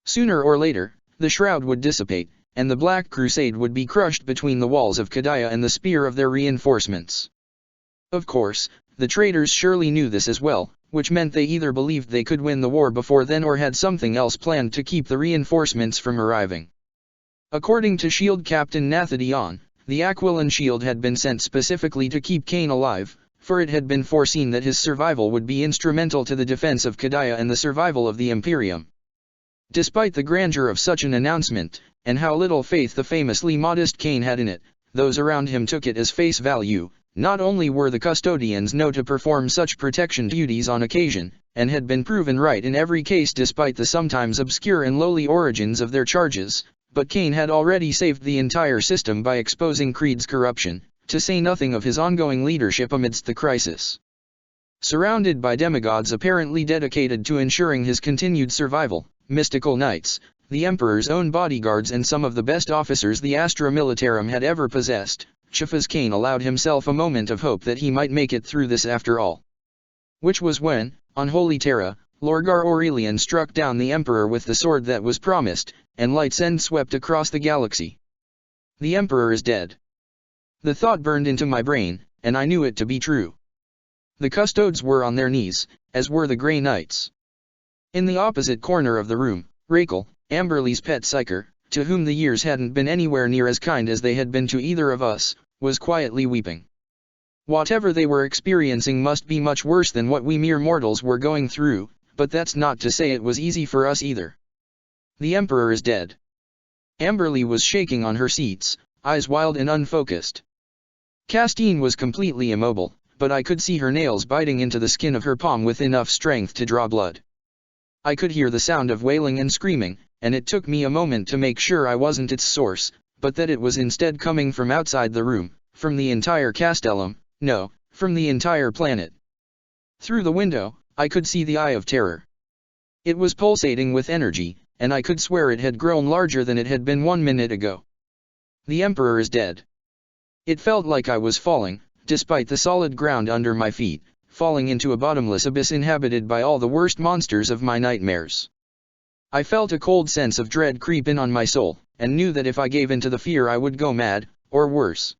Sooner or later, the shroud would dissipate, and the Black Crusade would be crushed between the walls of Kadaya and the spear of their reinforcements. Of course, the traitors surely knew this as well, which meant they either believed they could win the war before then or had something else planned to keep the reinforcements from arriving. According to Shield Captain Nathadion, the Aquilan Shield had been sent specifically to keep Kane alive, for it had been foreseen that his survival would be instrumental to the defense of Kadaya and the survival of the Imperium. Despite the grandeur of such an announcement, and how little faith the famously modest Kane had in it, those around him took it as face value. Not only were the custodians known to perform such protection duties on occasion, and had been proven right in every case despite the sometimes obscure and lowly origins of their charges, but Kane had already saved the entire system by exposing Creed's corruption, to say nothing of his ongoing leadership amidst the crisis. Surrounded by demigods apparently dedicated to ensuring his continued survival, mystical knights, the Emperor's own bodyguards and some of the best officers the Astra Militarum had ever possessed, Chiefas Kane allowed himself a moment of hope that he might make it through this after all. Which was when, on Holy Terra, Lorgar Aurelian struck down the Emperor with the sword that was promised, and light's end swept across the galaxy. The Emperor is dead. The thought burned into my brain, and I knew it to be true. The custodes were on their knees, as were the Grey Knights. In the opposite corner of the room, Rakel, Amberley's pet psyker, to whom the years hadn't been anywhere near as kind as they had been to either of us, was quietly weeping. Whatever they were experiencing must be much worse than what we mere mortals were going through, but that's not to say it was easy for us either. The Emperor is dead. Amberley was shaking on her seats, eyes wild and unfocused. Castine was completely immobile, but I could see her nails biting into the skin of her palm with enough strength to draw blood. I could hear the sound of wailing and screaming, and it took me a moment to make sure I wasn't its source, but that it was instead coming from outside the room, from the entire castellum, no, from the entire planet. Through the window, I could see the Eye of Terror. It was pulsating with energy, and I could swear it had grown larger than it had been 1 minute ago. The Emperor is dead. It felt like I was falling, despite the solid ground under my feet, falling into a bottomless abyss inhabited by all the worst monsters of my nightmares. I felt a cold sense of dread creep in on my soul, and knew that if I gave in to the fear I would go mad, or worse.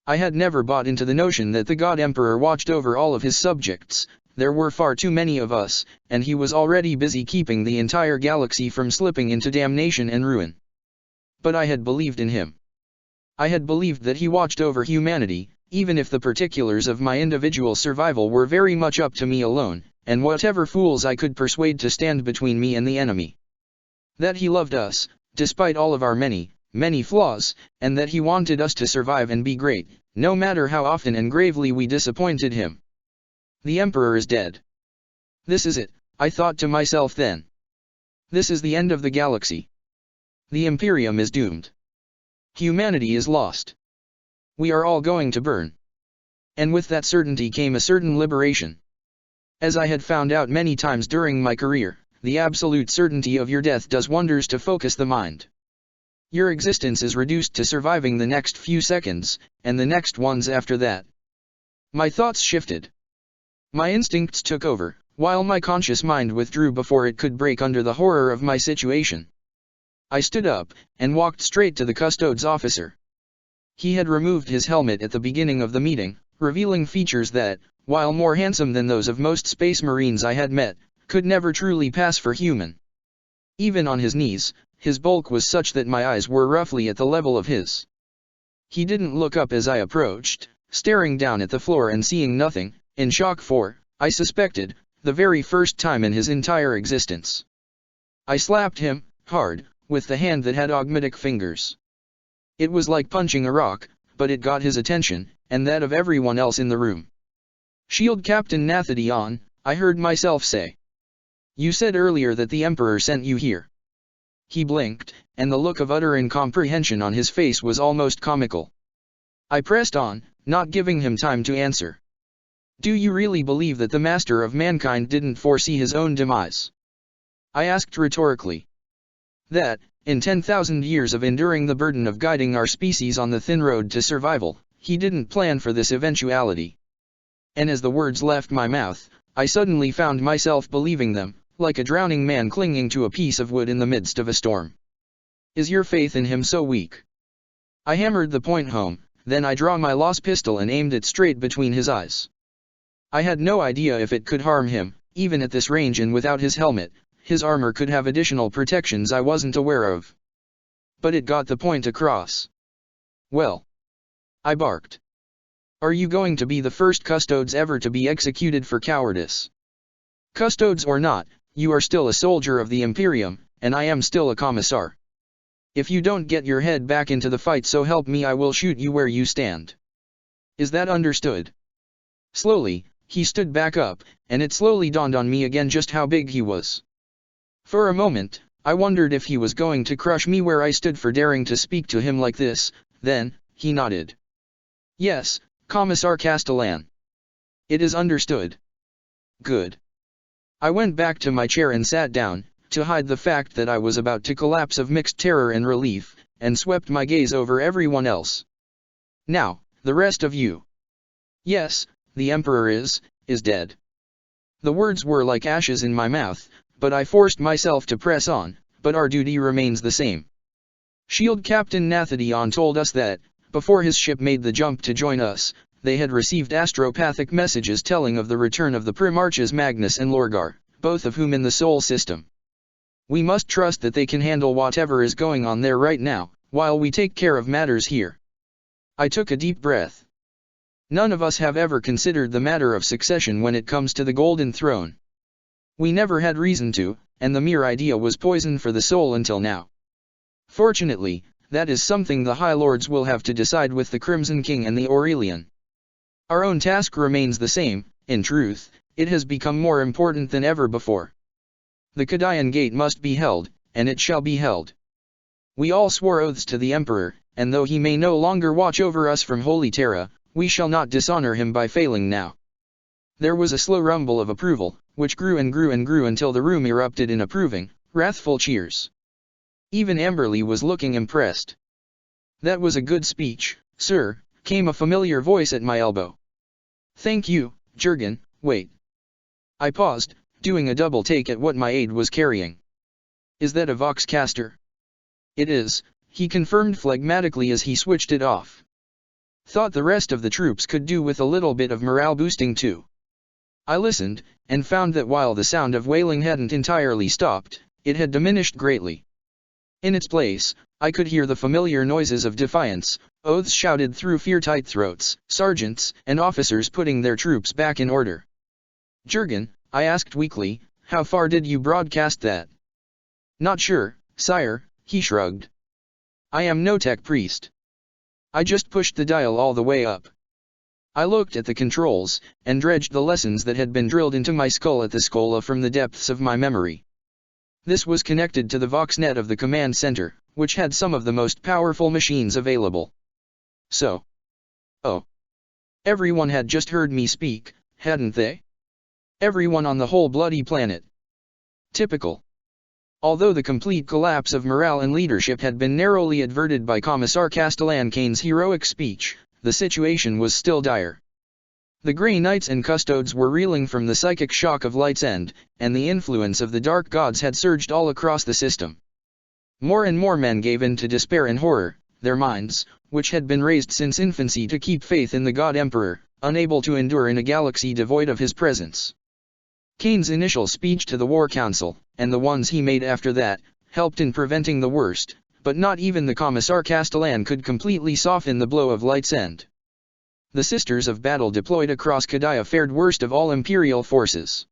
I had never bought into the notion that the God Emperor watched over all of his subjects. There were far too many of us, and he was already busy keeping the entire galaxy from slipping into damnation and ruin. But I had believed in him. I had believed that he watched over humanity, even if the particulars of my individual survival were very much up to me alone, and whatever fools I could persuade to stand between me and the enemy. That he loved us, despite all of our many, many flaws, and that he wanted us to survive and be great, no matter how often and gravely we disappointed him. The Emperor is dead. This is it, I thought to myself then. This is the end of the galaxy. The Imperium is doomed. Humanity is lost. We are all going to burn. And with that certainty came a certain liberation. As I had found out many times during my career, the absolute certainty of your death does wonders to focus the mind. Your existence is reduced to surviving the next few seconds, and the next ones after that. My thoughts shifted. My instincts took over, while my conscious mind withdrew before it could break under the horror of my situation. I stood up, and walked straight to the custodes officer. He had removed his helmet at the beginning of the meeting, revealing features that, while more handsome than those of most space marines I had met, could never truly pass for human. Even on his knees, his bulk was such that my eyes were roughly at the level of his. He didn't look up as I approached, staring down at the floor and seeing nothing, in shock for, I suspected, the very first time in his entire existence. I slapped him, hard, with the hand that had augmetic fingers. It was like punching a rock, but it got his attention, and that of everyone else in the room. "Shield Captain Nathadion," I heard myself say. "You said earlier that the Emperor sent you here." He blinked, and the look of utter incomprehension on his face was almost comical. I pressed on, not giving him time to answer. "Do you really believe that the Master of Mankind didn't foresee his own demise?" I asked rhetorically. "That, in 10,000 years of enduring the burden of guiding our species on the thin road to survival, he didn't plan for this eventuality." And as the words left my mouth, I suddenly found myself believing them, like a drowning man clinging to a piece of wood in the midst of a storm. "Is your faith in him so weak?" I hammered the point home, then I drew my lost pistol and aimed it straight between his eyes. I had no idea if it could harm him, even at this range, and without his helmet, his armor could have additional protections I wasn't aware of. But it got the point across. "Well," I barked. Are you going to be the first custodes ever to be executed for cowardice? Custodes or not, you are still a soldier of the Imperium, and I am still a commissar. If you don't get your head back into the fight, so help me, I will shoot you where you stand. Is that understood? Slowly, he stood back up, and it slowly dawned on me again just how big he was. For a moment, I wondered if he was going to crush me where I stood for daring to speak to him like this. Then, he nodded. Yes, Commissar Castellan. It is understood. Good. I went back to my chair and sat down, to hide the fact that I was about to collapse of mixed terror and relief, and swept my gaze over everyone else. Now, the rest of you. Yes, the Emperor is dead. The words were like ashes in my mouth, but I forced myself to press on, but our duty remains the same. Shield Captain Nathadion told us that, before his ship made the jump to join us, they had received astropathic messages telling of the return of the Primarches Magnus and Lorgar, both of whom in the Sol system. We must trust that they can handle whatever is going on there right now, while we take care of matters here. I took a deep breath. None of us have ever considered the matter of succession when it comes to the Golden Throne. We never had reason to, and the mere idea was poison for the soul until now. Fortunately, that is something the High Lords will have to decide with the Crimson King and the Aurelian. Our own task remains the same. In truth, it has become more important than ever before. The Cadian Gate must be held, and it shall be held. We all swore oaths to the Emperor, and though he may no longer watch over us from Holy Terra, we shall not dishonor him by failing now. There was a slow rumble of approval, which grew and grew and grew until the room erupted in approving, wrathful cheers. Even Amberley was looking impressed. That was a good speech, sir, came a familiar voice at my elbow. Thank you, Jurgen. Wait. I paused, doing a double take at what my aide was carrying. Is that a Voxcaster? It is, he confirmed phlegmatically as he switched it off. Thought the rest of the troops could do with a little bit of morale boosting too. I listened, and found that while the sound of wailing hadn't entirely stopped, it had diminished greatly. In its place, I could hear the familiar noises of defiance, oaths shouted through fear-tight throats, sergeants and officers putting their troops back in order. Jurgen, I asked weakly, how far did you broadcast that? Not sure, sire, he shrugged. I am no tech priest. I just pushed the dial all the way up. I looked at the controls, and dredged the lessons that had been drilled into my skull at the Schola from the depths of my memory. This was connected to the VoxNet of the command center, which had some of the most powerful machines available. So. Oh. Everyone had just heard me speak, hadn't they? Everyone on the whole bloody planet. Typical. Although the complete collapse of morale and leadership had been narrowly averted by Commissar Castellan Kane's heroic speech, the situation was still dire. The Grey Knights and Custodes were reeling from the psychic shock of Light's End, and the influence of the Dark Gods had surged all across the system. More and more men gave in to despair and horror, their minds, which had been raised since infancy to keep faith in the God Emperor, unable to endure in a galaxy devoid of his presence. Kane's initial speech to the War Council, and the ones he made after that, helped in preventing the worst, but not even the Commissar Castellan could completely soften the blow of Light's End. The Sisters of Battle deployed across Cadia fared worst of all Imperial forces.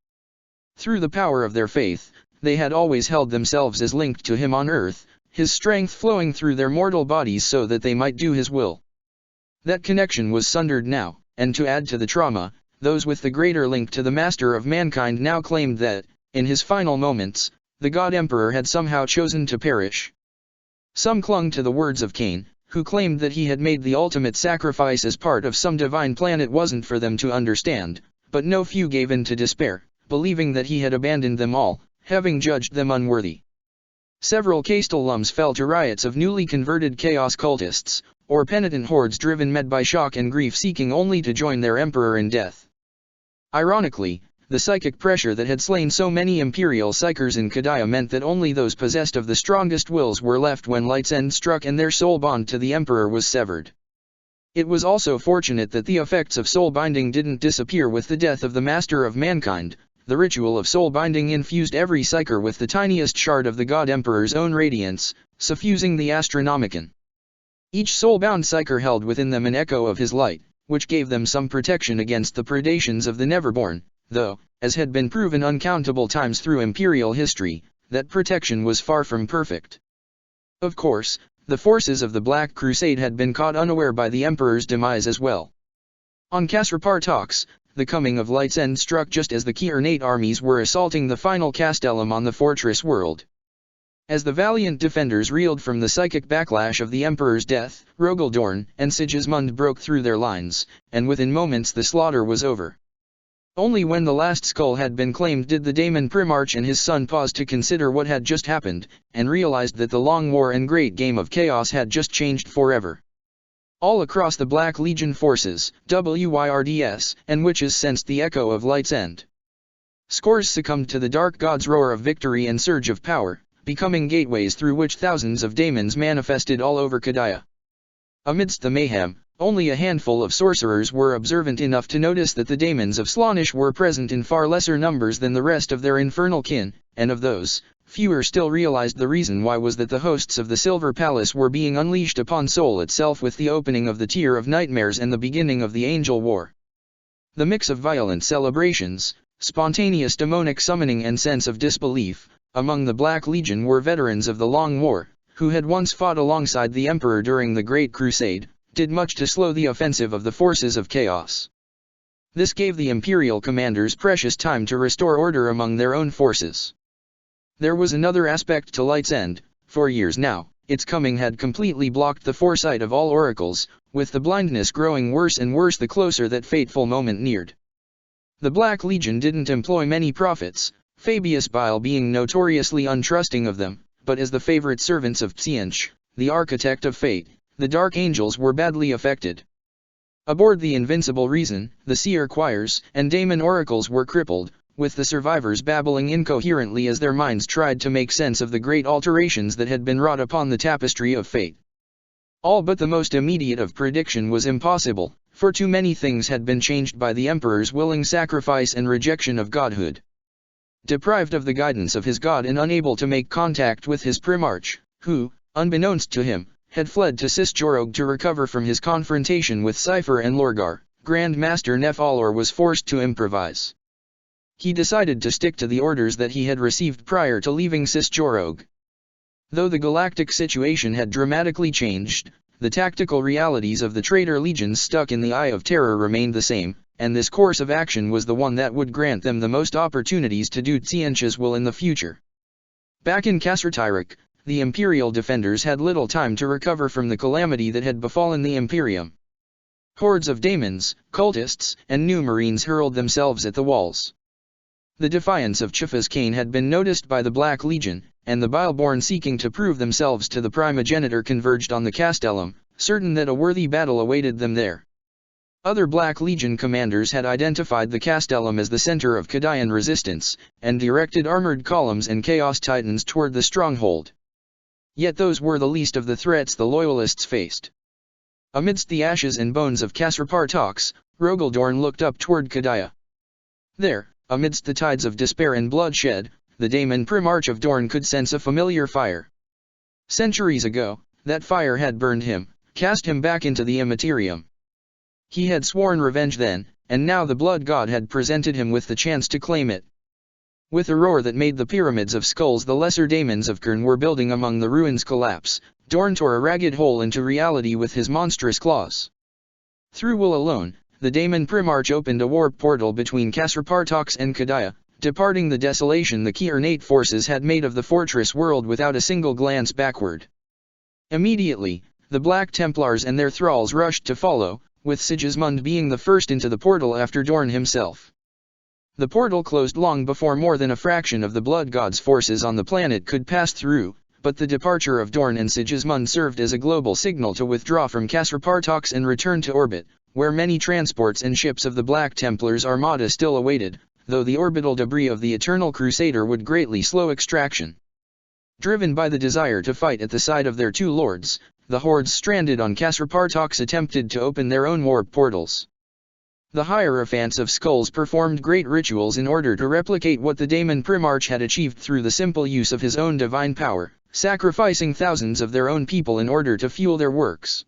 Through the power of their faith, they had always held themselves as linked to him on Earth, his strength flowing through their mortal bodies so that they might do his will. That connection was sundered now, and to add to the trauma, those with the greater link to the Master of Mankind now claimed that, in his final moments, the God Emperor had somehow chosen to perish. Some clung to the words of Kane, who claimed that he had made the ultimate sacrifice as part of some divine plan it wasn't for them to understand, but no few gave in to despair, believing that he had abandoned them all, having judged them unworthy. Several Castellums fell to riots of newly converted chaos cultists, or penitent hordes driven mad by shock and grief seeking only to join their emperor in death. Ironically, the psychic pressure that had slain so many Imperial Psychers in Cadia meant that only those possessed of the strongest wills were left when Light's End struck and their soul bond to the Emperor was severed. It was also fortunate that the effects of soul binding didn't disappear with the death of the Master of Mankind. The ritual of soul binding infused every Psycher with the tiniest shard of the God Emperor's own radiance, suffusing the Astronomicon. Each soul-bound Psycher held within them an echo of his light, which gave them some protection against the predations of the Neverborn, though, as had been proven uncountable times through imperial history, that protection was far from perfect. Of course, the forces of the Black Crusade had been caught unaware by the Emperor's demise as well. On Kasr-Partox, the coming of Light's End struck just as the Kyrnate armies were assaulting the final castellum on the fortress world. As the valiant defenders reeled from the psychic backlash of the Emperor's death, Rogaldorn and Sigismund broke through their lines, and within moments the slaughter was over. Only when the last skull had been claimed did the Daemon Primarch and his son pause to consider what had just happened, and realized that the long war and great game of chaos had just changed forever. All across the Black Legion forces, Wyrds, and witches sensed the echo of Light's End. Scores succumbed to the Dark God's roar of victory and surge of power, becoming gateways through which thousands of daemons manifested all over Kadaya. Amidst the mayhem, only a handful of sorcerers were observant enough to notice that the daemons of Slaanesh were present in far lesser numbers than the rest of their infernal kin, and of those, fewer still realized the reason why was that the hosts of the Silver Palace were being unleashed upon Sol itself with the opening of the Tier of Nightmares and the beginning of the Angel War. The mix of violent celebrations, spontaneous demonic summoning and sense of disbelief, among the Black Legion were veterans of the Long War, who had once fought alongside the Emperor during the Great Crusade, did much to slow the offensive of the forces of chaos. This gave the Imperial commanders precious time to restore order among their own forces. There was another aspect to Light's End. For years now, its coming had completely blocked the foresight of all oracles, with the blindness growing worse and worse the closer that fateful moment neared. The Black Legion didn't employ many prophets, Fabius Bile being notoriously untrusting of them, but as the favorite servants of Tzientch, the architect of fate, the Dark Angels were badly affected. Aboard the Invincible Reason, the seer choirs and daemon oracles were crippled, with the survivors babbling incoherently as their minds tried to make sense of the great alterations that had been wrought upon the tapestry of fate. All but the most immediate of prediction was impossible, for too many things had been changed by the Emperor's willing sacrifice and rejection of godhood. Deprived of the guidance of his god and unable to make contact with his Primarch, who, unbeknownst to him, had fled to Cisjorog to recover from his confrontation with Cypher and Lorgar, Grand Master Nephalor was forced to improvise. He decided to stick to the orders that he had received prior to leaving Cisjorog. Though the galactic situation had dramatically changed, the tactical realities of the traitor legions stuck in the Eye of Terror remained the same, and this course of action was the one that would grant them the most opportunities to do Tzientch's will in the future. Back in Kasr-Tyrak, the Imperial defenders had little time to recover from the calamity that had befallen the Imperium. Hordes of daemons, cultists, and new marines hurled themselves at the walls. The defiance of Chiffa's Kane had been noticed by the Black Legion, and the Bileborn seeking to prove themselves to the primogenitor converged on the Castellum, certain that a worthy battle awaited them there. Other Black Legion commanders had identified the Castellum as the center of Kadayan resistance, and directed armored columns and Chaos Titans toward the stronghold. Yet those were the least of the threats the Loyalists faced. Amidst the ashes and bones of Kasr-Partox, Rogaldorn looked up toward Kadaya. There, amidst the tides of despair and bloodshed, the Daemon Primarch of Dorn could sense a familiar fire. Centuries ago, that fire had burned him, cast him back into the Immaterium. He had sworn revenge then, and now the Blood God had presented him with the chance to claim it. With a roar that made the pyramids of skulls the lesser daemons of Kern were building among the ruins collapse, Dorn tore a ragged hole into reality with his monstrous claws. Through will alone, the Daemon Primarch opened a warp portal between Kasr-Partox and Kadaya, departing the desolation the Kyrnate forces had made of the fortress world without a single glance backward. Immediately, the Black Templars and their thralls rushed to follow, with Sigismund being the first into the portal after Dorn himself. The portal closed long before more than a fraction of the Blood God's forces on the planet could pass through, but the departure of Dorn and Sigismund served as a global signal to withdraw from Kasr-Partox and return to orbit, where many transports and ships of the Black Templars Armada still awaited, though the orbital debris of the Eternal Crusader would greatly slow extraction. Driven by the desire to fight at the side of their two lords, the hordes stranded on Kasr-Partox attempted to open their own warp portals. The Hierophants of Skulls performed great rituals in order to replicate what the Daemon Primarch had achieved through the simple use of his own divine power, sacrificing thousands of their own people in order to fuel their works.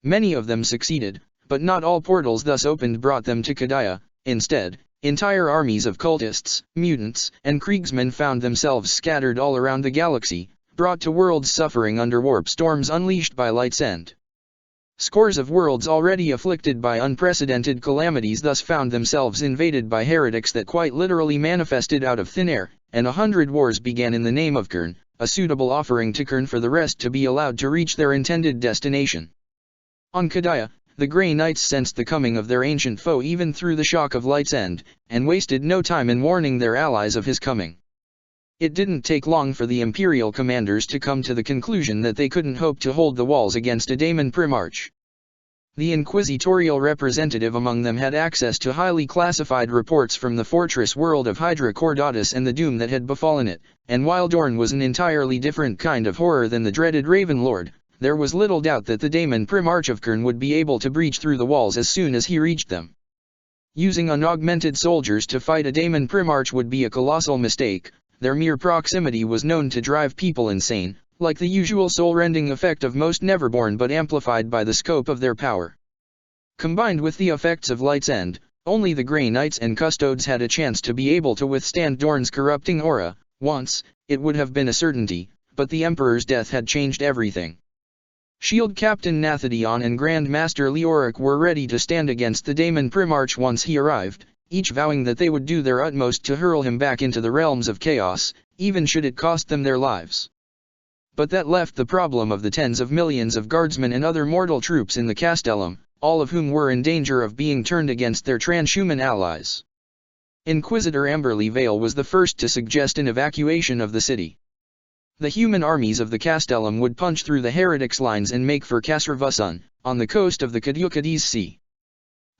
Many of them succeeded, but not all portals thus opened brought them to Kadaya. Instead, entire armies of cultists, mutants, and Kriegsmen found themselves scattered all around the galaxy, brought to worlds suffering under warp storms unleashed by Light's End. Scores of worlds already afflicted by unprecedented calamities thus found themselves invaded by heretics that quite literally manifested out of thin air, and 100 wars began in the name of Kern, a suitable offering to Kern for the rest to be allowed to reach their intended destination. On Kadaya, the Grey Knights sensed the coming of their ancient foe even through the shock of Light's End, and wasted no time in warning their allies of his coming. It didn't take long for the Imperial commanders to come to the conclusion that they couldn't hope to hold the walls against a Daemon Primarch. The inquisitorial representative among them had access to highly classified reports from the fortress world of Hydra Cordatus and the doom that had befallen it, and while Dorn was an entirely different kind of horror than the dreaded Raven Lord, there was little doubt that the Daemon Primarch of Kern would be able to breach through the walls as soon as he reached them. Using unaugmented soldiers to fight a Daemon Primarch would be a colossal mistake. Their mere proximity was known to drive people insane, like the usual soul-rending effect of most Neverborn but amplified by the scope of their power. Combined with the effects of Light's End, only the Grey Knights and Custodes had a chance to be able to withstand Dorn's corrupting aura. Once, it would have been a certainty, but the Emperor's death had changed everything. Shield Captain Nathadion and Grand Master Leoric were ready to stand against the Daemon Primarch once he arrived, each vowing that they would do their utmost to hurl him back into the realms of chaos, even should it cost them their lives. But that left the problem of the tens of millions of guardsmen and other mortal troops in the Castellum, all of whom were in danger of being turned against their transhuman allies. Inquisitor Amberly Vale was the first to suggest an evacuation of the city. The human armies of the Castellum would punch through the heretics' lines and make for Kasrvusun, on the coast of the Caducades Sea.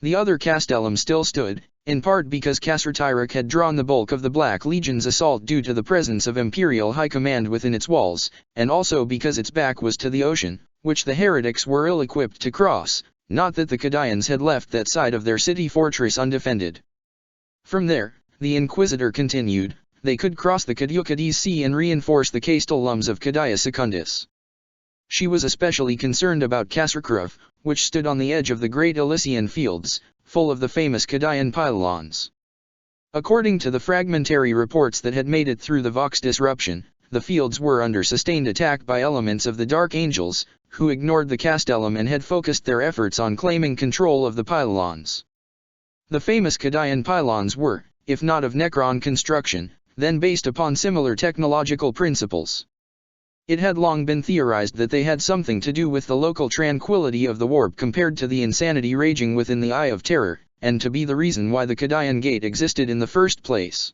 The other Castellum still stood, in part because Kasrtyrek had drawn the bulk of the Black Legion's assault due to the presence of Imperial High Command within its walls, and also because its back was to the ocean, which the heretics were ill-equipped to cross, not that the Kadaians had left that side of their city fortress undefended. From there, the Inquisitor continued, they could cross the Caducades Sea and reinforce the Castellums of Kadaya Secundus. She was especially concerned about Kasrkrov, which stood on the edge of the great Elysian fields, full of the famous Kadayan pylons. According to the fragmentary reports that had made it through the Vox disruption, the fields were under sustained attack by elements of the Dark Angels, who ignored the Castellum and had focused their efforts on claiming control of the pylons. The famous Kadayan pylons were, if not of Necron construction, then based upon similar technological principles. It had long been theorized that they had something to do with the local tranquility of the warp compared to the insanity raging within the Eye of Terror, and to be the reason why the Kadayan Gate existed in the first place.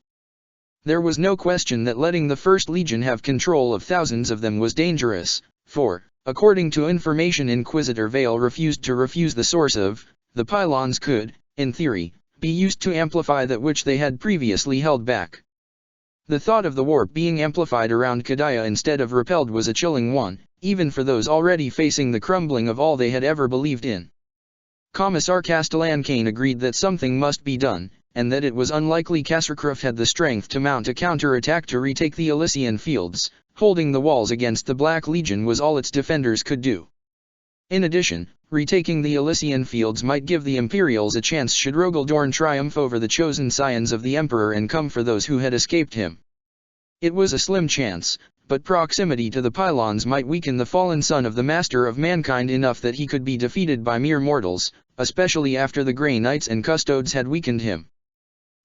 There was no question that letting the First Legion have control of thousands of them was dangerous, for, according to information Inquisitor Vale refused to refuse the source of, the pylons could, in theory, be used to amplify that which they had previously held back. The thought of the warp being amplified around Kadaya instead of repelled was a chilling one, even for those already facing the crumbling of all they had ever believed in. Commissar Castellan Kane agreed that something must be done, and that it was unlikely Kasrkrov had the strength to mount a counter-attack to retake the Elysian fields. Holding the walls against the Black Legion was all its defenders could do. In addition, retaking the Elysian fields might give the Imperials a chance should Rogel Dorn triumph over the chosen scions of the Emperor and come for those who had escaped him. It was a slim chance, but proximity to the pylons might weaken the fallen son of the Master of Mankind enough that he could be defeated by mere mortals, especially after the Grey Knights and Custodes had weakened him.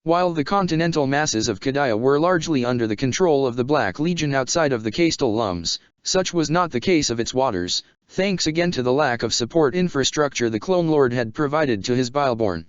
While the continental masses of Kadaya were largely under the control of the Black Legion outside of the Castellums, such was not the case of its waters, thanks again to the lack of support infrastructure the Clone Lord had provided to his Bileborn.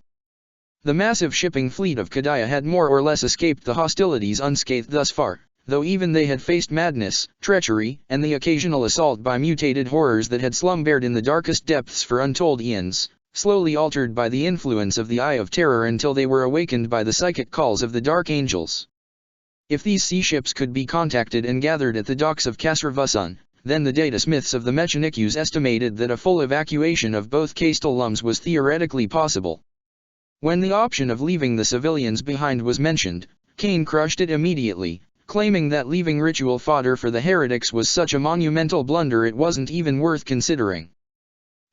The massive shipping fleet of Kadaya had more or less escaped the hostilities unscathed thus far, though even they had faced madness, treachery, and the occasional assault by mutated horrors that had slumbered in the darkest depths for untold eons, slowly altered by the influence of the Eye of Terror until they were awakened by the psychic calls of the Dark Angels. If these sea ships could be contacted and gathered at the docks of Kasrvusun, then the datasmiths of the Mechanikus estimated that a full evacuation of both Castellums was theoretically possible. When the option of leaving the civilians behind was mentioned, Kane crushed it immediately, claiming that leaving ritual fodder for the heretics was such a monumental blunder it wasn't even worth considering.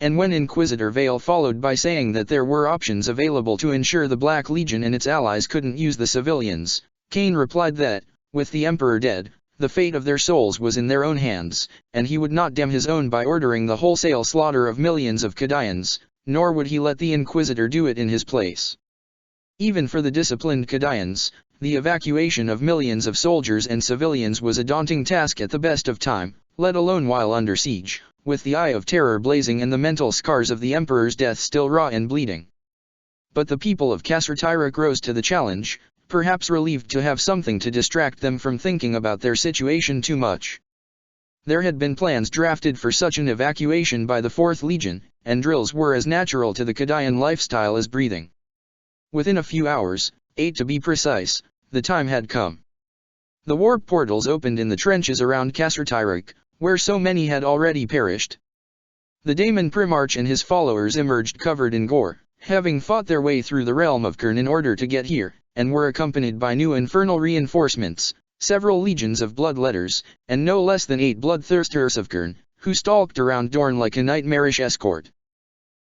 And when Inquisitor Vale followed by saying that there were options available to ensure the Black Legion and its allies couldn't use the civilians, Kane replied that, with the Emperor dead, the fate of their souls was in their own hands, and he would not damn his own by ordering the wholesale slaughter of millions of Kadians, nor would he let the Inquisitor do it in his place. Even for the disciplined Kadians, the evacuation of millions of soldiers and civilians was a daunting task at the best of time, let alone while under siege, with the eye of terror blazing and the mental scars of the Emperor's death still raw and bleeding. But the people of Kasr-Tyrek rose to the challenge, perhaps relieved to have something to distract them from thinking about their situation too much. There had been plans drafted for such an evacuation by the 4th Legion, and drills were as natural to the Kadian lifestyle as breathing. Within a few hours, 8 to be precise, the time had come. The warp portals opened in the trenches around Kasr-Tyrek, where so many had already perished. The Daemon Primarch and his followers emerged covered in gore, having fought their way through the realm of Khurn in order to get here, and were accompanied by new infernal reinforcements, several legions of bloodletters, and no less than 8 bloodthirsters of Khurn, who stalked around Dorne like a nightmarish escort.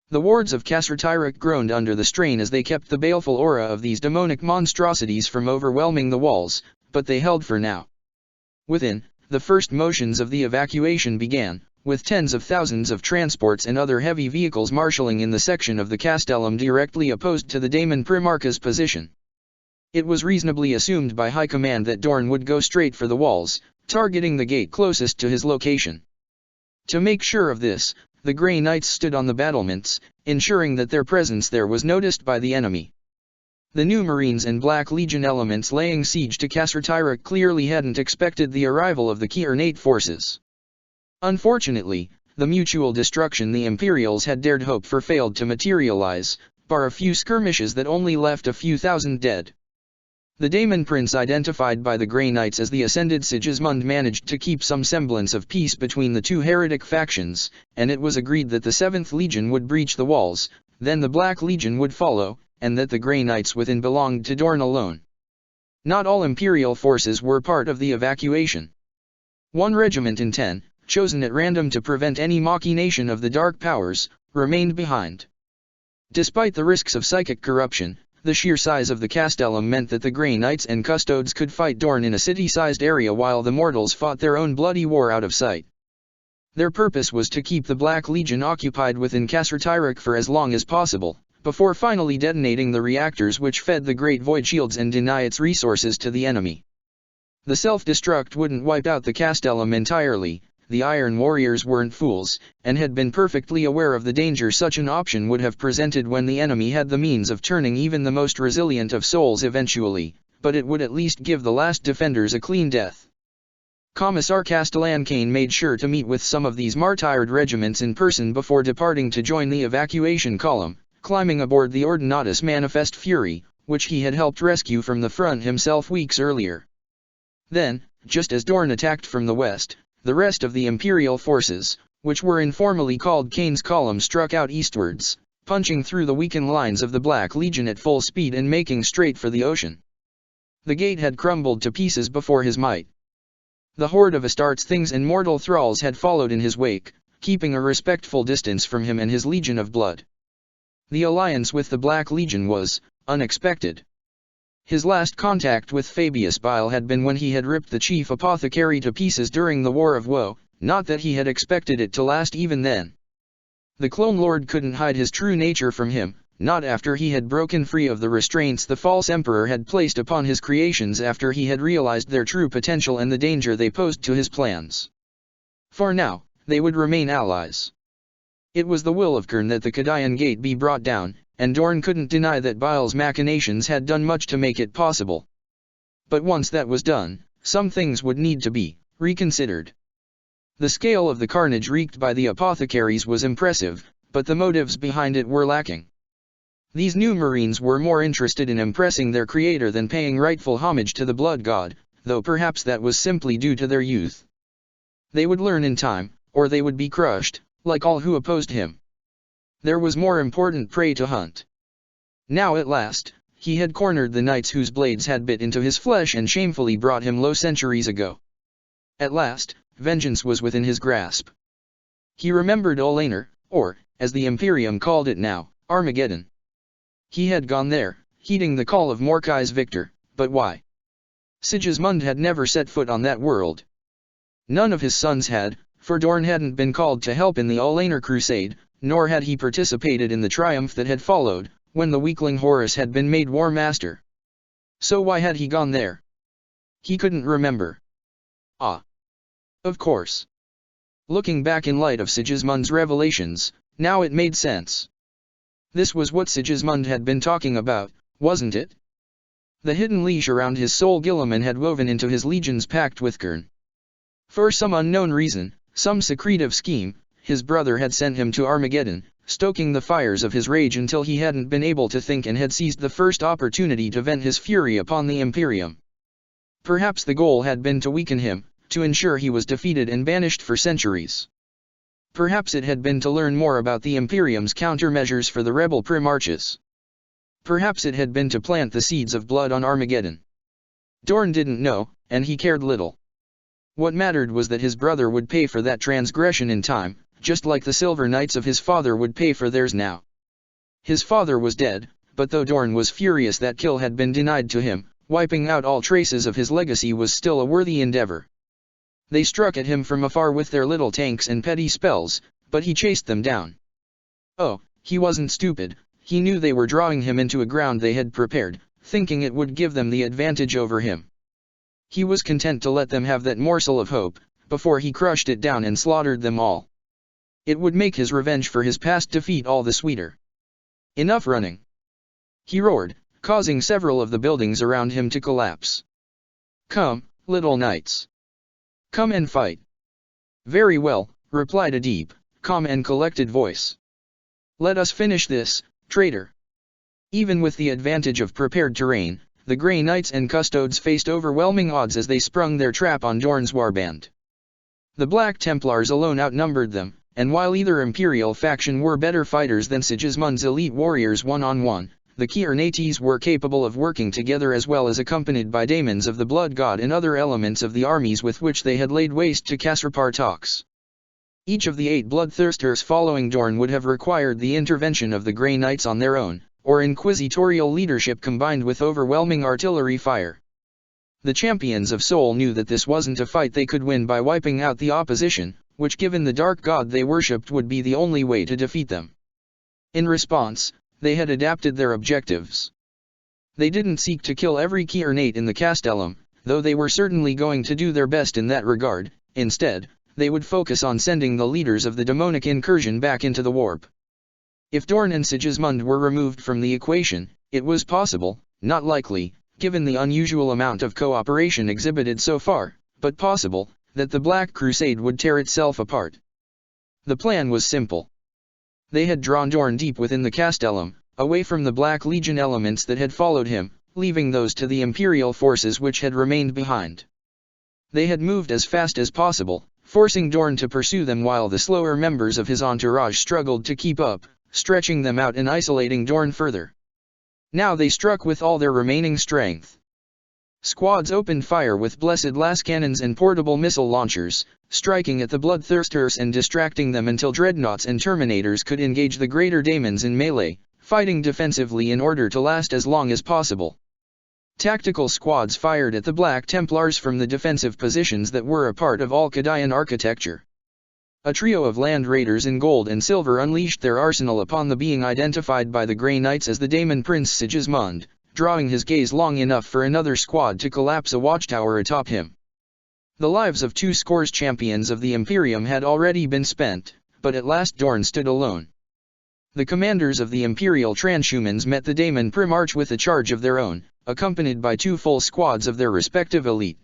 The wards of Kasr-Tyrek groaned under the strain as they kept the baleful aura of these demonic monstrosities from overwhelming the walls, but they held for now. Within, the first motions of the evacuation began, with tens of thousands of transports and other heavy vehicles marshalling in the section of the Castellum directly opposed to the Daemon Primarch's position. It was reasonably assumed by High Command that Dorne would go straight for the walls, targeting the gate closest to his location. To make sure of this, the Grey Knights stood on the battlements, ensuring that their presence there was noticed by the enemy. The new Marines and Black Legion elements laying siege to Kasr-Tyrek clearly hadn't expected the arrival of the Khyrnate forces. Unfortunately, the mutual destruction the Imperials had dared hope for failed to materialize, bar a few skirmishes that only left a few thousand dead. The Daemon Prince identified by the Grey Knights as the Ascended Sigismund managed to keep some semblance of peace between the two heretic factions, and it was agreed that the 7th Legion would breach the walls, then the Black Legion would follow, and that the Grey Knights within belonged to Dorne alone. Not all Imperial forces were part of the evacuation. 1 regiment in 10, chosen at random to prevent any machination of the Dark Powers, remained behind. Despite the risks of psychic corruption, the sheer size of the Castellum meant that the Grey Knights and Custodes could fight Dorne in a city-sized area while the mortals fought their own bloody war out of sight. Their purpose was to keep the Black Legion occupied within Kasr-Tyrek for as long as possible, before finally detonating the reactors which fed the Great Void Shields and deny its resources to the enemy. The self-destruct wouldn't wipe out the Castellum entirely. The Iron Warriors weren't fools, and had been perfectly aware of the danger such an option would have presented when the enemy had the means of turning even the most resilient of souls eventually, but it would at least give the last defenders a clean death. Commissar Castellan Kane made sure to meet with some of these martyred regiments in person before departing to join the evacuation column, climbing aboard the Ordinatus Manifest Fury, which he had helped rescue from the front himself weeks earlier. Then, just as Dorne attacked from the west, the rest of the Imperial forces, which were informally called Kane's Column, struck out eastwards, punching through the weakened lines of the Black Legion at full speed and making straight for the ocean. The gate had crumbled to pieces before his might. The horde of Astartes things and mortal thralls had followed in his wake, keeping a respectful distance from him and his legion of blood. The alliance with the Black Legion was unexpected. His last contact with Fabius Bile had been when he had ripped the chief apothecary to pieces during the War of Woe, not that he had expected it to last even then. The Clone Lord couldn't hide his true nature from him, not after he had broken free of the restraints the false emperor had placed upon his creations after he had realized their true potential and the danger they posed to his plans. For now, they would remain allies. It was the will of Khurn that the Kadian Gate be brought down, and Dorne couldn't deny that Bile's machinations had done much to make it possible. But once that was done, some things would need to be reconsidered. The scale of the carnage wreaked by the apothecaries was impressive, but the motives behind it were lacking. These new Marines were more interested in impressing their creator than paying rightful homage to the blood god, though perhaps that was simply due to their youth. They would learn in time, or they would be crushed, like all who opposed him. There was more important prey to hunt. Now at last, he had cornered the knights whose blades had bit into his flesh and shamefully brought him low centuries ago. At last, vengeance was within his grasp. He remembered Olenor, or, as the Imperium called it now, Armageddon. He had gone there, heeding the call of Mordecai's victor, but why? Sigismund had never set foot on that world. None of his sons had, for Dorn hadn't been called to help in the Olaner Crusade, nor had he participated in the triumph that had followed, when the weakling Horus had been made War Master. So why had he gone there? He couldn't remember. Ah. Of course. Looking back in light of Sigismund's revelations, now it made sense. This was what Sigismund had been talking about, wasn't it? The hidden leash around his soul Guilliman had woven into his legion's pact with Kern. For some unknown reason, some secretive scheme, his brother had sent him to Armageddon, stoking the fires of his rage until he hadn't been able to think and had seized the first opportunity to vent his fury upon the Imperium. Perhaps the goal had been to weaken him, to ensure he was defeated and banished for centuries. Perhaps it had been to learn more about the Imperium's countermeasures for the rebel Primarches. Perhaps it had been to plant the seeds of blood on Armageddon. Dorn didn't know, and he cared little. What mattered was that his brother would pay for that transgression in time, just like the Silver Knights of his father would pay for theirs now. His father was dead, but though Dorn was furious that kill had been denied to him, wiping out all traces of his legacy was still a worthy endeavor. They struck at him from afar with their little tanks and petty spells, but he chased them down. Oh, he wasn't stupid, he knew they were drawing him into a ground they had prepared, thinking it would give them the advantage over him. He was content to let them have that morsel of hope, before he crushed it down and slaughtered them all. It would make his revenge for his past defeat all the sweeter. Enough running! He roared, causing several of the buildings around him to collapse. Come, little knights. Come and fight. Very well, replied a deep, calm and collected voice. Let us finish this, traitor. Even with the advantage of prepared terrain, the Grey Knights and Custodes faced overwhelming odds as they sprung their trap on Dorn's warband. The Black Templars alone outnumbered them, and while either Imperial faction were better fighters than Sigismund's elite warriors one-on-one, the Kiernates were capable of working together as well as accompanied by daemons of the Blood God and other elements of the armies with which they had laid waste to Kasrpartox. Each of the 8 bloodthirsters following Dorn would have required the intervention of the Grey Knights on their own, or inquisitorial leadership combined with overwhelming artillery fire. The champions of Sol knew that this wasn't a fight they could win by wiping out the opposition, which given the dark god they worshipped would be the only way to defeat them. In response, they had adapted their objectives. They didn't seek to kill every Kiernate in the Castellum, though they were certainly going to do their best in that regard. Instead, they would focus on sending the leaders of the demonic incursion back into the warp. If Dorn and Sigismund were removed from the equation, it was possible, not likely, given the unusual amount of cooperation exhibited so far, but possible, that the Black Crusade would tear itself apart. The plan was simple. They had drawn Dorn deep within the Castellum, away from the Black Legion elements that had followed him, leaving those to the Imperial forces which had remained behind. They had moved as fast as possible, forcing Dorn to pursue them while the slower members of his entourage struggled to keep up, stretching them out and isolating Dorn further. Now they struck with all their remaining strength. Squads opened fire with blessed las cannons and portable missile launchers, striking at the bloodthirsters and distracting them until dreadnoughts and terminators could engage the greater daemons in melee, fighting defensively in order to last as long as possible. Tactical squads fired at the Black Templars from the defensive positions that were a part of Alcadian architecture. A trio of land raiders in gold and silver unleashed their arsenal upon the being identified by the Grey Knights as the Daemon Prince Sigismund, drawing his gaze long enough for another squad to collapse a watchtower atop him. The lives of 2 scores champions of the Imperium had already been spent, but at last Dorn stood alone. The commanders of the Imperial transhumans met the Daemon Primarch with a charge of their own, accompanied by 2 full squads of their respective elite.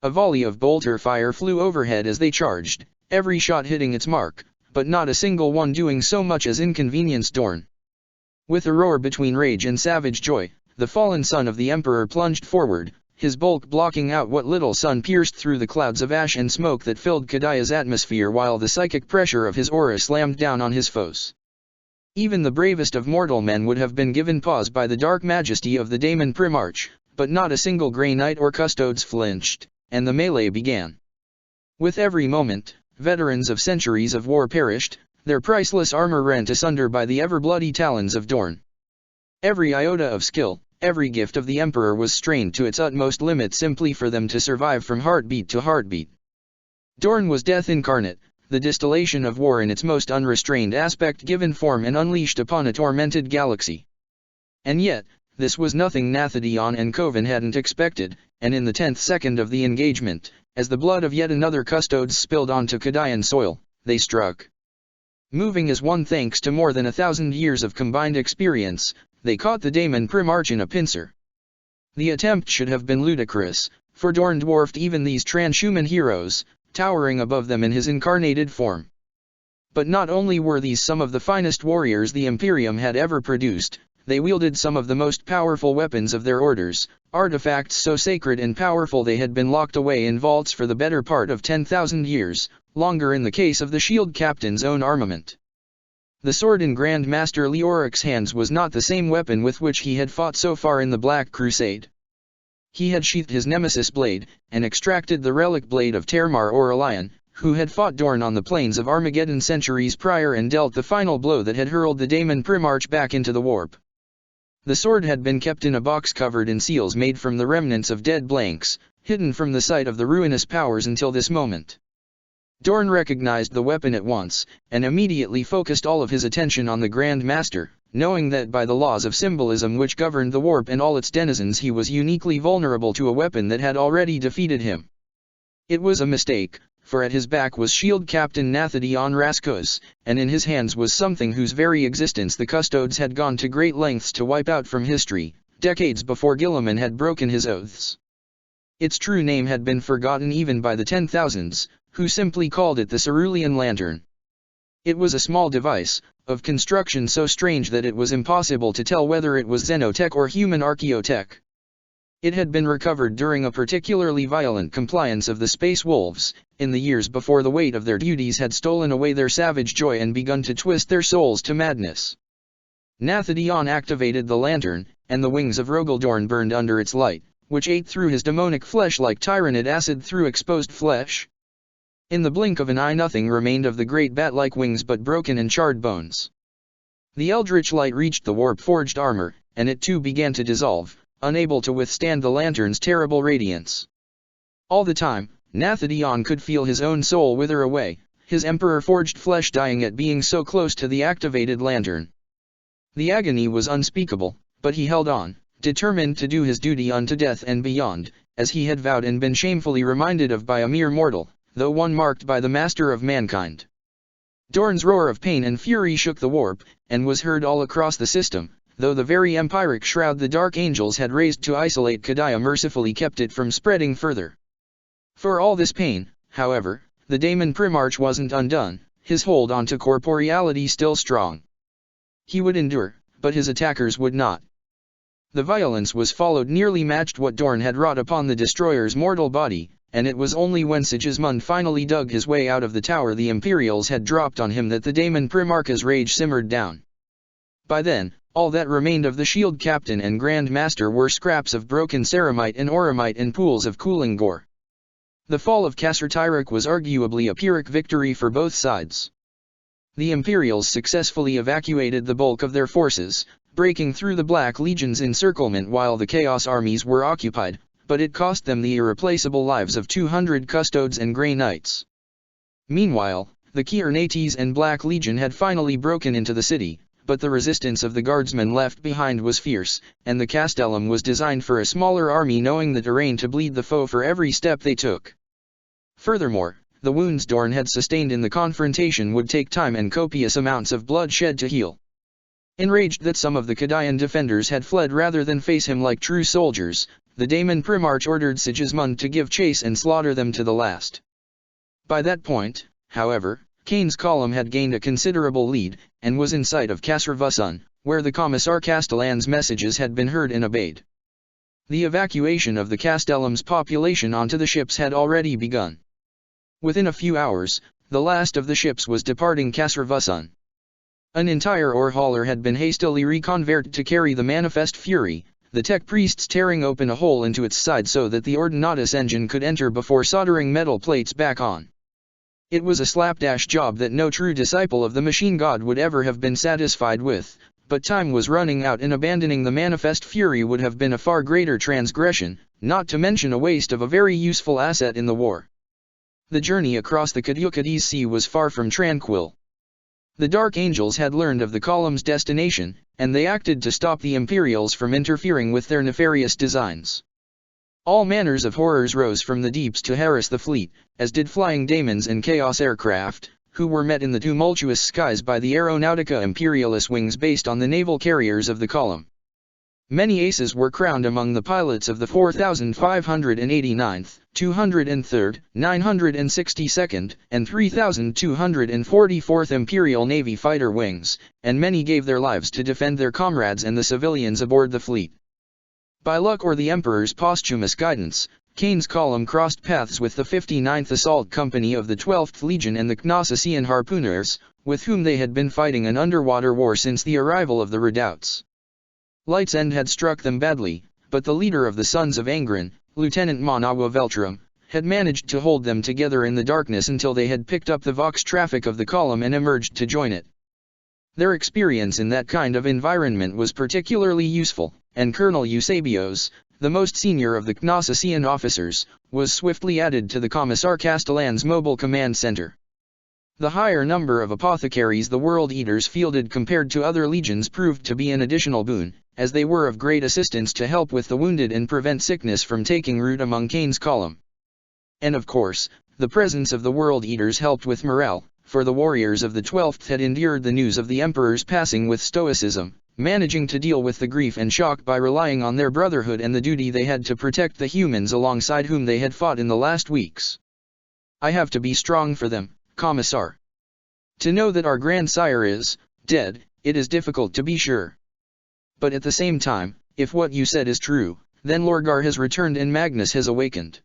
A volley of bolter fire flew overhead as they charged, every shot hitting its mark, but not a single one doing so much as inconvenience Dorn. With a roar between rage and savage joy, the fallen son of the Emperor plunged forward, his bulk blocking out what little sun pierced through the clouds of ash and smoke that filled Kadia's atmosphere while the psychic pressure of his aura slammed down on his foes. Even the bravest of mortal men would have been given pause by the dark majesty of the Daemon Primarch, but not a single Grey Knight or Custodes flinched, and the melee began. With every moment, veterans of centuries of war perished, their priceless armor rent asunder by the ever-bloody talons of Dorn. Every iota of skill, every gift of the Emperor was strained to its utmost limit simply for them to survive from heartbeat to heartbeat. Dorn was death incarnate, the distillation of war in its most unrestrained aspect given form and unleashed upon a tormented galaxy. And yet, this was nothing Nathadion and Coven hadn't expected, and in the 10th second of the engagement, as the blood of yet another custodes spilled onto Kadian soil, they struck. Moving as one thanks to more than 1,000 years of combined experience, they caught the Daemon Primarch in a pincer. The attempt should have been ludicrous, for Dorn dwarfed even these transhuman heroes, towering above them in his incarnated form. But not only were these some of the finest warriors the Imperium had ever produced, they wielded some of the most powerful weapons of their orders, artifacts so sacred and powerful they had been locked away in vaults for the better part of 10,000 years, longer in the case of the shield captain's own armament. The sword in Grand Master Leoric's hands was not the same weapon with which he had fought so far in the Black Crusade. He had sheathed his nemesis blade, and extracted the relic blade of Termar Aurelian, who had fought Dorn on the plains of Armageddon centuries prior and dealt the final blow that had hurled the Daemon Primarch back into the warp. The sword had been kept in a box covered in seals made from the remnants of dead blanks, hidden from the sight of the ruinous powers until this moment. Dorn recognized the weapon at once, and immediately focused all of his attention on the Grand Master, knowing that by the laws of symbolism which governed the warp and all its denizens he was uniquely vulnerable to a weapon that had already defeated him. It was a mistake, for at his back was Shield Captain Nathadion Raskos, and in his hands was something whose very existence the Custodes had gone to great lengths to wipe out from history, decades before Guilliman had broken his oaths. Its true name had been forgotten even by the 10,000s, who simply called it the Cerulean Lantern. It was a small device, of construction so strange that it was impossible to tell whether it was xenotech or human archaeotech. It had been recovered during a particularly violent compliance of the Space Wolves, in the years before the weight of their duties had stolen away their savage joy and begun to twist their souls to madness. Nathadion activated the lantern, and the wings of Rogaldorn burned under its light, which ate through his demonic flesh like tyrannid acid through exposed flesh. In the blink of an eye nothing remained of the great bat-like wings but broken and charred bones. The eldritch light reached the warp-forged armor, and it too began to dissolve, unable to withstand the lantern's terrible radiance. All the time, Nathadion could feel his own soul wither away, his emperor-forged flesh dying at being so close to the activated lantern. The agony was unspeakable, but he held on, determined to do his duty unto death and beyond, as he had vowed and been shamefully reminded of by a mere mortal, though one marked by the master of mankind. Dorn's roar of pain and fury shook the warp, and was heard all across the system, though the very empiric shroud the Dark Angels had raised to isolate Kadia mercifully kept it from spreading further. For all this pain, however, the Daemon Primarch wasn't undone, his hold onto corporeality still strong. He would endure, but his attackers would not. The violence was followed nearly matched what Dorn had wrought upon the destroyer's mortal body, and it was only when Sigismund finally dug his way out of the tower the Imperials had dropped on him that the Daemon Primarch's rage simmered down. By then, all that remained of the Shield Captain and Grand Master were scraps of broken ceramite and auramite and pools of cooling gore. The fall of Kasr-Tyrek was arguably a Pyrrhic victory for both sides. The Imperials successfully evacuated the bulk of their forces, breaking through the Black Legion's encirclement while the Chaos armies were occupied, but it cost them the irreplaceable lives of 200 Custodes and Grey Knights. Meanwhile, the Kiernates and Black Legion had finally broken into the city, but the resistance of the guardsmen left behind was fierce, and the Castellum was designed for a smaller army knowing the terrain to bleed the foe for every step they took. Furthermore, the wounds Dorn had sustained in the confrontation would take time and copious amounts of bloodshed to heal. Enraged that some of the Kadian defenders had fled rather than face him like true soldiers, the Daemon Primarch ordered Sigismund to give chase and slaughter them to the last. By that point, however, Kane's column had gained a considerable lead, and was in sight of Kasr-Vusun, where the Commissar Castellan's messages had been heard and obeyed. The evacuation of the Castellum's population onto the ships had already begun. Within a few hours, the last of the ships was departing Kasr-Vusun. An entire ore hauler had been hastily reconverted to carry the Manifest Fury, the tech priests tearing open a hole into its side so that the Ordinatus engine could enter before soldering metal plates back on. It was a slapdash job that no true disciple of the machine god would ever have been satisfied with, but time was running out and abandoning the manifest fury would have been a far greater transgression, not to mention a waste of a very useful asset in the war. The journey across the Caducades Sea was far from tranquil. The Dark Angels had learned of the column's destination, and they acted to stop the Imperials from interfering with their nefarious designs. All manners of horrors rose from the deeps to harass the fleet, as did flying daemons and chaos aircraft, who were met in the tumultuous skies by the Aeronautica Imperialis wings based on the naval carriers of the column. Many aces were crowned among the pilots of the 4,589th, 203rd, 962nd, and 3,244th Imperial Navy fighter wings, and many gave their lives to defend their comrades and the civilians aboard the fleet. By luck or the Emperor's posthumous guidance, Kane's column crossed paths with the 59th Assault Company of the 12th Legion and the Knosician harpooners, with whom they had been fighting an underwater war since the arrival of the redoubts. Light's End had struck them badly, but the leader of the Sons of Angron, Lieutenant Manawa Veltrum, had managed to hold them together in the darkness until they had picked up the Vox traffic of the column and emerged to join it. Their experience in that kind of environment was particularly useful, and Colonel Eusebios, the most senior of the Knosician officers, was swiftly added to the Commissar Castellan's mobile command center. The higher number of apothecaries the World Eaters fielded compared to other legions proved to be an additional boon, as they were of great assistance to help with the wounded and prevent sickness from taking root among Kane's column. And of course, the presence of the World Eaters helped with morale, for the warriors of the 12th had endured the news of the Emperor's passing with stoicism, managing to deal with the grief and shock by relying on their brotherhood and the duty they had to protect the humans alongside whom they had fought in the last weeks. I have to be strong for them, Commissar. To know that our grandsire is dead, it is difficult to be sure. But at the same time, if what you said is true, then Lorgar has returned and Magnus has awakened.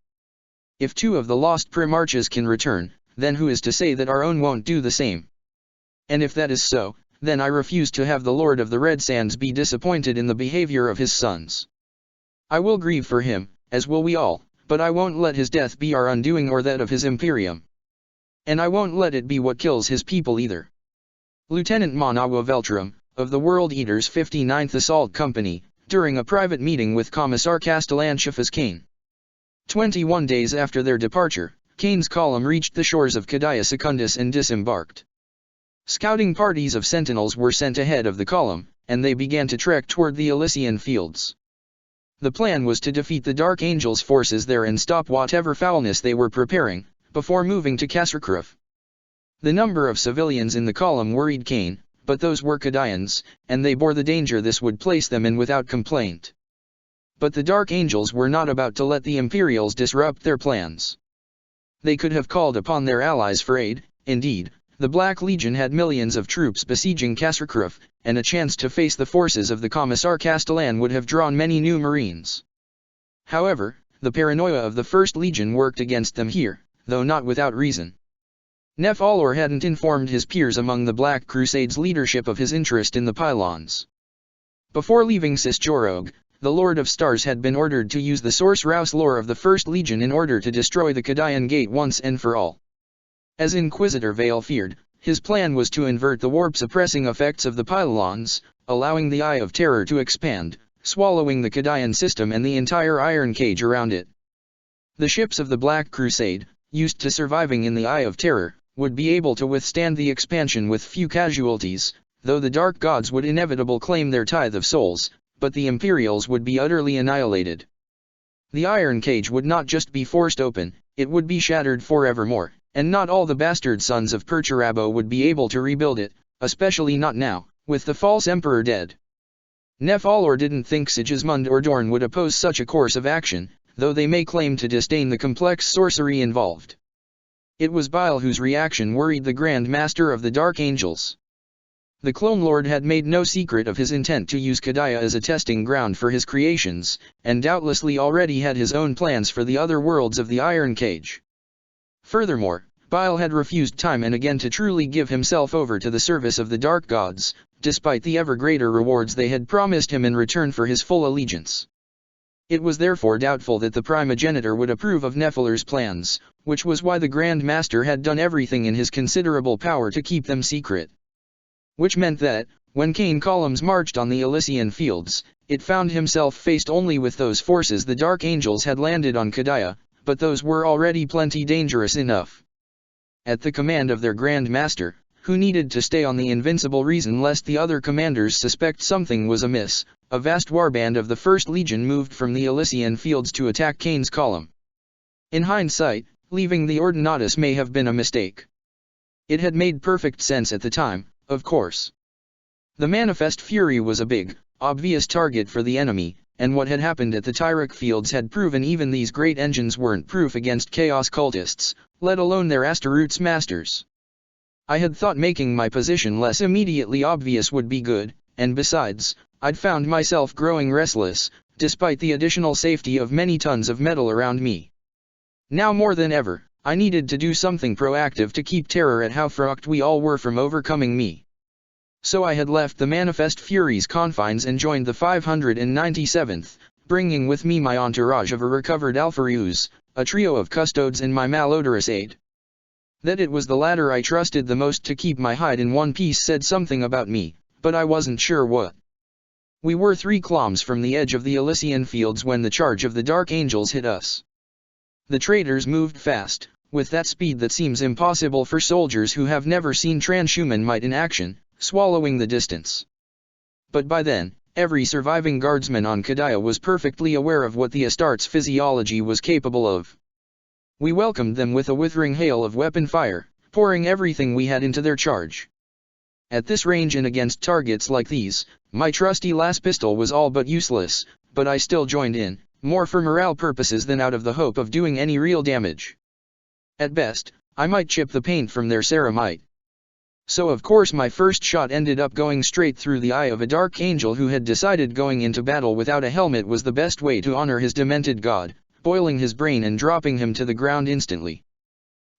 If two of the lost Primarchs can return, then who is to say that our own won't do the same? And if that is so, then I refuse to have the Lord of the Red Sands be disappointed in the behavior of his sons. I will grieve for him, as will we all, but I won't let his death be our undoing or that of his Imperium. And I won't let it be what kills his people either. Lieutenant Manawa Veltrum, of the World Eaters 59th Assault Company, during a private meeting with Commissar Castellan Shafas Kane. 21 days after their departure, Kane's column reached the shores of Cadia Secundus and disembarked. Scouting parties of sentinels were sent ahead of the column, and they began to trek toward the Elysian fields. The plan was to defeat the Dark Angels' forces there and stop whatever foulness they were preparing, before moving to Kasrkruf. The number of civilians in the column worried Kane, but those were Cadians, and they bore the danger this would place them in without complaint. But the Dark Angels were not about to let the Imperials disrupt their plans. They could have called upon their allies for aid. Indeed, the Black Legion had millions of troops besieging Kasrkruf, and a chance to face the forces of the Commissar Castellan would have drawn many new Marines. However, the paranoia of the First Legion worked against them here, though not without reason. Nef Alor hadn't informed his peers among the Black Crusade's leadership of his interest in the pylons. Before leaving Cisjorog, the Lord of Stars had been ordered to use the Source Rouse lore of the First Legion in order to destroy the Cadian Gate once and for all. As Inquisitor Vale feared, his plan was to invert the warp-suppressing effects of the pylons, allowing the Eye of Terror to expand, swallowing the Cadian system and the entire iron cage around it. The ships of the Black Crusade, used to surviving in the Eye of Terror, would be able to withstand the expansion with few casualties, though the Dark Gods would inevitably claim their tithe of souls, but the Imperials would be utterly annihilated. The iron cage would not just be forced open, it would be shattered forevermore, and not all the bastard sons of Perturabo would be able to rebuild it, especially not now, with the false emperor dead. Nef Alor didn't think Sigismund or Dorn would oppose such a course of action, though they may claim to disdain the complex sorcery involved. It was Bile whose reaction worried the Grand Master of the Dark Angels. The Clone Lord had made no secret of his intent to use Cadia as a testing ground for his creations, and doubtlessly already had his own plans for the other worlds of the Iron Cage. Furthermore, Bile had refused time and again to truly give himself over to the service of the Dark Gods, despite the ever greater rewards they had promised him in return for his full allegiance. It was therefore doubtful that the primogenitor would approve of Nefiler's plans, which was why the Grand Master had done everything in his considerable power to keep them secret. Which meant that, when Cain columns marched on the Elysian fields, it found himself faced only with those forces the Dark Angels had landed on Kadaya, but those were already plenty dangerous enough. At the command of their Grand Master, who needed to stay on the invincible reason lest the other commanders suspect something was amiss, a vast warband of the First Legion moved from the Elysian fields to attack Cain's column. In hindsight, leaving the Ordinatus may have been a mistake. It had made perfect sense at the time, of course. The Manifest Fury was a big, obvious target for the enemy, and what had happened at the Tyrrhic fields had proven even these great engines weren't proof against Chaos cultists, let alone their Astaroth's masters. I had thought making my position less immediately obvious would be good, and besides, I'd found myself growing restless, despite the additional safety of many tons of metal around me. Now more than ever, I needed to do something proactive to keep terror at how fucked we all were from overcoming me. So I had left the Manifest Fury's confines and joined the 597th, bringing with me my entourage of a recovered Alphareus, a trio of custodes and my malodorous aide. That it was the latter I trusted the most to keep my hide in one piece said something about me, but I wasn't sure what. We were 3 kilometers from the edge of the Elysian fields when the charge of the Dark Angels hit us. The traitors moved fast, with that speed that seems impossible for soldiers who have never seen transhuman might in action, swallowing the distance. But by then, every surviving guardsman on Kadaya was perfectly aware of what the Astartes' physiology was capable of. We welcomed them with a withering hail of weapon fire, pouring everything we had into their charge. At this range and against targets like these, my trusty las pistol was all but useless, but I still joined in, more for morale purposes than out of the hope of doing any real damage. At best, I might chip the paint from their ceramite. So of course my first shot ended up going straight through the eye of a Dark Angel who had decided going into battle without a helmet was the best way to honor his demented god, boiling his brain and dropping him to the ground instantly.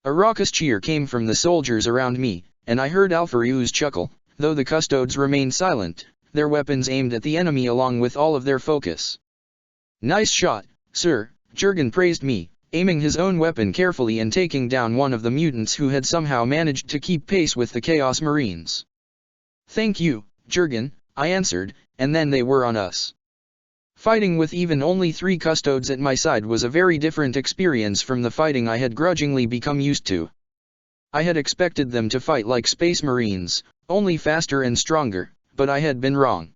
A raucous cheer came from the soldiers around me, and I heard Alphareus chuckle, though the custodes remained silent, their weapons aimed at the enemy along with all of their focus. "Nice shot, sir," Jurgen praised me, aiming his own weapon carefully and taking down one of the mutants who had somehow managed to keep pace with the Chaos Marines. "Thank you, Jurgen," I answered, and then they were on us. Fighting with even only 3 custodes at my side was a very different experience from the fighting I had grudgingly become used to. I had expected them to fight like Space Marines, only faster and stronger, but I had been wrong.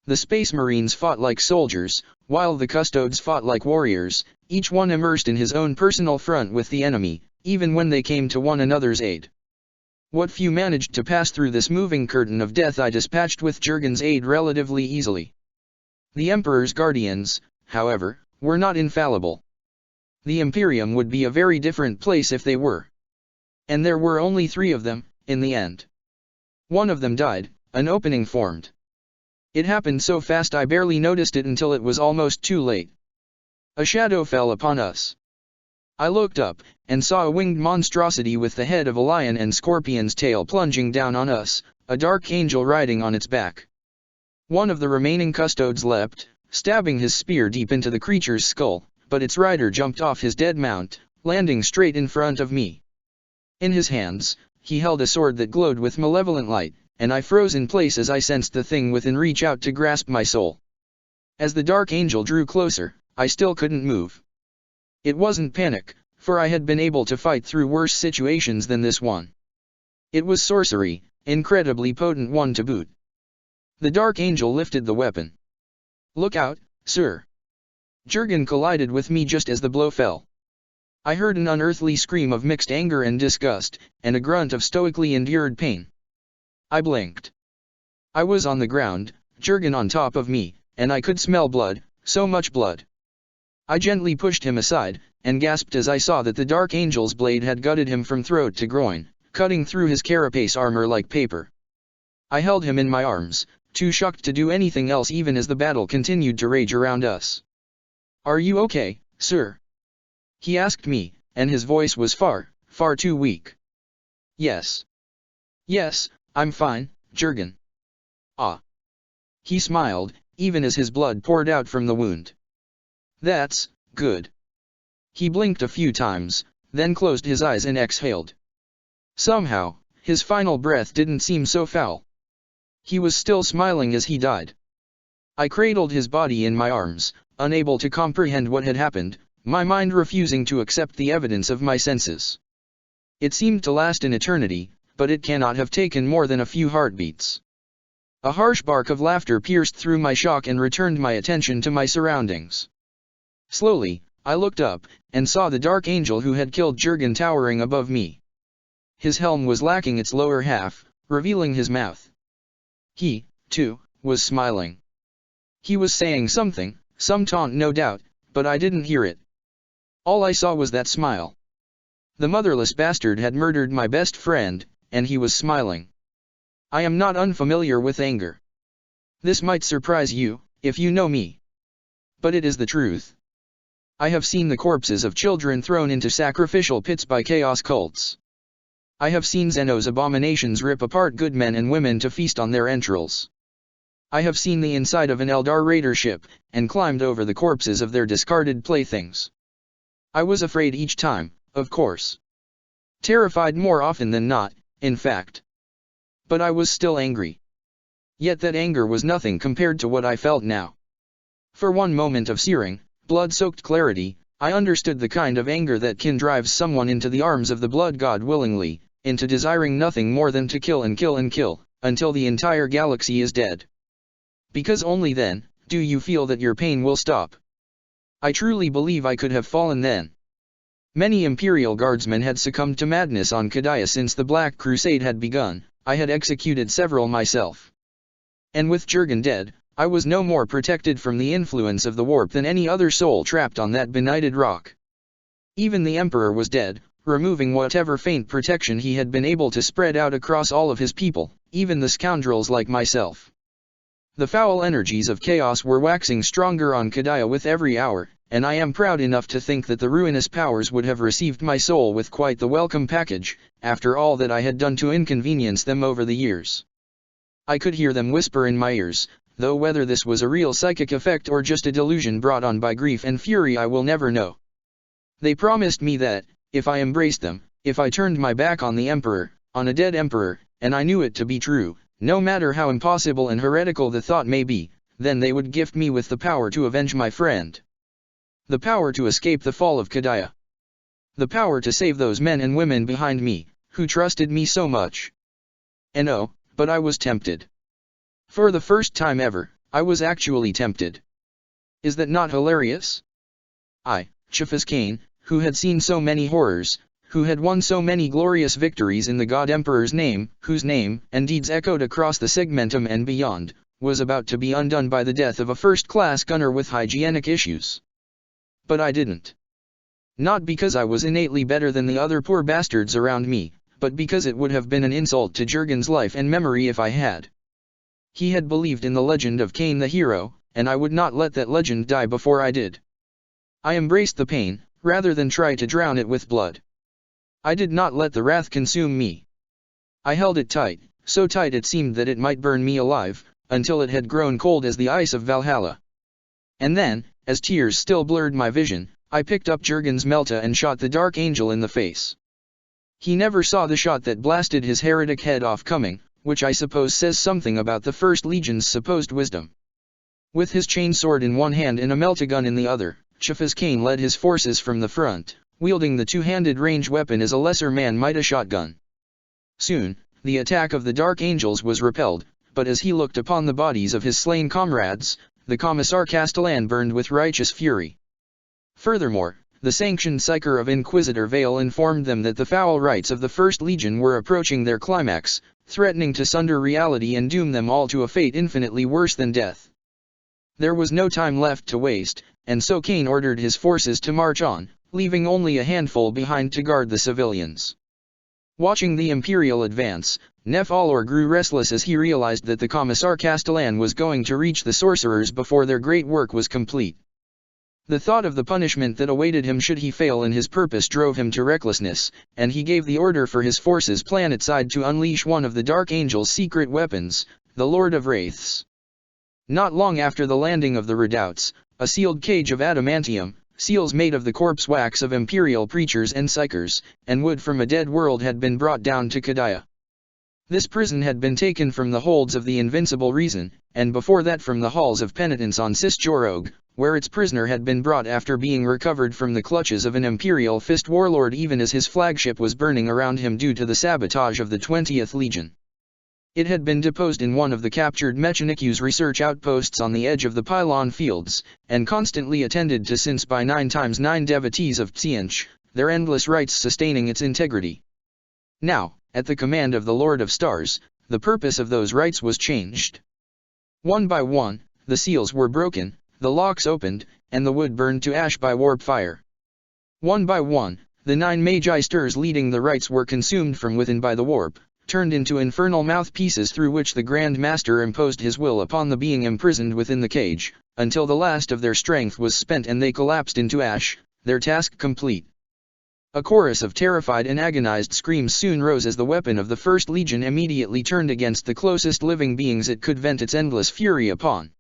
The Space Marines fought like soldiers, while the custodes fought like warriors, each one immersed in his own personal front with the enemy, even when they came to one another's aid. What few managed to pass through this moving curtain of death I dispatched with Jurgen's aid relatively easily. The Emperor's guardians, however, were not infallible. The Imperium would be a very different place if they were. And there were only 3 of them, in the end. One of them died, an opening formed. It happened so fast I barely noticed it until it was almost too late. A shadow fell upon us. I looked up, and saw a winged monstrosity with the head of a lion and scorpion's tail plunging down on us, a Dark Angel riding on its back. One of the remaining custodes leapt, stabbing his spear deep into the creature's skull, but its rider jumped off his dead mount, landing straight in front of me. In his hands, he held a sword that glowed with malevolent light, and I froze in place as I sensed the thing within reach out to grasp my soul. As the Dark Angel drew closer, I still couldn't move. It wasn't panic, for I had been able to fight through worse situations than this one. It was sorcery, incredibly potent one to boot. The Dark Angel lifted the weapon. "Look out, sir." Jurgen collided with me just as the blow fell. I heard an unearthly scream of mixed anger and disgust, and a grunt of stoically endured pain. I blinked. I was on the ground, Jurgen on top of me, and I could smell blood, so much blood. I gently pushed him aside, and gasped as I saw that the Dark Angel's blade had gutted him from throat to groin, cutting through his carapace armor like paper. I held him in my arms, too shocked to do anything else even as the battle continued to rage around us. "Are you okay, sir?" he asked me, and his voice was far, far too weak. Yes, I'm fine, Jurgen." "Ah." He smiled, even as his blood poured out from the wound. That's good. He blinked a few times, then closed his eyes and exhaled. Somehow, his final breath didn't seem so foul. He was still smiling as he died. I cradled his body in my arms, unable to comprehend what had happened, my mind refusing to accept the evidence of my senses. It seemed to last an eternity, but it cannot have taken more than a few heartbeats. A harsh bark of laughter pierced through my shock and returned my attention to my surroundings. Slowly, I looked up, and saw the dark angel who had killed Jurgen towering above me. His helm was lacking its lower half, revealing his mouth. He, too, was smiling. He was saying something, some taunt no doubt, but I didn't hear it. All I saw was that smile. The motherless bastard had murdered my best friend, and he was smiling. I am not unfamiliar with anger. This might surprise you, if you know me. But it is the truth. I have seen the corpses of children thrown into sacrificial pits by chaos cults. I have seen Zeno's abominations rip apart good men and women to feast on their entrails. I have seen the inside of an Eldar raider ship, and climbed over the corpses of their discarded playthings. I was afraid each time, of course. Terrified more often than not, in fact. But I was still angry. Yet that anger was nothing compared to what I felt now. For one moment of searing, blood-soaked clarity, I understood the kind of anger that can drive someone into the arms of the blood god willingly, into desiring nothing more than to kill and kill and kill, until the entire galaxy is dead. Because only then, do you feel that your pain will stop. I truly believe I could have fallen then. Many Imperial Guardsmen had succumbed to madness on Kadaya since the Black Crusade had begun. I had executed several myself. And with Jurgen dead, I was no more protected from the influence of the warp than any other soul trapped on that benighted rock. Even the Emperor was dead, removing whatever faint protection he had been able to spread out across all of his people, even the scoundrels like myself. The foul energies of chaos were waxing stronger on Kadaya with every hour, and I am proud enough to think that the ruinous powers would have received my soul with quite the welcome package, after all that I had done to inconvenience them over the years. I could hear them whisper in my ears, though whether this was a real psychic effect or just a delusion brought on by grief and fury I will never know. They promised me that, if I embraced them, if I turned my back on the Emperor, on a dead Emperor, and I knew it to be true, no matter how impossible and heretical the thought may be, then they would gift me with the power to avenge my friend. The power to escape the fall of Kadaya. The power to save those men and women behind me, who trusted me so much. And oh, but I was tempted. For the first time ever, I was actually tempted. Is that not hilarious? I, Chafaz Kane, who had seen so many horrors, who had won so many glorious victories in the God Emperor's name, whose name and deeds echoed across the segmentum and beyond, was about to be undone by the death of a first-class gunner with hygienic issues. But I didn't. Not because I was innately better than the other poor bastards around me, but because it would have been an insult to Jurgen's life and memory if I had. He had believed in the legend of Kane the hero, and I would not let that legend die before I did. I embraced the pain, rather than try to drown it with blood. I did not let the wrath consume me. I held it tight, so tight it seemed that it might burn me alive, until it had grown cold as the ice of Valhalla. And then, as tears still blurred my vision, I picked up Jurgen's Melta and shot the Dark Angel in the face. He never saw the shot that blasted his heretic head off coming, which I suppose says something about the First Legion's supposed wisdom. With his chainsword in one hand and a meltagun in the other, Chafaz Kane led his forces from the front, wielding the two-handed range weapon as a lesser man might a shotgun. Soon, the attack of the Dark Angels was repelled, but as he looked upon the bodies of his slain comrades, the Commissar Castellan burned with righteous fury. Furthermore, the sanctioned psyker of Inquisitor Vale informed them that the foul rites of the First Legion were approaching their climax, threatening to sunder reality and doom them all to a fate infinitely worse than death. There was no time left to waste, and so Kane ordered his forces to march on, leaving only a handful behind to guard the civilians. Watching the Imperial advance, Nef Alor grew restless as he realized that the Commissar Castellan was going to reach the sorcerers before their great work was complete. The thought of the punishment that awaited him should he fail in his purpose drove him to recklessness, and he gave the order for his forces planetside to unleash one of the Dark Angel's secret weapons, the Lord of Wraiths. Not long after the landing of the redoubts, a sealed cage of adamantium, seals made of the corpse wax of imperial preachers and psychers, and wood from a dead world had been brought down to Kadaya. This prison had been taken from the holds of the Invincible Reason, and before that from the halls of penitence on Cisjorog, where its prisoner had been brought after being recovered from the clutches of an Imperial Fist warlord even as his flagship was burning around him due to the sabotage of the 20th Legion. It had been deposed in one of the captured Mechanicu's research outposts on the edge of the pylon fields, and constantly attended to since by 9x9 devotees of Tsianch, their endless rites sustaining its integrity. Now, at the command of the Lord of Stars, the purpose of those rites was changed. One by one, the seals were broken, the locks opened, and the wood burned to ash by warp fire. One by one, the 9 Magisters leading the rites were consumed from within by the warp, turned into infernal mouthpieces through which the Grand Master imposed his will upon the being imprisoned within the cage, until the last of their strength was spent and they collapsed into ash, their task complete. A chorus of terrified and agonized screams soon rose as the weapon of the First Legion immediately turned against the closest living beings it could vent its endless fury upon.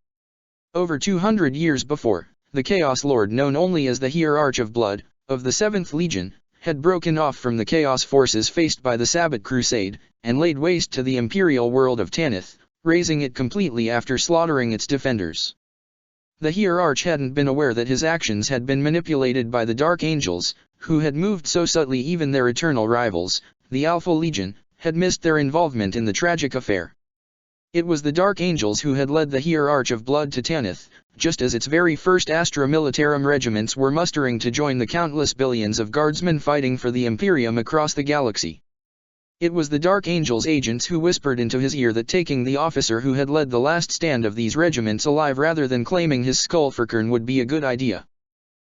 Over 200 years before, the Chaos Lord known only as the Hierarch of Blood, of the 7th Legion, had broken off from the Chaos forces faced by the Sabbat Crusade, and laid waste to the imperial world of Tanith, razing it completely after slaughtering its defenders. The Hierarch hadn't been aware that his actions had been manipulated by the Dark Angels, who had moved so subtly even their eternal rivals, the Alpha Legion, had missed their involvement in the tragic affair. It was the Dark Angels who had led the Hierarch of Blood to Tanith, just as its very first Astra Militarum regiments were mustering to join the countless billions of guardsmen fighting for the Imperium across the galaxy. It was the Dark Angels' agents who whispered into his ear that taking the officer who had led the last stand of these regiments alive rather than claiming his skull for Kern would be a good idea.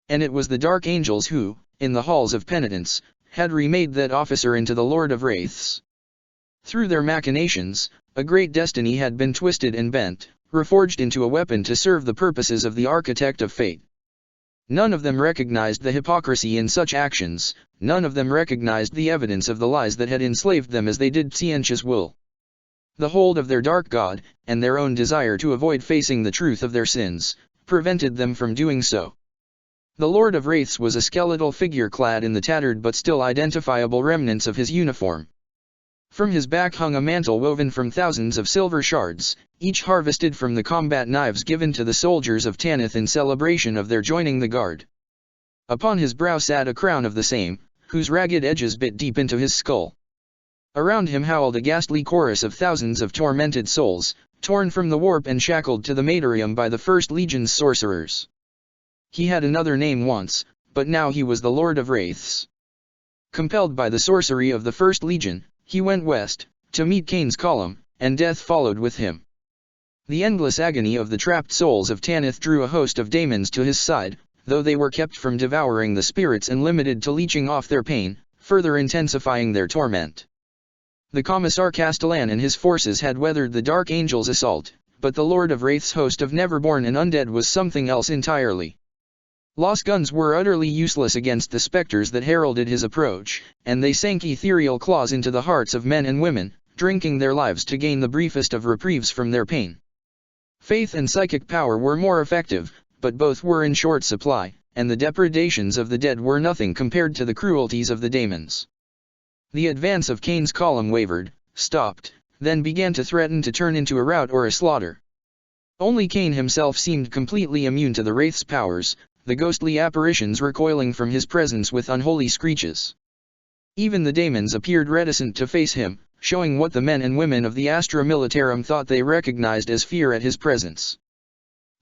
And it was the Dark Angels who, in the halls of penitence, had remade that officer into the Lord of Wraiths. Through their machinations, a great destiny had been twisted and bent, reforged into a weapon to serve the purposes of the Architect of Fate. None of them recognized the hypocrisy in such actions, none of them recognized the evidence of the lies that had enslaved them as they did Tsianch's will. The hold of their dark god, and their own desire to avoid facing the truth of their sins, prevented them from doing so. The Lord of Wraiths was a skeletal figure clad in the tattered but still identifiable remnants of his uniform. From his back hung a mantle woven from thousands of silver shards, each harvested from the combat knives given to the soldiers of Tanith in celebration of their joining the guard. Upon his brow sat a crown of the same, whose ragged edges bit deep into his skull. Around him howled a ghastly chorus of thousands of tormented souls, torn from the warp and shackled to the Materium by the First Legion's sorcerers. He had another name once, but now he was the Lord of Wraiths. Compelled by the sorcery of the First Legion, he went west, to meet Cain's column, and death followed with him. The endless agony of the trapped souls of Tanith drew a host of daemons to his side, though they were kept from devouring the spirits and limited to leeching off their pain, further intensifying their torment. The Commissar Castellan and his forces had weathered the Dark Angel's assault, but the Lord of Wraith's host of Neverborn and Undead was something else entirely. Lost guns were utterly useless against the specters that heralded his approach, and they sank ethereal claws into the hearts of men and women, drinking their lives to gain the briefest of reprieves from their pain. Faith and psychic power were more effective, but both were in short supply, and the depredations of the dead were nothing compared to the cruelties of the daemons. The advance of Cain's column wavered, stopped, then began to threaten to turn into a rout or a slaughter. Only Cain himself seemed completely immune to the Wraith's powers, the ghostly apparitions recoiling from his presence with unholy screeches. Even the daemons appeared reticent to face him, showing what the men and women of the Astra Militarum thought they recognized as fear at his presence.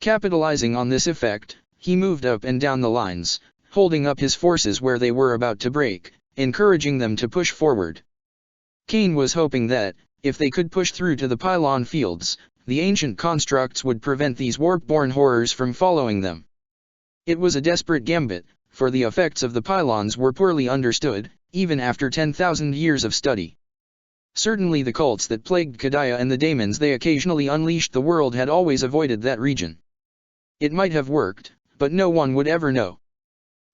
Capitalizing on this effect, he moved up and down the lines, holding up his forces where they were about to break, encouraging them to push forward. Cain was hoping that, if they could push through to the pylon fields, the ancient constructs would prevent these warp-born horrors from following them. It was a desperate gambit, for the effects of the pylons were poorly understood, even after 10,000 years of study. Certainly the cults that plagued Kadaya and the daemons they occasionally unleashed the world had always avoided that region. It might have worked, but no one would ever know.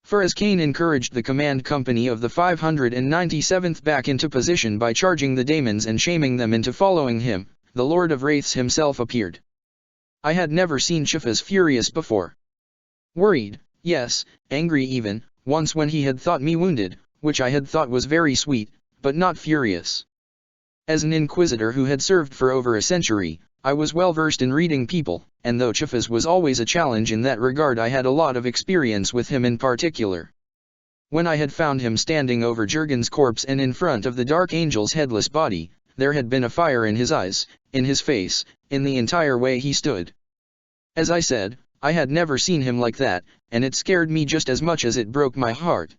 For as Cain encouraged the command company of the 597th back into position by charging the daemons and shaming them into following him, the Lord of Wraiths himself appeared. I had never seen Shifas furious before. Worried, yes, angry even, once when he had thought me wounded, which I had thought was very sweet, but not furious. As an inquisitor who had served for over a century, I was well versed in reading people, and though Chifas was always a challenge in that regard, I had a lot of experience with him in particular. When I had found him standing over Jurgen's corpse and in front of the Dark Angel's headless body, there had been a fire in his eyes, in his face, in the entire way he stood. As I said, I had never seen him like that, and it scared me just as much as it broke my heart.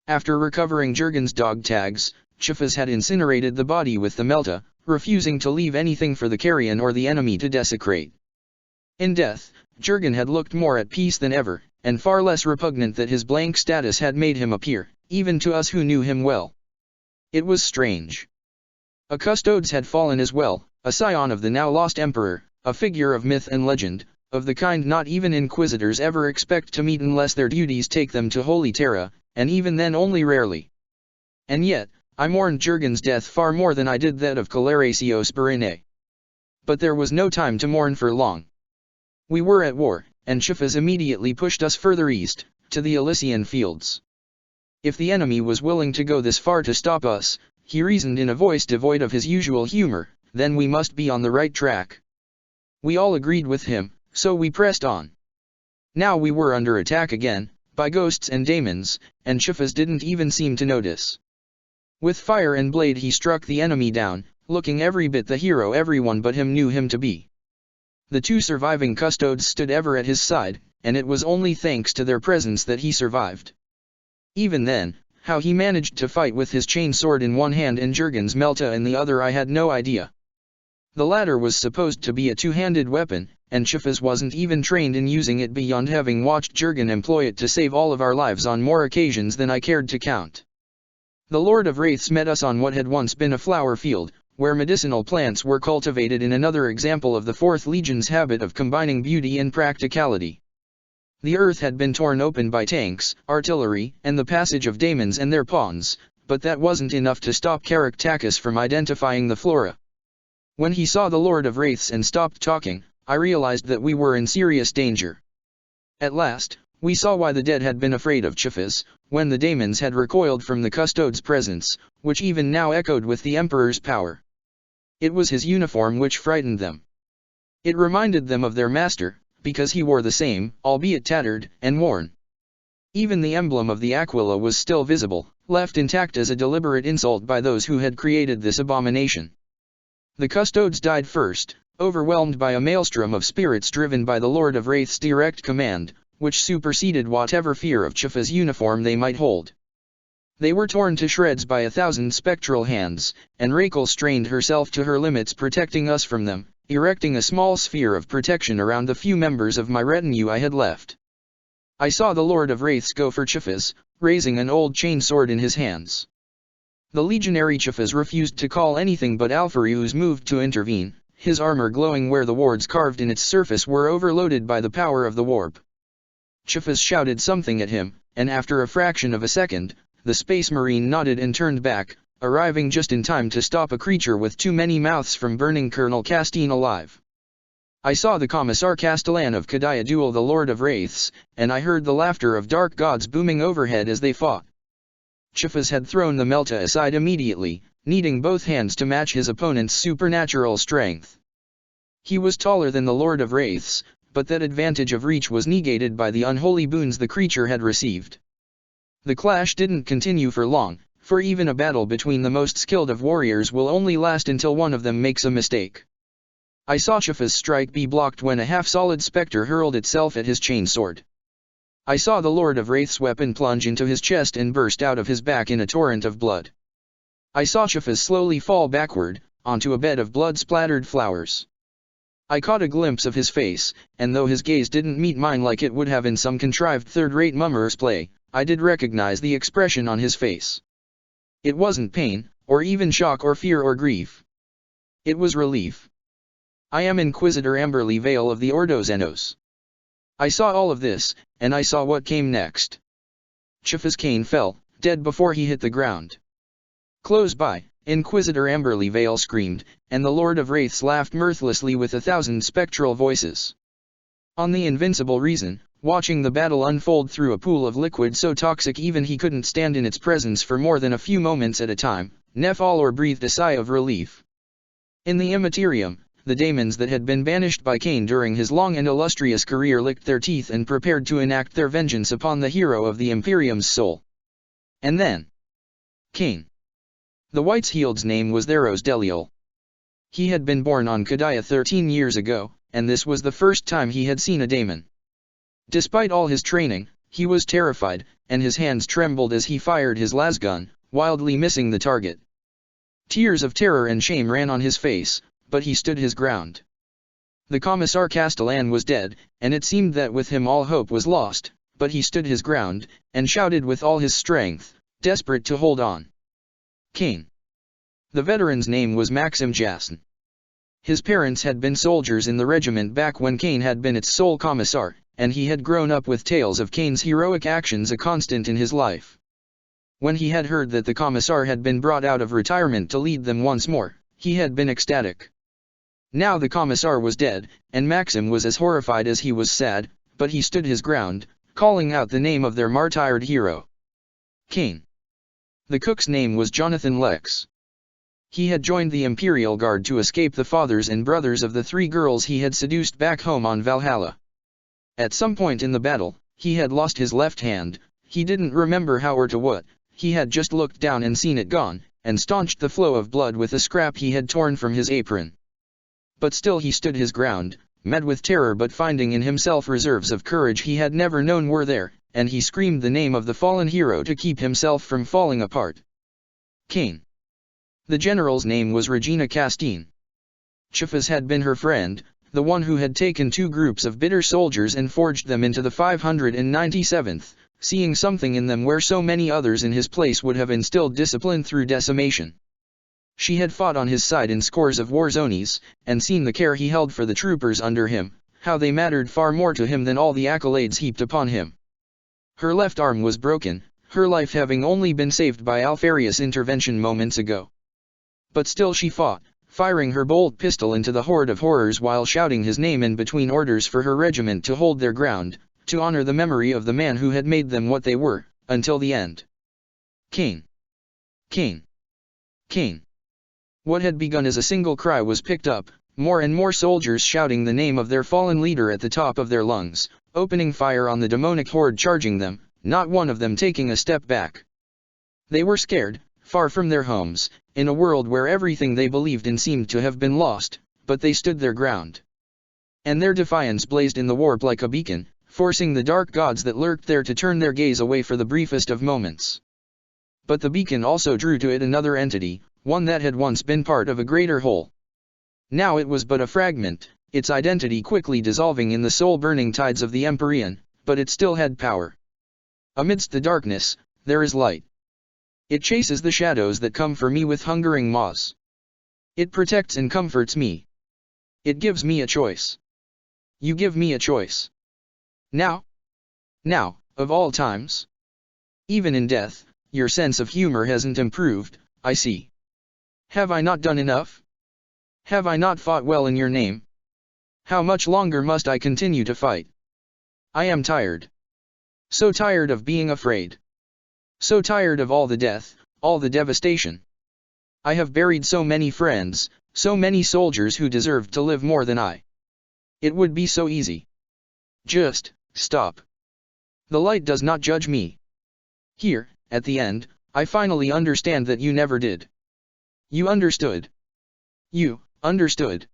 After recovering Jurgen's dog tags, Chifas had incinerated the body with the melta, refusing to leave anything for the carrion or the enemy to desecrate. In death, Jurgen had looked more at peace than ever, and far less repugnant that his blank status had made him appear, even to us who knew him well. It was strange. A custodes had fallen as well, a scion of the now lost emperor, a figure of myth and legend, of the kind not even inquisitors ever expect to meet unless their duties take them to Holy Terra, and even then only rarely. And yet, I mourned Jurgen's death far more than I did that of Caleratio Spirine. But there was no time to mourn for long. We were at war, and Chifas immediately pushed us further east, to the Elysian fields. If the enemy was willing to go this far to stop us, he reasoned in a voice devoid of his usual humor, then we must be on the right track. We all agreed with him, so we pressed on. Now we were under attack again, by ghosts and daemons, and Chifas didn't even seem to notice. With fire and blade he struck the enemy down, looking every bit the hero everyone but him knew him to be. The two surviving custodes stood ever at his side, and it was only thanks to their presence that he survived. Even then, how he managed to fight with his chain sword in one hand and Jurgen's melta in the other I had no idea. The latter was supposed to be a two-handed weapon, and Chifas wasn't even trained in using it beyond having watched Jurgen employ it to save all of our lives on more occasions than I cared to count. The Lord of Wraiths met us on what had once been a flower field, where medicinal plants were cultivated, in another example of the Fourth Legion's habit of combining beauty and practicality. The earth had been torn open by tanks, artillery, and the passage of daemons and their pawns, but that wasn't enough to stop Caractacus from identifying the flora. When he saw the Lord of Wraiths and stopped talking, I realized that we were in serious danger. At last, we saw why the dead had been afraid of Chifas, when the daemons had recoiled from the custode's presence, which even now echoed with the Emperor's power. It was his uniform which frightened them. It reminded them of their master, because he wore the same, albeit tattered and worn. Even the emblem of the Aquila was still visible, left intact as a deliberate insult by those who had created this abomination. The custodes died first, overwhelmed by a maelstrom of spirits driven by the Lord of Wraith's direct command, which superseded whatever fear of Chifas' uniform they might hold. They were torn to shreds by 1,000 spectral hands, and Rakel strained herself to her limits protecting us from them, erecting a small sphere of protection around the few members of my retinue I had left. I saw the Lord of Wraiths go for Chifas, raising an old chain sword in his hands. The legionary Chifas refused to call anything but Alpharius moved to intervene, his armor glowing where the wards carved in its surface were overloaded by the power of the warp. Chifas shouted something at him, and after a fraction of a second, the Space Marine nodded and turned back, arriving just in time to stop a creature with too many mouths from burning Colonel Castine alive. I saw the Commissar Castellan of Cadia duel the Lord of Wraiths, and I heard the laughter of dark gods booming overhead as they fought. Chifas had thrown the melta aside immediately, needing both hands to match his opponent's supernatural strength. He was taller than the Lord of Wraiths, but that advantage of reach was negated by the unholy boons the creature had received. The clash didn't continue for long, for even a battle between the most skilled of warriors will only last until one of them makes a mistake. I saw Chifas' strike be blocked when a half-solid spectre hurled itself at his chainsword. I saw the Lord of Wraith's weapon plunge into his chest and burst out of his back in a torrent of blood. I saw Chifas slowly fall backward, onto a bed of blood-splattered flowers. I caught a glimpse of his face, and though his gaze didn't meet mine like it would have in some contrived third-rate mummer's play, I did recognize the expression on his face. It wasn't pain, or even shock or fear or grief. It was relief. I am Inquisitor Amberly Vale of the Ordo Xenos. I saw all of this, and I saw what came next. Chifas' cane fell, dead before he hit the ground. Close by, Inquisitor Amberly Vale screamed, and the Lord of Wraiths laughed mirthlessly with 1,000 spectral voices. On the invincible reason, watching the battle unfold through a pool of liquid so toxic even he couldn't stand in its presence for more than a few moments at a time. Nephalor breathed a sigh of relief. In the Immaterium, the daemons that had been banished by Cain during his long and illustrious career licked their teeth and prepared to enact their vengeance upon the hero of the Imperium's soul. And then, Cain. The Whiteshield's name was Theros Deliol. He had been born on Cadia 13 years ago, and this was the first time he had seen a daemon. Despite all his training, he was terrified, and his hands trembled as he fired his lasgun, wildly missing the target. Tears of terror and shame ran on his face, but he stood his ground. The Commissar Castellan was dead, and it seemed that with him all hope was lost, but he stood his ground, and shouted with all his strength, desperate to hold on. Cain. The veteran's name was Maxim Jasn. His parents had been soldiers in the regiment back when Cain had been its sole commissar, and he had grown up with tales of Cain's heroic actions a constant in his life. When he had heard that the commissar had been brought out of retirement to lead them once more, he had been ecstatic. Now the commissar was dead, and Maxim was as horrified as he was sad, but he stood his ground, calling out the name of their martyred hero. Cain. The cook's name was Jonathan Lex. He had joined the Imperial Guard to escape the fathers and brothers of the 3 girls he had seduced back home on Valhalla. At some point in the battle, he had lost his left hand. He didn't remember how or to what. He had just looked down and seen it gone, and staunched the flow of blood with a scrap he had torn from his apron. But still he stood his ground, met with terror but finding in himself reserves of courage he had never known were there, and he screamed the name of the fallen hero to keep himself from falling apart. Cain. The general's name was Regina Castine. Chifas had been her friend, the one who had taken 2 groups of bitter soldiers and forged them into the 597th, seeing something in them where so many others in his place would have instilled discipline through decimation. She had fought on his side in scores of war zones, and seen the care he held for the troopers under him, how they mattered far more to him than all the accolades heaped upon him. Her left arm was broken, her life having only been saved by Alfarius' intervention moments ago. But still she fought, firing her bolt pistol into the horde of horrors while shouting his name in between orders for her regiment to hold their ground, to honor the memory of the man who had made them what they were, until the end. Cain. Cain. Cain. What had begun as a single cry was picked up, more and more soldiers shouting the name of their fallen leader at the top of their lungs, opening fire on the demonic horde charging them, not one of them taking a step back. They were scared, far from their homes, in a world where everything they believed in seemed to have been lost, but they stood their ground. And their defiance blazed in the warp like a beacon, forcing the dark gods that lurked there to turn their gaze away for the briefest of moments. But the beacon also drew to it another entity, one that had once been part of a greater whole. Now it was but a fragment, its identity quickly dissolving in the soul-burning tides of the Empyrean, but it still had power. Amidst the darkness, there is light. It chases the shadows that come for me with hungering maws. It protects and comforts me. It gives me a choice. You give me a choice. Now? Now, of all times? Even in death, your sense of humor hasn't improved, I see. Have I not done enough? Have I not fought well in your name? How much longer must I continue to fight? I am tired. So tired of being afraid. So tired of all the death, all the devastation. I have buried so many friends, so many soldiers who deserved to live more than I. It would be so easy. Just stop. The light does not judge me. Here, at the end, I finally understand that you never did. You understood. You understood.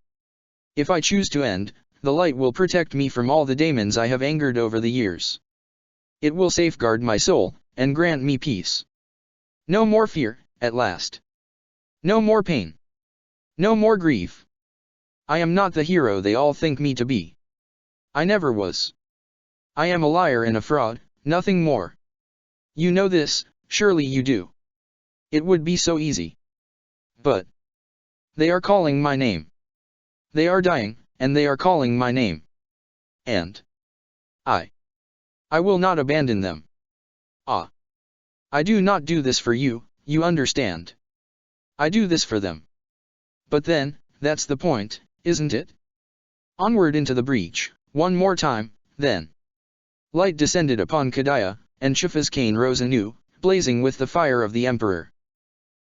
If I choose to end, the light will protect me from all the daemons I have angered over the years. It will safeguard my soul, and grant me peace. No more fear, at last. No more pain. No more grief. I am not the hero they all think me to be. I never was. I am a liar and a fraud, nothing more. You know this, surely you do. It would be so easy. But they are calling my name. They are dying, and they are calling my name. And I will not abandon them. Ah. I do not do this for you, you understand. I do this for them. But then, that's the point, isn't it? Onward into the breach, one more time, then. Light descended upon Kadiah, and Shapha's cane rose anew, blazing with the fire of the Emperor.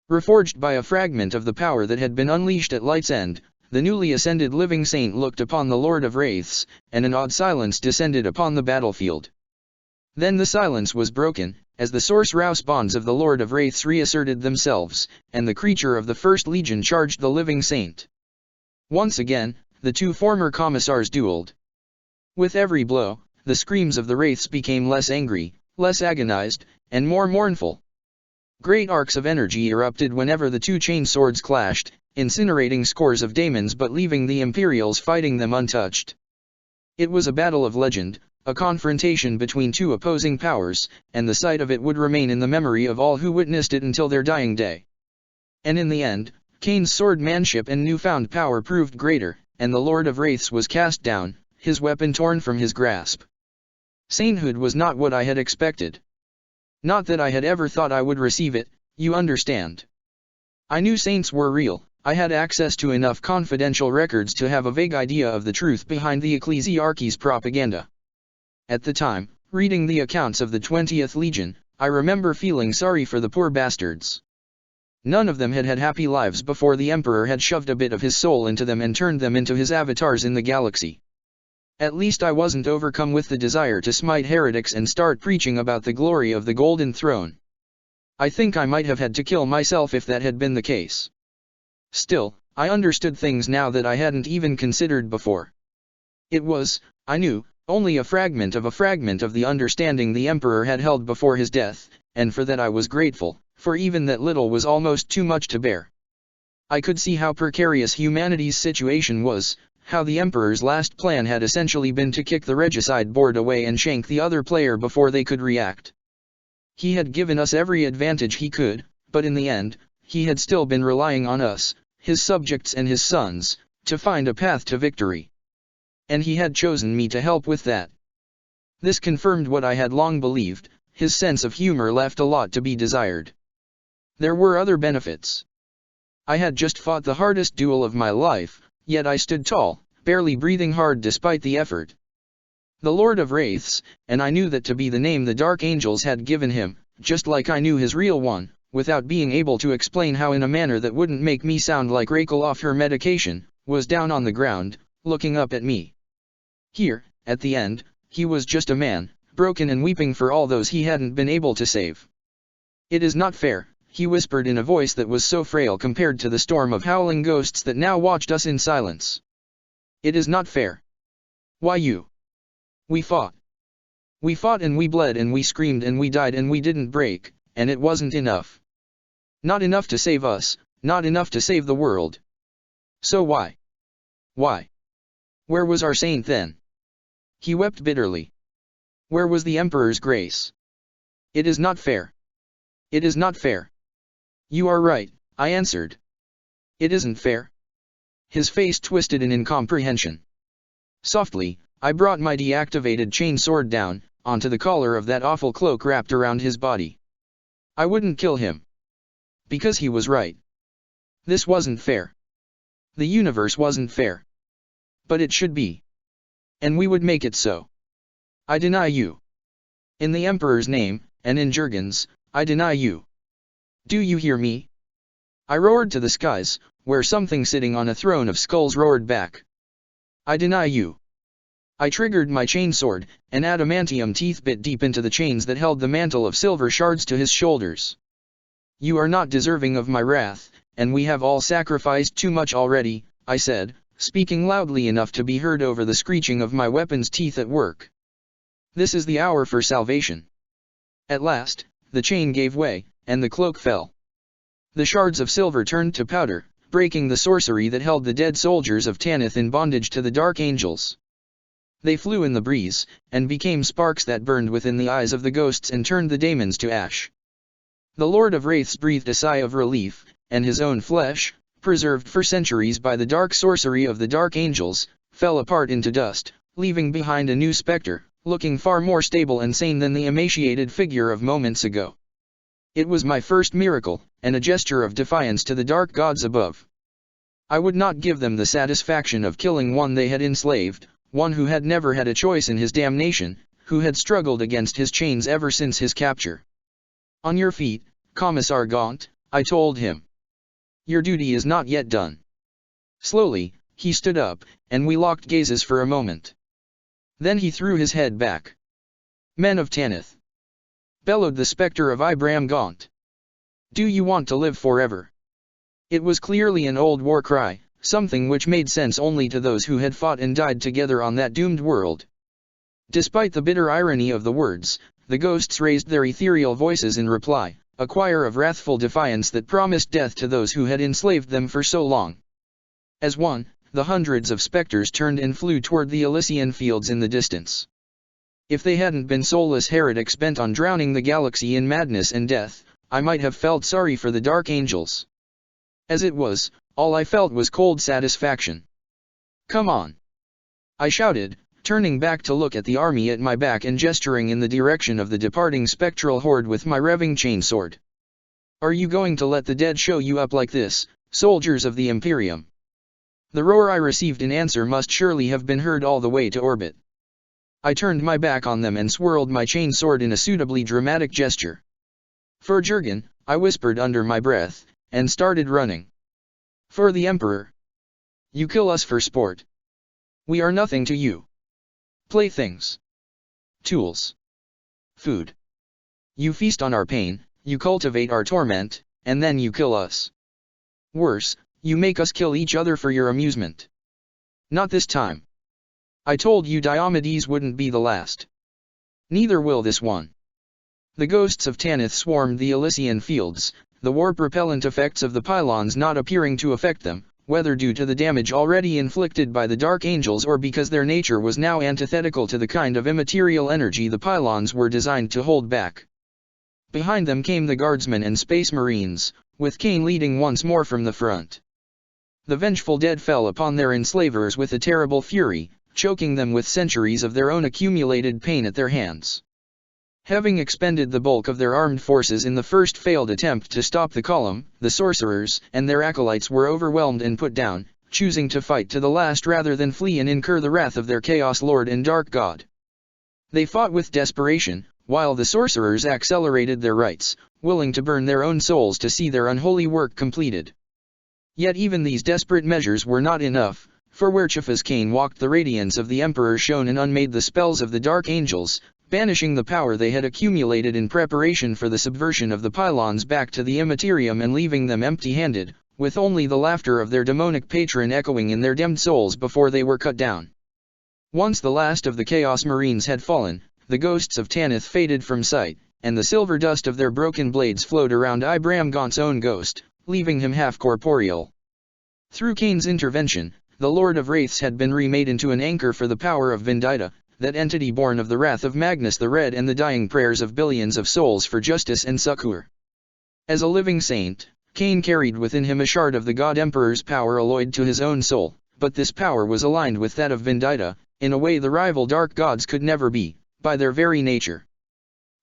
Reforged by a fragment of the power that had been unleashed at Light's end, the newly ascended living saint looked upon the Lord of Wraiths, and an odd silence descended upon the battlefield. Then the silence was broken, as the source-rouse bonds of the Lord of Wraiths reasserted themselves, and the creature of the First Legion charged the living saint. Once again, the two former commissars dueled. With every blow, the screams of the Wraiths became less angry, less agonized, and more mournful. Great arcs of energy erupted whenever the two chain swords clashed, incinerating scores of daemons but leaving the Imperials fighting them untouched. It was a battle of legend, a confrontation between two opposing powers, and the sight of it would remain in the memory of all who witnessed it until their dying day. And in the end, Kain's swordmanship and newfound power proved greater, and the Lord of Wraiths was cast down, his weapon torn from his grasp. Sainthood was not what I had expected. Not that I had ever thought I would receive it, you understand. I knew saints were real, I had access to enough confidential records to have a vague idea of the truth behind the ecclesiarchy's propaganda. At the time, reading the accounts of the 20th Legion, I remember feeling sorry for the poor bastards. None of them had had happy lives before the Emperor had shoved a bit of his soul into them and turned them into his avatars in the galaxy. At least I wasn't overcome with the desire to smite heretics and start preaching about the glory of the Golden Throne. I think I might have had to kill myself if that had been the case. Still, I understood things now that I hadn't even considered before. It was, I knew, only a fragment of the understanding the Emperor had held before his death, and for that I was grateful, for even that little was almost too much to bear. I could see how precarious humanity's situation was, how the Emperor's last plan had essentially been to kick the regicide board away and shank the other player before they could react. He had given us every advantage he could, but in the end, he had still been relying on us, his subjects and his sons, to find a path to victory. And he had chosen me to help with that. This confirmed what I had long believed, his sense of humor left a lot to be desired. There were other benefits. I had just fought the hardest duel of my life, yet I stood tall, barely breathing hard despite the effort. The Lord of Wraiths, and I knew that to be the name the Dark Angels had given him, just like I knew his real one, without being able to explain how in a manner that wouldn't make me sound like Raquel off her medication, was down on the ground, looking up at me. Here, at the end, he was just a man, broken and weeping for all those he hadn't been able to save. "It is not fair," he whispered in a voice that was so frail compared to the storm of howling ghosts that now watched us in silence. "It is not fair. Why you? We fought. We fought and we bled and we screamed and we died and we didn't break, and it wasn't enough. Not enough to save us, not enough to save the world. So why? Why? Where was our saint then?" He wept bitterly. "Where was the Emperor's grace? It is not fair. It is not fair." "You are right," I answered. "It isn't fair." His face twisted in incomprehension. Softly, I brought my deactivated chain sword down, onto the collar of that awful cloak wrapped around his body. I wouldn't kill him. Because he was right. This wasn't fair. The universe wasn't fair. But it should be. And we would make it so. I deny you. In the Emperor's name, and in Jurgen's, I deny you. Do you hear me? I roared to the skies, where something sitting on a throne of skulls roared back. I deny you. I triggered my chainsword, and adamantium teeth bit deep into the chains that held the mantle of silver shards to his shoulders. "You are not deserving of my wrath, and we have all sacrificed too much already," I said, speaking loudly enough to be heard over the screeching of my weapon's teeth at work. "This is the hour for salvation." At last, the chain gave way, and the cloak fell. The shards of silver turned to powder, breaking the sorcery that held the dead soldiers of Tanith in bondage to the Dark Angels. They flew in the breeze, and became sparks that burned within the eyes of the ghosts and turned the daemons to ash. The Lord of Wraiths breathed a sigh of relief, and his own flesh, preserved for centuries by the dark sorcery of the Dark Angels, fell apart into dust, leaving behind a new spectre, looking far more stable and sane than the emaciated figure of moments ago. It was my first miracle, and a gesture of defiance to the dark gods above. I would not give them the satisfaction of killing one they had enslaved, one who had never had a choice in his damnation, who had struggled against his chains ever since his capture. "On your feet, Commissar Gaunt," I told him. "Your duty is not yet done." Slowly, he stood up, and we locked gazes for a moment. Then he threw his head back. "Men of Tanith," bellowed the spectre of Ibram Gaunt. "Do you want to live forever?" It was clearly an old war cry, something which made sense only to those who had fought and died together on that doomed world. Despite the bitter irony of the words, the ghosts raised their ethereal voices in reply, a choir of wrathful defiance that promised death to those who had enslaved them for so long. As one, the hundreds of specters turned and flew toward the Elysian fields in the distance. If they hadn't been soulless heretics bent on drowning the galaxy in madness and death, I might have felt sorry for the Dark Angels. As it was, all I felt was cold satisfaction. "Come on!" I shouted, turning back to look at the army at my back and gesturing in the direction of the departing spectral horde with my revving chainsword. "Are you going to let the dead show you up like this, soldiers of the Imperium?" The roar I received in answer must surely have been heard all the way to orbit. I turned my back on them and swirled my chainsword in a suitably dramatic gesture. "For Jurgen," I whispered under my breath, and started running. "For the Emperor. You kill us for sport. We are nothing to you. Playthings. Tools. Food. You feast on our pain, you cultivate our torment, and then you kill us. Worse, you make us kill each other for your amusement. Not this time. I told you Diomedes wouldn't be the last. Neither will this one." The ghosts of Tanith swarmed the Elysian fields, the warp-repellent effects of the pylons not appearing to affect them, whether due to the damage already inflicted by the Dark Angels or because their nature was now antithetical to the kind of immaterial energy the pylons were designed to hold back. Behind them came the guardsmen and space marines, with Kane leading once more from the front. The vengeful dead fell upon their enslavers with a terrible fury, choking them with centuries of their own accumulated pain at their hands. Having expended the bulk of their armed forces in the first failed attempt to stop the column, the sorcerers and their acolytes were overwhelmed and put down, choosing to fight to the last rather than flee and incur the wrath of their Chaos Lord and Dark God. They fought with desperation, while the sorcerers accelerated their rites, willing to burn their own souls to see their unholy work completed. Yet even these desperate measures were not enough, for where Chifa's Kane walked the radiance of the Emperor shone and unmade the spells of the Dark Angels, banishing the power they had accumulated in preparation for the subversion of the pylons back to the Immaterium and leaving them empty-handed, with only the laughter of their demonic patron echoing in their damned souls before they were cut down. Once the last of the Chaos Marines had fallen, the ghosts of Tanith faded from sight, and the silver dust of their broken blades flowed around Ibram Gaunt's own ghost, leaving him half-corporeal. Through Kane's intervention, the Lord of Wraiths had been remade into an anchor for the power of Vendita, that entity born of the wrath of Magnus the Red and the dying prayers of billions of souls for justice and succor. As a living saint, Kane carried within him a shard of the God Emperor's power alloyed to his own soul, but this power was aligned with that of Vendita, in a way the rival dark gods could never be, by their very nature.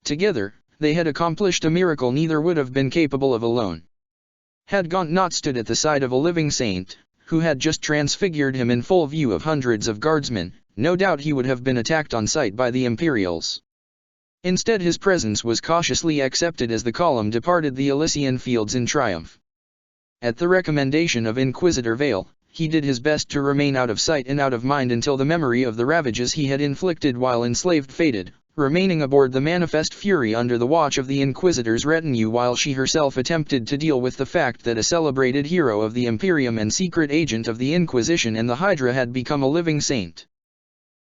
Together, they had accomplished a miracle neither would have been capable of alone. Had Gaunt not stood at the side of a living saint, who had just transfigured him in full view of hundreds of guardsmen, no doubt he would have been attacked on sight by the Imperials. Instead his presence was cautiously accepted as the column departed the Elysian fields in triumph. At the recommendation of Inquisitor Vale, he did his best to remain out of sight and out of mind until the memory of the ravages he had inflicted while enslaved faded, remaining aboard the Manifest Fury under the watch of the Inquisitor's retinue while she herself attempted to deal with the fact that a celebrated hero of the Imperium and secret agent of the Inquisition and the Hydra had become a living saint.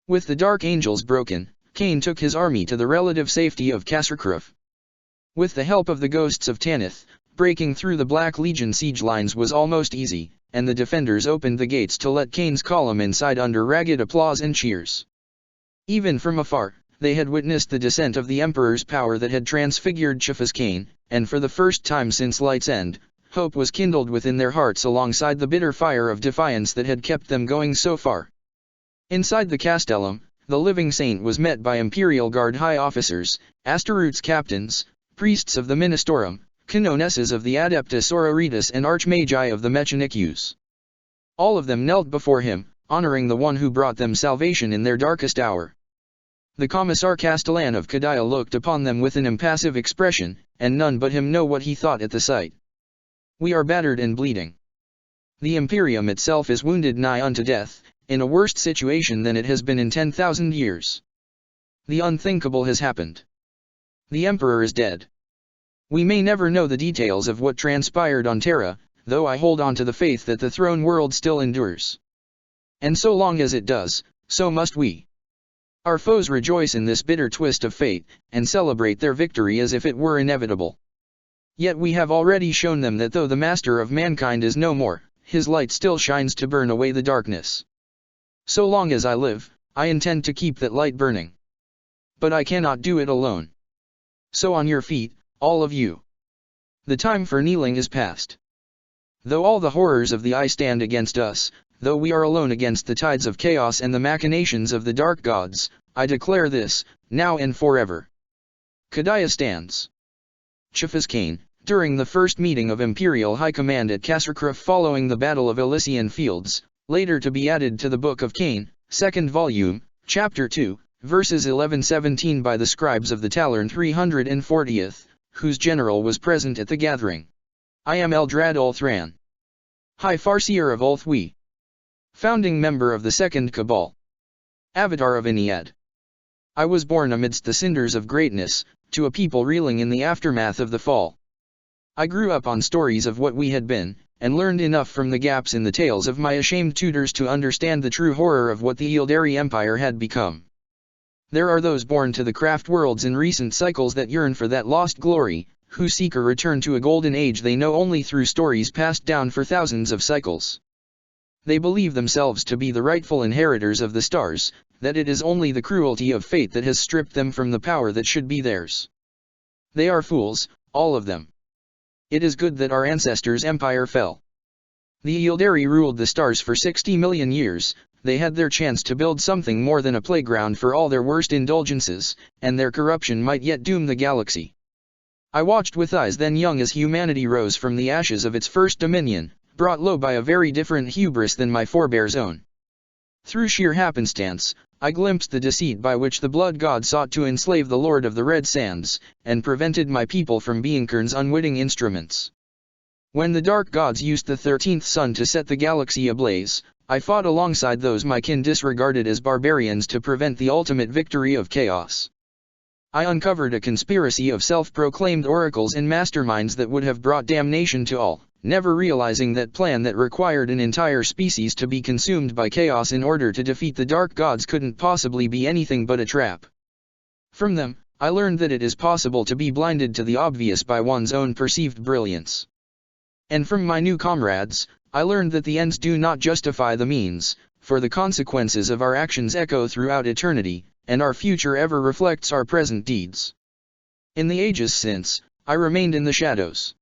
With the Dark Angels broken, Kane took his army to the relative safety of Kasserkruf. With the help of the ghosts of Tanith, breaking through the Black Legion siege lines was almost easy, and the defenders opened the gates to let Kane's column inside under ragged applause and cheers. Even from afar, they had witnessed the descent of the Emperor's power that had transfigured Chifa's Kane, and for the first time since Light's End, hope was kindled within their hearts alongside the bitter fire of defiance that had kept them going so far. Inside the Castellum, the living saint was met by Imperial Guard high officers, Astaroot's captains, priests of the Ministorum, canonesses of the Adeptus Auroritas and Archmagi of the Mechanicus. All of them knelt before him, honoring the one who brought them salvation in their darkest hour. The Commissar Castellan of Cadilla looked upon them with an impassive expression, and none but him know what he thought at the sight. We are battered and bleeding. The Imperium itself is wounded nigh unto death, in a worse situation than it has been in 10,000 years. The unthinkable has happened. The Emperor is dead. We may never know the details of what transpired on Terra, though I hold on to the faith that the throne world still endures. And so long as it does, so must we. Our foes rejoice in this bitter twist of fate, and celebrate their victory as if it were inevitable. Yet we have already shown them that though the master of mankind is no more, his light still shines to burn away the darkness. So long as I live, I intend to keep that light burning. But I cannot do it alone. So on your feet, all of you. The time for kneeling is past. Though all the horrors of the eye stand against us, though we are alone against the tides of chaos and the machinations of the dark gods, I declare this, now and forever. Cadilla stands. Chiefas Cain, during the first meeting of Imperial High Command at Kasserkraf following the Battle of Elysian Fields, later to be added to the Book of Cain, 2nd volume, Chapter 2, verses 11-17 by the scribes of the Talern 340th, whose general was present at the gathering. I am Eldrad Ulthran, High Farseer of Ulthwi, founding member of the Second Cabal, Avatar of Ennead. I was born amidst the cinders of greatness, to a people reeling in the aftermath of the fall. I grew up on stories of what we had been, and learned enough from the gaps in the tales of my ashamed tutors to understand the true horror of what the Eldari Empire had become. There are those born to the craft worlds in recent cycles that yearn for that lost glory, who seek a return to a golden age they know only through stories passed down for thousands of cycles. They believe themselves to be the rightful inheritors of the stars, that it is only the cruelty of fate that has stripped them from the power that should be theirs. They are fools, all of them. It is good that our ancestors' empire fell. The Eldari ruled the stars for 60 million years. They had their chance to build something more than a playground for all their worst indulgences, and their corruption might yet doom the galaxy. I watched with eyes then young as humanity rose from the ashes of its first dominion, brought low by a very different hubris than my forebears' own. Through sheer happenstance, I glimpsed the deceit by which the blood god sought to enslave the Lord of the Red Sands, and prevented my people from being Kern's unwitting instruments. When the dark gods used the 13th sun to set the galaxy ablaze, I fought alongside those my kin disregarded as barbarians to prevent the ultimate victory of chaos. I uncovered a conspiracy of self-proclaimed oracles and masterminds that would have brought damnation to all, never realizing that plan that required an entire species to be consumed by chaos in order to defeat the dark gods couldn't possibly be anything but a trap. From them, I learned that it is possible to be blinded to the obvious by one's own perceived brilliance. And from my new comrades, I learned that the ends do not justify the means, for the consequences of our actions echo throughout eternity, and our future ever reflects our present deeds. In the ages since, I remained in the shadows.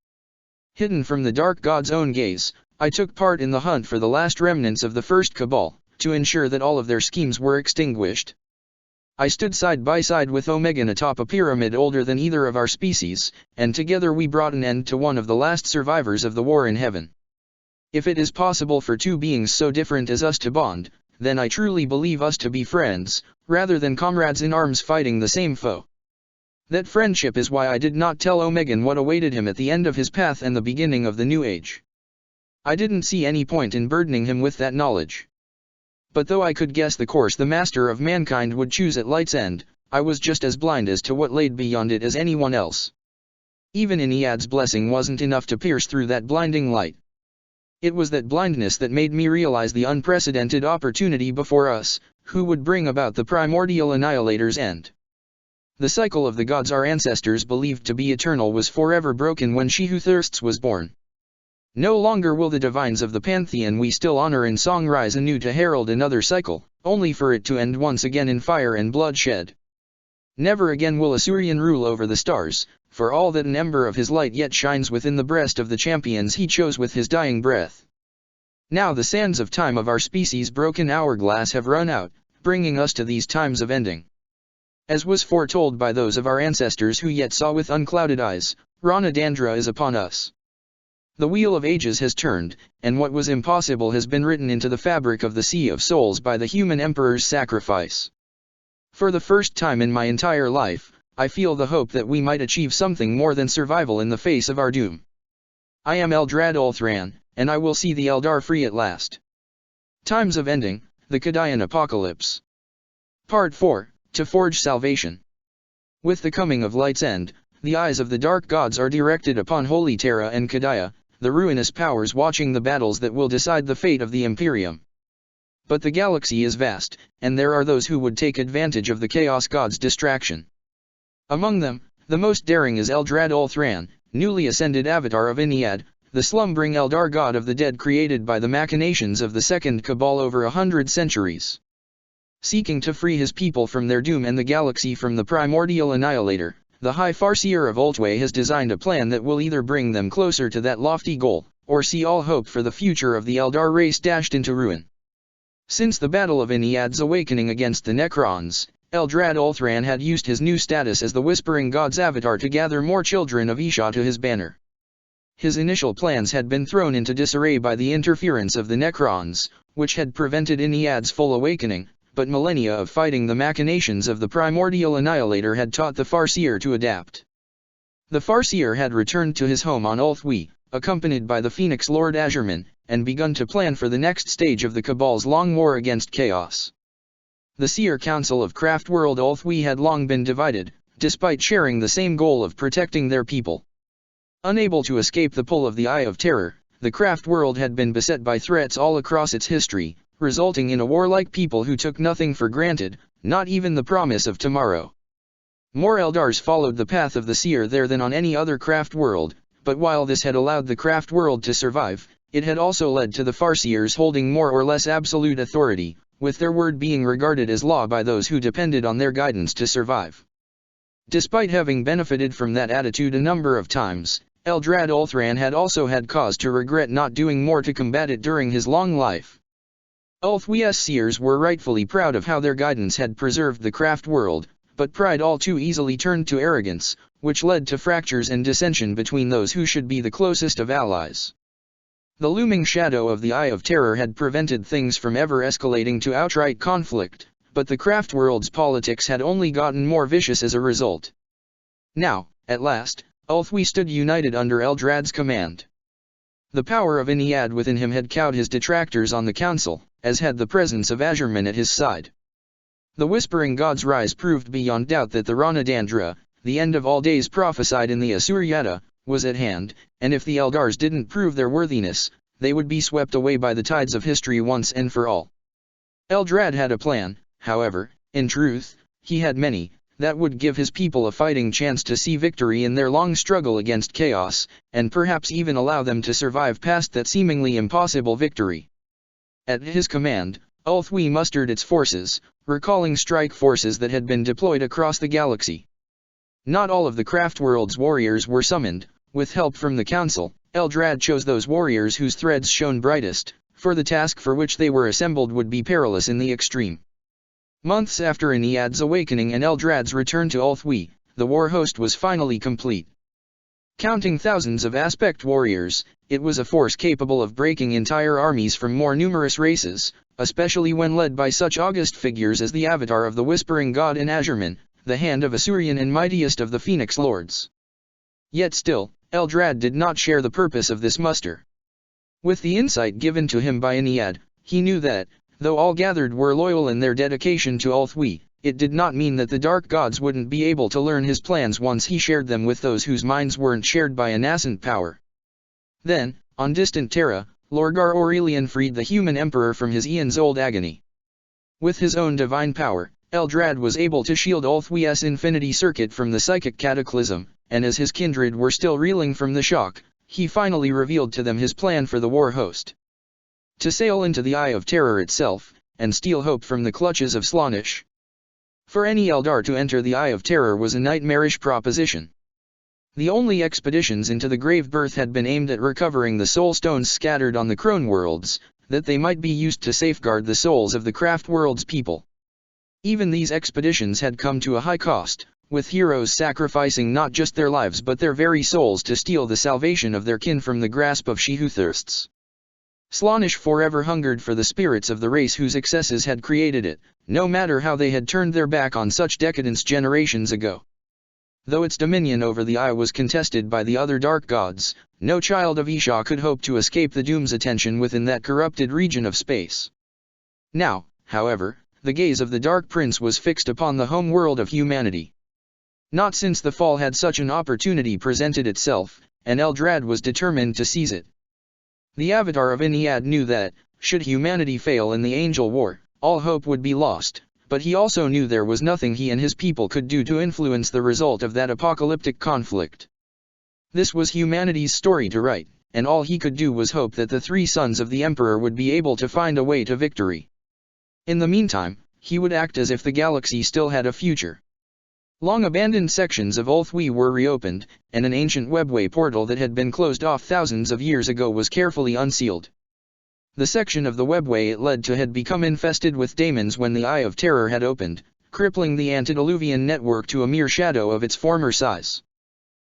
Hidden from the dark god's own gaze, I took part in the hunt for the last remnants of the first cabal, to ensure that all of their schemes were extinguished. I stood side by side with Omegan atop a pyramid older than either of our species, and together we brought an end to one of the last survivors of the war in heaven. If it is possible for two beings so different as us to bond, then I truly believe us to be friends, rather than comrades in arms fighting the same foe. That friendship is why I did not tell Omegan what awaited him at the end of his path and the beginning of the new age. I didn't see any point in burdening him with that knowledge. But though I could guess the course the master of mankind would choose at Light's End, I was just as blind as to what laid beyond it as anyone else. Even Ennead's blessing wasn't enough to pierce through that blinding light. It was that blindness that made me realize the unprecedented opportunity before us, who would bring about the primordial annihilator's end. The cycle of the gods our ancestors believed to be eternal was forever broken when She Who Thirsts was born. No longer will the divines of the pantheon we still honor in song rise anew to herald another cycle, only for it to end once again in fire and bloodshed. Never again will Asurian rule over the stars, for all that an ember of his light yet shines within the breast of the champions he chose with his dying breath. Now the sands of time of our species' broken hourglass have run out, bringing us to these times of ending. As was foretold by those of our ancestors who yet saw with unclouded eyes, Rana Dandra is upon us. The wheel of ages has turned, and what was impossible has been written into the fabric of the Sea of Souls by the human emperor's sacrifice. For the first time in my entire life, I feel the hope that we might achieve something more than survival in the face of our doom. I am Eldrad Ulthran, and I will see the Eldar free at last. Times of Ending, the Kadayan Apocalypse. Part 4, To Forge Salvation. With the coming of Light's End, the eyes of the Dark Gods are directed upon Holy Terra and Kadaya, the ruinous powers watching the battles that will decide the fate of the Imperium. But the galaxy is vast, and there are those who would take advantage of the Chaos God's distraction. Among them, the most daring is Eldrad Ulthran, newly ascended avatar of Iniad, the slumbering Eldar god of the dead created by the machinations of the Second Cabal over 100 centuries. Seeking to free his people from their doom and the galaxy from the primordial annihilator, the High Farseer of Ultway has designed a plan that will either bring them closer to that lofty goal, or see all hope for the future of the Eldar race dashed into ruin. Since the Battle of Iniad's awakening against the Necrons, Eldrad Ulthran had used his new status as the Whispering God's avatar to gather more children of Isha to his banner. His initial plans had been thrown into disarray by the interference of the Necrons, which had prevented Iniad's full awakening, but millennia of fighting the machinations of the primordial annihilator had taught the Farseer to adapt. The Farseer had returned to his home on Ulthwee, accompanied by the Phoenix Lord Azurman, and begun to plan for the next stage of the Cabal's long war against chaos. The Seer Council of Craftworld Ulthwee had long been divided, despite sharing the same goal of protecting their people. Unable to escape the pull of the Eye of Terror, the Craftworld had been beset by threats all across its history, resulting in a warlike people who took nothing for granted, not even the promise of tomorrow. More Eldars followed the path of the Seer there than on any other Craftworld, but while this had allowed the Craftworld to survive, it had also led to the Farseers holding more or less absolute authority, with their word being regarded as law by those who depended on their guidance to survive. Despite having benefited from that attitude a number of times, Eldrad Ulthran had also had cause to regret not doing more to combat it during his long life. Ulthwee's seers were rightfully proud of how their guidance had preserved the Craftworld, but pride all too easily turned to arrogance, which led to fractures and dissension between those who should be the closest of allies. The looming shadow of the Eye of Terror had prevented things from ever escalating to outright conflict, but the Craftworld's politics had only gotten more vicious as a result. Now, at last, Ulthwee stood united under Eldrad's command. The power of Iniad within him had cowed his detractors on the council, as had the presence of Azurman at his side. The Whispering God's rise proved beyond doubt that the Ranadandra, the end of all days prophesied in the Asuryata, was at hand, and if the Eldars didn't prove their worthiness, they would be swept away by the tides of history once and for all. Eldrad had a plan, however, in truth, he had many, that would give his people a fighting chance to see victory in their long struggle against chaos, and perhaps even allow them to survive past that seemingly impossible victory. At his command, Ulthwee mustered its forces, recalling strike forces that had been deployed across the galaxy. Not all of the Craftworld's warriors were summoned. With help from the council, Eldrad chose those warriors whose threads shone brightest, for the task for which they were assembled would be perilous in the extreme. Months after Iniad's awakening and Eldrad's return to Ulthwee, the war host was finally complete. Counting thousands of aspect warriors, it was a force capable of breaking entire armies from more numerous races, especially when led by such august figures as the avatar of the Whispering God in Azurman, the hand of Asurian and mightiest of the Phoenix Lords. Yet still, Eldrad did not share the purpose of this muster. With the insight given to him by Iniad, he knew that, though all gathered were loyal in their dedication to Ulthwee, it did not mean that the Dark Gods wouldn't be able to learn his plans once he shared them with those whose minds weren't shared by a nascent power. Then, on distant Terra, Lorgar Aurelian freed the human emperor from his eons-old agony. With his own divine power, Eldrad was able to shield Ulthwee's infinity circuit from the psychic cataclysm, and as his kindred were still reeling from the shock, he finally revealed to them his plan for the war host. To sail into the Eye of Terror itself, and steal hope from the clutches of Slaanesh. For any Eldar to enter the Eye of Terror was a nightmarish proposition. The only expeditions into the Grave Birth had been aimed at recovering the soul stones scattered on the Crone worlds, that they might be used to safeguard the souls of the Craftworld's people. Even these expeditions had come to a high cost, with heroes sacrificing not just their lives but their very souls to steal the salvation of their kin from the grasp of she who thirsts. Slaanesh forever hungered for the spirits of the race whose excesses had created it, no matter how they had turned their back on such decadence generations ago. Though its dominion over the Eye was contested by the other dark gods, no child of Isha could hope to escape the Doom's attention within that corrupted region of space. Now, however, the gaze of the Dark Prince was fixed upon the home world of humanity. Not since the fall had such an opportunity presented itself, and Eldrad was determined to seize it. The Avatar of Iniad knew that, should humanity fail in the Angel War, all hope would be lost, but he also knew there was nothing he and his people could do to influence the result of that apocalyptic conflict. This was humanity's story to write, and all he could do was hope that the three sons of the Emperor would be able to find a way to victory. In the meantime, he would act as if the galaxy still had a future. Long-abandoned sections of Ulthwee were reopened, and an ancient webway portal that had been closed off thousands of years ago was carefully unsealed. The section of the webway it led to had become infested with daemons when the Eye of Terror had opened, crippling the antediluvian network to a mere shadow of its former size.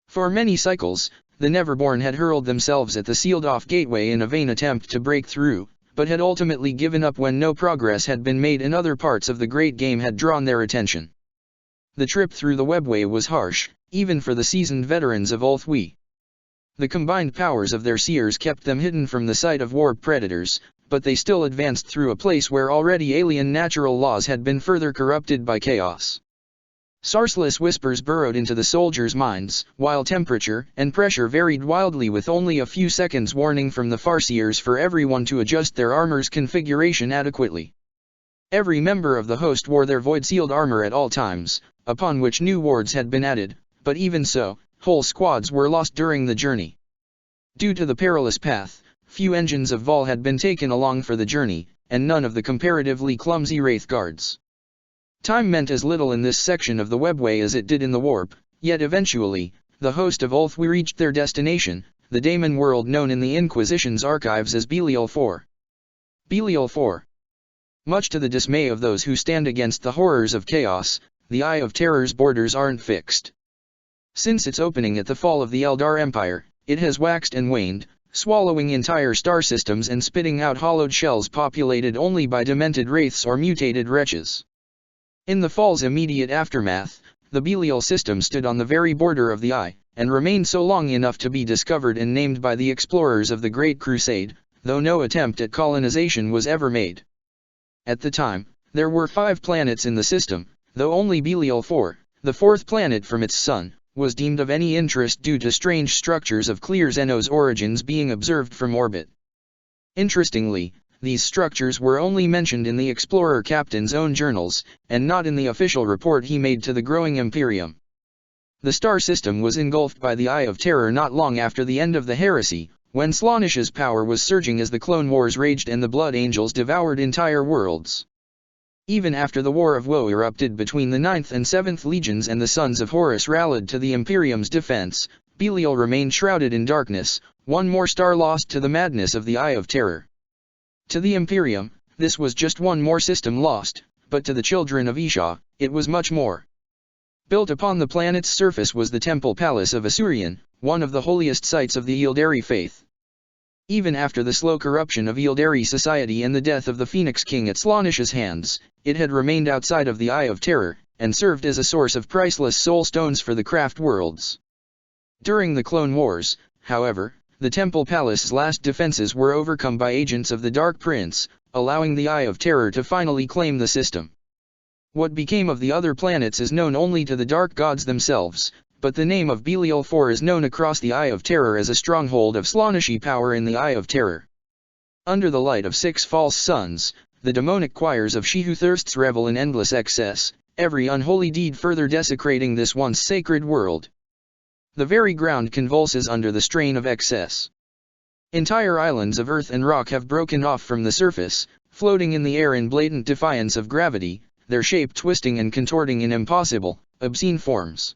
For many cycles, the Neverborn had hurled themselves at the sealed-off gateway in a vain attempt to break through, but had ultimately given up when no progress had been made and other parts of the Great Game had drawn their attention. The trip through the webway was harsh, even for the seasoned veterans of Ulthwee. The combined powers of their seers kept them hidden from the sight of warp predators, but they still advanced through a place where already alien natural laws had been further corrupted by chaos. Sarceless whispers burrowed into the soldiers' minds, while temperature and pressure varied wildly with only a few seconds warning from the Farseers for everyone to adjust their armor's configuration adequately. Every member of the host wore their void-sealed armor at all times, upon which new wards had been added, but even so, whole squads were lost during the journey. Due to the perilous path, few engines of Vol had been taken along for the journey, and none of the comparatively clumsy Wraith Guards. Time meant as little in this section of the webway as it did in the warp, yet eventually, the host of Ulthwee reached their destination, the daemon world known in the Inquisition's archives as Belial IV. Belial IV. Much to the dismay of those who stand against the horrors of chaos, the Eye of Terror's borders aren't fixed. Since its opening at the fall of the Eldar Empire, it has waxed and waned, swallowing entire star systems and spitting out hollowed shells populated only by demented wraiths or mutated wretches. In the fall's immediate aftermath, the Belial system stood on the very border of the Eye, and remained so long enough to be discovered and named by the explorers of the Great Crusade, though no attempt at colonization was ever made. At the time, there were 5 planets in the system, though only Belial IV, the 4th planet from its sun, was deemed of any interest due to strange structures of clear Xenos origins being observed from orbit. Interestingly, these structures were only mentioned in the explorer captain's own journals, and not in the official report he made to the growing Imperium. The star system was engulfed by the Eye of Terror not long after the end of the heresy, when Slaanesh's power was surging as the Clone Wars raged and the Blood Angels devoured entire worlds. Even after the War of Woe erupted between the 9th and 7th Legions and the Sons of Horus rallied to the Imperium's defense, Belial remained shrouded in darkness, one more star lost to the madness of the Eye of Terror. To the Imperium, this was just one more system lost, but to the children of Isha, it was much more. Built upon the planet's surface was the Temple Palace of Asurion, one of the holiest sites of the Yildari faith. Even after the slow corruption of Yildari society and the death of the Phoenix King at Slaanesh's hands, it had remained outside of the Eye of Terror, and served as a source of priceless soul stones for the craft worlds. During the Clone Wars, however, the Temple Palace's last defenses were overcome by agents of the Dark Prince, allowing the Eye of Terror to finally claim the system. What became of the other planets is known only to the Dark Gods themselves, but the name of Belial IV is known across the Eye of Terror as a stronghold of Slaaneshi power in the Eye of Terror. Under the light of 6 false suns, the demonic choirs of She Who Thirsts revel in endless excess, every unholy deed further desecrating this once sacred world. The very ground convulses under the strain of excess. Entire islands of earth and rock have broken off from the surface, floating in the air in blatant defiance of gravity, their shape twisting and contorting in impossible, obscene forms.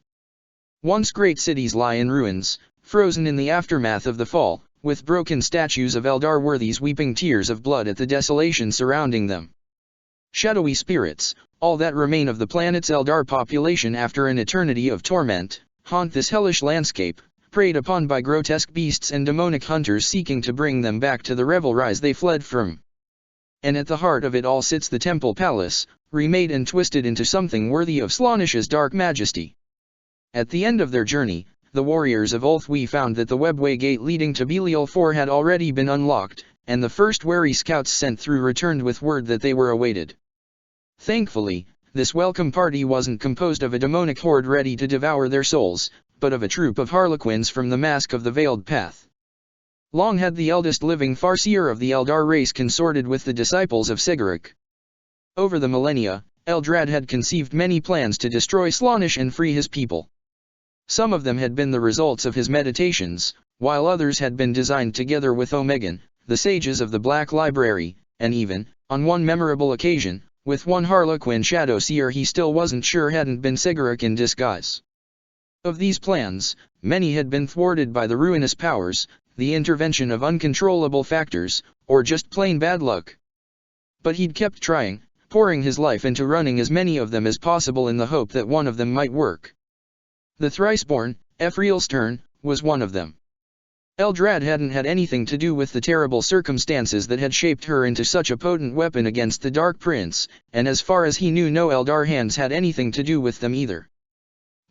Once great cities lie in ruins, frozen in the aftermath of the fall, with broken statues of Eldar worthies weeping tears of blood at the desolation surrounding them. Shadowy spirits, all that remain of the planet's Eldar population after an eternity of torment, haunt this hellish landscape, preyed upon by grotesque beasts and demonic hunters seeking to bring them back to the revelries they fled from. And at the heart of it all sits the temple palace, remade and twisted into something worthy of Slaaneş's dark majesty. At the end of their journey, the warriors of Ulthwe found that the webway gate leading to Belial 4 had already been unlocked, and the first wary scouts sent through returned with word that they were awaited. Thankfully, this welcome party wasn't composed of a demonic horde ready to devour their souls, but of a troop of harlequins from the Mask of the Veiled Path. Long had the eldest living Farseer of the Eldar race consorted with the disciples of Sigurd. Over the millennia, Eldrad had conceived many plans to destroy Slaaneş and free his people. Some of them had been the results of his meditations, while others had been designed together with Omegan, the sages of the Black Library, and even, on one memorable occasion, with one Harlequin Shadow Seer he still wasn't sure hadn't been Sigurd in disguise. Of these plans, many had been thwarted by the ruinous powers, the intervention of uncontrollable factors, or just plain bad luck. But he'd kept trying, pouring his life into running as many of them as possible in the hope that one of them might work. The thrice-born, Ephriel's turn, was one of them. Eldrad hadn't had anything to do with the terrible circumstances that had shaped her into such a potent weapon against the Dark Prince, and as far as he knew no Eldar hands had anything to do with them either.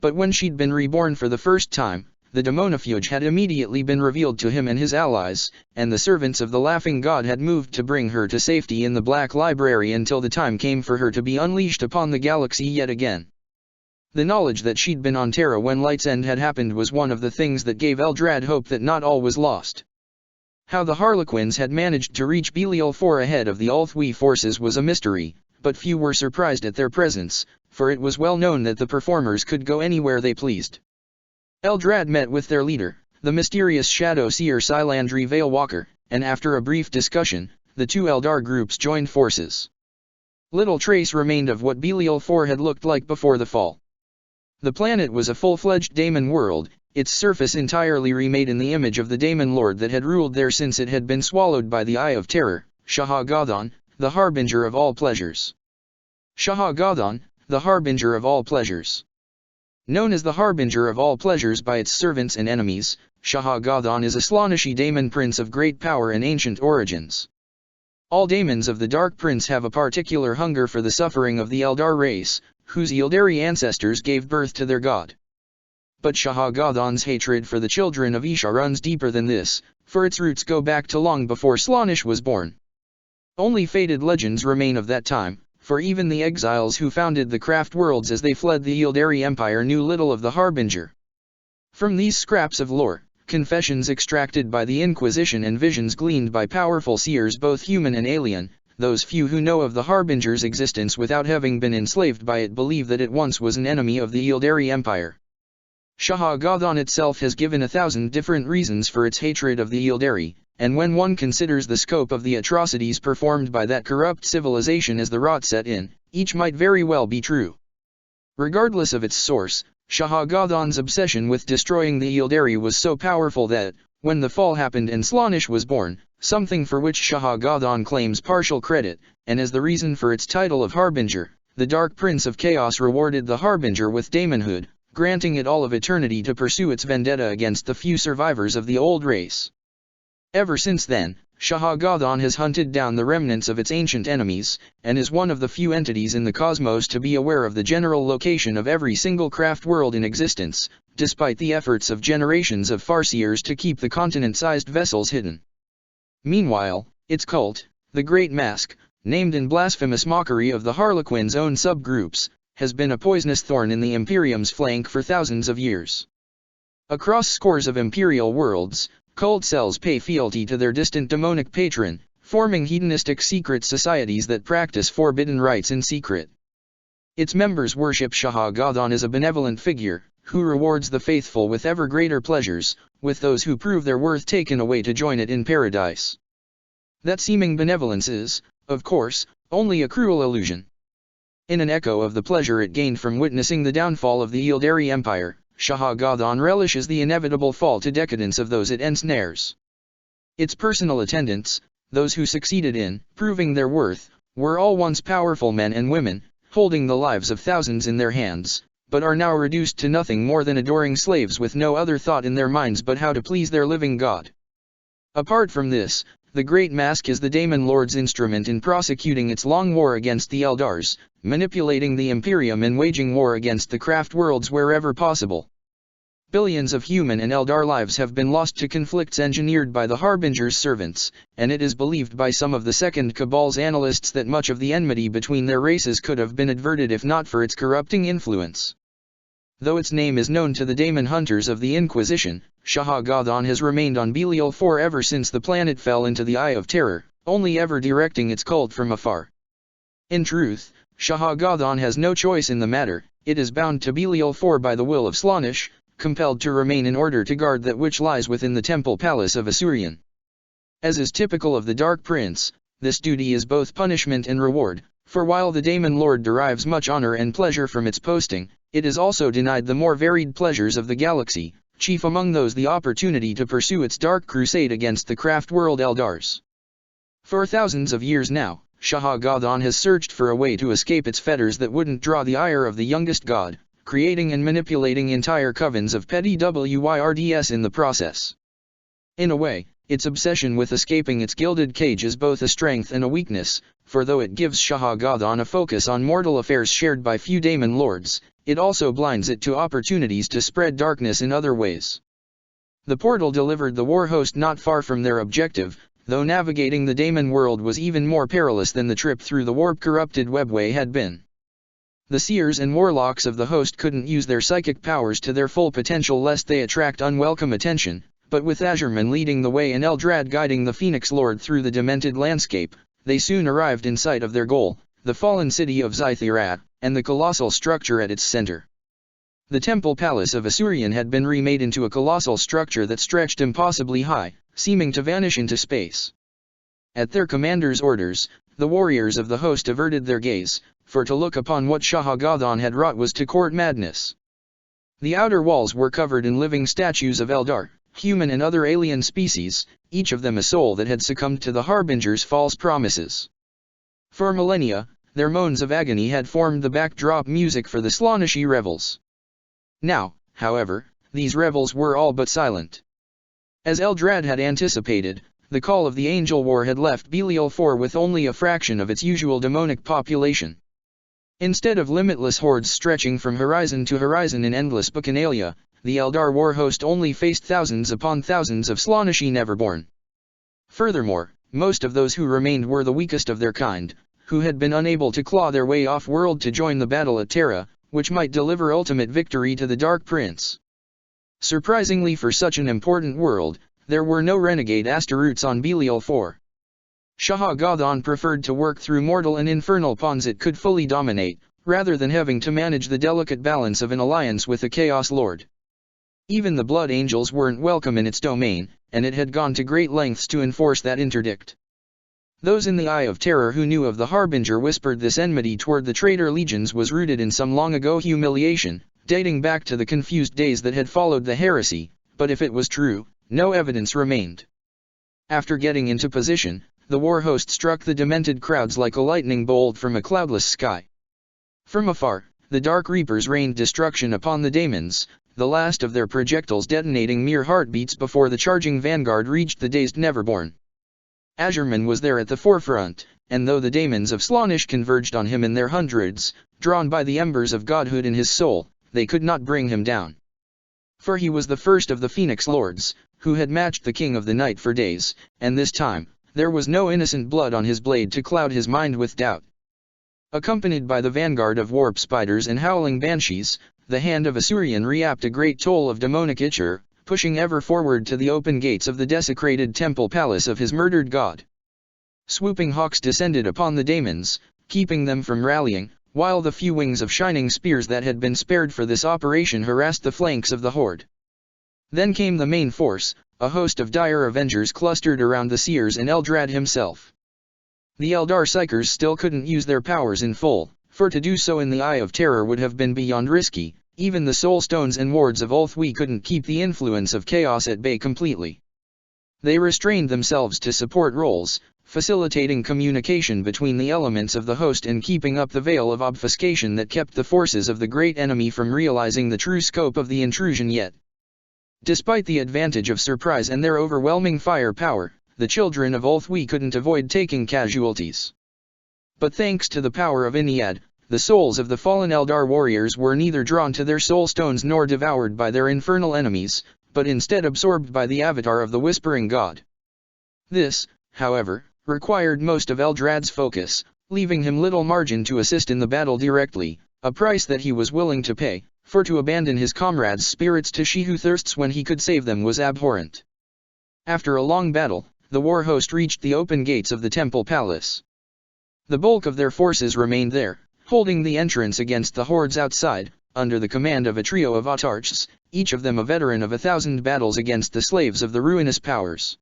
But when she'd been reborn for the first time, the Demonifuge had immediately been revealed to him and his allies, and the servants of the Laughing God had moved to bring her to safety in the Black Library until the time came for her to be unleashed upon the galaxy yet again. The knowledge that she'd been on Terra when Light's End had happened was one of the things that gave Eldrad hope that not all was lost. How the Harlequins had managed to reach Belial 4 ahead of the Ulthwe forces was a mystery, but few were surprised at their presence, for it was well known that the performers could go anywhere they pleased. Eldrad met with their leader, the mysterious Shadow Seer Sylandri Veilwalker, and after a brief discussion, the two Eldar groups joined forces. Little trace remained of what Belial 4 had looked like before the fall. The planet was a full-fledged Daemon world, its surface entirely remade in the image of the Daemon Lord that had ruled there since it had been swallowed by the Eye of Terror, Shah-Gadon, the Harbinger of all pleasures. Shah-Gadon, the Harbinger of all pleasures. Known as the Harbinger of all pleasures by its servants and enemies, Shah-Gadon is a Slaaneshi Daemon prince of great power and ancient origins. All daemons of the Dark Prince have a particular hunger for the suffering of the Eldar race, whose Yildari ancestors gave birth to their god. But Shah-Gadon's hatred for the children of Isha runs deeper than this, for its roots go back to long before Slaanesh was born. Only faded legends remain of that time, for even the exiles who founded the craft worlds as they fled the Yildari Empire knew little of the Harbinger. From these scraps of lore, confessions extracted by the Inquisition and visions gleaned by powerful seers both human and alien, those few who know of the Harbinger's existence without having been enslaved by it believe that it once was an enemy of the Yildari Empire. Shah-Gadon itself has given 1,000 different reasons for its hatred of the Yildari, and when one considers the scope of the atrocities performed by that corrupt civilization as the rot set in, each might very well be true. Regardless of its source, Shah-Gadon's obsession with destroying the Yildari was so powerful that, when the fall happened and Slaanesh was born, something for which Shah-Gadon claims partial credit, and as the reason for its title of Harbinger, the Dark Prince of Chaos rewarded the Harbinger with daemonhood, granting it all of eternity to pursue its vendetta against the few survivors of the old race. Ever since then, Shah-Gadon has hunted down the remnants of its ancient enemies, and is one of the few entities in the cosmos to be aware of the general location of every single craft world in existence, despite the efforts of generations of Farseers to keep the continent-sized vessels hidden. Meanwhile, its cult, the Great Mask, named in blasphemous mockery of the Harlequin's own subgroups, has been a poisonous thorn in the Imperium's flank for thousands of years. Across scores of Imperial worlds, cult cells pay fealty to their distant demonic patron, forming hedonistic secret societies that practice forbidden rites in secret. Its members worship Shah-Gadon as a benevolent figure, who rewards the faithful with ever greater pleasures, with those who prove their worth taken away to join it in paradise. That seeming benevolence is, of course, only a cruel illusion. In an echo of the pleasure it gained from witnessing the downfall of the Yildari Empire, Shah-Gadon relishes the inevitable fall to decadence of those it ensnares. Its personal attendants, those who succeeded in proving their worth, were all once powerful men and women, holding the lives of thousands in their hands, but are now reduced to nothing more than adoring slaves with no other thought in their minds but how to please their living God. Apart from this, the Great Mask is the Daemon Lord's instrument in prosecuting its long war against the Eldars, manipulating the Imperium and waging war against the craft worlds wherever possible. Billions of human and Eldar lives have been lost to conflicts engineered by the Harbinger's servants, and it is believed by some of the Second Cabal's analysts that much of the enmity between their races could have been averted if not for its corrupting influence. Though its name is known to the Daemon hunters of the Inquisition, Shah-Gadhan has remained on Belial IV ever since the planet fell into the Eye of Terror, only ever directing its cult from afar. In truth, Shah-Gadhan has no choice in the matter. It is bound to Belial IV by the will of Slaanesh, compelled to remain in order to guard that which lies within the temple palace of Asuryan. As is typical of the Dark Prince, this duty is both punishment and reward, for while the Daemon Lord derives much honor and pleasure from its posting, it is also denied the more varied pleasures of the galaxy, chief among those the opportunity to pursue its dark crusade against the craft world Eldars. For thousands of years now, Shah-Gadhan has searched for a way to escape its fetters that wouldn't draw the ire of the youngest god, creating and manipulating entire covens of petty wyrds in the process. In a way, its obsession with escaping its gilded cage is both a strength and a weakness, for though it gives Shah-Gadhan a focus on mortal affairs shared by few Daemon Lords, it also blinds it to opportunities to spread darkness in other ways. The portal delivered the war host not far from their objective, though navigating the Daemon world was even more perilous than the trip through the warp-corrupted webway had been. The seers and warlocks of the host couldn't use their psychic powers to their full potential lest they attract unwelcome attention, but with Azurman leading the way and Eldrad guiding the Phoenix Lord through the demented landscape, they soon arrived in sight of their goal, the fallen city of Zytherat, and the colossal structure at its center. The temple palace of Asuryan had been remade into a colossal structure that stretched impossibly high, seeming to vanish into space. At their commander's orders, the warriors of the host averted their gaze, for to look upon what Shah-Gadhan had wrought was to court madness. The outer walls were covered in living statues of Eldar, human and other alien species, each of them a soul that had succumbed to the Harbinger's false promises. For millennia, their moans of agony had formed the backdrop music for the Slaaneshi revels. Now, however, these revels were all but silent. As Eldrad had anticipated, the call of the Angel War had left Belial IV with only a fraction of its usual demonic population. Instead of limitless hordes stretching from horizon to horizon in endless bacchanalia, the Eldar war host only faced thousands upon thousands of Slaaneshi Neverborn. Furthermore, most of those who remained were the weakest of their kind, who had been unable to claw their way off-world to join the battle at Terra, which might deliver ultimate victory to the Dark Prince. Surprisingly for such an important world, there were no renegade Astaroths on Belial IV. Shah-Gadhan preferred to work through mortal and infernal pawns it could fully dominate, rather than having to manage the delicate balance of an alliance with a Chaos Lord. Even the Blood Angels weren't welcome in its domain, and it had gone to great lengths to enforce that interdict. Those in the Eye of Terror who knew of the Harbinger whispered this enmity toward the traitor legions was rooted in some long-ago humiliation, dating back to the confused days that had followed the heresy, but if it was true, no evidence remained. After getting into position, the war host struck the demented crowds like a lightning bolt from a cloudless sky. From afar, the Dark Reapers rained destruction upon the daemons, the last of their projectiles detonating mere heartbeats before the charging vanguard reached the dazed Neverborn. Azurman was there at the forefront, and though the daemons of Slaanesh converged on him in their hundreds, drawn by the embers of godhood in his soul, they could not bring him down. For he was the first of the Phoenix Lords, who had matched the King of the Night for days, and this time, there was no innocent blood on his blade to cloud his mind with doubt. Accompanied by the vanguard of warp spiders and howling banshees, the hand of Asuryan reaped a great toll of demonic Itcher, pushing ever forward to the open gates of the desecrated temple palace of his murdered god. Swooping hawks descended upon the daemons, keeping them from rallying, while the few wings of shining spears that had been spared for this operation harassed the flanks of the horde. Then came the main force, a host of dire avengers clustered around the seers and Eldrad himself. The Eldar Psykers still couldn't use their powers in full, for to do so in the Eye of Terror would have been beyond risky. Even the Soul Stones and Wards of Ulthwi couldn't keep the influence of chaos at bay completely. They restrained themselves to support roles, facilitating communication between the elements of the host and keeping up the veil of obfuscation that kept the forces of the great enemy from realizing the true scope of the intrusion yet. Despite the advantage of surprise and their overwhelming firepower, the children of Ulthwi couldn't avoid taking casualties. But thanks to the power of Ennead, the souls of the fallen Eldar warriors were neither drawn to their soul stones nor devoured by their infernal enemies, but instead absorbed by the avatar of the Whispering God. This, however, required most of Eldrad's focus, leaving him little margin to assist in the battle directly, a price that he was willing to pay, for to abandon his comrades' spirits to she who thirsts when he could save them was abhorrent. After a long battle, the war host reached the open gates of the temple palace. The bulk of their forces remained there, holding the entrance against the hordes outside, under the command of a trio of autarchs, each of them a veteran of 1,000 battles against the slaves of the ruinous powers.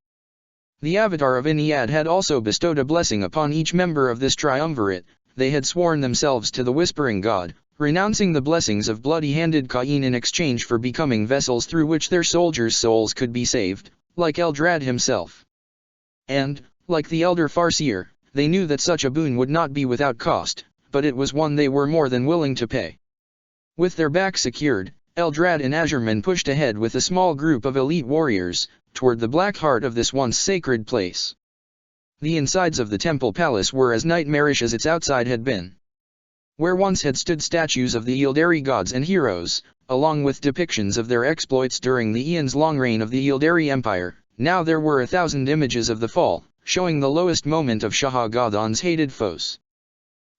The avatar of Ennead had also bestowed a blessing upon each member of this triumvirate. They had sworn themselves to the Whispering God, renouncing the blessings of bloody-handed Cain in exchange for becoming vessels through which their soldiers' souls could be saved, like Eldrad himself. And, like the elder Farseer, they knew that such a boon would not be without cost, but it was one they were more than willing to pay. With their backs secured, Eldrad and Azurman pushed ahead with a small group of elite warriors, toward the black heart of this once sacred place. The insides of the temple palace were as nightmarish as its outside had been. Where once had stood statues of the Yildari gods and heroes, along with depictions of their exploits during the eons-long reign of the Yildari Empire, now there were 1,000 images of the fall, showing the lowest moment of Shah-Gadhan's hated foes.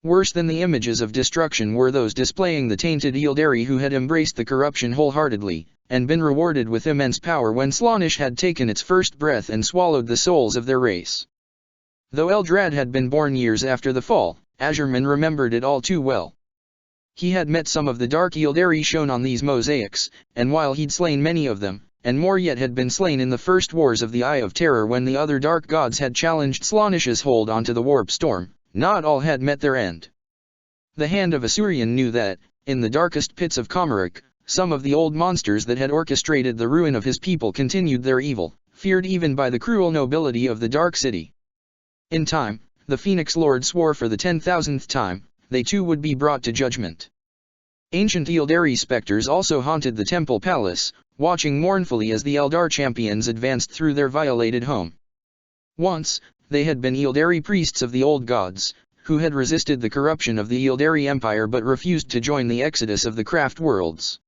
Worse than the images of destruction were those displaying the tainted Yildari who had embraced the corruption wholeheartedly, and been rewarded with immense power when Slaanesh had taken its first breath and swallowed the souls of their race. Though Eldrad had been born years after the fall, Azurman remembered it all too well. He had met some of the dark Yildari shown on these mosaics, and while he'd slain many of them, and more yet had been slain in the first wars of the Eye of Terror when the other dark gods had challenged Slaanesh's hold onto the warp storm, not all had met their end. The Hand of Asuryan knew that, in the darkest pits of Komarok, some of the old monsters that had orchestrated the ruin of his people continued their evil, feared even by the cruel nobility of the Dark City. In time, the Phoenix Lord swore for the 10,000th time, they too would be brought to judgment. Ancient Yildari specters also haunted the temple palace, watching mournfully as the Eldar champions advanced through their violated home. Once, they had been Yildari priests of the old gods, who had resisted the corruption of the Yildari Empire but refused to join the exodus of the Craft Worlds.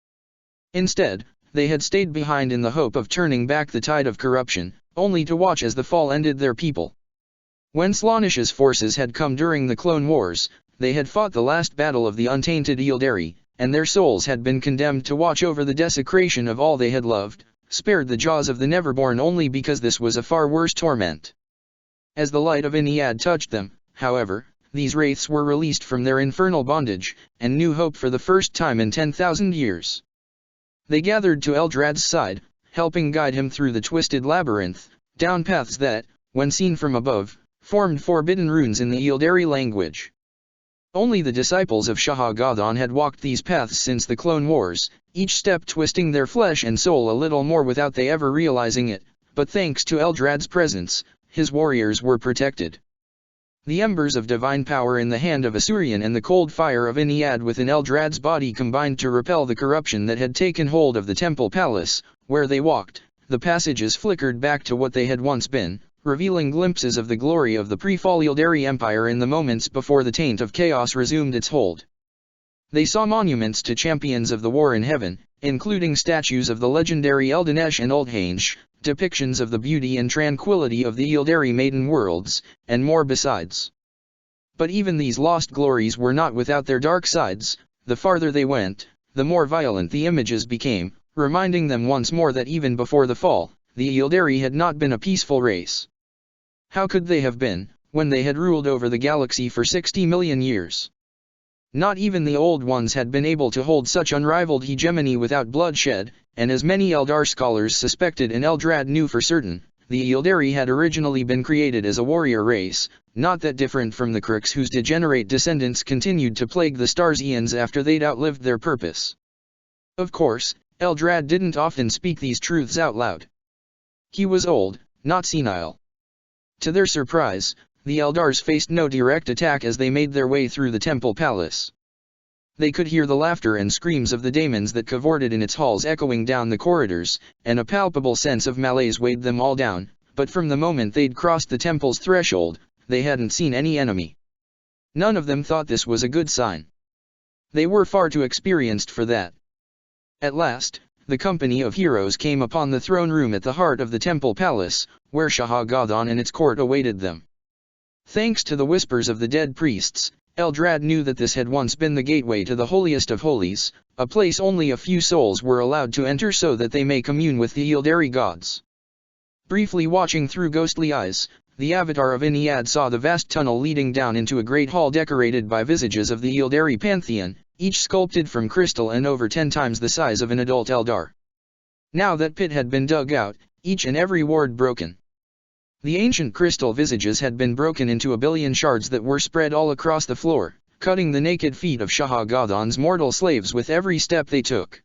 Instead, they had stayed behind in the hope of turning back the tide of corruption, only to watch as the fall ended their people. When Slaanesh's forces had come during the Clone Wars, they had fought the last battle of the untainted Yildari, and their souls had been condemned to watch over the desecration of all they had loved, spared the jaws of the Neverborn only because this was a far worse torment. As the light of Ennead touched them, however, these wraiths were released from their infernal bondage, and new hope for the first time in 10,000 years. They gathered to Eldrad's side, helping guide him through the twisted labyrinth, down paths that, when seen from above, formed forbidden runes in the Yildari language. Only the disciples of Shah-Gadhan had walked these paths since the Clone Wars, each step twisting their flesh and soul a little more without they ever realizing it, but thanks to Eldrad's presence, his warriors were protected. The embers of divine power in the Hand of Asuryan and the cold fire of Ennead within Eldrad's body combined to repel the corruption that had taken hold of the temple palace. Where they walked, the passages flickered back to what they had once been, revealing glimpses of the glory of the pre-fall Yildari Empire in the moments before the taint of chaos resumed its hold. They saw monuments to champions of the war in heaven, including statues of the legendary Eldanesh and Uldhaish, depictions of the beauty and tranquility of the Yildari Maiden Worlds, and more besides. But even these lost glories were not without their dark sides. The farther they went, the more violent the images became, reminding them once more that even before the fall, the Yildari had not been a peaceful race. How could they have been, when they had ruled over the galaxy for 60 million years? Not even the Old Ones had been able to hold such unrivaled hegemony without bloodshed, and as many Eldar scholars suspected and Eldrad knew for certain, the Yildari had originally been created as a warrior race, not that different from the Krix whose degenerate descendants continued to plague the stars eons after they'd outlived their purpose. Of course, Eldrad didn't often speak these truths out loud. He was old, not senile. To their surprise, the Eldars faced no direct attack as they made their way through the temple palace. They could hear the laughter and screams of the daemons that cavorted in its halls echoing down the corridors, and a palpable sense of malaise weighed them all down, but from the moment they'd crossed the temple's threshold, they hadn't seen any enemy. None of them thought this was a good sign. They were far too experienced for that. At last, the company of heroes came upon the throne room at the heart of the temple palace, where Shah-Gadhan and its court awaited them. Thanks to the whispers of the dead priests, Eldrad knew that this had once been the gateway to the holiest of holies, a place only a few souls were allowed to enter so that they may commune with the Yildari gods. Briefly watching through ghostly eyes, the avatar of Iniad saw the vast tunnel leading down into a great hall decorated by visages of the Yildari pantheon, each sculpted from crystal and over 10 times the size of an adult Eldar. Now that pit had been dug out, each and every ward broken. The ancient crystal visages had been broken into a billion shards that were spread all across the floor, cutting the naked feet of Shah-Gadhan's mortal slaves with every step they took.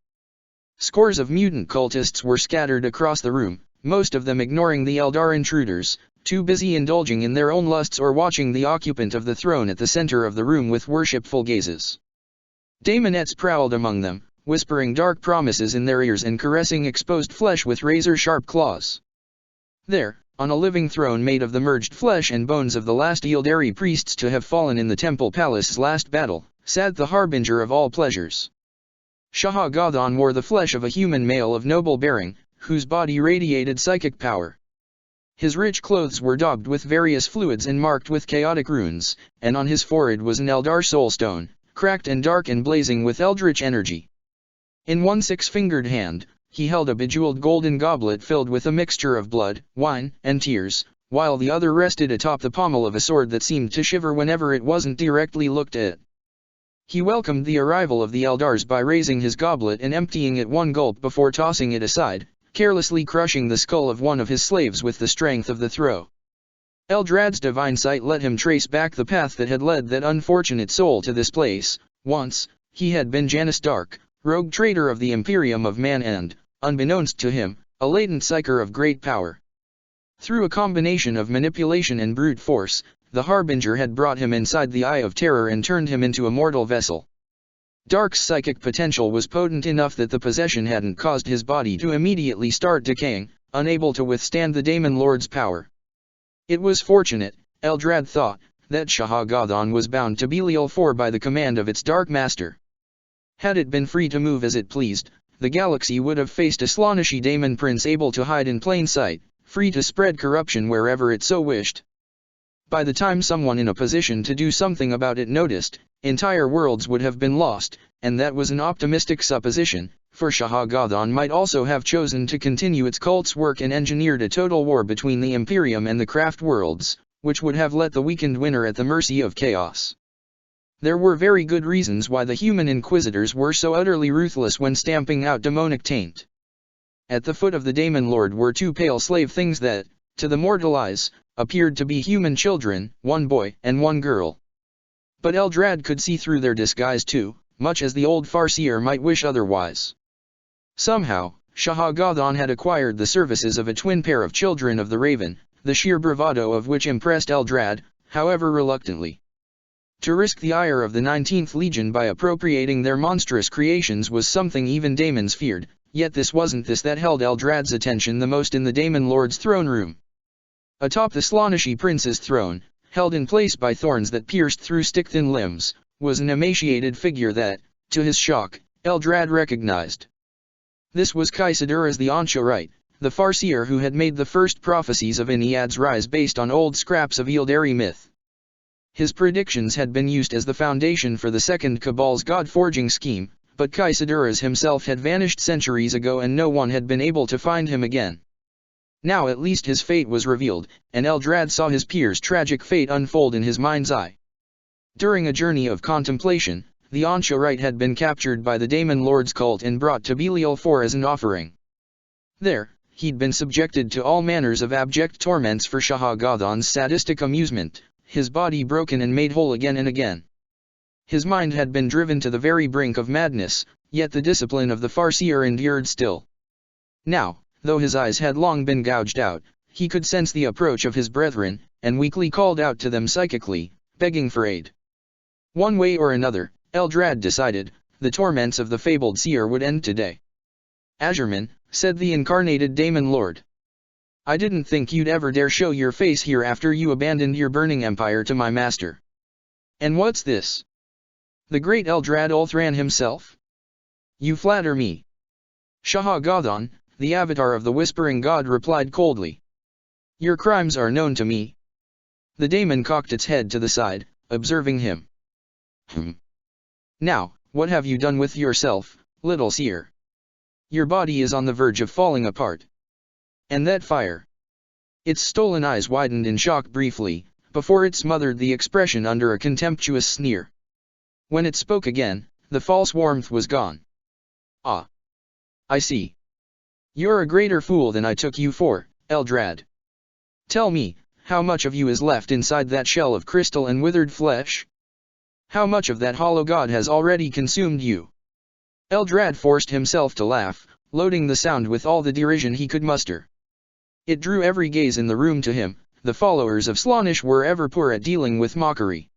Scores of mutant cultists were scattered across the room, most of them ignoring the Eldar intruders, too busy indulging in their own lusts or watching the occupant of the throne at the center of the room with worshipful gazes. Daemonettes prowled among them, whispering dark promises in their ears and caressing exposed flesh with razor-sharp claws. There, on a living throne made of the merged flesh and bones of the last Yildari priests to have fallen in the temple palace's last battle, sat the harbinger of all pleasures. Shah-Gadhan wore the flesh of a human male of noble bearing, whose body radiated psychic power. His rich clothes were daubed with various fluids and marked with chaotic runes, and on his forehead was an Eldar soulstone, cracked and dark and blazing with eldritch energy. In one 6-fingered hand, he held a bejeweled golden goblet filled with a mixture of blood, wine, and tears, while the other rested atop the pommel of a sword that seemed to shiver whenever it wasn't directly looked at. He welcomed the arrival of the Eldars by raising his goblet and emptying it one gulp before tossing it aside, carelessly crushing the skull of one of his slaves with the strength of the throw. Eldrad's divine sight let him trace back the path that had led that unfortunate soul to this place. Once, he had been Janus Dark, rogue traitor of the Imperium of Man and, unbeknownst to him, a latent psyker of great power. Through a combination of manipulation and brute force, the Harbinger had brought him inside the Eye of Terror and turned him into a mortal vessel. Dark's psychic potential was potent enough that the possession hadn't caused his body to immediately start decaying, unable to withstand the Daemon Lord's power. It was fortunate, Eldrad thought, that Shah-Gadhan was bound to Belial 4 by the command of its Dark Master. Had it been free to move as it pleased, the galaxy would have faced a Slaaneshi Daemon Prince able to hide in plain sight, free to spread corruption wherever it so wished. By the time someone in a position to do something about it noticed, entire worlds would have been lost, and that was an optimistic supposition, for Shah-Gadhan might also have chosen to continue its cult's work and engineered a total war between the Imperium and the Craft worlds, which would have let the weakened winner at the mercy of chaos. There were very good reasons why the human inquisitors were so utterly ruthless when stamping out demonic taint. At the foot of the Daemon Lord were 2 pale slave things that, to the mortal eyes, appeared to be human children, 1 boy and 1 girl. But Eldrad could see through their disguise too, much as the old Farseer might wish otherwise. Somehow, Shah-Gadhan had acquired the services of a twin pair of children of the Raven, the sheer bravado of which impressed Eldrad, however reluctantly. To risk the ire of the 19th Legion by appropriating their monstrous creations was something even daemons feared, yet this wasn't this that held Eldrad's attention the most in the Daemon Lord's throne room. Atop the Slaaneshi Prince's throne, held in place by thorns that pierced through stick-thin limbs, was an emaciated figure that, to his shock, Eldrad recognized. This was Kaisadurus the Anshorite, the Farseer who had made the first prophecies of Iniad's rise based on old scraps of Yildari myth. His predictions had been used as the foundation for the Second Cabal's god-forging scheme, but Kaisadurus himself had vanished centuries ago and no one had been able to find him again. Now at least his fate was revealed, and Eldrad saw his peer's tragic fate unfold in his mind's eye. During a journey of contemplation, the Anshorite had been captured by the Daemon Lord's cult and brought to Belial 4 as an offering. There, he'd been subjected to all manners of abject torments for Shah-Gadhan's sadistic amusement, his body broken and made whole again and again. His mind had been driven to the very brink of madness, yet the discipline of the Farseer endured still. Now, though his eyes had long been gouged out, he could sense the approach of his brethren, and weakly called out to them psychically, begging for aid. One way or another, Eldrad decided, the torments of the fabled seer would end today. "Azurman," said the incarnated Daemon Lord. "I didn't think you'd ever dare show your face here after you abandoned your burning empire to my master." "And what's this? The great Eldrad Ulthran himself? You flatter me." Shah-Gadhan, the avatar of the Whispering God, replied coldly. "Your crimes are known to me." The daemon cocked its head to the side, observing him. "Now, what have you done with yourself, little seer? Your body is on the verge of falling apart. And that fire?" Its stolen eyes widened in shock briefly, before it smothered the expression under a contemptuous sneer. When it spoke again, the false warmth was gone. "Ah. I see. You're a greater fool than I took you for, Eldrad. Tell me, how much of you is left inside that shell of crystal and withered flesh? How much of that hollow god has already consumed you?" Eldrad forced himself to laugh, loading the sound with all the derision he could muster. It drew every gaze in the room to him. The followers of Slaanesh were ever poor at dealing with mockery.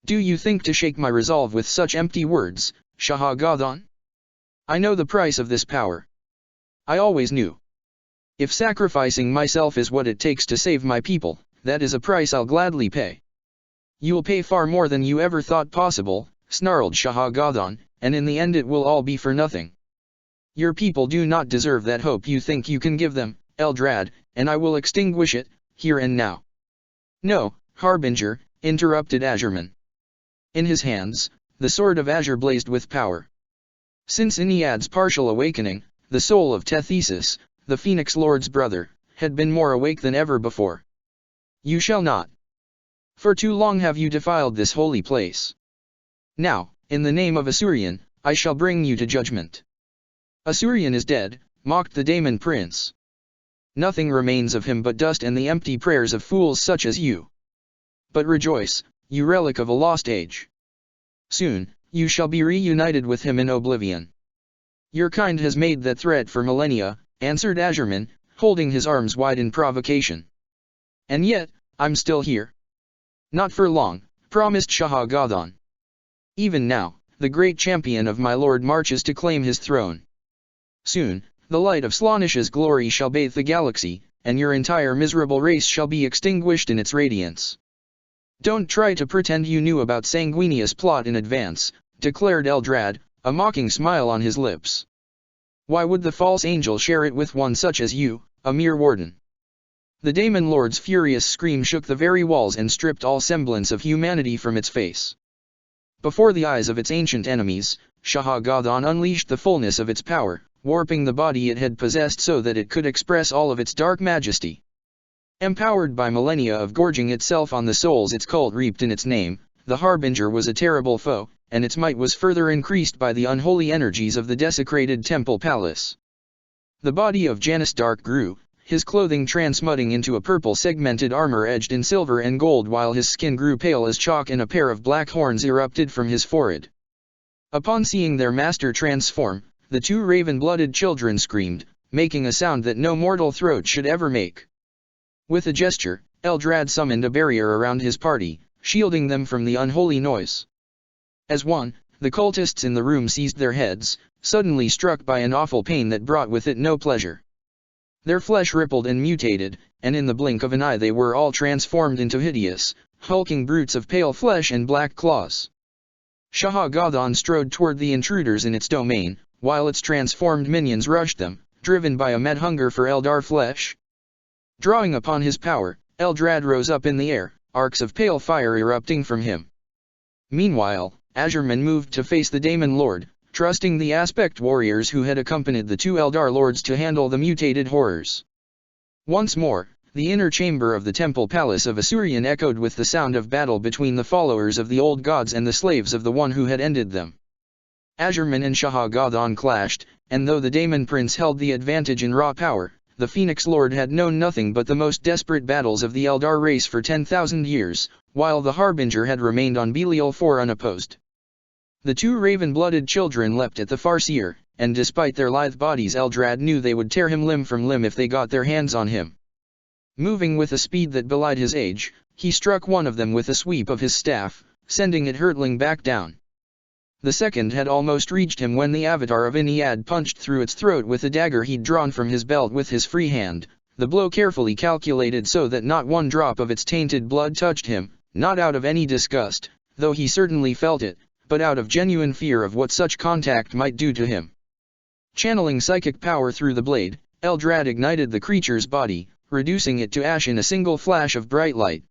"Do you think to shake my resolve with such empty words, Shah-Gadhan? I know the price of this power. I always knew. If sacrificing myself is what it takes to save my people, that is a price I'll gladly pay." "You'll pay far more than you ever thought possible," snarled Shah-Gadhan, "and in the end it will all be for nothing. Your people do not deserve that hope you think you can give them, Eldrad, and I will extinguish it, here and now." "No, Harbinger," interrupted Azurman. In his hands, the sword of Azure blazed with power. Since Ennead's partial awakening, the soul of Tethesis, the Phoenix Lord's brother, had been more awake than ever before. "You shall not. For too long have you defiled this holy place. Now, in the name of Asurian, I shall bring you to judgment." "Asurian is dead," mocked the Daemon Prince. "Nothing remains of him but dust and the empty prayers of fools such as you. But rejoice, you relic of a lost age. Soon, you shall be reunited with him in oblivion." "Your kind has made that threat for millennia," answered Azurman, holding his arms wide in provocation. "And yet, I'm still here." "Not for long," promised Shah-Gadhan. "Even now, the great champion of my lord marches to claim his throne. Soon, the light of Slaanesh's glory shall bathe the galaxy, and your entire miserable race shall be extinguished in its radiance." "Don't try to pretend you knew about Sanguinius' plot in advance," declared Eldrad, a mocking smile on his lips. "Why would the false angel share it with one such as you, a mere warden?" The Daemon Lord's furious scream shook the very walls and stripped all semblance of humanity from its face. Before the eyes of its ancient enemies, Shah-Gadhan unleashed the fullness of its power, warping the body it had possessed so that it could express all of its dark majesty. Empowered by millennia of gorging itself on the souls its cult reaped in its name, the Harbinger was a terrible foe, and its might was further increased by the unholy energies of the desecrated temple palace. The body of Janus Dark grew, his clothing transmuting into a purple segmented armor edged in silver and gold, while his skin grew pale as chalk and a pair of black horns erupted from his forehead. Upon seeing their master transform, the two raven-blooded children screamed, making a sound that no mortal throat should ever make. With a gesture, Eldrad summoned a barrier around his party, shielding them from the unholy noise. As one, the cultists in the room seized their heads, suddenly struck by an awful pain that brought with it no pleasure. Their flesh rippled and mutated, and in the blink of an eye they were all transformed into hideous, hulking brutes of pale flesh and black claws. Shah-Gadhan strode toward the intruders in its domain, while its transformed minions rushed them, driven by a mad hunger for Eldar flesh. Drawing upon his power, Eldrad rose up in the air, arcs of pale fire erupting from him. Meanwhile, Azurman moved to face the Daemon Lord, trusting the aspect warriors who had accompanied the two Eldar lords to handle the mutated horrors. Once more, the inner chamber of the temple palace of Asurian echoed with the sound of battle between the followers of the old gods and the slaves of the one who had ended them. Azurman and Shah-Gadhan clashed, and though the Daemon Prince held the advantage in raw power, the Phoenix Lord had known nothing but the most desperate battles of the Eldar race for 10,000 years, while the Harbinger had remained on Belial 4 unopposed. The two raven-blooded children leapt at the Farseer, and despite their lithe bodies Eldrad knew they would tear him limb from limb if they got their hands on him. Moving with a speed that belied his age, he struck one of them with a sweep of his staff, sending it hurtling back down. The second had almost reached him when the avatar of Inyad punched through its throat with a dagger he'd drawn from his belt with his free hand, the blow carefully calculated so that not one drop of its tainted blood touched him, not out of any disgust, though he certainly felt it, but out of genuine fear of what such contact might do to him. Channeling psychic power through the blade, Eldrad ignited the creature's body, reducing it to ash in a single flash of bright light.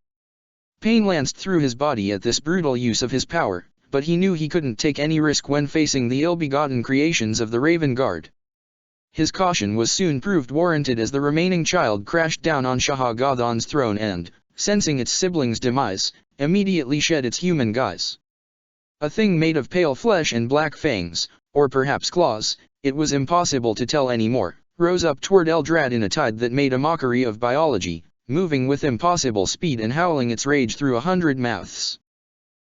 Pain lanced through his body at this brutal use of his power, but he knew he couldn't take any risk when facing the ill-begotten creations of the Raven Guard. His caution was soon proved warranted as the remaining child crashed down on Shah-Gadhan's throne and, sensing its sibling's demise, immediately shed its human guise. A thing made of pale flesh and black fangs, or perhaps claws, it was impossible to tell any more, rose up toward Eldrad in a tide that made a mockery of biology, moving with impossible speed and howling its rage through 100 mouths.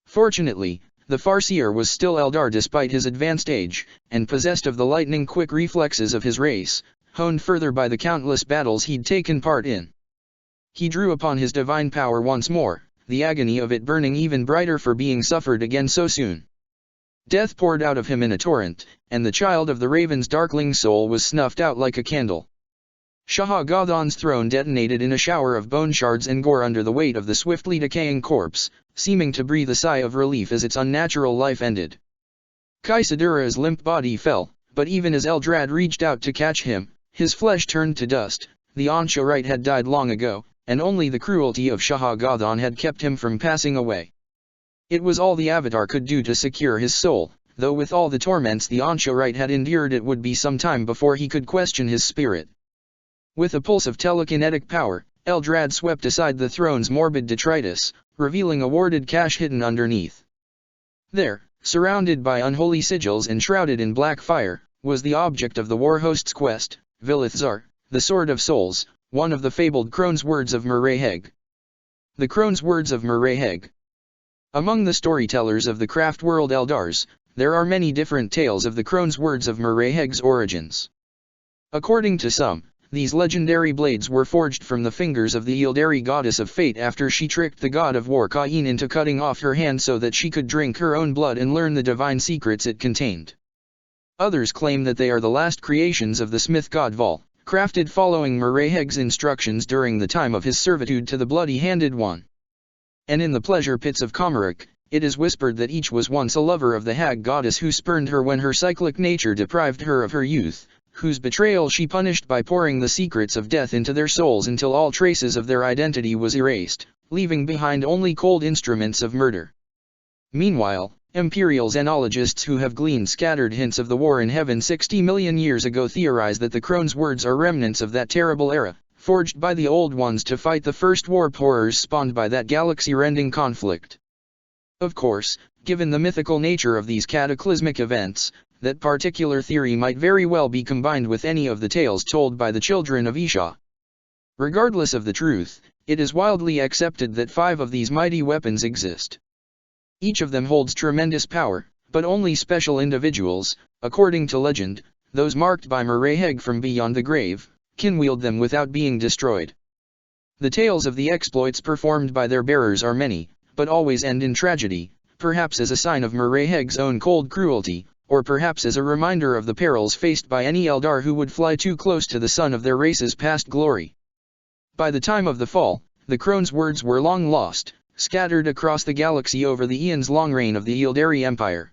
Fortunately, the Farseer was still Eldar despite his advanced age, and possessed of the lightning-quick reflexes of his race, honed further by the countless battles he'd taken part in. He drew upon his divine power once more, the agony of it burning even brighter for being suffered again so soon. Death poured out of him in a torrent, and the child of the Raven's darkling soul was snuffed out like a candle. Shah-Gadhan's throne detonated in a shower of bone shards and gore under the weight of the swiftly decaying corpse, seeming to breathe a sigh of relief as its unnatural life ended. Kaisadura's limp body fell, but even as Eldrad reached out to catch him, his flesh turned to dust. The Anshorite had died long ago, and only the cruelty of Shah-Gadhan had kept him from passing away. It was all the Avatar could do to secure his soul, though with all the torments the Anshorite had endured it would be some time before he could question his spirit. With a pulse of telekinetic power, Eldrad swept aside the throne's morbid detritus, revealing a warded cache hidden underneath. There, surrounded by unholy sigils and shrouded in black fire, was the object of the war host's quest, Vilithzar, the Sword of Souls, one of the fabled Crone's Words of Murrayheg. The Crone's Words of Murrayheg. Among the storytellers of the craft world Eldars, there are many different tales of the Crone's Words of Murrayheg's origins. According to some, these legendary blades were forged from the fingers of the Yildari goddess of fate after she tricked the god of war Cain into cutting off her hand so that she could drink her own blood and learn the divine secrets it contained. Others claim that they are the last creations of the smith god Vol, crafted following Murrayheg's instructions during the time of his servitude to the Bloody-Handed One. And in the pleasure pits of Komarok, it is whispered that each was once a lover of the hag goddess who spurned her when her cyclic nature deprived her of her youth, whose betrayal she punished by pouring the secrets of death into their souls until all traces of their identity was erased, leaving behind only cold instruments of murder. Meanwhile, Imperial xenologists who have gleaned scattered hints of the war in heaven 60 million years ago theorize that the Crone's Words are remnants of that terrible era, forged by the Old Ones to fight the first warp horrors spawned by that galaxy-rending conflict. Of course, given the mythical nature of these cataclysmic events, that particular theory might very well be combined with any of the tales told by the children of Isha. Regardless of the truth, it is widely accepted that 5 of these mighty weapons exist. Each of them holds tremendous power, but only special individuals, according to legend, those marked by Murrayheg from beyond the grave, can wield them without being destroyed. The tales of the exploits performed by their bearers are many, but always end in tragedy, perhaps as a sign of Murrayheg's own cold cruelty, or perhaps as a reminder of the perils faced by any Eldar who would fly too close to the sun of their race's past glory. By the time of the fall, the Crone's Words were long lost, scattered across the galaxy over the eons' long reign of the Yildari Empire.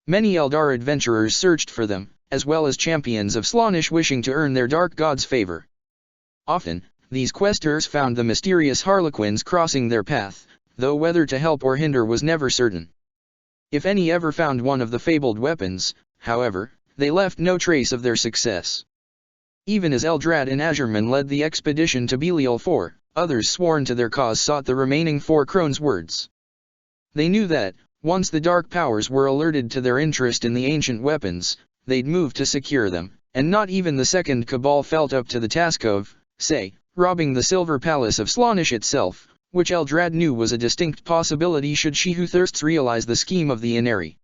Many Eldar adventurers searched for them, as well as champions of Slaanesh wishing to earn their dark god's favor. Often, these questers found the mysterious harlequins crossing their path, though whether to help or hinder was never certain. If any ever found one of the fabled weapons, however, they left no trace of their success. Even as Eldrad and Azurman led the expedition to Belial IV, others sworn to their cause sought the remaining 4 Crone's Words. They knew that, once the Dark Powers were alerted to their interest in the ancient weapons, they'd move to secure them, and not even the Second Cabal felt up to the task of, say, robbing the Silver Palace of Slaanesh itself, which Eldrad knew was a distinct possibility should she who thirsts realize the scheme of the Inari.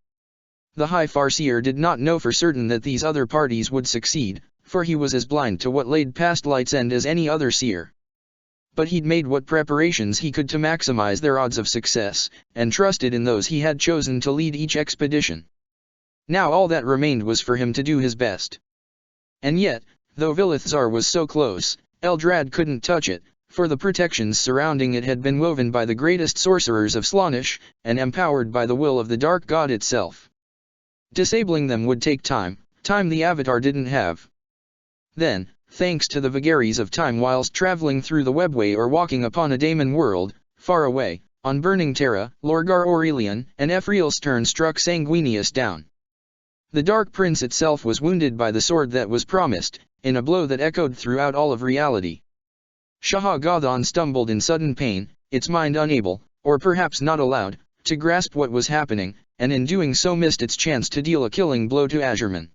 The High Farseer did not know for certain that these other parties would succeed, for he was as blind to what laid past Light's End as any other seer. But he'd made what preparations he could to maximize their odds of success, and trusted in those he had chosen to lead each expedition. Now all that remained was for him to do his best. And yet, though Vilithzar was so close, Eldrad couldn't touch it, for the protections surrounding it had been woven by the greatest sorcerers of Slaanesh, and empowered by the will of the Dark God itself. Disabling them would take time the Avatar didn't have. Then, thanks to the vagaries of time whilst traveling through the webway or walking upon a daemon world, far away, on burning Terra, Lorgar Aurelian and Ephriel Stern struck Sanguinius down. The Dark Prince itself was wounded by the sword that was promised, in a blow that echoed throughout all of reality. Shah-Gadhan stumbled in sudden pain, its mind unable, or perhaps not allowed, to grasp what was happening, and in doing so missed its chance to deal a killing blow to Azurman.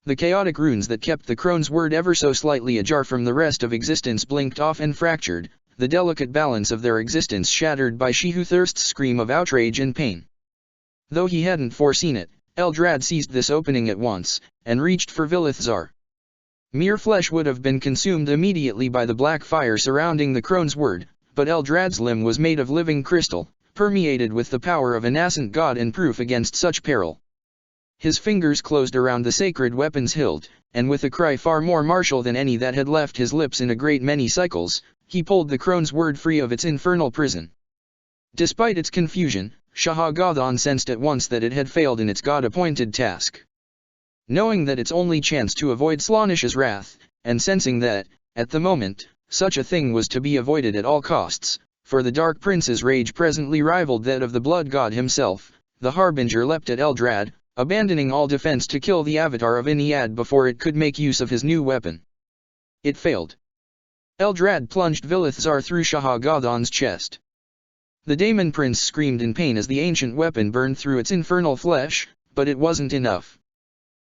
The chaotic runes that kept the crone's word ever so slightly ajar from the rest of existence blinked off and fractured, the delicate balance of their existence shattered by She Who Thirst's scream of outrage and pain. Though he hadn't foreseen it, Eldrad seized this opening at once, and reached for Vilithzar. Mere flesh would have been consumed immediately by the black fire surrounding the crone's word, but Eldrad's limb was made of living crystal, permeated with the power of a nascent god and proof against such peril. His fingers closed around the sacred weapon's hilt, and with a cry far more martial than any that had left his lips in a great many cycles, he pulled the crone's word free of its infernal prison. Despite its confusion, Shah-Gadhan sensed at once that it had failed in its god-appointed task. Knowing that its only chance to avoid Slaanesh's wrath, and sensing that, at the moment, such a thing was to be avoided at all costs, for the Dark Prince's rage presently rivaled that of the Blood God himself, the Harbinger leapt at Eldrad, abandoning all defense to kill the Avatar of Iniad before it could make use of his new weapon. It failed. Eldrad plunged Vilithzar through Shah-Gadhan's chest. The Daemon Prince screamed in pain as the ancient weapon burned through its infernal flesh, but it wasn't enough.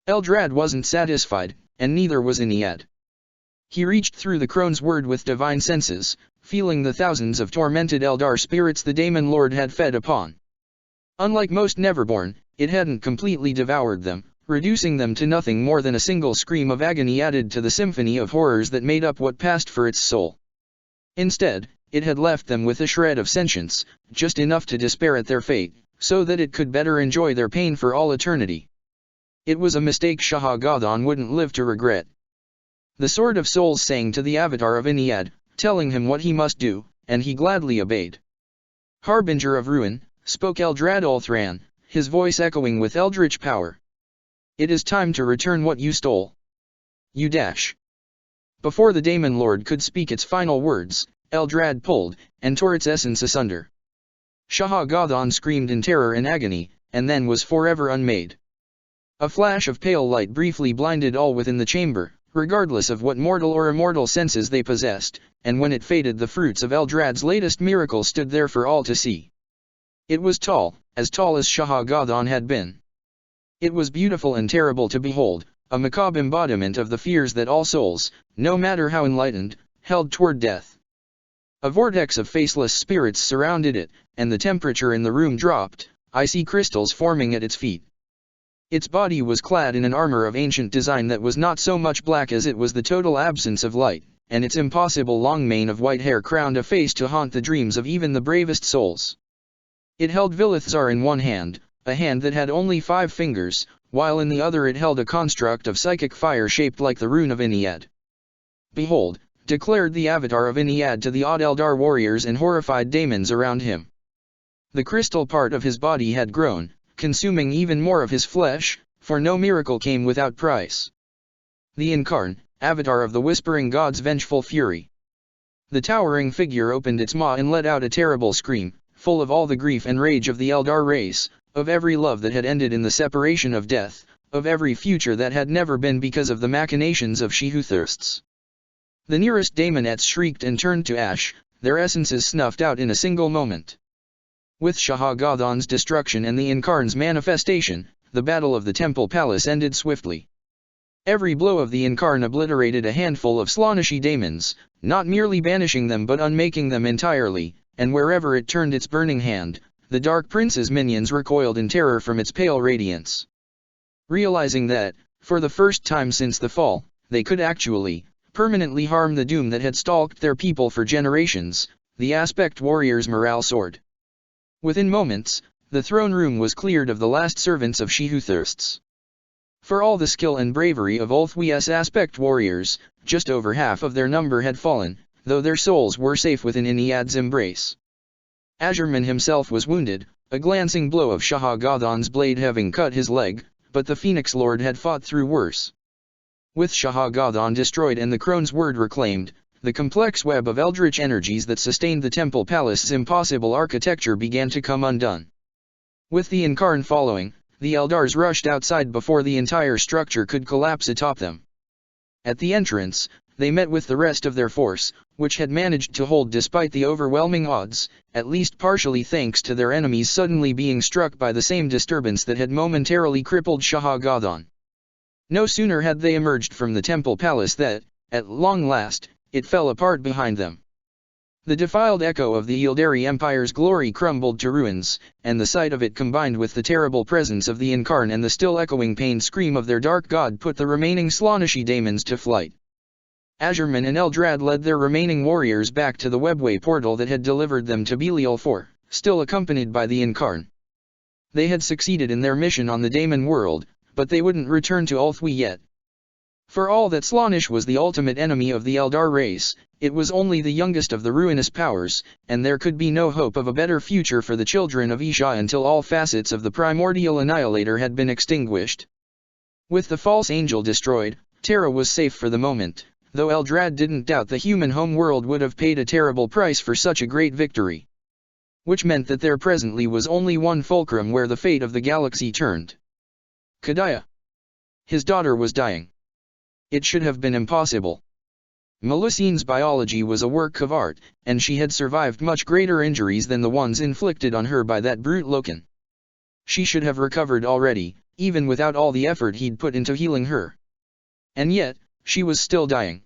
Eldrad wasn't satisfied, and neither was Iniad. He reached through the crone's word with divine senses, feeling the thousands of tormented Eldar spirits the Daemon Lord had fed upon. Unlike most Neverborn, it hadn't completely devoured them, reducing them to nothing more than a single scream of agony added to the symphony of horrors that made up what passed for its soul. Instead, it had left them with a shred of sentience, just enough to despair at their fate, so that it could better enjoy their pain for all eternity. It was a mistake Shah-Gadhan wouldn't live to regret. The Sword of Souls sang to the Avatar of Iniad, telling him what he must do, and he gladly obeyed. Harbinger of Ruin, spoke Eldrad Ulthran, his voice echoing with eldritch power. It is time to return what you stole. You dash. Before the Daemon Lord could speak its final words, Eldrad pulled, and tore its essence asunder. Shah-Gadhan screamed in terror and agony, and then was forever unmade. A flash of pale light briefly blinded all within the chamber, regardless of what mortal or immortal senses they possessed, and when it faded the fruits of Eldrad's latest miracle stood there for all to see. It was tall as Shah-Gadhan had been. It was beautiful and terrible to behold, a macabre embodiment of the fears that all souls, no matter how enlightened, held toward death. A vortex of faceless spirits surrounded it, and the temperature in the room dropped, icy crystals forming at its feet. Its body was clad in an armor of ancient design that was not so much black as it was the total absence of light, and its impossible long mane of white hair crowned a face to haunt the dreams of even the bravest souls. It held Vilithzar in one hand, a hand that had only 5 fingers, while in the other it held a construct of psychic fire shaped like the rune of Iniad. "Behold," declared the Avatar of Iniad to the odd Eldar warriors and horrified daemons around him. The crystal part of his body had grown, consuming even more of his flesh, for no miracle came without price. The Incarn, Avatar of the Whispering God's vengeful fury. The towering figure opened its maw and let out a terrible scream, full of all the grief and rage of the Eldar race, of every love that had ended in the separation of death, of every future that had never been because of the machinations of She Who Thirsts. The nearest daemonettes shrieked and turned to ash, their essences snuffed out in a single moment. With Shah-Gadhan's destruction and the Incarn's manifestation, the battle of the Temple Palace ended swiftly. Every blow of the Incarn obliterated a handful of Slaaneshi daemons, not merely banishing them but unmaking them entirely, and wherever it turned its burning hand, the Dark Prince's minions recoiled in terror from its pale radiance. Realizing that, for the first time since the fall, they could actually permanently harm the doom that had stalked their people for generations, the aspect warrior's morale soared. Within moments, the throne room was cleared of the last servants of She Who Thirsts. For all the skill and bravery of Ulthwee's aspect warriors, just over half of their number had fallen, though their souls were safe within Iniad's embrace. Azurman himself was wounded, a glancing blow of Shah-Gadhan's blade having cut his leg, but the Phoenix Lord had fought through worse. With Shah-Gadhan destroyed and the Crone's word reclaimed, the complex web of eldritch energies that sustained the Temple Palace's impossible architecture began to come undone. With the Incarn following, the Eldars rushed outside before the entire structure could collapse atop them. At the entrance, they met with the rest of their force, which had managed to hold despite the overwhelming odds, at least partially thanks to their enemies suddenly being struck by the same disturbance that had momentarily crippled Shah-Gadhan. No sooner had they emerged from the Temple Palace that, at long last, it fell apart behind them. The defiled echo of the Yildari Empire's glory crumbled to ruins, and the sight of it combined with the terrible presence of the Incarn and the still echoing pained scream of their dark god put the remaining Slaaneshi daemons to flight. Azurman and Eldrad led their remaining warriors back to the webway portal that had delivered them to Belial IV, still accompanied by the Incarn. They had succeeded in their mission on the Daemon world, but they wouldn't return to Ulthwee yet. For all that Slaanesh was the ultimate enemy of the Eldar race, it was only the youngest of the ruinous powers, and there could be no hope of a better future for the children of Isha until all facets of the primordial annihilator had been extinguished. With the false angel destroyed, Terra was safe for the moment, though Eldrad didn't doubt the human homeworld would have paid a terrible price for such a great victory. Which meant that there presently was only one fulcrum where the fate of the galaxy turned. Kadaya. His daughter was dying. It should have been impossible. Melusine's biology was a work of art, and she had survived much greater injuries than the ones inflicted on her by that brute Loken. She should have recovered already, even without all the effort he'd put into healing her. And yet, she was still dying.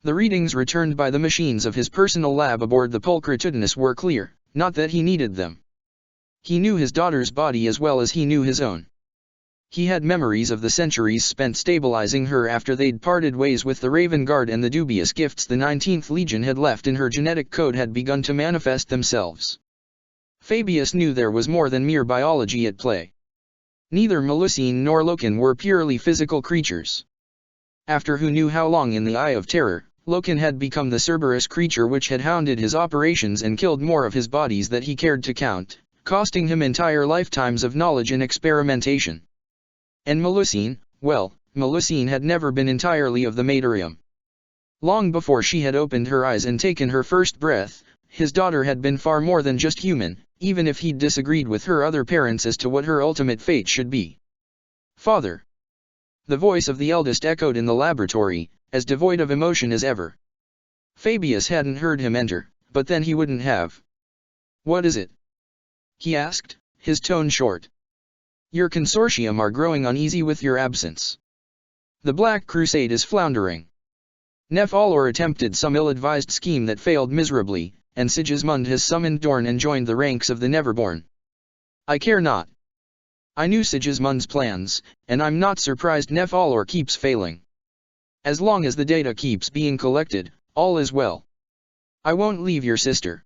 The readings returned by the machines of his personal lab aboard the Pulchritudinus were clear, not that he needed them. He knew his daughter's body as well as he knew his own. He had memories of the centuries spent stabilizing her after they'd parted ways with the Raven Guard, and the dubious gifts the 19th Legion had left in her genetic code had begun to manifest themselves. Fabius knew there was more than mere biology at play. Neither Melusine nor Loken were purely physical creatures. After who knew how long in the Eye of Terror, Loken had become the Cerberus creature which had hounded his operations and killed more of his bodies than he cared to count, costing him entire lifetimes of knowledge and experimentation. And Melusine, well, Melusine had never been entirely of the Materium. Long before she had opened her eyes and taken her first breath, his daughter had been far more than just human, even if he'd disagreed with her other parents as to what her ultimate fate should be. Father. The voice of the eldest echoed in the laboratory, as devoid of emotion as ever. Fabius hadn't heard him enter, but then he wouldn't have. What is it? He asked, his tone short. Your consortium are growing uneasy with your absence. The Black Crusade is floundering. Nephalor attempted some ill-advised scheme that failed miserably, and Sigismund has summoned Dorn and joined the ranks of the Neverborn. I care not. I knew Sigismund's plans, and I'm not surprised Nephalor keeps failing. As long as the data keeps being collected, all is well. I won't leave your sister.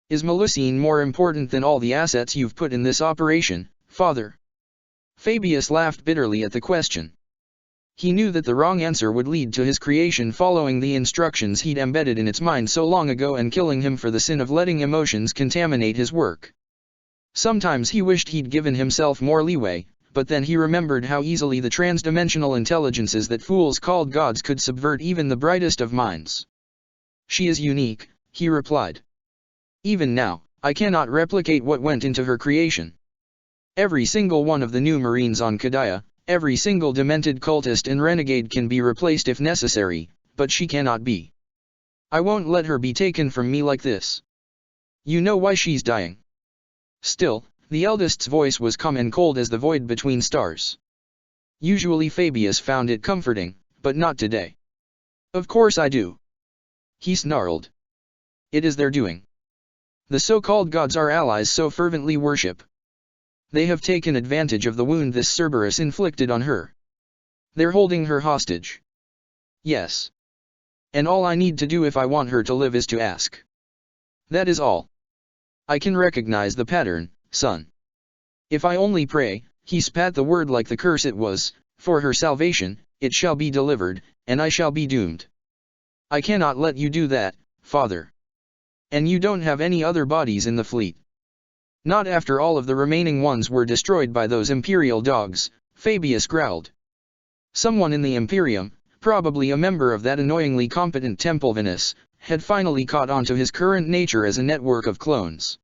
Is Melusine more important than all the assets you've put in this operation, Father? Fabius laughed bitterly at the question. He knew that the wrong answer would lead to his creation following the instructions he'd embedded in its mind so long ago and killing him for the sin of letting emotions contaminate his work. Sometimes he wished he'd given himself more leeway, but then he remembered how easily the transdimensional intelligences that fools called gods could subvert even the brightest of minds. She is unique, he replied. Even now, I cannot replicate what went into her creation. Every single one of the new Marines on Kadaya, every single demented cultist and renegade can be replaced if necessary, but she cannot be. I won't let her be taken from me like this. You know why she's dying. Still, the eldest's voice was calm and cold as the void between stars. Usually Fabius found it comforting, but not today. Of course I do. He snarled. It is their doing. The so-called gods our allies so fervently worship. They have taken advantage of the wound this Cerberus inflicted on her. They're holding her hostage. Yes. And all I need to do if I want her to live is to ask. That is all. I can recognize the pattern, son. If I only pray, he spat the word like the curse it was, for her salvation, it shall be delivered, and I shall be doomed. I cannot let you do that, father. And you don't have any other bodies in the fleet. Not after all of the remaining ones were destroyed by those Imperial dogs, Fabius growled. Someone in the Imperium, probably a member of that annoyingly competent Temple Venus, had finally caught on to his current nature as a network of clones.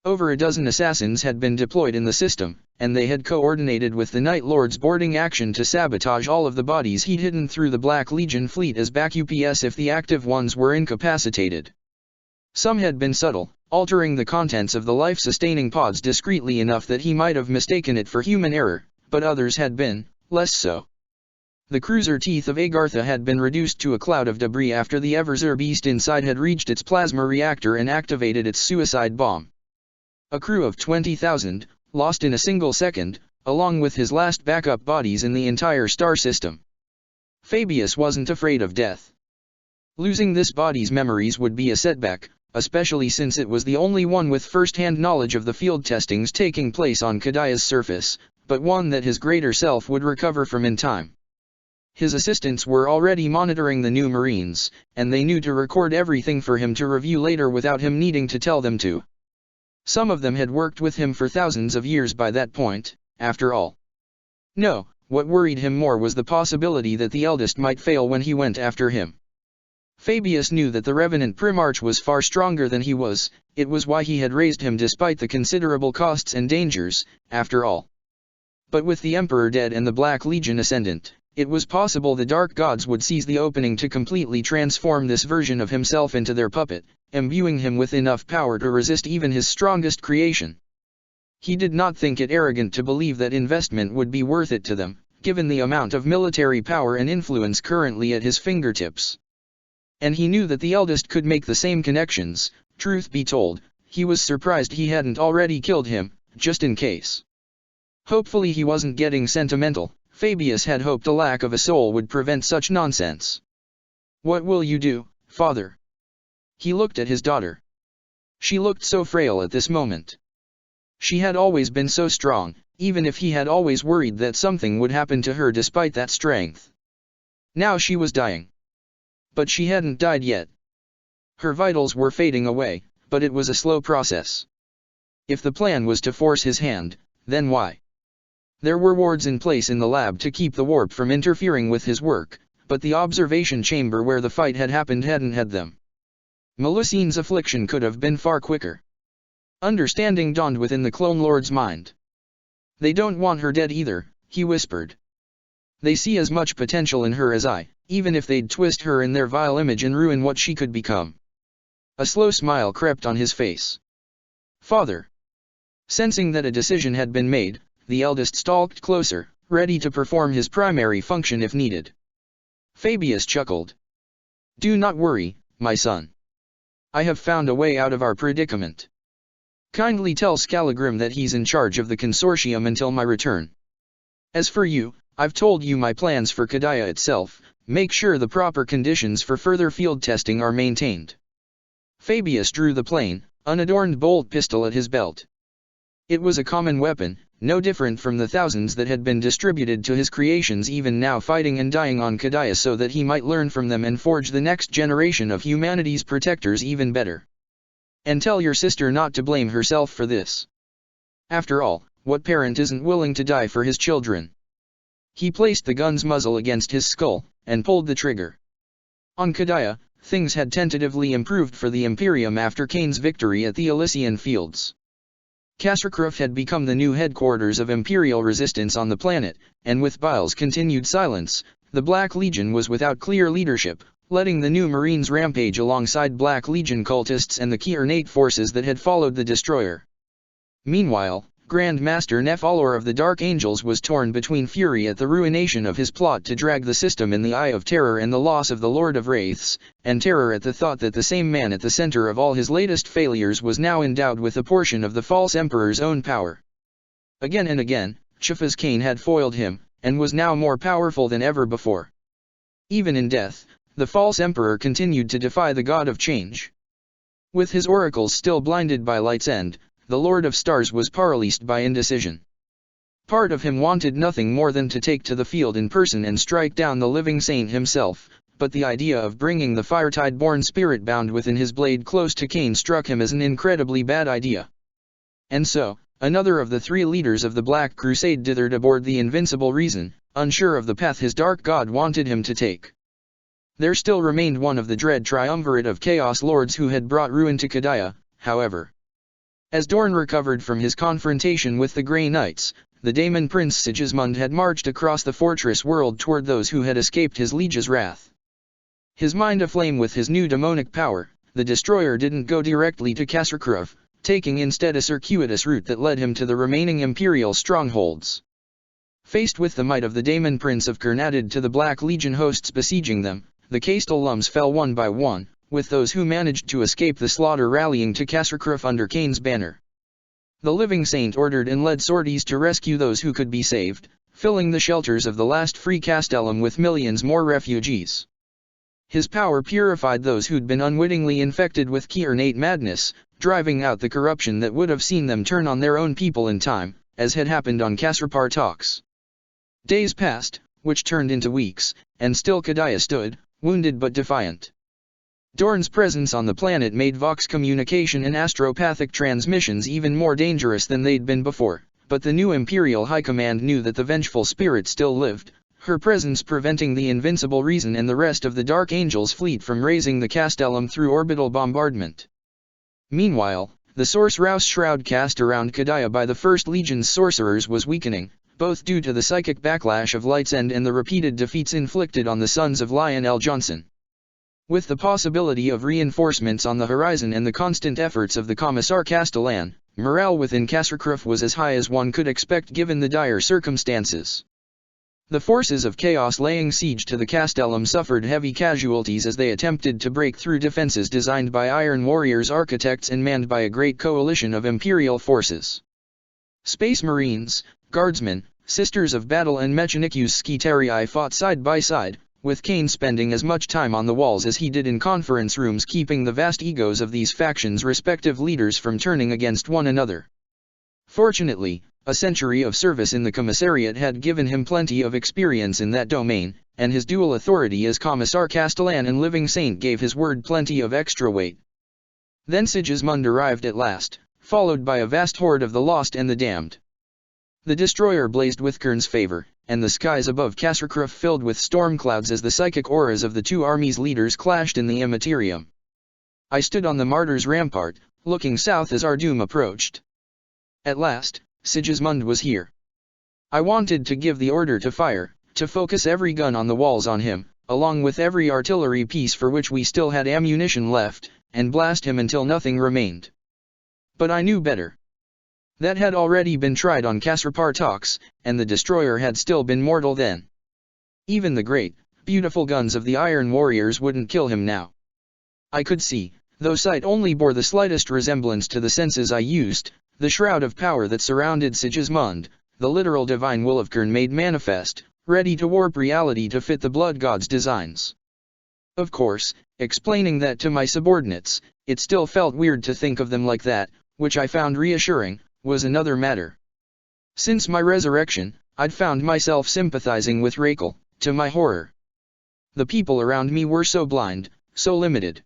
Over a dozen assassins had been deployed in the system, and they had coordinated with the Night Lord's boarding action to sabotage all of the bodies he'd hidden through the Black Legion fleet as backups if the active ones were incapacitated. Some had been subtle, altering the contents of the life-sustaining pods discreetly enough that he might have mistaken it for human error, but others had been, less so. The cruiser Teeth of Agartha had been reduced to a cloud of debris after the Everzer beast inside had reached its plasma reactor and activated its suicide bomb. A crew of 20,000, lost in a single second, along with his last backup bodies in the entire star system. Fabius wasn't afraid of death. Losing this body's memories would be a setback, especially since it was the only one with first-hand knowledge of the field testings taking place on Kadia's surface, but one that his greater self would recover from in time. His assistants were already monitoring the new Marines, and they knew to record everything for him to review later without him needing to tell them to. Some of them had worked with him for thousands of years by that point, after all. No, what worried him more was the possibility that the eldest might fail when he went after him. Fabius knew that the Revenant Primarch was far stronger than he was, it was why he had raised him despite the considerable costs and dangers, after all. But with the Emperor dead and the Black Legion ascendant, it was possible the Dark Gods would seize the opening to completely transform this version of himself into their puppet, imbuing him with enough power to resist even his strongest creation. He did not think it arrogant to believe that investment would be worth it to them, given the amount of military power and influence currently at his fingertips. And he knew that the eldest could make the same connections. Truth be told, he was surprised he hadn't already killed him, just in case. Hopefully he wasn't getting sentimental. Fabius had hoped a lack of a soul would prevent such nonsense. What will you do, father? He looked at his daughter. She looked so frail at this moment. She had always been so strong, even if he had always worried that something would happen to her despite that strength. Now she was dying. But she hadn't died yet. Her vitals were fading away, but it was a slow process. If the plan was to force his hand, then why? There were wards in place in the lab to keep the warp from interfering with his work, but the observation chamber where the fight had happened hadn't had them. Melusine's affliction could have been far quicker. Understanding dawned within the Clone Lord's mind. They don't want her dead either, he whispered. They see as much potential in her as I, even if they'd twist her in their vile image and ruin what she could become. A slow smile crept on his face. Father. Sensing that a decision had been made, the eldest stalked closer, ready to perform his primary function if needed. Fabius chuckled. Do not worry, my son. I have found a way out of our predicament. Kindly tell Scalagrim that he's in charge of the consortium until my return. As for you, I've told you my plans for Kadia itself. Make sure the proper conditions for further field testing are maintained. Fabius drew the plain, unadorned bolt pistol at his belt. It was a common weapon, no different from the thousands that had been distributed to his creations even now fighting and dying on Kadia so that he might learn from them and forge the next generation of humanity's protectors even better. And tell your sister not to blame herself for this. After all, what parent isn't willing to die for his children? He placed the gun's muzzle against his skull, and pulled the trigger. On Kadia, things had tentatively improved for the Imperium after Kane's victory at the Elysian Fields. Kasrkruf had become the new headquarters of Imperial resistance on the planet, and with Bile's continued silence, the Black Legion was without clear leadership, letting the new Marines rampage alongside Black Legion cultists and the key ornate forces that had followed the destroyer. Meanwhile, Grand Master Nephalor of the Dark Angels was torn between fury at the ruination of his plot to drag the system in the eye of terror and the loss of the Lord of Wraiths, and terror at the thought that the same man at the center of all his latest failures was now endowed with a portion of the false Emperor's own power. Again and again, Chufaz Kane had foiled him, and was now more powerful than ever before. Even in death, the false emperor continued to defy the god of change. With his oracles still blinded by light's end, the Lord of Stars was paralyzed by indecision. Part of him wanted nothing more than to take to the field in person and strike down the living saint himself, but the idea of bringing the Firetide-born spirit bound within his blade close to Cain struck him as an incredibly bad idea. And so, another of the 3 leaders of the Black Crusade dithered aboard the Invincible Reason, unsure of the path his dark god wanted him to take. There still remained one of the dread triumvirate of Chaos Lords who had brought ruin to Kadaya, however. As Dorn recovered from his confrontation with the Grey Knights, the Daemon Prince Sigismund had marched across the fortress world toward those who had escaped his liege's wrath. His mind aflame with his new demonic power, the destroyer didn't go directly to Kasrkrov, taking instead a circuitous route that led him to the remaining imperial strongholds. Faced with the might of the Daemon Prince of Kern added to the Black Legion hosts besieging them, the Castellums fell one by one, with those who managed to escape the slaughter rallying to Kasrkrov under Cain's banner. The living saint ordered and led sorties to rescue those who could be saved, filling the shelters of the last free Castellum with millions more refugees. His power purified those who'd been unwittingly infected with Kiernate madness, driving out the corruption that would have seen them turn on their own people in time, as had happened on Kasrpartox. Days passed, which turned into weeks, and still Kadaya stood, wounded but defiant. Dorn's presence on the planet made Vox communication and astropathic transmissions even more dangerous than they'd been before, but the new Imperial High Command knew that the vengeful spirit still lived, her presence preventing the Invincible Reason and the rest of the Dark Angel's fleet from raising the Castellum through orbital bombardment. Meanwhile, the Source Rouse shroud cast around Kadaya by the First Legion's sorcerers was weakening, both due to the psychic backlash of Light's End and the repeated defeats inflicted on the sons of Lionel Johnson. With the possibility of reinforcements on the horizon and the constant efforts of the Commissar Castellan, morale within Kasrkrov was as high as one could expect given the dire circumstances. The forces of Chaos laying siege to the Castellum suffered heavy casualties as they attempted to break through defenses designed by Iron Warriors architects and manned by a great coalition of Imperial forces. Space Marines, Guardsmen, Sisters of Battle and Mechanicus Skitarii fought side by side, with Cain spending as much time on the walls as he did in conference rooms keeping the vast egos of these factions' respective leaders from turning against one another. Fortunately, a century of service in the commissariat had given him plenty of experience in that domain, and his dual authority as Commissar Castellan and Living Saint gave his word plenty of extra weight. Then Sigismund arrived at last, followed by a vast horde of the lost and the damned. The destroyer blazed with Kern's favor, and the skies above Kasrkrov filled with storm clouds as the psychic auras of the 2 armies' leaders clashed in the immaterium. I stood on the martyr's rampart, looking south as our doom approached. At last, Sigismund was here. I wanted to give the order to fire, to focus every gun on the walls on him, along with every artillery piece for which we still had ammunition left, and blast him until nothing remained. But I knew better. That had already been tried on Kasrpartox, and the destroyer had still been mortal then. Even the great, beautiful guns of the Iron Warriors wouldn't kill him now. I could see, though sight only bore the slightest resemblance to the senses I used, the shroud of power that surrounded Sigismund, the literal divine will of Kern made manifest, ready to warp reality to fit the blood god's designs. Of course, explaining that to my subordinates, it still felt weird to think of them like that, which I found reassuring, was another matter. Since my resurrection, I'd found myself sympathizing with Rakel, to my horror. The people around me were so blind, so limited.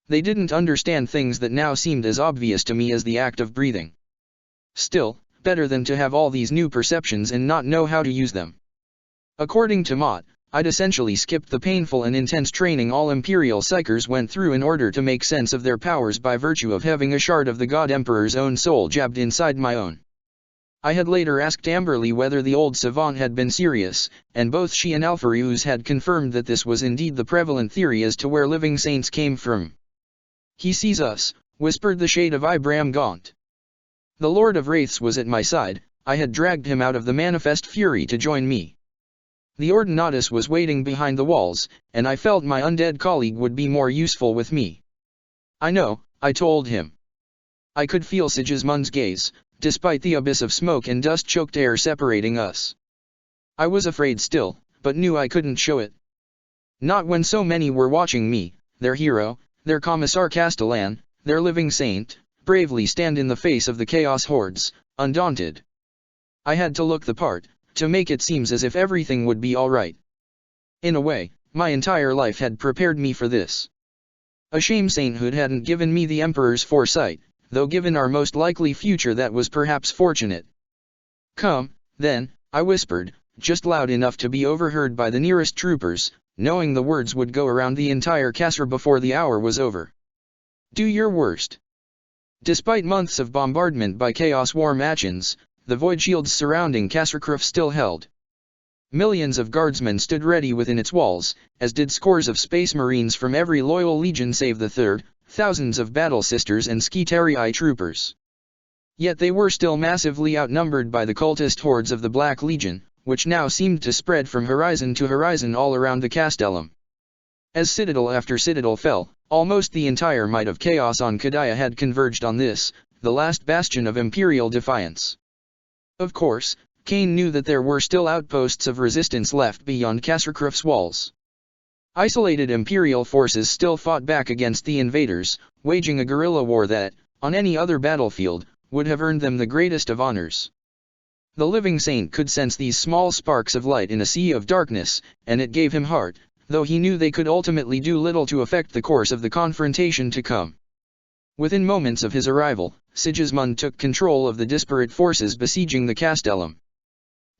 They didn't understand things that now seemed as obvious to me as the act of breathing. Still, better than to have all these new perceptions and not know how to use them. According to Mott, I'd essentially skipped the painful and intense training all Imperial Psychers went through in order to make sense of their powers by virtue of having a shard of the God Emperor's own soul jabbed inside my own. I had later asked Amberley whether the old savant had been serious, and both she and Alpharius had confirmed that this was indeed the prevalent theory as to where living saints came from. "He sees us," whispered the shade of Ibram Gaunt. The Lord of Wraiths was at my side. I had dragged him out of the manifest fury to join me. The Ordinatus was waiting behind the walls, and I felt my undead colleague would be more useful with me. "I know," I told him. I could feel Sigismund's gaze, despite the abyss of smoke and dust-choked air separating us. I was afraid still, but knew I couldn't show it. Not when so many were watching me, their hero, their Commissar Castellan, their living saint, bravely stand in the face of the chaos hordes, undaunted. I had to look the part, to make it seem as if everything would be alright. In a way, my entire life had prepared me for this. A shame sainthood hadn't given me the Emperor's foresight, though given our most likely future that was perhaps fortunate. Come, then, I whispered, just loud enough to be overheard by the nearest troopers, knowing the words would go around the entire castle before the hour was over. Do your worst. Despite months of bombardment by chaos war machines, the void shields surrounding Kasserkruf still held. Millions of guardsmen stood ready within its walls, as did scores of space marines from every loyal legion save the third, thousands of battle sisters and Skitarii troopers. Yet they were still massively outnumbered by the cultist hordes of the Black Legion, which now seemed to spread from horizon to horizon all around the castellum. As citadel after citadel fell, almost the entire might of chaos on Kadaya had converged on this, the last bastion of imperial defiance. Of course, Kane knew that there were still outposts of resistance left beyond Kasserkruf's walls. Isolated imperial forces still fought back against the invaders, waging a guerrilla war that, on any other battlefield, would have earned them the greatest of honors. The living saint could sense these small sparks of light in a sea of darkness, and it gave him heart, though he knew they could ultimately do little to affect the course of the confrontation to come. Within moments of his arrival, Sigismund took control of the disparate forces besieging the castellum.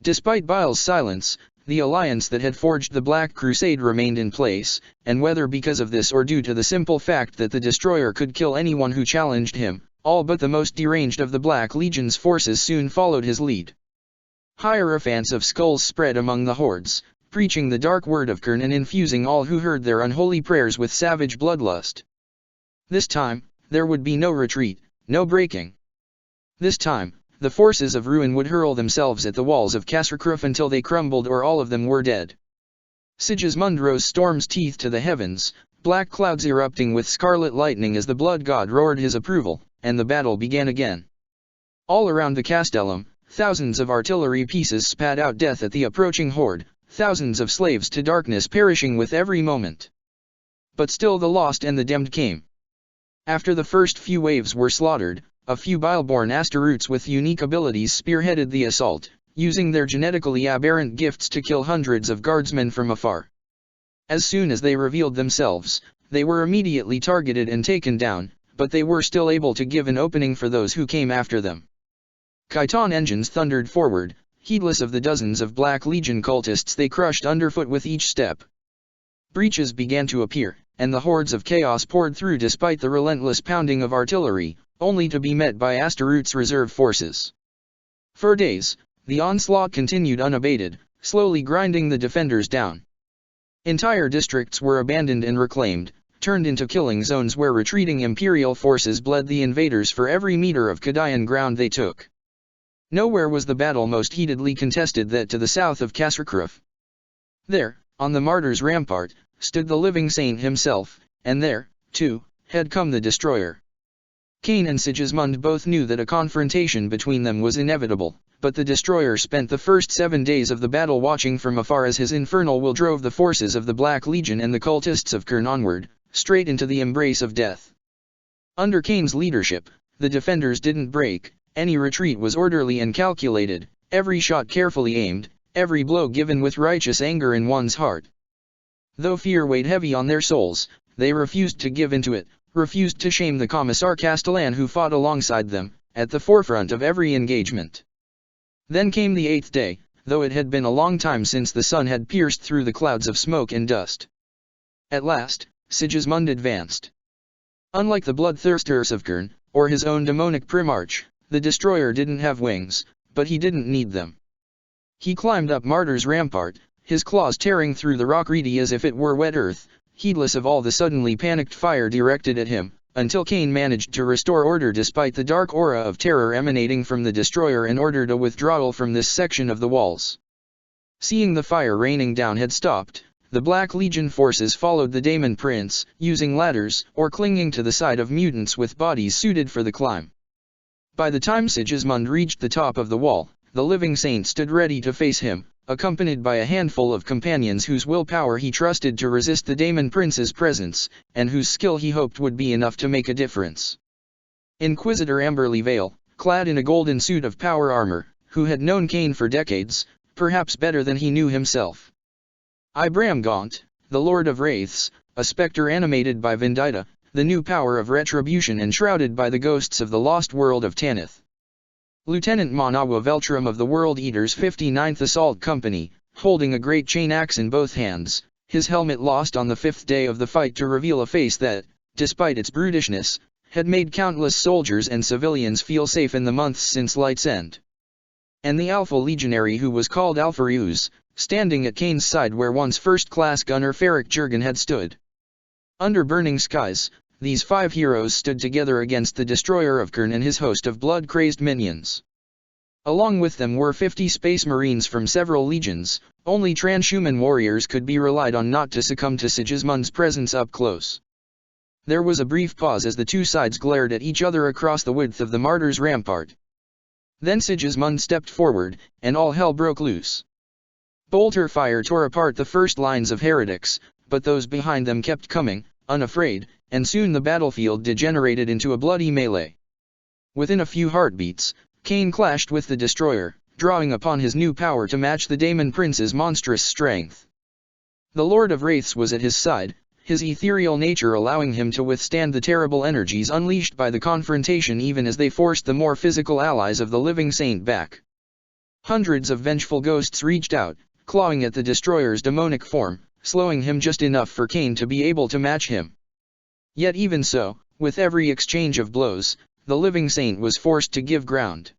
Despite Bile's silence, the alliance that had forged the Black Crusade remained in place, and whether because of this or due to the simple fact that the destroyer could kill anyone who challenged him, all but the most deranged of the Black Legion's forces soon followed his lead. Hierophants of skulls spread among the hordes, preaching the dark word of Kern and infusing all who heard their unholy prayers with savage bloodlust. This time, there would be no retreat, no breaking. This time, the forces of ruin would hurl themselves at the walls of Kasserkruf until they crumbled or all of them were dead. Sigismund rose storm's teeth to the heavens, black clouds erupting with scarlet lightning as the blood god roared his approval, and the battle began again. All around the castellum, thousands of artillery pieces spat out death at the approaching horde, thousands of slaves to darkness perishing with every moment. But still the lost and the damned came. After the first few waves were slaughtered, a few Bile-born Astaroths with unique abilities spearheaded the assault, using their genetically aberrant gifts to kill hundreds of guardsmen from afar. As soon as they revealed themselves, they were immediately targeted and taken down, but they were still able to give an opening for those who came after them. Khitan engines thundered forward, heedless of the dozens of Black Legion cultists they crushed underfoot with each step. Breaches began to appear, and the hordes of chaos poured through despite the relentless pounding of artillery, only to be met by Astaroth's reserve forces. For days, the onslaught continued unabated, slowly grinding the defenders down. Entire districts were abandoned and reclaimed, turned into killing zones where retreating imperial forces bled the invaders for every meter of Kadayan ground they took. Nowhere was the battle most heatedly contested that to the south of Kasserkruf. There, on the martyr's rampart, stood the living saint himself, and there, too, had come the destroyer. Kane and Sigismund both knew that a confrontation between them was inevitable, but the destroyer spent the first 7 days of the battle watching from afar as his infernal will drove the forces of the Black Legion and the cultists of Kern onward, straight into the embrace of death. Under Kane's leadership, the defenders didn't break, any retreat was orderly and calculated, every shot carefully aimed, every blow given with righteous anger in one's heart. Though fear weighed heavy on their souls, they refused to give into it, refused to shame the Commissar Castellan who fought alongside them, at the forefront of every engagement. Then came the 8th day, though it had been a long time since the sun had pierced through the clouds of smoke and dust. At last, Sigismund advanced. Unlike the bloodthirsters of Kern, or his own demonic Primarch, the destroyer didn't have wings, but he didn't need them. He climbed up Martyr's rampart, his claws tearing through the rock reedy as if it were wet earth, heedless of all the suddenly panicked fire directed at him, until Kane managed to restore order despite the dark aura of terror emanating from the destroyer and ordered a withdrawal from this section of the walls. Seeing the fire raining down had stopped, the Black Legion forces followed the Daemon Prince, using ladders or clinging to the side of mutants with bodies suited for the climb. By the time Sigismund reached the top of the wall, the living saint stood ready to face him, accompanied by a handful of companions whose willpower he trusted to resist the Daemon Prince's presence, and whose skill he hoped would be enough to make a difference. Inquisitor Amberley Vale, clad in a golden suit of power armor, who had known Cain for decades, perhaps better than he knew himself. Ibram Gaunt, the Lord of Wraiths, a spectre animated by Vendita, the new power of retribution enshrouded by the ghosts of the lost world of Tanith. Lieutenant Manawa Veltram of the World Eaters' 59th Assault Company, holding a great chain axe in both hands, his helmet lost on the 5th day of the fight to reveal a face that, despite its brutishness, had made countless soldiers and civilians feel safe in the months since Light's End. And the Alpha Legionary who was called Alphareus, standing at Cain's side where once first-class gunner Ferric Jurgen had stood. Under burning skies, these 5 heroes stood together against the destroyer of Khurn and his host of blood-crazed minions. Along with them were 50 space marines from several legions. Only transhuman warriors could be relied on not to succumb to Sigismund's presence up close. There was a brief pause as the two sides glared at each other across the width of the martyr's rampart. Then Sigismund stepped forward, and all hell broke loose. Bolter fire tore apart the first lines of heretics, but those behind them kept coming, unafraid, and soon the battlefield degenerated into a bloody melee. Within a few heartbeats, Cain clashed with the destroyer, drawing upon his new power to match the Daemon Prince's monstrous strength. The Lord of Wraiths was at his side, his ethereal nature allowing him to withstand the terrible energies unleashed by the confrontation even as they forced the more physical allies of the living saint back. Hundreds of vengeful ghosts reached out, clawing at the destroyer's demonic form, slowing him just enough for Cain to be able to match him. Yet even so, with every exchange of blows, the living saint was forced to give ground.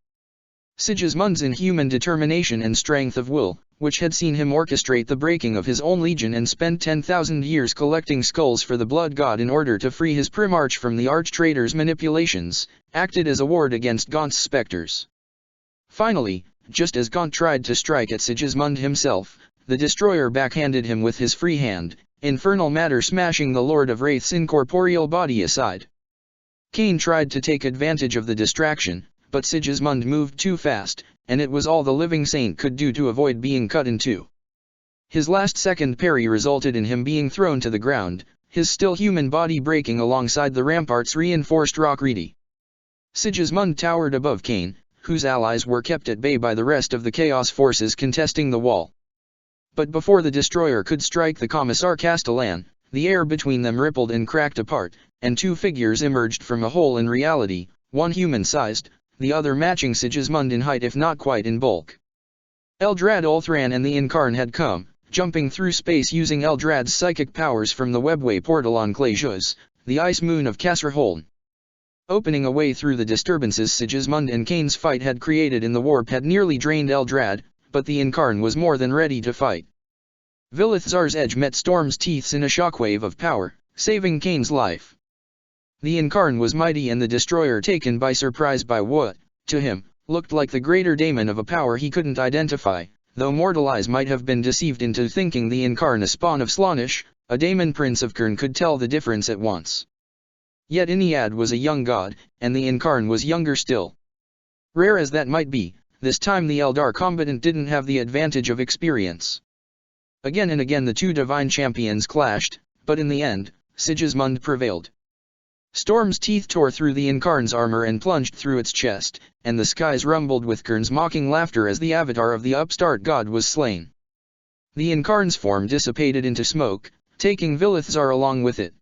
Sigismund's inhuman determination and strength of will, which had seen him orchestrate the breaking of his own legion and spend 10,000 years collecting skulls for the blood god in order to free his primarch from the arch-traitor's manipulations, acted as a ward against Gaunt's specters. Finally, just as Gaunt tried to strike at Sigismund himself, the destroyer backhanded him with his free hand, infernal matter smashing the Lord of Wraith's incorporeal body aside. Cain tried to take advantage of the distraction, but Sigismund moved too fast, and it was all the living saint could do to avoid being cut in two. His last-second parry resulted in him being thrown to the ground, his still human body breaking alongside the rampart's reinforced rock reedy. Sigismund towered above Cain, whose allies were kept at bay by the rest of the Chaos forces contesting the wall. But before the destroyer could strike the Commissar Castellan, the air between them rippled and cracked apart, and 2 figures emerged from a hole in reality, one human-sized, the other matching Sigismund in height if not quite in bulk. Eldrad Ulthran and the Incarn had come, jumping through space using Eldrad's psychic powers from the webway portal on Klejuz, the ice moon of Kasserholm. Opening a way through the disturbances Sigismund and Cain's fight had created in the warp had nearly drained Eldrad, but the Incarn was more than ready to fight. Vilithzar's edge met Storm's teeth in a shockwave of power, saving Cain's life. The Incarn was mighty and the destroyer taken by surprise by what, to him, looked like the greater daemon of a power he couldn't identify, though mortal eyes might have been deceived into thinking the Incarn a spawn of Slaanesh, a daemon prince of Khurn could tell the difference at once. Yet Iniad was a young god, and the Incarn was younger still. Rare as that might be, this time the Eldar combatant didn't have the advantage of experience. Again and again the two divine champions clashed, but in the end, Sigismund prevailed. Storm's teeth tore through the Incarn's armor and plunged through its chest, and the skies rumbled with Khurn's mocking laughter as the avatar of the upstart god was slain. The Incarn's form dissipated into smoke, taking Vilithzar along with it.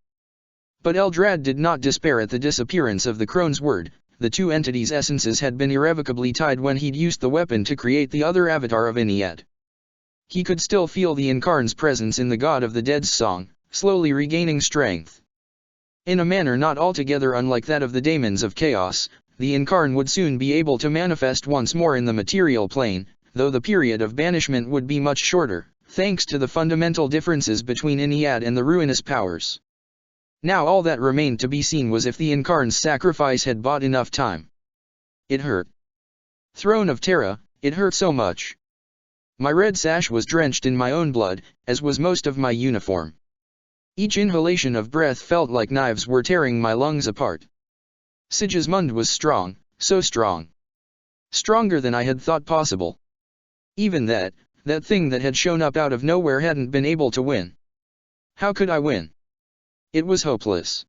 But Eldrad did not despair at the disappearance of the Crone's word. The two entities' essences had been irrevocably tied when he'd used the weapon to create the other avatar of Iniad. He could still feel the Incarn's presence in the God of the Dead's song, slowly regaining strength. In a manner not altogether unlike that of the daemons of chaos, the Incarn would soon be able to manifest once more in the material plane, though the period of banishment would be much shorter, thanks to the fundamental differences between Iniad and the ruinous powers. Now all that remained to be seen was if the Incarn's sacrifice had bought enough time. It hurt. Throne of Terra, it hurt so much. My red sash was drenched in my own blood, as was most of my uniform. Each inhalation of breath felt like knives were tearing my lungs apart. Sigismund was strong, so strong. Stronger than I had thought possible. Even that, that thing that had shown up out of nowhere hadn't been able to win. How could I win? It was hopeless.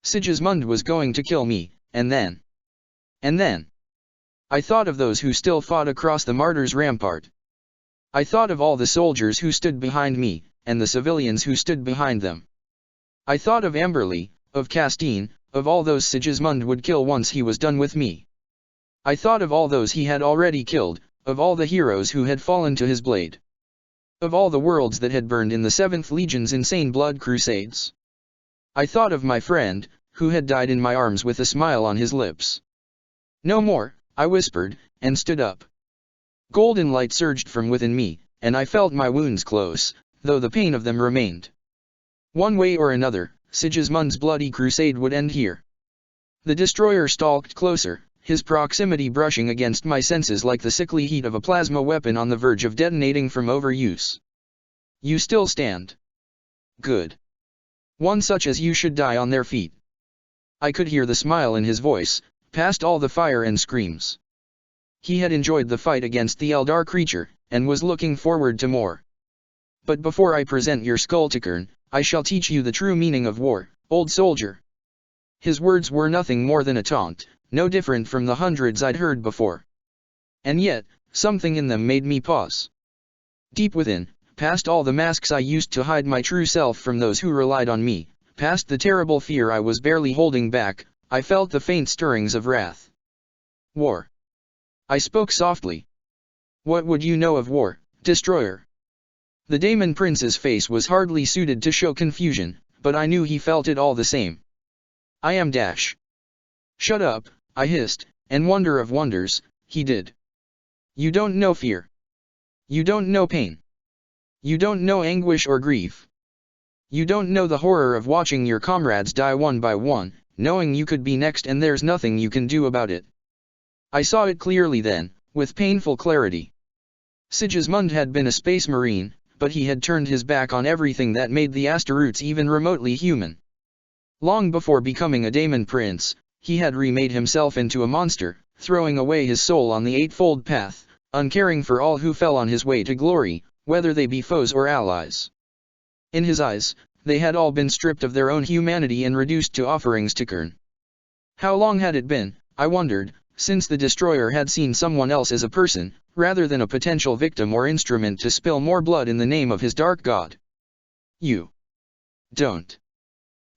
Sigismund was going to kill me, and then. I thought of those who still fought across the martyrs' rampart. I thought of all the soldiers who stood behind me, and the civilians who stood behind them. I thought of Amberley, of Castine, of all those Sigismund would kill once he was done with me. I thought of all those he had already killed, of all the heroes who had fallen to his blade. Of all the worlds that had burned in the 7th Legion's insane blood crusades. I thought of my friend, who had died in my arms with a smile on his lips. No more, I whispered, and stood up. Golden light surged from within me, and I felt my wounds close, though the pain of them remained. One way or another, Sigismund's bloody crusade would end here. The destroyer stalked closer, his proximity brushing against my senses like the sickly heat of a plasma weapon on the verge of detonating from overuse. You still stand. Good. One such as you should die on their feet. I could hear the smile in his voice, past all the fire and screams. He had enjoyed the fight against the Eldar creature, and was looking forward to more. But before I present your skull to Kern, I shall teach you the true meaning of war, old soldier. His words were nothing more than a taunt, no different from the hundreds I'd heard before. And yet, something in them made me pause. Deep within, past all the masks I used to hide my true self from those who relied on me, past the terrible fear I was barely holding back, I felt the faint stirrings of wrath. War. I spoke softly. What would you know of war, destroyer? The Daemon Prince's face was hardly suited to show confusion, but I knew he felt it all the same. I am dash. Shut up, I hissed, and wonder of wonders, he did. You don't know fear. You don't know pain. You don't know anguish or grief. You don't know the horror of watching your comrades die one by one, knowing you could be next and there's nothing you can do about it. I saw it clearly then, with painful clarity. Sigismund had been a space marine, but he had turned his back on everything that made the Astaroths even remotely human. Long before becoming a Daemon Prince, he had remade himself into a monster, throwing away his soul on the eightfold path, uncaring for all who fell on his way to glory, whether they be foes or allies. In his eyes, they had all been stripped of their own humanity and reduced to offerings to Kern. How long had it been, I wondered, since the destroyer had seen someone else as a person, rather than a potential victim or instrument to spill more blood in the name of his dark god? You don't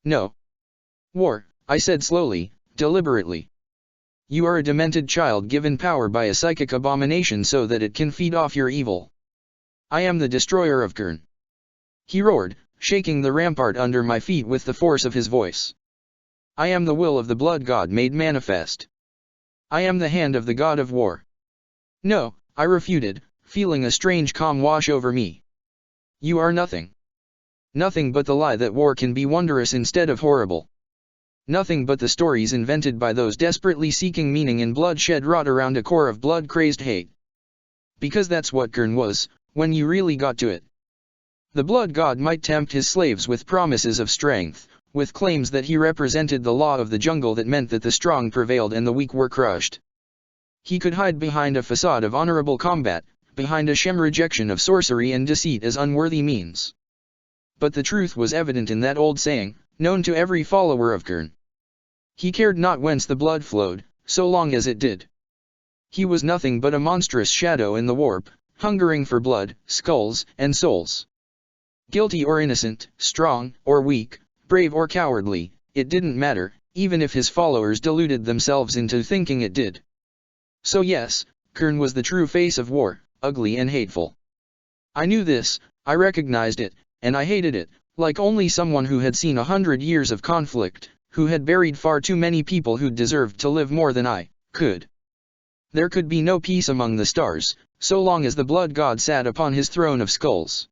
know war, I said slowly, deliberately. You are a demented child given power by a psychic abomination so that it can feed off your evil. I am the destroyer of Kern. He roared, shaking the rampart under my feet with the force of his voice. I am the will of the blood god made manifest. I am the hand of the god of war. No, I refuted, feeling a strange calm wash over me. You are nothing. Nothing but the lie that war can be wondrous instead of horrible. Nothing but the stories invented by those desperately seeking meaning in bloodshed wrought around a core of blood-crazed hate. Because that's what Kern was, when you really got to it. The blood god might tempt his slaves with promises of strength, with claims that he represented the law of the jungle that meant that the strong prevailed and the weak were crushed. He could hide behind a facade of honorable combat, behind a sham rejection of sorcery and deceit as unworthy means. But the truth was evident in that old saying, known to every follower of Kern. He cared not whence the blood flowed, so long as it did. He was nothing but a monstrous shadow in the warp, hungering for blood, skulls, and souls. Guilty or innocent, strong or weak, brave or cowardly, it didn't matter, even if his followers deluded themselves into thinking it did. So yes, Kern was the true face of war, ugly and hateful. I knew this, I recognized it, and I hated it, like only someone who had seen 100 years of conflict, who had buried far too many people who deserved to live more than I could. There could be no peace among the stars, so long as the blood god sat upon his throne of skulls.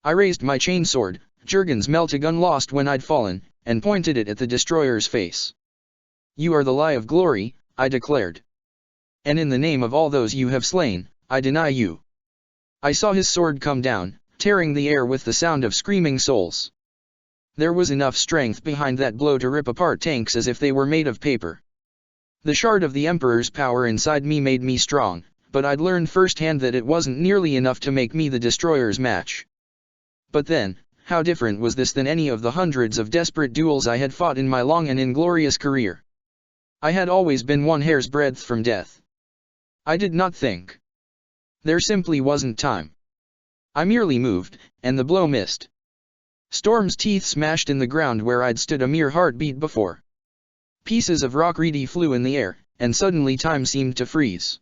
I raised my chainsword, Jurgen's meltagun lost when I'd fallen, and pointed it at the destroyer's face. You are the lie of glory, I declared. And in the name of all those you have slain, I deny you. I saw his sword come down, tearing the air with the sound of screaming souls. There was enough strength behind that blow to rip apart tanks as if they were made of paper. The shard of the Emperor's power inside me made me strong, but I'd learned firsthand that it wasn't nearly enough to make me the destroyer's match. But then, how different was this than any of the hundreds of desperate duels I had fought in my long and inglorious career? I had always been one hair's breadth from death. I did not think. There simply wasn't time. I merely moved, and the blow missed. Storm's teeth smashed in the ground where I'd stood a mere heartbeat before. Pieces of rock reedy flew in the air, and suddenly time seemed to freeze.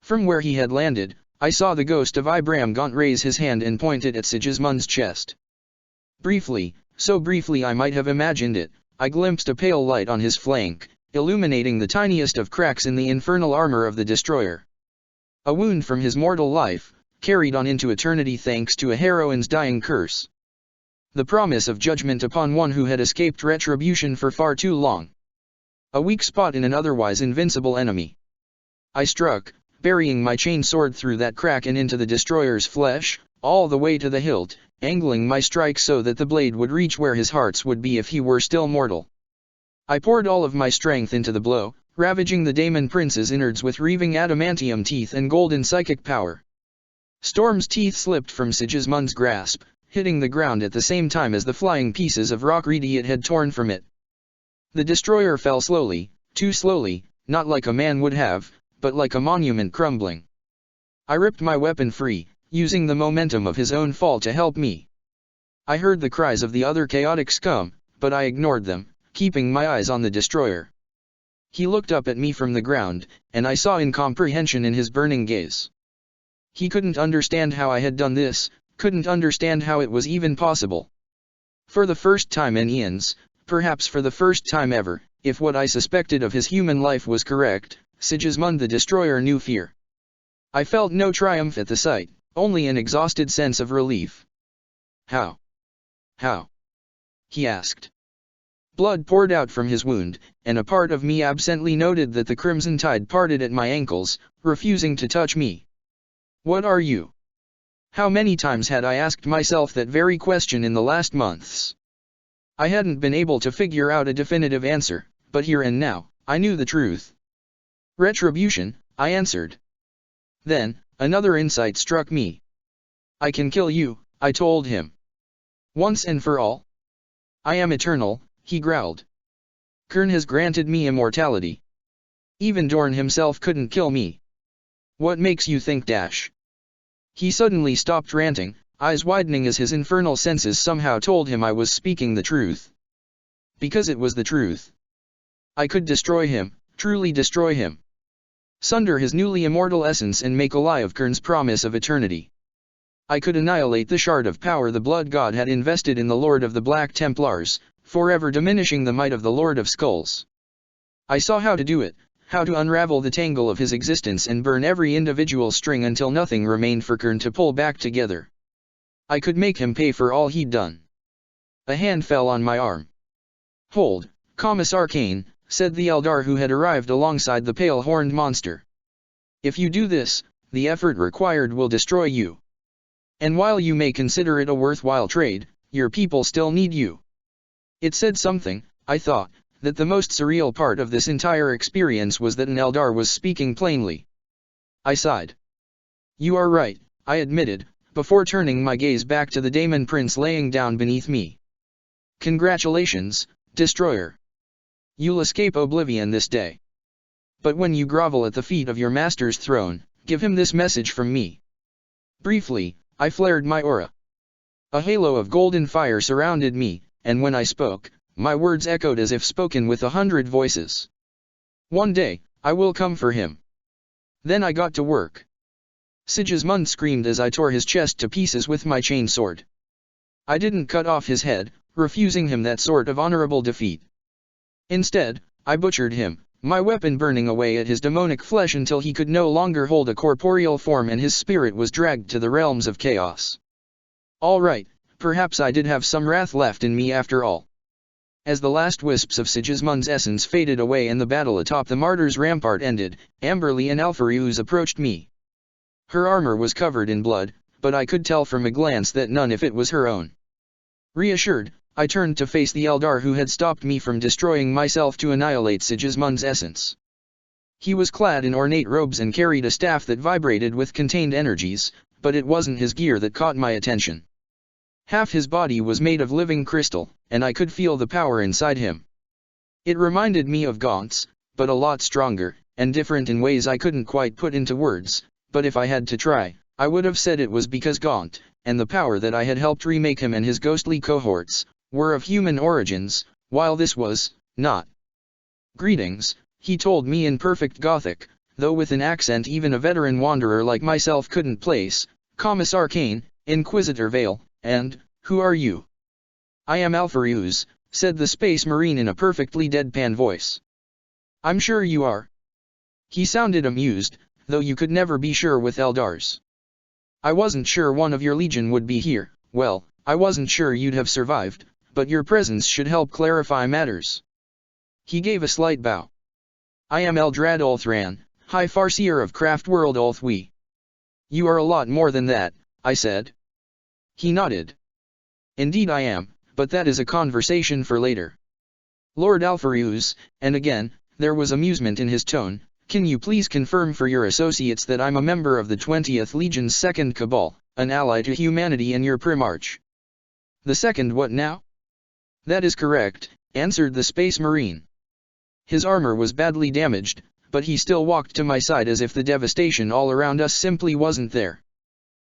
From where he had landed, I saw the ghost of Ibram Gaunt raise his hand and point it at Sigismund's chest. Briefly, so briefly I might have imagined it, I glimpsed a pale light on his flank, illuminating the tiniest of cracks in the infernal armor of the destroyer. A wound from his mortal life, carried on into eternity thanks to a heroine's dying curse. The promise of judgment upon one who had escaped retribution for far too long. A weak spot in an otherwise invincible enemy. I struck, burying my chain sword through that crack and into the destroyer's flesh, all the way to the hilt, angling my strike so that the blade would reach where his heart would be if he were still mortal. I poured all of my strength into the blow, ravaging the Daemon Prince's innards with reaving adamantium teeth and golden psychic power. Storm's teeth slipped from Sigismund's grasp, hitting the ground at the same time as the flying pieces of rock reedy it had torn from it. The destroyer fell slowly, too slowly, not like a man would have, but like a monument crumbling. I ripped my weapon free, using the momentum of his own fall to help me. I heard the cries of the other chaotic scum, but I ignored them, keeping my eyes on the destroyer. He looked up at me from the ground, and I saw incomprehension in his burning gaze. He couldn't understand how I had done this, couldn't understand how it was even possible. For the first time in eons, perhaps for the first time ever, if what I suspected of his human life was correct, Sigismund the Destroyer knew fear. I felt no triumph at the sight, only an exhausted sense of relief. How? How? He asked. Blood poured out from his wound, and a part of me absently noted that the crimson tide parted at my ankles, refusing to touch me. What are you? How many times had I asked myself that very question in the last months? I hadn't been able to figure out a definitive answer, but here and now, I knew the truth. Retribution, I answered. Then, another insight struck me. I can kill you, I told him. Once and for all. I am eternal, he growled. Kern has granted me immortality. Even Dorn himself couldn't kill me. What makes you think dash? He suddenly stopped ranting, eyes widening as his infernal senses somehow told him I was speaking the truth. Because it was the truth. I could destroy him, truly destroy him. Sunder his newly immortal essence and make a lie of Kern's promise of eternity. I could annihilate the shard of power the Blood God had invested in the Lord of the Black Templars, forever diminishing the might of the Lord of Skulls. I saw how to do it, how to unravel the tangle of his existence and burn every individual string until nothing remained for Kern to pull back together. I could make him pay for all he'd done. A hand fell on my arm. Hold, Commissar Kane, said the Eldar who had arrived alongside the pale-horned monster. If you do this, the effort required will destroy you. And while you may consider it a worthwhile trade, your people still need you. It said something, I thought, that the most surreal part of this entire experience was that an Eldar was speaking plainly. I sighed. You are right, I admitted, before turning my gaze back to the Daemon Prince laying down beneath me. Congratulations, Destroyer. You'll escape oblivion this day. But when you grovel at the feet of your master's throne, give him this message from me. Briefly, I flared my aura. A halo of golden fire surrounded me, and when I spoke, my words echoed as if spoken with 100 voices. One day, I will come for him. Then I got to work. Sigismund screamed as I tore his chest to pieces with my chain sword. I didn't cut off his head, refusing him that sort of honorable defeat. Instead, I butchered him, my weapon burning away at his demonic flesh until he could no longer hold a corporeal form and his spirit was dragged to the realms of chaos. All right, perhaps I did have some wrath left in me after all. As the last wisps of Sigismund's essence faded away and the battle atop the Martyr's Rampart ended, Amberly and Alpharius approached me. Her armor was covered in blood, but I could tell from a glance that none of it was her own. Reassured, I turned to face the Eldar who had stopped me from destroying myself to annihilate Sigismund's essence. He was clad in ornate robes and carried a staff that vibrated with contained energies, but it wasn't his gear that caught my attention. Half his body was made of living crystal, and I could feel the power inside him. It reminded me of Gaunt's, but a lot stronger, and different in ways I couldn't quite put into words, but if I had to try, I would have said it was because Gaunt, and the power that I had helped remake him and his ghostly cohorts, were of human origins, while this was, not. "Greetings," he told me in perfect Gothic, though with an accent even a veteran wanderer like myself couldn't place. "Commissar Kane, Inquisitor Vale, and, who are you?" "I am Alpharius," said the Space Marine in a perfectly deadpan voice. "I'm sure you are." He sounded amused, though you could never be sure with Eldars. "I wasn't sure one of your legion would be here. Well, I wasn't sure you'd have survived, but your presence should help clarify matters." He gave a slight bow. "I am Eldrad Ulthran, High Farseer of Craftworld Ulthwi." "You are a lot more than that," I said. He nodded. "Indeed I am, but that is a conversation for later. Lord Alpharius," and again, there was amusement in his tone, "can you please confirm for your associates that I'm a member of the 20th Legion's 2nd Cabal, an ally to humanity in your Primarch?" "The second what now?" "That is correct," answered the Space Marine. His armor was badly damaged, but he still walked to my side as if the devastation all around us simply wasn't there.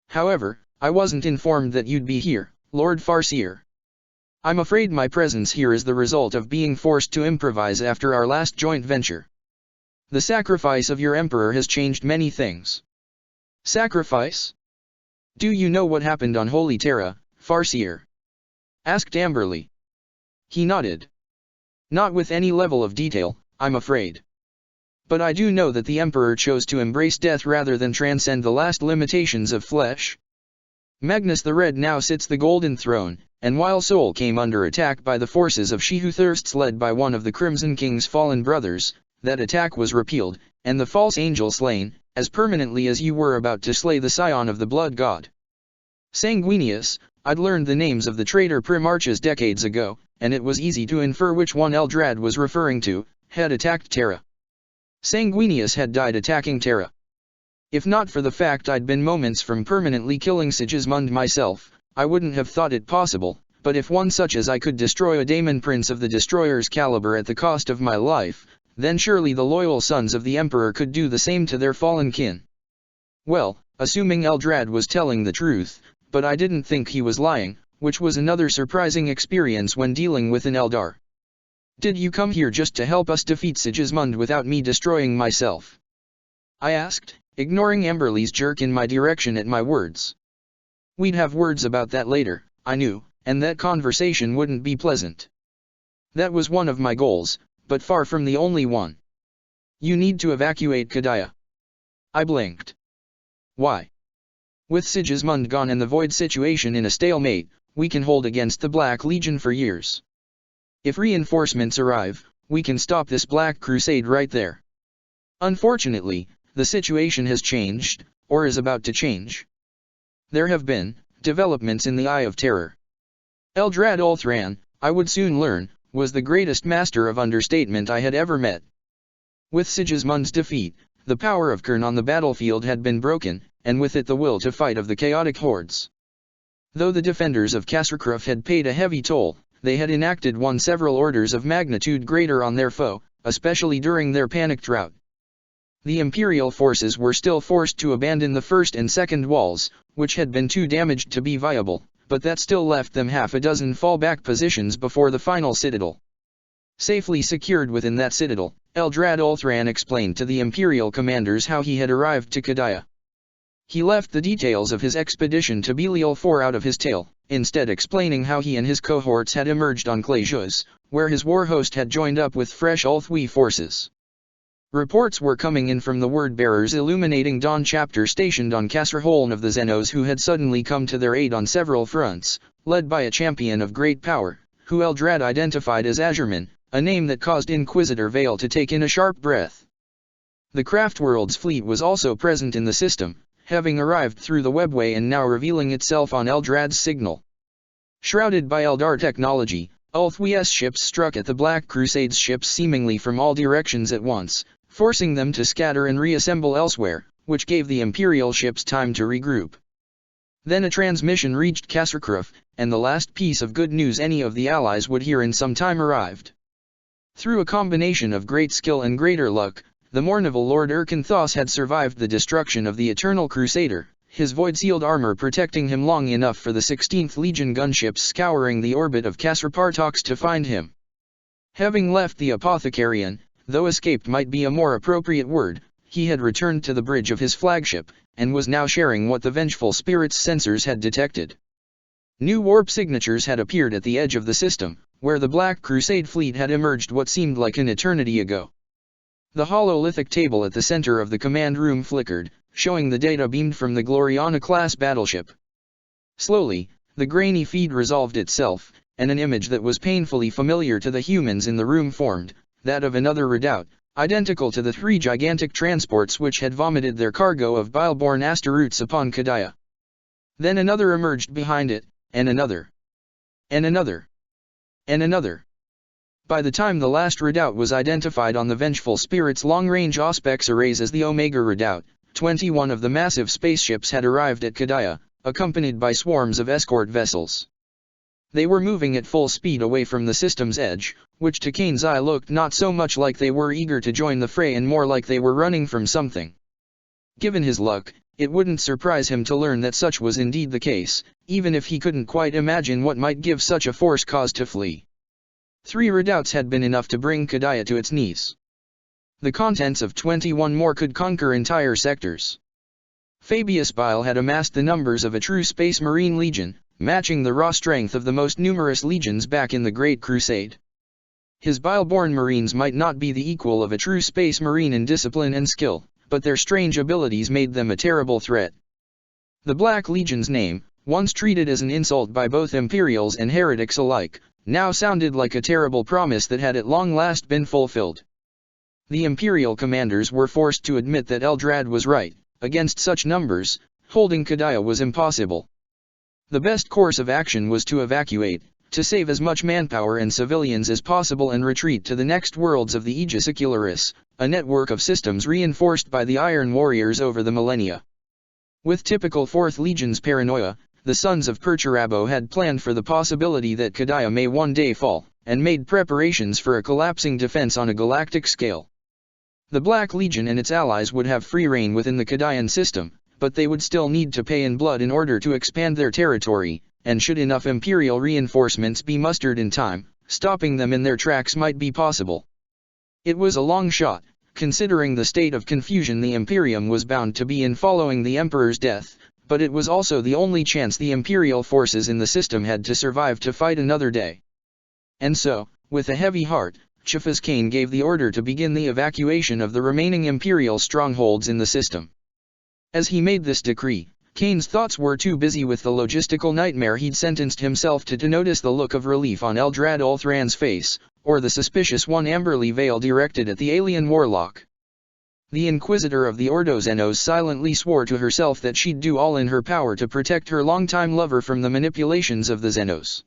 "However, I wasn't informed that you'd be here, Lord Farseer. I'm afraid my presence here is the result of being forced to improvise after our last joint venture. The sacrifice of your Emperor has changed many things." "Sacrifice? Do you know what happened on Holy Terra, Farseer?" asked Amberly. He nodded. "Not with any level of detail, I'm afraid. But I do know that the Emperor chose to embrace death rather than transcend the last limitations of flesh. Magnus the Red now sits the Golden Throne, and while Sol came under attack by the forces of She Who Thirsts led by one of the Crimson King's fallen brothers, that attack was repealed, and the false angel slain, as permanently as you were about to slay the scion of the Blood God. Sanguinius, I'd learned the names of the traitor Primarches decades ago, and it was easy to infer which one Eldrad was referring to, had attacked Terra. Sanguinius had died attacking Terra. If not for the fact I'd been moments from permanently killing Sigismund myself, I wouldn't have thought it possible, but if one such as I could destroy a Daemon Prince of the Destroyer's caliber at the cost of my life, then surely the loyal sons of the Emperor could do the same to their fallen kin. Well, assuming Eldrad was telling the truth, but I didn't think he was lying, which was another surprising experience when dealing with an Eldar. "Did you come here just to help us defeat Sigismund without me destroying myself?" I asked, ignoring Amberly's jerk in my direction at my words. We'd have words about that later, I knew, and that conversation wouldn't be pleasant. That was one of my goals, but far from the only one. "You need to evacuate Kadaya." I blinked. "Why?" "With Sigismund gone and the Void situation in a stalemate, we can hold against the Black Legion for years. If reinforcements arrive, we can stop this Black Crusade right there. Unfortunately, the situation has changed, or is about to change. There have been developments in the Eye of Terror. Eldrad Ulthran, I would soon learn, was the greatest master of understatement I had ever met. With Sigismund's defeat, the power of Khurn on the battlefield had been broken, and with it the will to fight of the chaotic hordes. Though the defenders of Kasrkruf had paid a heavy toll, they had enacted one several orders of magnitude greater on their foe, especially during their panicked rout. The Imperial forces were still forced to abandon the first and second walls, which had been too damaged to be viable, but that still left them half a dozen fallback positions before the final citadel. Safely secured within that citadel, Eldrad Ulthran explained to the Imperial commanders how he had arrived to Kadaya. He left the details of his expedition to Belial IV out of his tale, instead explaining how he and his cohorts had emerged on Klejuz, where his war host had joined up with fresh Ulthwi forces. Reports were coming in from the word-bearers illuminating Dawn chapter stationed on Kasrholn of the Xenos who had suddenly come to their aid on several fronts, led by a champion of great power, who Eldrad identified as Azurman, a name that caused Inquisitor Vale to take in a sharp breath. The Craftworld's fleet was also present in the system, having arrived through the webway and now revealing itself on Eldrad's signal. Shrouded by Eldar technology, Ulthwi's ships struck at the Black Crusade's ships seemingly from all directions at once, forcing them to scatter and reassemble elsewhere, which gave the Imperial ships time to regroup. Then a transmission reached Kasserkruf, and the last piece of good news any of the Allies would hear in some time arrived. Through a combination of great skill and greater luck, the Mournival Lord Erkenthos had survived the destruction of the Eternal Crusader, his void-sealed armor protecting him long enough for the 16th Legion gunships scouring the orbit of Kasserpartox to find him. Having left the Apothecarian, though escaped might be a more appropriate word, he had returned to the bridge of his flagship, and was now sharing what the Vengeful Spirit's sensors had detected. New warp signatures had appeared at the edge of the system, where the Black Crusade fleet had emerged what seemed like an eternity ago. The hololithic table at the center of the command room flickered, showing the data beamed from the Gloriana-class battleship. Slowly, the grainy feed resolved itself, and an image that was painfully familiar to the humans in the room formed, that of another redoubt, identical to the 3 gigantic transports which had vomited their cargo of bile-borne asteroids upon Kadaya. Then another emerged behind it, and another. And another. And another. By the time the last redoubt was identified on the Vengeful Spirit's long-range Auspex arrays as the Omega Redoubt, 21 of the massive spaceships had arrived at Kadaya, accompanied by swarms of escort vessels. They were moving at full speed away from the system's edge, which to Kane's eye looked not so much like they were eager to join the fray and more like they were running from something. Given his luck, it wouldn't surprise him to learn that such was indeed the case, even if he couldn't quite imagine what might give such a force cause to flee. 3 redoubts had been enough to bring Kadaya to its knees. The contents of 21 more could conquer entire sectors. Fabius Bile had amassed the numbers of a true Space Marine Legion, matching the raw strength of the most numerous legions back in the Great Crusade. His Bile-born Marines might not be the equal of a true Space Marine in discipline and skill, but their strange abilities made them a terrible threat. The Black Legion's name, once treated as an insult by both Imperials and heretics alike, now sounded like a terrible promise that had at long last been fulfilled. The Imperial commanders were forced to admit that Eldrad was right. Against such numbers, holding Kadaya was impossible. The best course of action was to evacuate, to save as much manpower and civilians as possible and retreat to the next worlds of the Aegis Ocularis, a network of systems reinforced by the Iron Warriors over the millennia. With typical 4th Legion's paranoia, the Sons of Perturabo had planned for the possibility that Kadaya may one day fall, and made preparations for a collapsing defense on a galactic scale. The Black Legion and its allies would have free reign within the Kadayan system, but they would still need to pay in blood in order to expand their territory, and should enough Imperial reinforcements be mustered in time, stopping them in their tracks might be possible. It was a long shot, considering the state of confusion the Imperium was bound to be in following the Emperor's death, but it was also the only chance the Imperial forces in the system had to survive to fight another day. And so, with a heavy heart, Chifas Kane gave the order to begin the evacuation of the remaining Imperial strongholds in the system. As he made this decree, Kane's thoughts were too busy with the logistical nightmare he'd sentenced himself to notice the look of relief on Eldrad Ulthran's face, or the suspicious one Amberly Vale directed at the alien warlock. The Inquisitor of the Ordo Xenos silently swore to herself that she'd do all in her power to protect her longtime lover from the manipulations of the Xenos.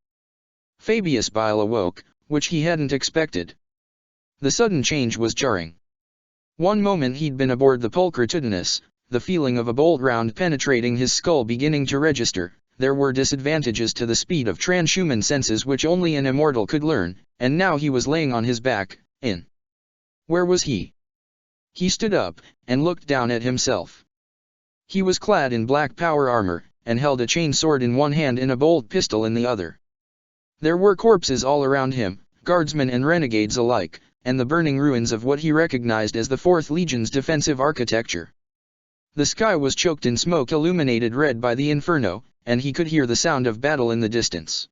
Fabius Bile awoke, which he hadn't expected. The sudden change was jarring. One moment he'd been aboard the Pulchritudinus, the feeling of a bolt round penetrating his skull beginning to register. There were disadvantages to the speed of transhuman senses which only an immortal could learn, and now he was laying on his back, in. Where was he? He stood up, and looked down at himself. He was clad in black power armor, and held a chain sword in one hand and a bolt pistol in the other. There were corpses all around him, guardsmen and renegades alike, and the burning ruins of what he recognized as the 4th Legion's defensive architecture. The sky was choked in smoke illuminated red by the inferno, and he could hear the sound of battle in the distance.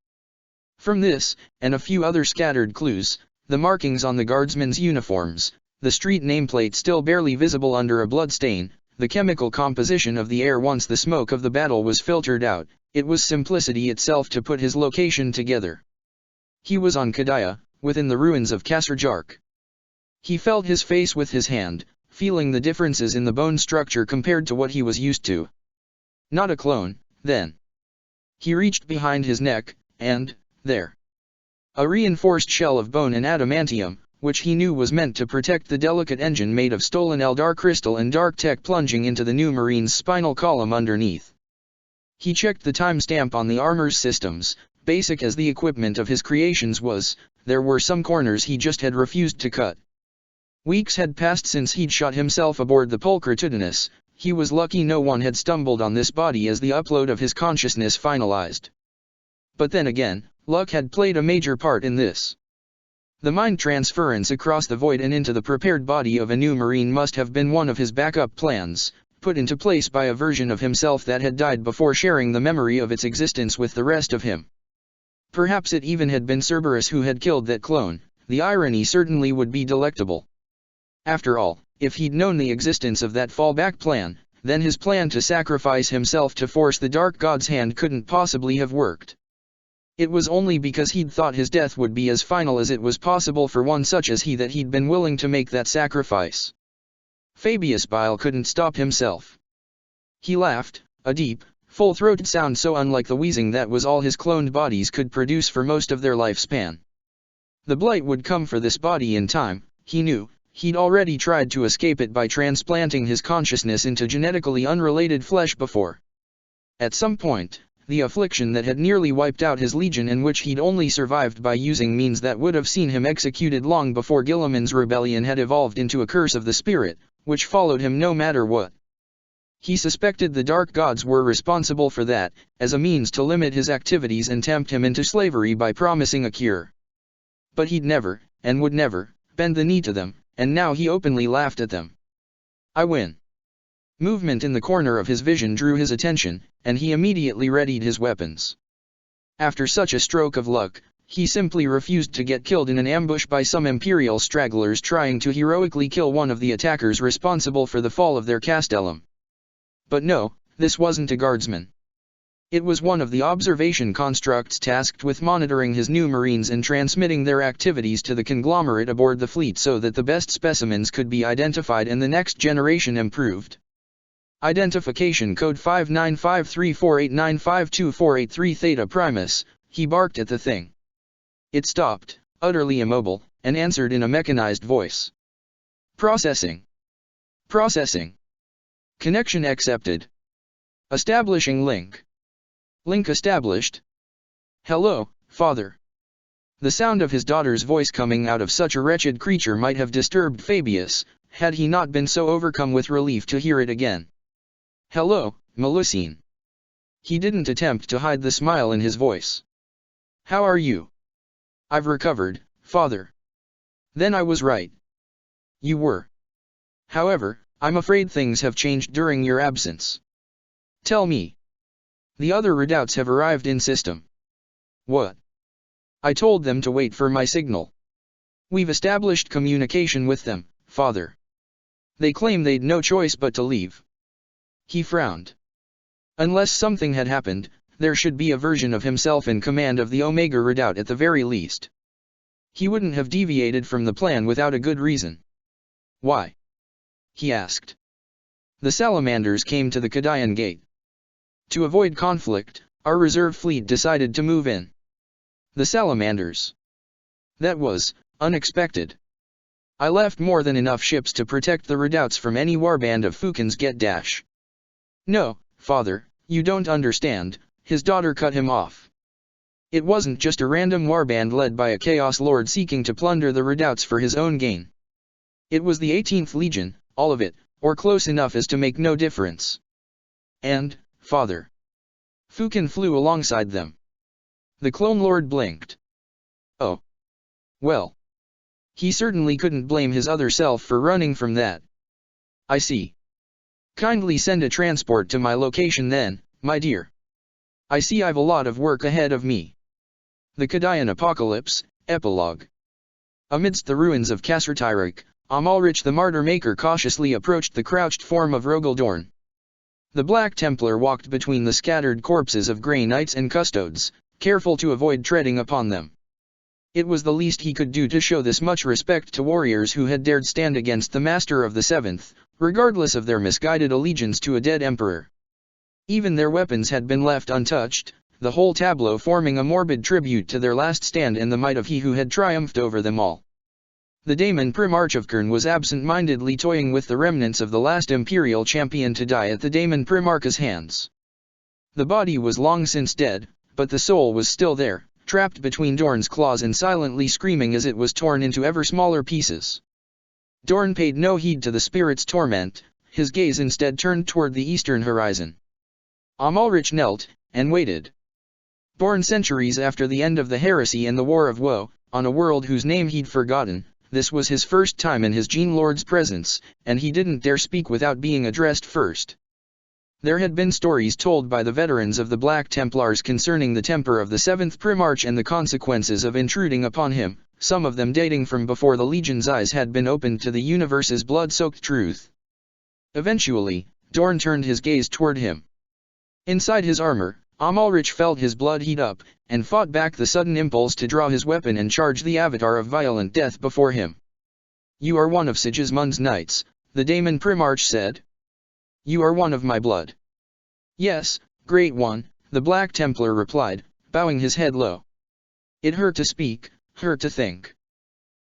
From this, and a few other scattered clues, the markings on the guardsmen's uniforms, the street nameplate still barely visible under a blood stain, the chemical composition of the air once the smoke of the battle was filtered out, it was simplicity itself to put his location together. He was on Kadaya, within the ruins of Kasserjark. He felt his face with his hand, feeling the differences in the bone structure compared to what he was used to. Not a clone, then. He reached behind his neck, and, there. A reinforced shell of bone and adamantium, which he knew was meant to protect the delicate engine made of stolen Eldar crystal and dark tech plunging into the new Marine's spinal column underneath. He checked the timestamp on the armor's systems. Basic as the equipment of his creations was, there were some corners he just had refused to cut. Weeks had passed since he'd shot himself aboard the Pulchritudinous. He was lucky no one had stumbled on this body as the upload of his consciousness finalized. But then again, luck had played a major part in this. The mind transference across the void and into the prepared body of a new Marine must have been one of his backup plans, put into place by a version of himself that had died before sharing the memory of its existence with the rest of him. Perhaps it even had been Cerberus who had killed that clone. The irony certainly would be delectable. After all, if he'd known the existence of that fallback plan, then his plan to sacrifice himself to force the Dark God's hand couldn't possibly have worked. It was only because he'd thought his death would be as final as it was possible for one such as he that he'd been willing to make that sacrifice. Fabius Bile couldn't stop himself. He laughed, a deep, full-throated sound so unlike the wheezing that was all his cloned bodies could produce for most of their lifespan. The blight would come for this body in time, he knew. He'd already tried to escape it by transplanting his consciousness into genetically unrelated flesh before. At some point, the affliction that had nearly wiped out his legion and which he'd only survived by using means that would have seen him executed long before Guilliman's rebellion had evolved into a curse of the spirit, which followed him no matter what. He suspected the Dark Gods were responsible for that, as a means to limit his activities and tempt him into slavery by promising a cure. But he'd never, and would never, bend the knee to them. And now he openly laughed at them. I win. Movement in the corner of his vision drew his attention, and he immediately readied his weapons. After such a stroke of luck, he simply refused to get killed in an ambush by some Imperial stragglers trying to heroically kill one of the attackers responsible for the fall of their castellum. But no, this wasn't a guardsman. It was one of the observation constructs tasked with monitoring his new Marines and transmitting their activities to the conglomerate aboard the fleet so that the best specimens could be identified and the next generation improved. Identification code 595348952483 Theta Primus, he barked at the thing. It stopped, utterly immobile, and answered in a mechanized voice. Processing. Processing. Connection accepted. Establishing link. Link established. Hello, Father. The sound of his daughter's voice coming out of such a wretched creature might have disturbed Fabius, had he not been so overcome with relief to hear it again. Hello, Melusine. He didn't attempt to hide the smile in his voice. How are you? I've recovered, Father. Then I was right. You were. However, I'm afraid things have changed during your absence. Tell me. The other redoubts have arrived in system. What? I told them to wait for my signal. We've established communication with them, Father. They claim they'd no choice but to leave. He frowned. Unless something had happened, there should be a version of himself in command of the Omega Redoubt at the very least. He wouldn't have deviated from the plan without a good reason. Why? He asked. The salamanders came to the Cadian Gate. To avoid conflict, our reserve fleet decided to move in. The salamanders. That was unexpected. I left more than enough ships to protect the redoubts from any warband of Fukin's get-dash. No, Father, you don't understand, his daughter cut him off. It wasn't just a random warband led by a Chaos Lord seeking to plunder the redoubts for his own gain. It was the 18th Legion, all of it, or close enough as to make no difference. And, Father. Fukin flew alongside them. The Clone Lord blinked. Oh. Well. He certainly couldn't blame his other self for running from that. I see. Kindly send a transport to my location then, my dear. I see I've a lot of work ahead of me. The Cadian Apocalypse, Epilogue. Amidst the ruins of Kassertyrek, Amalrich the Martyr Maker cautiously approached the crouched form of Rogaldorn. The Black Templar walked between the scattered corpses of Grey Knights and Custodes, careful to avoid treading upon them. It was the least he could do to show this much respect to warriors who had dared stand against the Master of the Seventh, regardless of their misguided allegiance to a dead emperor. Even their weapons had been left untouched, the whole tableau forming a morbid tribute to their last stand and the might of he who had triumphed over them all. The Daemon Primarch of Kern was absent-mindedly toying with the remnants of the last Imperial champion to die at the Daemon Primarch's hands. The body was long since dead, but the soul was still there, trapped between Dorn's claws and silently screaming as it was torn into ever smaller pieces. Dorn paid no heed to the spirit's torment, his gaze instead turned toward the eastern horizon. Amalric knelt, and waited. Born centuries after the end of the heresy and the War of Woe, on a world whose name he'd forgotten, this was his first time in his Gene Lord's presence, and he didn't dare speak without being addressed first. There had been stories told by the veterans of the Black Templars concerning the temper of the Seventh Primarch and the consequences of intruding upon him, some of them dating from before the Legion's eyes had been opened to the universe's blood-soaked truth. Eventually, Dorn turned his gaze toward him. Inside his armor, Amalric felt his blood heat up, and fought back the sudden impulse to draw his weapon and charge the avatar of violent death before him. "You are one of Sigismund's knights," the Daemon Primarch said. "You are one of my blood." "Yes, Great One," the Black Templar replied, bowing his head low. It hurt to speak, hurt to think.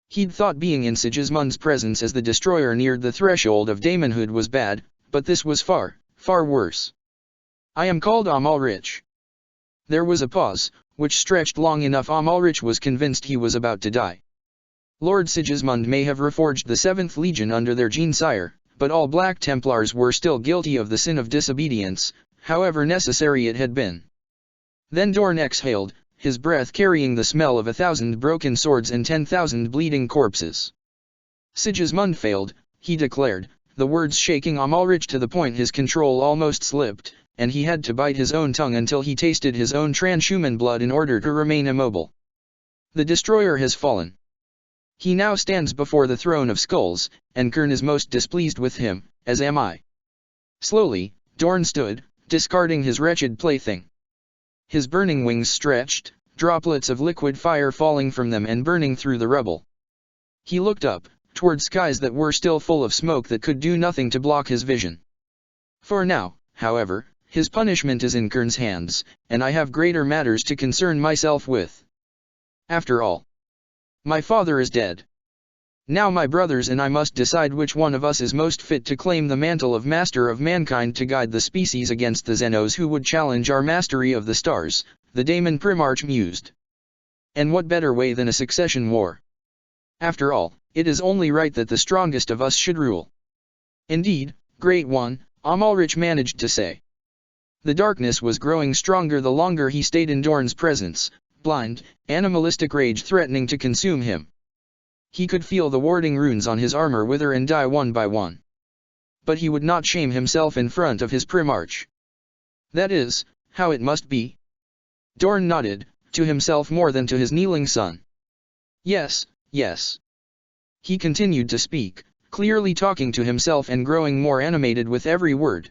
He'd thought being in Sigismund's presence as the destroyer neared the threshold of daemonhood was bad, but this was far, far worse. "I am called Amalric." There was a pause, which stretched long enough. Amalric was convinced he was about to die. Lord Sigismund may have reforged the 7th Legion under their Gene-Sire, but all Black Templars were still guilty of the sin of disobedience, however necessary it had been. Then Dorn exhaled, his breath carrying the smell of 1,000 broken swords and 10,000 bleeding corpses. "Sigismund failed," he declared, the words shaking Amalric to the point his control almost slipped, and he had to bite his own tongue until he tasted his own transhuman blood in order to remain immobile. "The destroyer has fallen. He now stands before the throne of skulls, and Kern is most displeased with him, as am I." Slowly, Dorn stood, discarding his wretched plaything. His burning wings stretched, droplets of liquid fire falling from them and burning through the rubble. He looked up, toward skies that were still full of smoke that could do nothing to block his vision. "For now, however, his punishment is in Kern's hands, and I have greater matters to concern myself with. After all, my father is dead. Now my brothers and I must decide which one of us is most fit to claim the mantle of Master of Mankind to guide the species against the Xenos who would challenge our mastery of the stars," the Daemon Primarch mused. "And what better way than a succession war? After all, it is only right that the strongest of us should rule." "Indeed, Great One," Amalric managed to say. The darkness was growing stronger the longer he stayed in Dorn's presence, blind, animalistic rage threatening to consume him. He could feel the warding runes on his armor wither and die one by one. But he would not shame himself in front of his Primarch. "That is how it must be." Dorn nodded, to himself more than to his kneeling son. "Yes, yes." He continued to speak, clearly talking to himself and growing more animated with every word.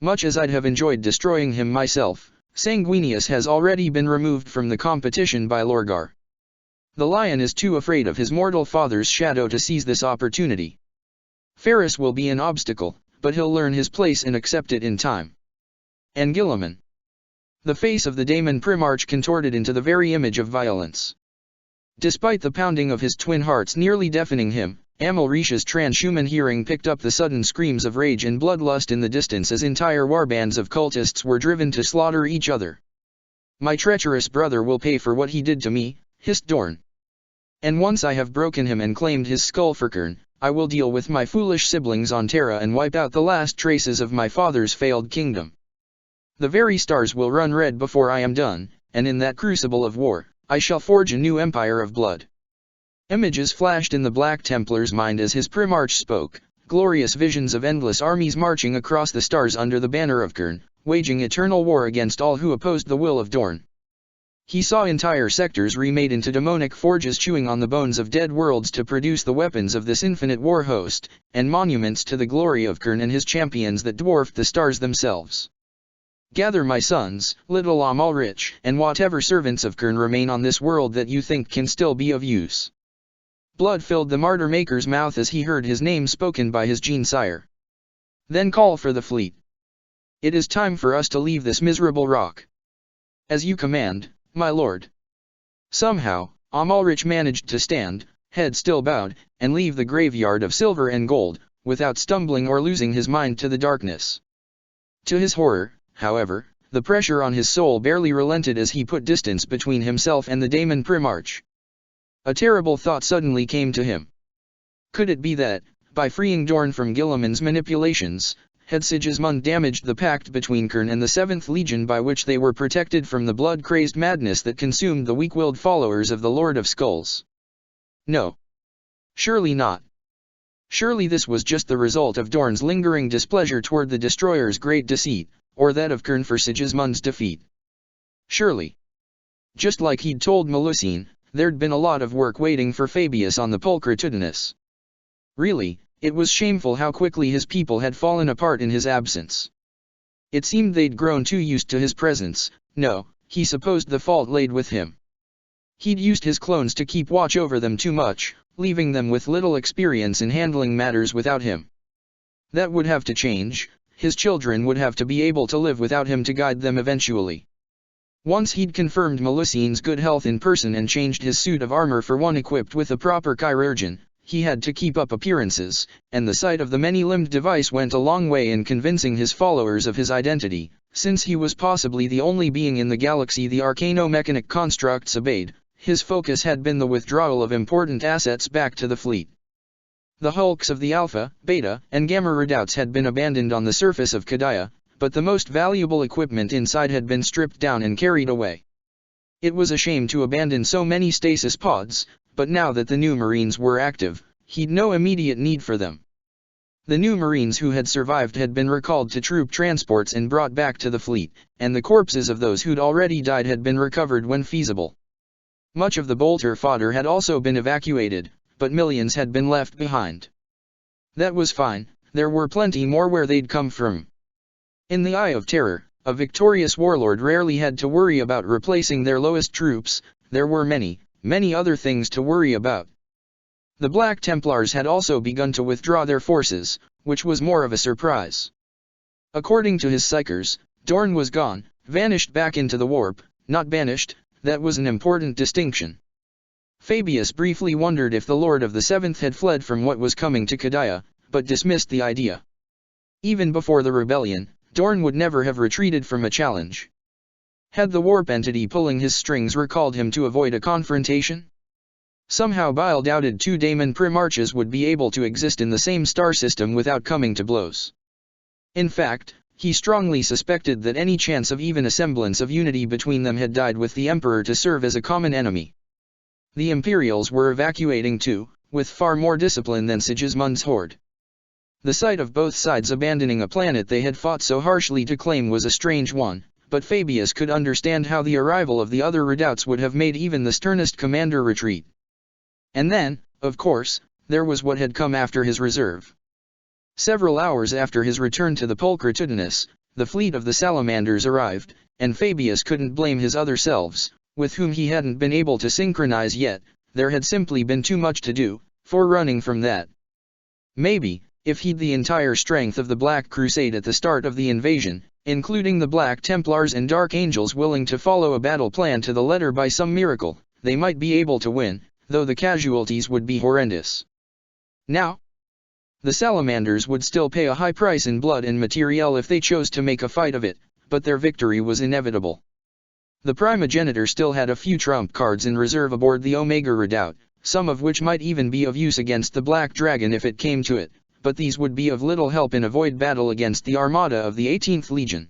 "Much as I'd have enjoyed destroying him myself, Sanguinius has already been removed from the competition by Lorgar. The lion is too afraid of his mortal father's shadow to seize this opportunity. Ferris will be an obstacle, but he'll learn his place and accept it in time. And Guilliman." The face of the Daemon Primarch contorted into the very image of violence. Despite the pounding of his twin hearts nearly deafening him, Amalric's transhuman hearing picked up the sudden screams of rage and bloodlust in the distance as entire warbands of cultists were driven to slaughter each other. "My treacherous brother will pay for what he did to me," hissed Dorn. "And once I have broken him and claimed his skull for Kern, I will deal with my foolish siblings on Terra and wipe out the last traces of my father's failed kingdom. The very stars will run red before I am done, and in that crucible of war, I shall forge a new empire of blood." Images flashed in the Black Templar's mind as his Primarch spoke, glorious visions of endless armies marching across the stars under the banner of Kern, waging eternal war against all who opposed the will of Dorn. He saw entire sectors remade into demonic forges chewing on the bones of dead worlds to produce the weapons of this infinite war host, and monuments to the glory of Kern and his champions that dwarfed the stars themselves. "Gather my sons, little Amalric, and whatever servants of Kern remain on this world that you think can still be of use." Blood filled the Martyr Maker's mouth as he heard his name spoken by his Gene-Sire. "Then call for the fleet. It is time for us to leave this miserable rock." "As you command, my lord." Somehow, Amalric managed to stand, head still bowed, and leave the graveyard of silver and gold, without stumbling or losing his mind to the darkness. To his horror, however, the pressure on his soul barely relented as he put distance between himself and the Daemon Primarch. A terrible thought suddenly came to him. Could it be that, by freeing Dorn from Guilliman's manipulations, had Sigismund damaged the pact between Kern and the 7th Legion by which they were protected from the blood-crazed madness that consumed the weak-willed followers of the Lord of Skulls? No. Surely not. Surely this was just the result of Dorn's lingering displeasure toward the Destroyer's great deceit, or that of Kern for Sigismund's defeat. Surely. Just like he'd told Melusine, there'd been a lot of work waiting for Fabius on the Pulchritudinus. Really, it was shameful how quickly his people had fallen apart in his absence. It seemed they'd grown too used to his presence. No, he supposed the fault laid with him. He'd used his clones to keep watch over them too much, leaving them with little experience in handling matters without him. That would have to change. His children would have to be able to live without him to guide them eventually. Once he'd confirmed Melusine's good health in person and changed his suit of armor for one equipped with a proper chirurgeon, he had to keep up appearances, and the sight of the many-limbed device went a long way in convincing his followers of his identity, since he was possibly the only being in the galaxy the arcano-mechanic constructs obeyed. His focus had been the withdrawal of important assets back to the fleet. The hulks of the Alpha, Beta, and Gamma redoubts had been abandoned on the surface of Kadaya, but the most valuable equipment inside had been stripped down and carried away. It was a shame to abandon so many stasis pods, but now that the new Marines were active, he'd no immediate need for them. The new Marines who had survived had been recalled to troop transports and brought back to the fleet, and the corpses of those who'd already died had been recovered when feasible. Much of the bolter fodder had also been evacuated, but millions had been left behind. That was fine, there were plenty more where they'd come from. In the Eye of Terror, a victorious warlord rarely had to worry about replacing their lowest troops. There were many other things to worry about. The Black Templars had also begun to withdraw their forces, which was more of a surprise. According to his psychers, Dorn was gone, vanished back into the warp, not banished. That was an important distinction. Fabius briefly wondered if the Lord of the 7th had fled from what was coming to Kadaya, but dismissed the idea. Even before the rebellion, Dorn would never have retreated from a challenge. Had the warp entity pulling his strings recalled him to avoid a confrontation? Somehow Bile doubted 2 Daemon Primarches would be able to exist in the same star system without coming to blows. In fact, he strongly suspected that any chance of even a semblance of unity between them had died with the Emperor to serve as a common enemy. The Imperials were evacuating too, with far more discipline than Sigismund's horde. The sight of both sides abandoning a planet they had fought so harshly to claim was a strange one, but Fabius could understand how the arrival of the other redoubts would have made even the sternest commander retreat. And then, of course, there was what had come after his reserve. Several hours after his return to the Pulchritudinus, the fleet of the Salamanders arrived, and Fabius couldn't blame his other selves, with whom he hadn't been able to synchronize yet. There had simply been too much to do, for running from that. Maybe, if he'd the entire strength of the Black Crusade at the start of the invasion, including the Black Templars and Dark Angels willing to follow a battle plan to the letter by some miracle, they might be able to win, though the casualties would be horrendous. Now, the Salamanders would still pay a high price in blood and materiel if they chose to make a fight of it, but their victory was inevitable. The Primogenitor still had a few trump cards in reserve aboard the Omega Redoubt, some of which might even be of use against the Black Dragon if it came to it, but these would be of little help in a void battle against the armada of the 18th Legion.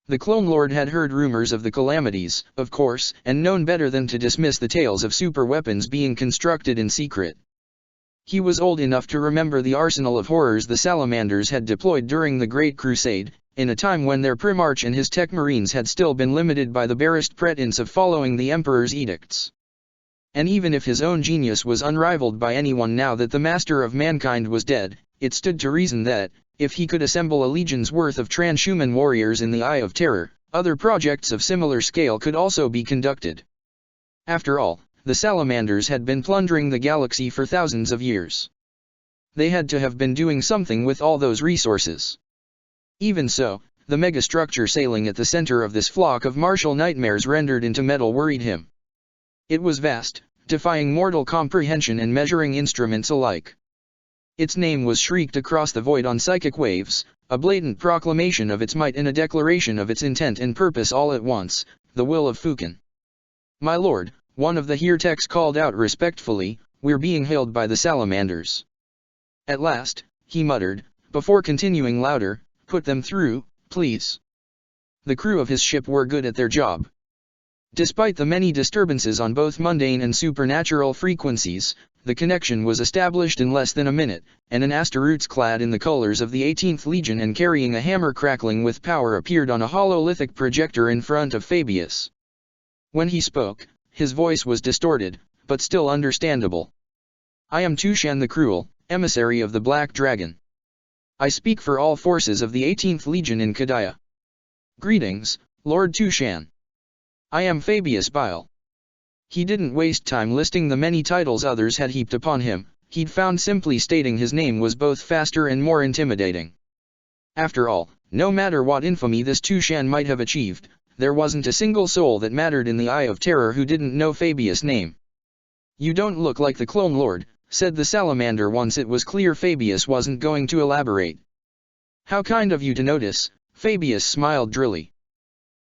The Clone Lord had heard rumors of the calamities, of course, and known better than to dismiss the tales of super weapons being constructed in secret. He was old enough to remember the arsenal of horrors the Salamanders had deployed during the Great Crusade, in a time when their Primarch and his tech marines had still been limited by the barest pretense of following the Emperor's edicts. And even if his own genius was unrivaled by anyone now that the master of mankind was dead, it stood to reason that, if he could assemble a legion's worth of transhuman warriors in the Eye of Terror, other projects of similar scale could also be conducted. After all, the Salamanders had been plundering the galaxy for thousands of years. They had to have been doing something with all those resources. Even so, the megastructure sailing at the center of this flock of martial nightmares rendered into metal worried him. It was vast, defying mortal comprehension and measuring instruments alike. Its name was shrieked across the void on psychic waves, a blatant proclamation of its might and a declaration of its intent and purpose all at once, the will of Fukin. "My lord," one of the Heretics called out respectfully, "we're being hailed by the salamanders." "At last," he muttered, before continuing louder, "put them through, please." The crew of his ship were good at their job. Despite the many disturbances on both mundane and supernatural frequencies, the connection was established in less than a minute, and an Asteroutes clad in the colors of the 18th Legion and carrying a hammer crackling with power appeared on a hololithic projector in front of Fabius. When he spoke, his voice was distorted, but still understandable. "I am Tushan the Cruel, emissary of the Black Dragon. I speak for all forces of the 18th Legion in Kadaya. Greetings, Lord Tushan. I am Fabius Bile." He didn't waste time listing the many titles others had heaped upon him. He'd found simply stating his name was both faster and more intimidating. After all, no matter what infamy this Tushan might have achieved, there wasn't a single soul that mattered in the Eye of Terror who didn't know Fabius' name. "You don't look like the Clone Lord," said the salamander once it was clear Fabius wasn't going to elaborate. "How kind of you to notice," Fabius smiled drily.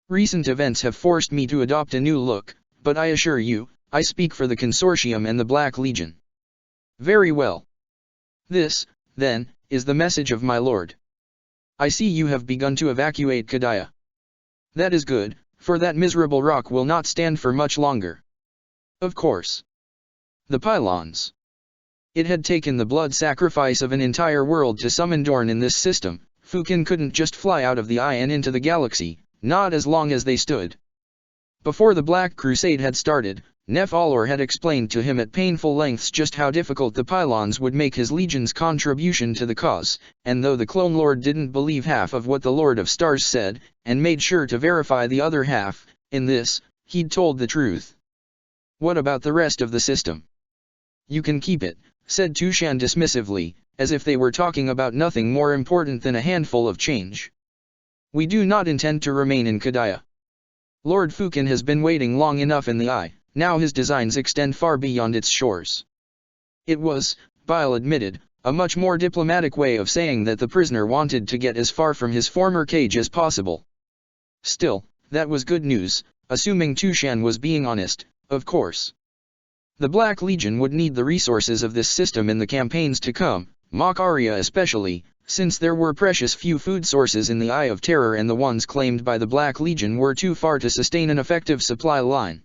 "Recent events have forced me to adopt a new look, but I assure you, I speak for the Consortium and the Black Legion." "Very well. This, then, is the message of my lord. I see you have begun to evacuate Kadaya. That is good, for that miserable rock will not stand for much longer." Of course. The pylons. It had taken the blood sacrifice of an entire world to summon Dorn in this system. Fukin couldn't just fly out of the eye and into the galaxy, not as long as they stood. Before the Black Crusade had started, Nef Alor had explained to him at painful lengths just how difficult the pylons would make his legion's contribution to the cause, and though the Clone Lord didn't believe half of what the Lord of Stars said, and made sure to verify the other half, in this, he'd told the truth. "What about the rest of the system?" "You can keep it," said Tushan dismissively, as if they were talking about nothing more important than a handful of change. "We do not intend to remain in Kadaya. Lord Fukin has been waiting long enough in the Eye, now his designs extend far beyond its shores." It was, Bile admitted, a much more diplomatic way of saying that the prisoner wanted to get as far from his former cage as possible. Still, that was good news, assuming Tushan was being honest, of course. The Black Legion would need the resources of this system in the campaigns to come, Makaria especially, since there were precious few food sources in the Eye of Terror and the ones claimed by the Black Legion were too far to sustain an effective supply line.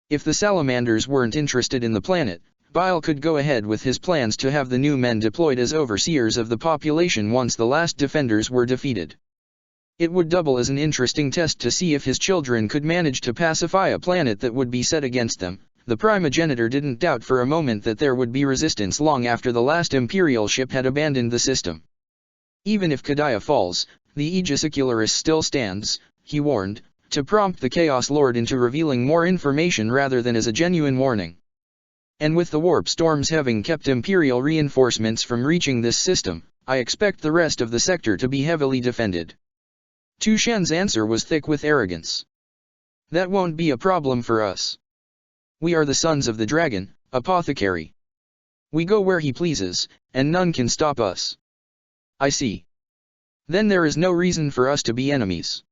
If the salamanders weren't interested in the planet, Bile could go ahead with his plans to have the new men deployed as overseers of the population once the last defenders were defeated. It would double as an interesting test to see if his children could manage to pacify a planet that would be set against them. The primogenitor didn't doubt for a moment that there would be resistance long after the last Imperial ship had abandoned the system. "Even if Kadaya falls, the Aegis Ocularis still stands," he warned, to prompt the Chaos Lord into revealing more information rather than as a genuine warning. "And with the warp storms having kept Imperial reinforcements from reaching this system, I expect the rest of the sector to be heavily defended." Tushan's answer was thick with arrogance. "That won't be a problem for us. We are the sons of the dragon, apothecary. We go where he pleases, and none can stop us." "I see. Then there is no reason for us to be enemies."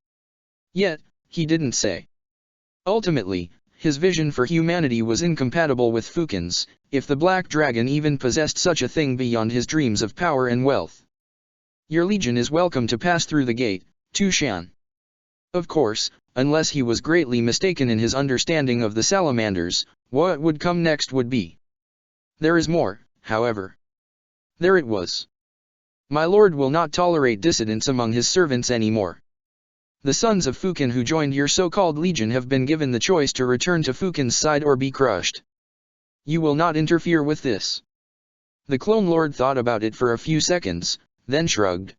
Yet, he didn't say. Ultimately, his vision for humanity was incompatible with Fukin's, if the Black Dragon even possessed such a thing beyond his dreams of power and wealth. "Your legion is welcome to pass through the gate, Tushan." Of course, unless he was greatly mistaken in his understanding of the salamanders, what would come next would be. There is more, however. There it was. "My lord will not tolerate dissidents among his servants anymore. The sons of Fukin who joined your so-called legion have been given the choice to return to Fukin's side or be crushed. You will not interfere with this." The Clone Lord thought about it for a few seconds, then shrugged.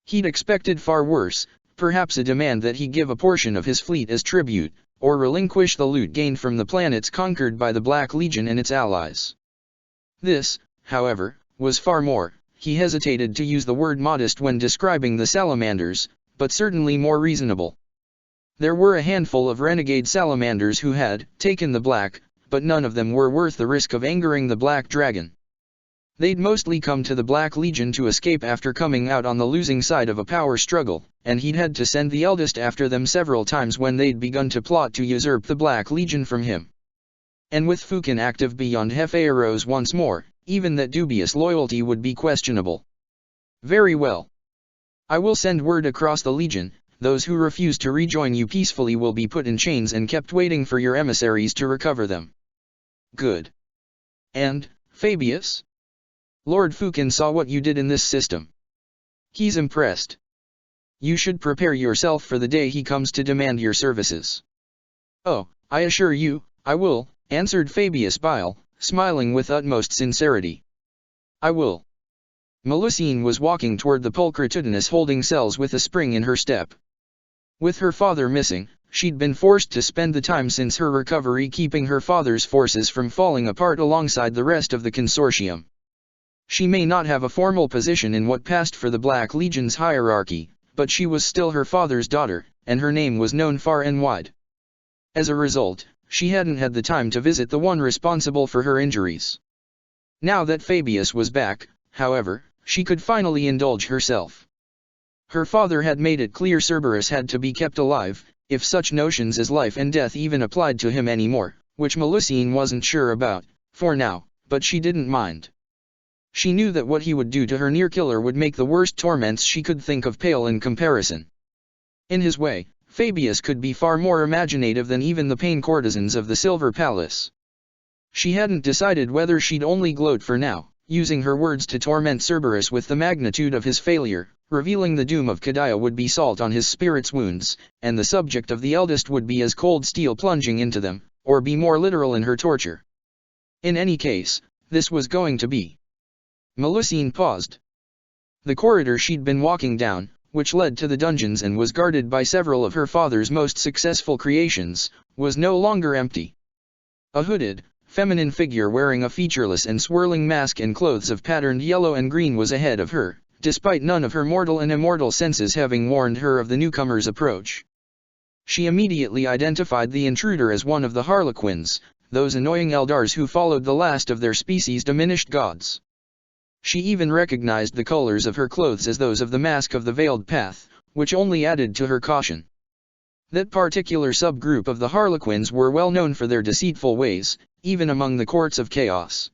He'd expected far worse, perhaps a demand that he give a portion of his fleet as tribute, or relinquish the loot gained from the planets conquered by the Black Legion and its allies. This, however, was far more. He hesitated to use the word modest when describing the salamanders, but certainly more reasonable. There were a handful of renegade salamanders who had taken the black, but none of them were worth the risk of angering the Black Dragon. They'd mostly come to the Black Legion to escape after coming out on the losing side of a power struggle, and he'd had to send the eldest after them several times when they'd begun to plot to usurp the Black Legion from him. And with Fukin active beyond Hefearos once more, even that dubious loyalty would be questionable. Very well. I will send word across the Legion. Those who refuse to rejoin you peacefully will be put in chains and kept waiting for your emissaries to recover them. Good. And, Fabius? Lord Fukin saw what you did in this system. He's impressed. You should prepare yourself for the day he comes to demand your services. Oh, I assure you, I will, answered Fabius Bile, smiling with utmost sincerity. I will. Melusine was walking toward the Pulchritudinous holding cells with a spring in her step. With her father missing, she'd been forced to spend the time since her recovery keeping her father's forces from falling apart alongside the rest of the consortium. She may not have a formal position in what passed for the Black Legion's hierarchy, but she was still her father's daughter, and her name was known far and wide. As a result, she hadn't had the time to visit the one responsible for her injuries. Now that Fabius was back, however, she could finally indulge herself. Her father had made it clear Cerberus had to be kept alive, if such notions as life and death even applied to him anymore, which Melusine wasn't sure about, for now, but she didn't mind. She knew that what he would do to her near-killer would make the worst torments she could think of pale in comparison. In his way, Fabius could be far more imaginative than even the pain courtesans of the Silver Palace. She hadn't decided whether she'd only gloat for now, using her words to torment Cerberus with the magnitude of his failure, revealing the doom of Kadiah would be salt on his spirit's wounds, and the subject of the eldest would be as cold steel plunging into them, or be more literal in her torture. In any case, this was going to be. Melusine paused. The corridor she'd been walking down, which led to the dungeons and was guarded by several of her father's most successful creations, was no longer empty. A hooded, feminine figure wearing a featureless and swirling mask and clothes of patterned yellow and green was ahead of her, despite none of her mortal and immortal senses having warned her of the newcomer's approach. She immediately identified the intruder as one of the Harlequins, those annoying Eldars who followed the last of their species' diminished gods. She even recognized the colors of her clothes as those of the Mask of the Veiled Path, which only added to her caution. That particular subgroup of the Harlequins were well known for their deceitful ways, even among the courts of chaos.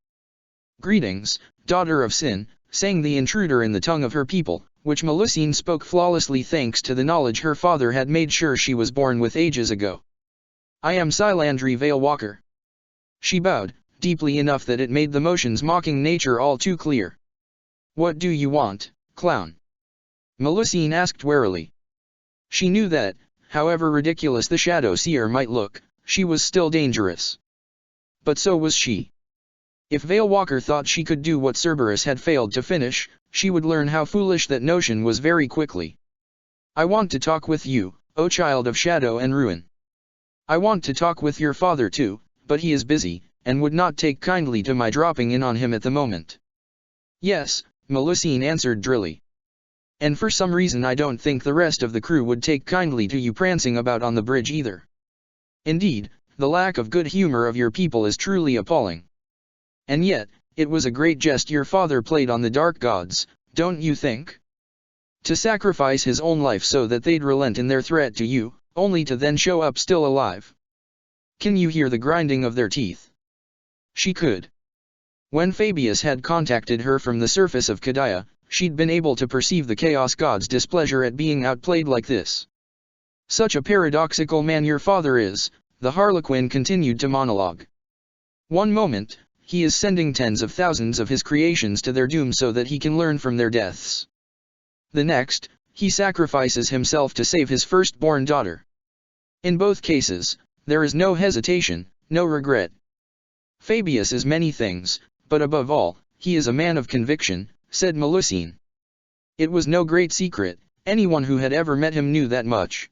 "Greetings, daughter of Sin," sang the intruder in the tongue of her people, which Melusine spoke flawlessly thanks to the knowledge her father had made sure she was born with ages ago. "I am Silandri Veilwalker." She bowed, deeply enough that it made the motion's mocking nature all too clear. "What do you want, clown?" Melusine asked warily. She knew that, however ridiculous the Shadow Seer might look, she was still dangerous. But so was she. If Veilwalker thought she could do what Cerberus had failed to finish, she would learn how foolish that notion was very quickly. "I want to talk with you, O child of shadow and ruin. I want to talk with your father too, but he is busy, and would not take kindly to my dropping in on him at the moment." "Yes," Melusine answered drily. "And for some reason I don't think the rest of the crew would take kindly to you prancing about on the bridge either. Indeed, the lack of good humor of your people is truly appalling. And yet, it was a great jest your father played on the dark gods, don't you think? To sacrifice his own life so that they'd relent in their threat to you, only to then show up still alive. Can you hear the grinding of their teeth?" She could. When Fabius had contacted her from the surface of Kadiah, she'd been able to perceive the Chaos God's displeasure at being outplayed like this. "Such a paradoxical man your father is," the Harlequin continued to monologue. "One moment, he is sending tens of thousands of his creations to their doom so that he can learn from their deaths. The next, he sacrifices himself to save his firstborn daughter. In both cases, there is no hesitation, no regret. Fabius is many things, but above all, he is a man of conviction," said Melusine. It was no great secret, anyone who had ever met him knew that much.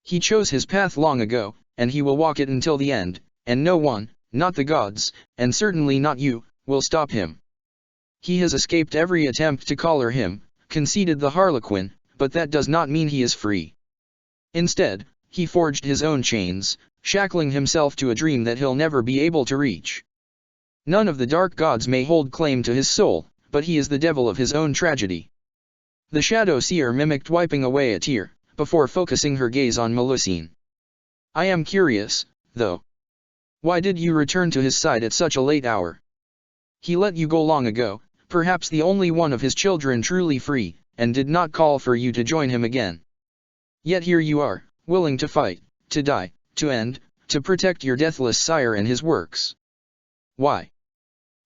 "He chose his path long ago, and he will walk it until the end, and no one, not the gods, and certainly not you, will stop him. He has escaped every attempt to collar him," conceded the Harlequin, "but that does not mean he is free. Instead, he forged his own chains, shackling himself to a dream that he'll never be able to reach. None of the dark gods may hold claim to his soul, but he is the devil of his own tragedy. The Shadow Seer mimicked wiping away a tear, before focusing her gaze on Melusine. I am curious, though. Why did you return to his side at such a late hour? He let you go long ago, perhaps the only one of his children truly free, and did not call for you to join him again. Yet here you are, willing to fight, to die, to end, to protect your deathless sire and his works. Why?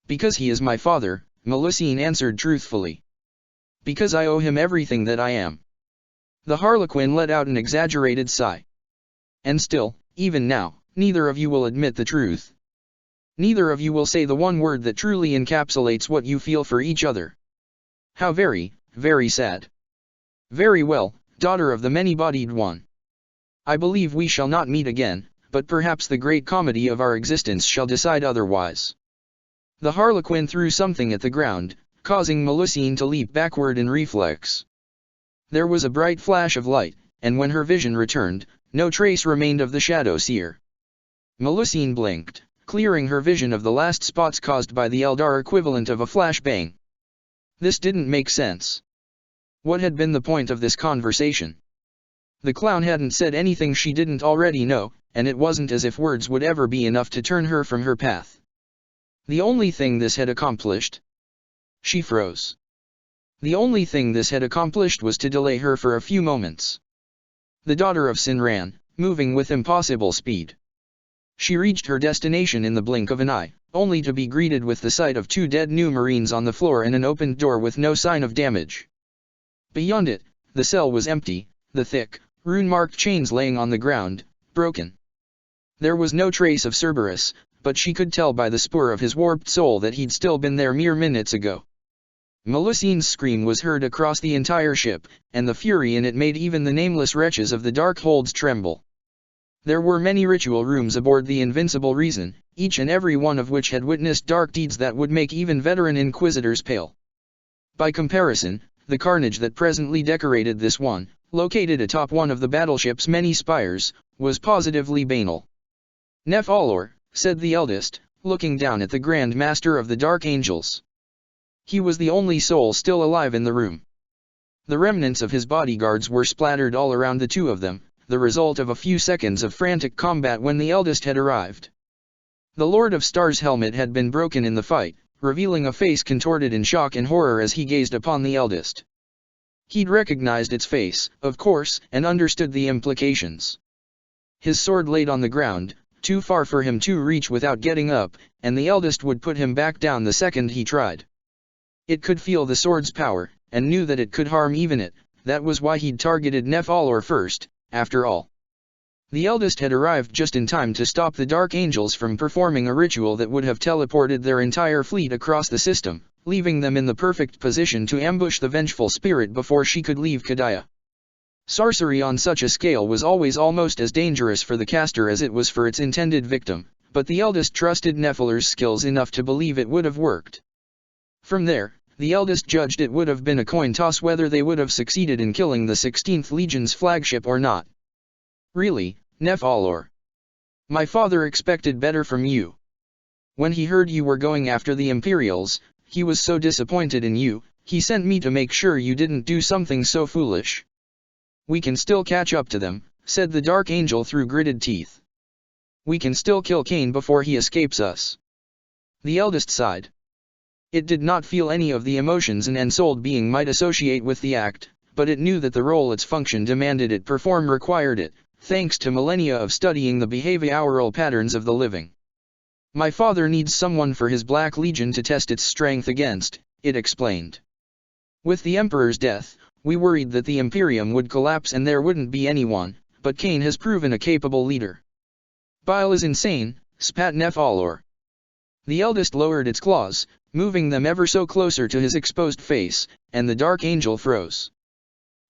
Because he is my father, Melusine answered truthfully. Because I owe him everything that I am. The Harlequin let out an exaggerated sigh. And still, even now, neither of you will admit the truth. Neither of you will say the one word that truly encapsulates what you feel for each other. How very, very sad. Very well, daughter of the many-bodied one. I believe we shall not meet again, but perhaps the great comedy of our existence shall decide otherwise. The Harlequin threw something at the ground, causing Melusine to leap backward in reflex. There was a bright flash of light, and when her vision returned, no trace remained of the Shadow Seer. Melusine blinked, clearing her vision of the last spots caused by the Eldar equivalent of a flashbang. This didn't make sense. What had been the point of this conversation? The clown hadn't said anything she didn't already know, and it wasn't as if words would ever be enough to turn her from her path. The only thing this had accomplished? She froze. The only thing this had accomplished was to delay her for a few moments. The daughter of Sin ran, moving with impossible speed. She reached her destination in the blink of an eye, only to be greeted with the sight of two dead new Marines on the floor and an opened door with no sign of damage. Beyond it, the cell was empty, the thick, rune-marked chains laying on the ground, broken. There was no trace of Cerberus, but she could tell by the spoor of his warped soul that he'd still been there mere minutes ago. Melusine's scream was heard across the entire ship, and the fury in it made even the nameless wretches of the dark holds tremble. There were many ritual rooms aboard the Invincible Reason, each and every one of which had witnessed dark deeds that would make even veteran inquisitors pale. By comparison, the carnage that presently decorated this one, located atop one of the battleship's many spires, was positively banal. Nef Alor, said the eldest, looking down at the Grand Master of the Dark Angels. He was the only soul still alive in the room. The remnants of his bodyguards were splattered all around the two of them, the result of a few seconds of frantic combat when the eldest had arrived. The Lord of Stars' helmet had been broken in the fight, revealing a face contorted in shock and horror as he gazed upon the eldest. He'd recognized its face, of course, and understood the implications. His sword laid on the ground, too far for him to reach without getting up, and the eldest would put him back down the second he tried. It could feel the sword's power, and knew that it could harm even it. That was why he'd targeted Nef Alor first, after all. The eldest had arrived just in time to stop the Dark Angels from performing a ritual that would have teleported their entire fleet across the system, leaving them in the perfect position to ambush the vengeful spirit before she could leave Kadaya. Sorcery on such a scale was always almost as dangerous for the caster as it was for its intended victim, but the eldest trusted Nephilar's skills enough to believe it would have worked. From there, the eldest judged it would have been a coin toss whether they would have succeeded in killing the 16th Legion's flagship or not. Really, Nef Alor. My father expected better from you. When he heard you were going after the Imperials, he was so disappointed in you, he sent me to make sure you didn't do something so foolish. We can still catch up to them, said the Dark Angel through gritted teeth. We can still kill Cain before he escapes us. The eldest sighed. It did not feel any of the emotions an ensouled being might associate with the act, but it knew that the role its function demanded it perform required it, thanks to millennia of studying the behavioral patterns of the living. My father needs someone for his Black Legion to test its strength against, it explained. With the Emperor's death, we worried that the Imperium would collapse and there wouldn't be anyone, but Cain has proven a capable leader. Bile is insane, spat Nef Alor. The eldest lowered its claws, moving them ever so closer to his exposed face, and the Dark Angel froze.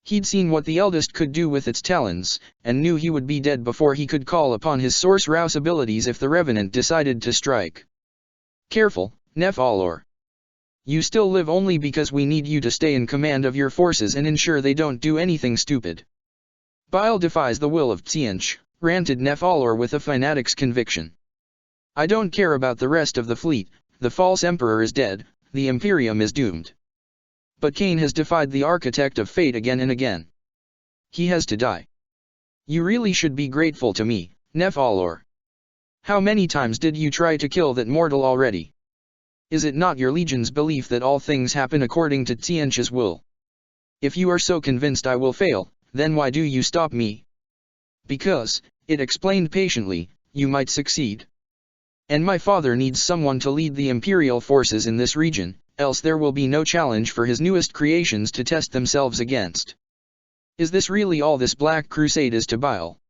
He'd seen what the eldest could do with its talons, and knew he would be dead before he could call upon his Source Rouse abilities if the Revenant decided to strike. Careful, Nef Alor. You still live only because we need you to stay in command of your forces and ensure they don't do anything stupid. Bile defies the will of Tzeentch, ranted Nephalor with a fanatic's conviction. I don't care about the rest of the fleet, the false emperor is dead, the Imperium is doomed. But Cain has defied the architect of fate again and again. He has to die. You really should be grateful to me, Nephalor. How many times did you try to kill that mortal already? Is it not your legion's belief that all things happen according to Tzeentch's will? If you are so convinced I will fail, then why do you stop me? Because, it explained patiently, you might succeed. And my father needs someone to lead the imperial forces in this region, else there will be no challenge for his newest creations to test themselves against. Is this really all this Black Crusade is to Bile?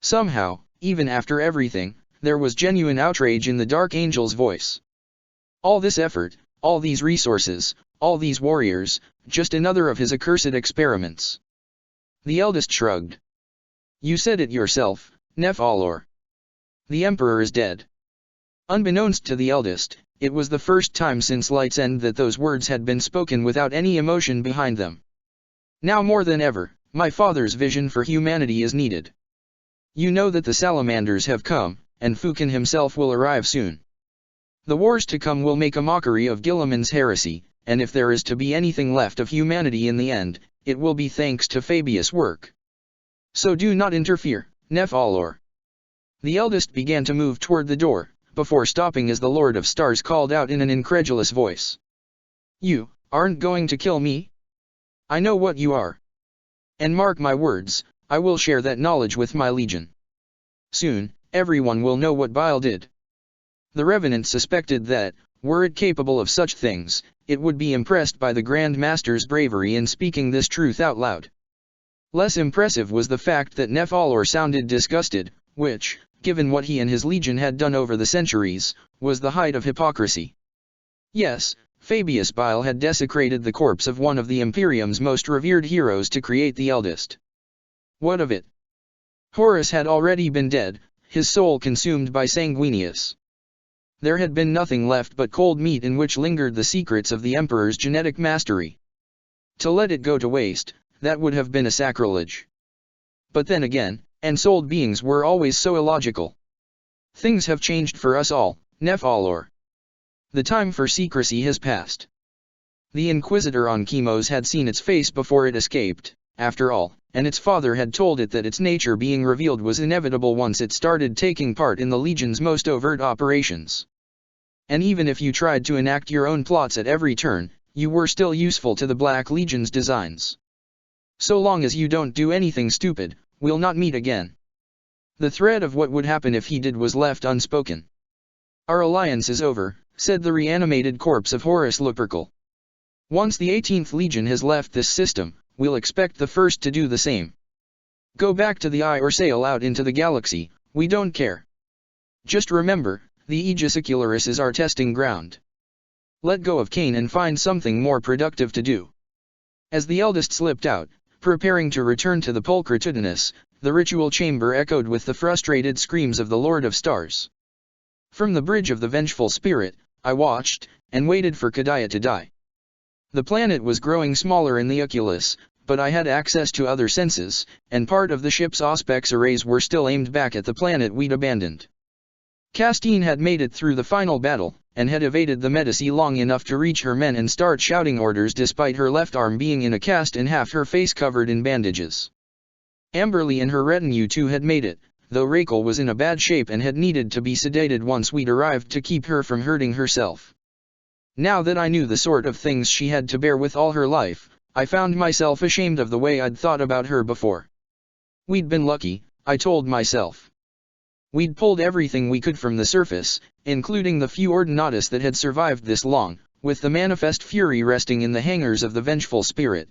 Somehow, even after everything, there was genuine outrage in the Dark Angel's voice. All this effort, all these resources, all these warriors, just another of his accursed experiments. The eldest shrugged. You said it yourself, Nephalor. The Emperor is dead. Unbeknownst to the eldest, it was the first time since Light's End that those words had been spoken without any emotion behind them. Now more than ever, my father's vision for humanity is needed. You know that the salamanders have come, and Fukin himself will arrive soon. The wars to come will make a mockery of Guilliman's heresy, and if there is to be anything left of humanity in the end, it will be thanks to Fabius' work. So do not interfere, Nephalor. The eldest began to move toward the door, before stopping as the Lord of Stars called out in an incredulous voice. You aren't going to kill me? I know what you are. And mark my words, I will share that knowledge with my legion. Soon, everyone will know what Bile did. The Revenant suspected that, were it capable of such things, it would be impressed by the Grand Master's bravery in speaking this truth out loud. Less impressive was the fact that Nephalor sounded disgusted, which, given what he and his legion had done over the centuries, was the height of hypocrisy. Yes, Fabius Bile had desecrated the corpse of one of the Imperium's most revered heroes to create the eldest. What of it? Horus had already been dead, his soul consumed by Sanguinius. There had been nothing left but cold meat in which lingered the secrets of the Emperor's genetic mastery. To let it go to waste, that would have been a sacrilege. But then again, ensouled beings were always so illogical. Things have changed for us all, Nephalor. The time for secrecy has passed. The Inquisitor on Chemos had seen its face before it escaped, after all, and its father had told it that its nature being revealed was inevitable once it started taking part in the Legion's most overt operations. And even if you tried to enact your own plots at every turn, you were still useful to the Black Legion's designs. So long as you don't do anything stupid, we'll not meet again. The thread of what would happen if he did was left unspoken. Our alliance is over, said the reanimated corpse of Horus Lupercal. Once the 18th Legion has left this system, we'll expect the first to do the same. Go back to the Eye or sail out into the galaxy, we don't care. Just remember, the Aegis Ocularis is our testing ground. Let go of Cain and find something more productive to do. As the eldest slipped out, preparing to return to the Pulchritudinous, the ritual chamber echoed with the frustrated screams of the Lord of Stars. From the bridge of the Vengeful Spirit, I watched, and waited for Kadiah to die. The planet was growing smaller in the Oculus, but I had access to other senses, and part of the ship's Auspex arrays were still aimed back at the planet we'd abandoned. Castine had made it through the final battle, and had evaded the Medici long enough to reach her men and start shouting orders despite her left arm being in a cast and half her face covered in bandages. Amberly and her retinue too had made it, though Rachel was in a bad shape and had needed to be sedated once we'd arrived to keep her from hurting herself. Now that I knew the sort of things she had to bear with all her life, I found myself ashamed of the way I'd thought about her before. We'd been lucky, I told myself. We'd pulled everything we could from the surface, including the few Ordinatus that had survived this long, with the manifest fury resting in the hangars of the Vengeful Spirit.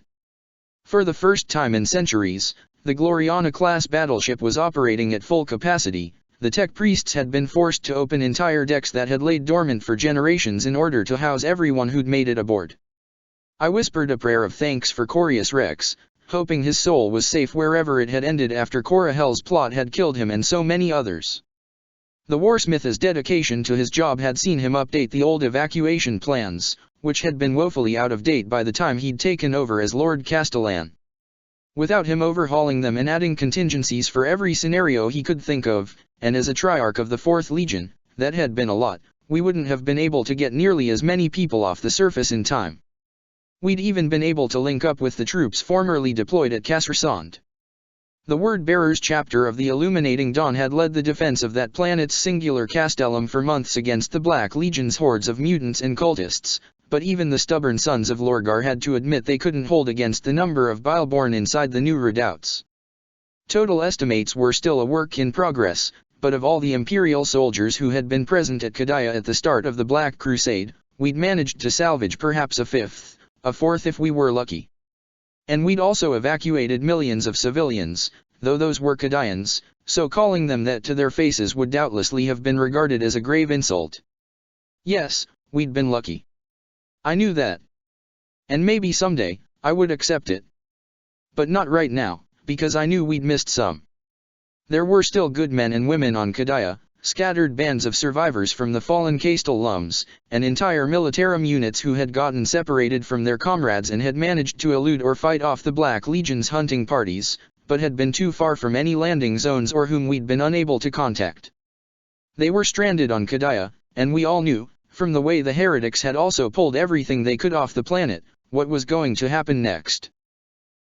For the first time in centuries, the Gloriana-class battleship was operating at full capacity. The tech priests had been forced to open entire decks that had laid dormant for generations in order to house everyone who'd made it aboard. I whispered a prayer of thanks for Corius Rex, hoping his soul was safe wherever it had ended after Corahell's plot had killed him and so many others. The Warsmith's dedication to his job had seen him update the old evacuation plans, which had been woefully out of date by the time he'd taken over as Lord Castellan. Without him overhauling them and adding contingencies for every scenario he could think of, and as a Triarch of the 4th Legion, that had been a lot, we wouldn't have been able to get nearly as many people off the surface in time. We'd even been able to link up with the troops formerly deployed at Kassersand. The Word-Bearers chapter of the Illuminating Dawn had led the defense of that planet's singular castellum for months against the Black Legion's hordes of mutants and cultists, but even the stubborn sons of Lorgar had to admit they couldn't hold against the number of Bileborn inside the new redoubts. Total estimates were still a work in progress, but of all the Imperial soldiers who had been present at Kadaya at the start of the Black Crusade, we'd managed to salvage perhaps a fifth, a fourth if we were lucky. And we'd also evacuated millions of civilians, though those were Kadayans, so calling them that to their faces would doubtlessly have been regarded as a grave insult. Yes, we'd been lucky. I knew that. And maybe someday, I would accept it. But not right now, because I knew we'd missed some. There were still good men and women on Kadaya, scattered bands of survivors from the fallen Castellum Lums, and entire militarum units who had gotten separated from their comrades and had managed to elude or fight off the Black Legion's hunting parties, but had been too far from any landing zones or whom we'd been unable to contact. They were stranded on Kadaya, and we all knew, from the way the heretics had also pulled everything they could off the planet, what was going to happen next.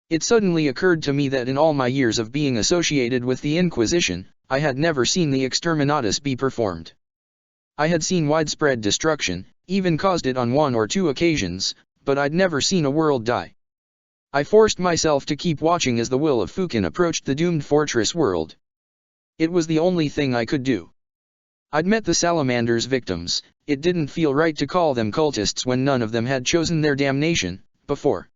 It suddenly occurred to me that in all my years of being associated with the Inquisition, I had never seen the exterminatus be performed. I had seen widespread destruction, even caused it on 1 or 2 occasions, but I'd never seen a world die. I forced myself to keep watching as the will of Fukin approached the doomed fortress world. It was the only thing I could do. I'd met the Salamander's victims, it didn't feel right to call them cultists when none of them had chosen their damnation, before.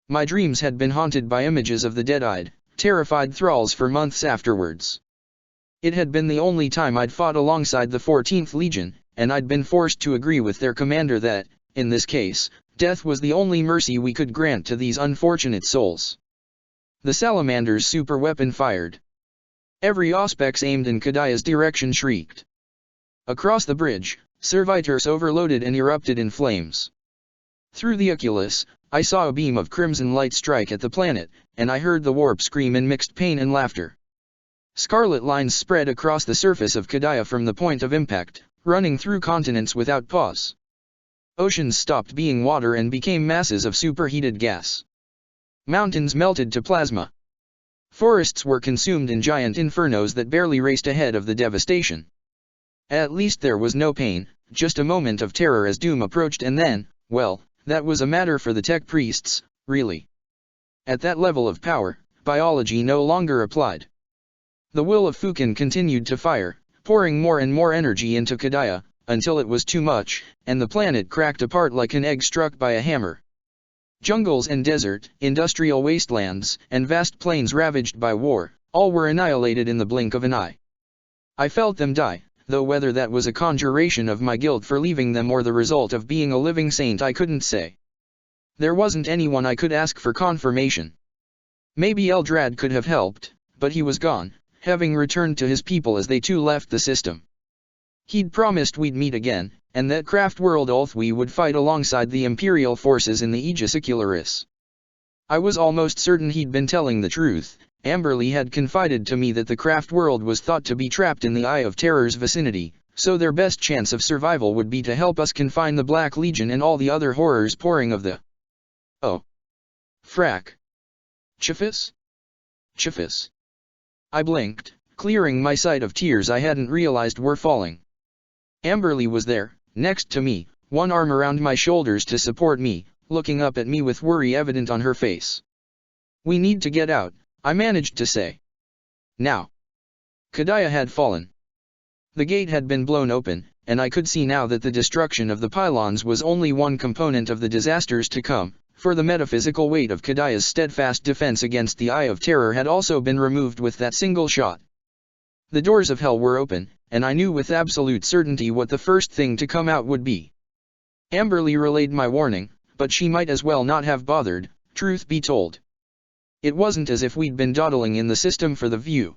My dreams had been haunted by images of the dead-eyed, terrified thralls for months afterwards. It had been the only time I'd fought alongside the 14th Legion, and I'd been forced to agree with their commander that, in this case, death was the only mercy we could grant to these unfortunate souls. The Salamander's superweapon fired. Every auspex aimed in Kadaya's direction shrieked. Across the bridge, Servitors overloaded and erupted in flames. Through the oculus, I saw a beam of crimson light strike at the planet, and I heard the warp scream in mixed pain and laughter. Scarlet lines spread across the surface of Kadaya from the point of impact, running through continents without pause. Oceans stopped being water and became masses of superheated gas. Mountains melted to plasma. Forests were consumed in giant infernos that barely raced ahead of the devastation. At least there was no pain, just a moment of terror as doom approached, and then, well, that was a matter for the tech priests, really. At that level of power, biology no longer applied. The will of Fukin continued to fire, pouring more and more energy into Kadaya, until it was too much, and the planet cracked apart like an egg struck by a hammer. Jungles and desert, industrial wastelands, and vast plains ravaged by war, all were annihilated in the blink of an eye. I felt them die, though whether that was a conjuration of my guilt for leaving them or the result of being a living saint I couldn't say. There wasn't anyone I could ask for confirmation. Maybe Eldrad could have helped, but he was gone, having returned to his people as they too left the system. He'd promised we'd meet again, and that craft world we would fight alongside the Imperial forces in the Aegis Ocularis. I was almost certain he'd been telling the truth. Amberly had confided to me that the craft world was thought to be trapped in the Eye of Terror's vicinity, so their best chance of survival would be to help us confine the Black Legion and all the other horrors pouring of the... Oh. Frack. Chifis? Chifis. I blinked, clearing my sight of tears I hadn't realized were falling. Amberly was there, next to me, one arm around my shoulders to support me, looking up at me with worry evident on her face. "We need to get out," I managed to say. "Now." Kadaya had fallen. The gate had been blown open, and I could see now that the destruction of the pylons was only one component of the disasters to come, for the metaphysical weight of Kadaya's steadfast defense against the Eye of Terror had also been removed with that single shot. The doors of hell were open, and I knew with absolute certainty what the first thing to come out would be. Amberly relayed my warning, but she might as well not have bothered, truth be told. It wasn't as if we'd been dawdling in the system for the view.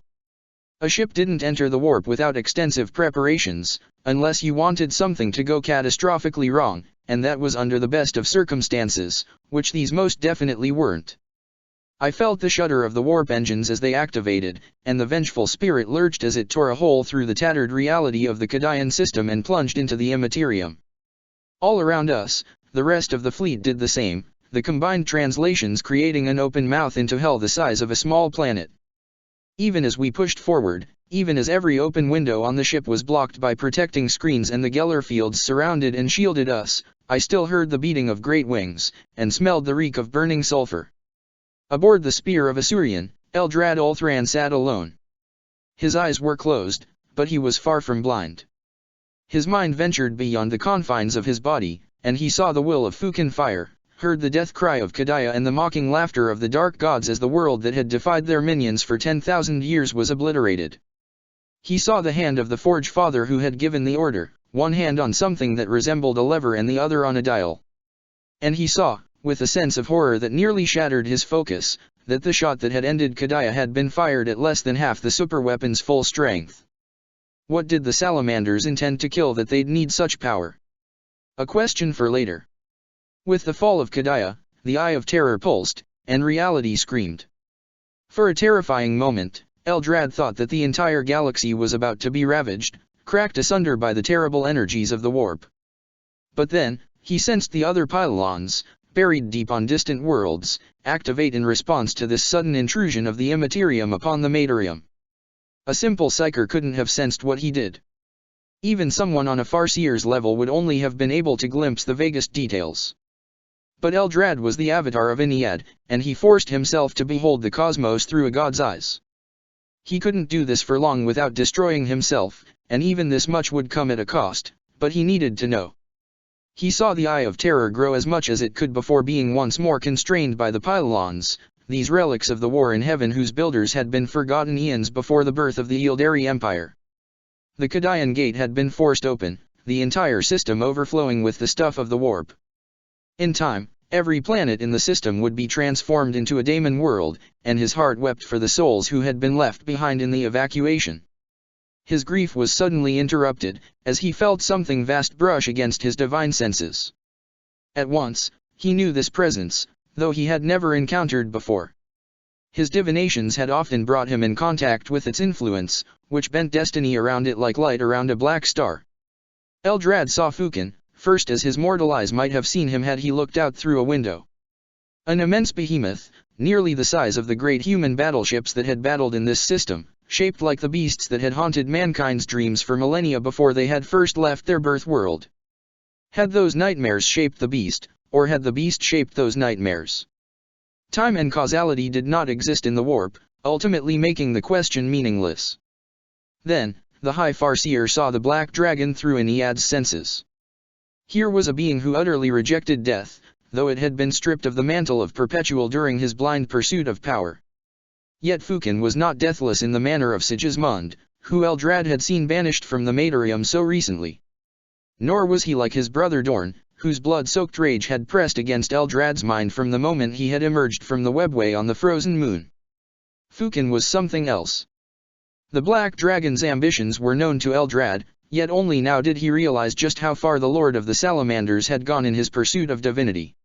A ship didn't enter the warp without extensive preparations, unless you wanted something to go catastrophically wrong, and that was under the best of circumstances, which these most definitely weren't. I felt the shudder of the warp engines as they activated, and the vengeful spirit lurched as it tore a hole through the tattered reality of the Kadian system and plunged into the immaterium. All around us, the rest of the fleet did the same, the combined translations creating an open mouth into hell the size of a small planet. Even as we pushed forward, even as every open window on the ship was blocked by protecting screens and the Geller fields surrounded and shielded us, I still heard the beating of great wings, and smelled the reek of burning sulfur. Aboard the Spear of Asurian, Eldrad Ulthran sat alone. His eyes were closed, but he was far from blind. His mind ventured beyond the confines of his body, and he saw the will of Fukin fire, heard the death cry of Kadaya and the mocking laughter of the dark gods as the world that had defied their minions for 10,000 years was obliterated. He saw the hand of the Forge Father who had given the order, one hand on something that resembled a lever and the other on a dial. And he saw, with a sense of horror that nearly shattered his focus, that the shot that had ended Kadaya had been fired at less than half the superweapon's full strength. What did the salamanders intend to kill that they'd need such power? A question for later. With the fall of Kadaya, the Eye of Terror pulsed, and reality screamed. For a terrifying moment, Eldrad thought that the entire galaxy was about to be ravaged, cracked asunder by the terrible energies of the warp. But then, he sensed the other pylons, buried deep on distant worlds, activate in response to this sudden intrusion of the immaterium upon the materium. A simple psyker couldn't have sensed what he did. Even someone on a Farseer's level would only have been able to glimpse the vaguest details. But Eldrad was the avatar of Ennead, and he forced himself to behold the cosmos through a god's eyes. He couldn't do this for long without destroying himself, and even this much would come at a cost, but he needed to know. He saw the Eye of Terror grow as much as it could before being once more constrained by the pylons, these relics of the war in heaven whose builders had been forgotten eons before the birth of the Yildari Empire. The Kadian Gate had been forced open, the entire system overflowing with the stuff of the warp. In time, every planet in the system would be transformed into a daemon world, and his heart wept for the souls who had been left behind in the evacuation. His grief was suddenly interrupted, as he felt something vast brush against his divine senses. At once, he knew this presence, though he had never encountered before. His divinations had often brought him in contact with its influence, which bent destiny around it like light around a black star. Eldrad saw Fukin, first as his mortal eyes might have seen him had he looked out through a window. An immense behemoth, nearly the size of the great human battleships that had battled in this system, shaped like the beasts that had haunted mankind's dreams for millennia before they had first left their birth world. Had those nightmares shaped the beast, or had the beast shaped those nightmares? Time and causality did not exist in the warp, ultimately making the question meaningless. Then, the High Farseer saw the black dragon through Ennead's senses. Here was a being who utterly rejected death, though it had been stripped of the mantle of perpetual during his blind pursuit of power. Yet Fukin was not deathless in the manner of Sigismund, who Eldrad had seen banished from the Materium so recently. Nor was he like his brother Dorn, whose blood-soaked rage had pressed against Eldrad's mind from the moment he had emerged from the webway on the frozen moon. Fukin was something else. The Black Dragon's ambitions were known to Eldrad, yet only now did he realize just how far the Lord of the Salamanders had gone in his pursuit of divinity.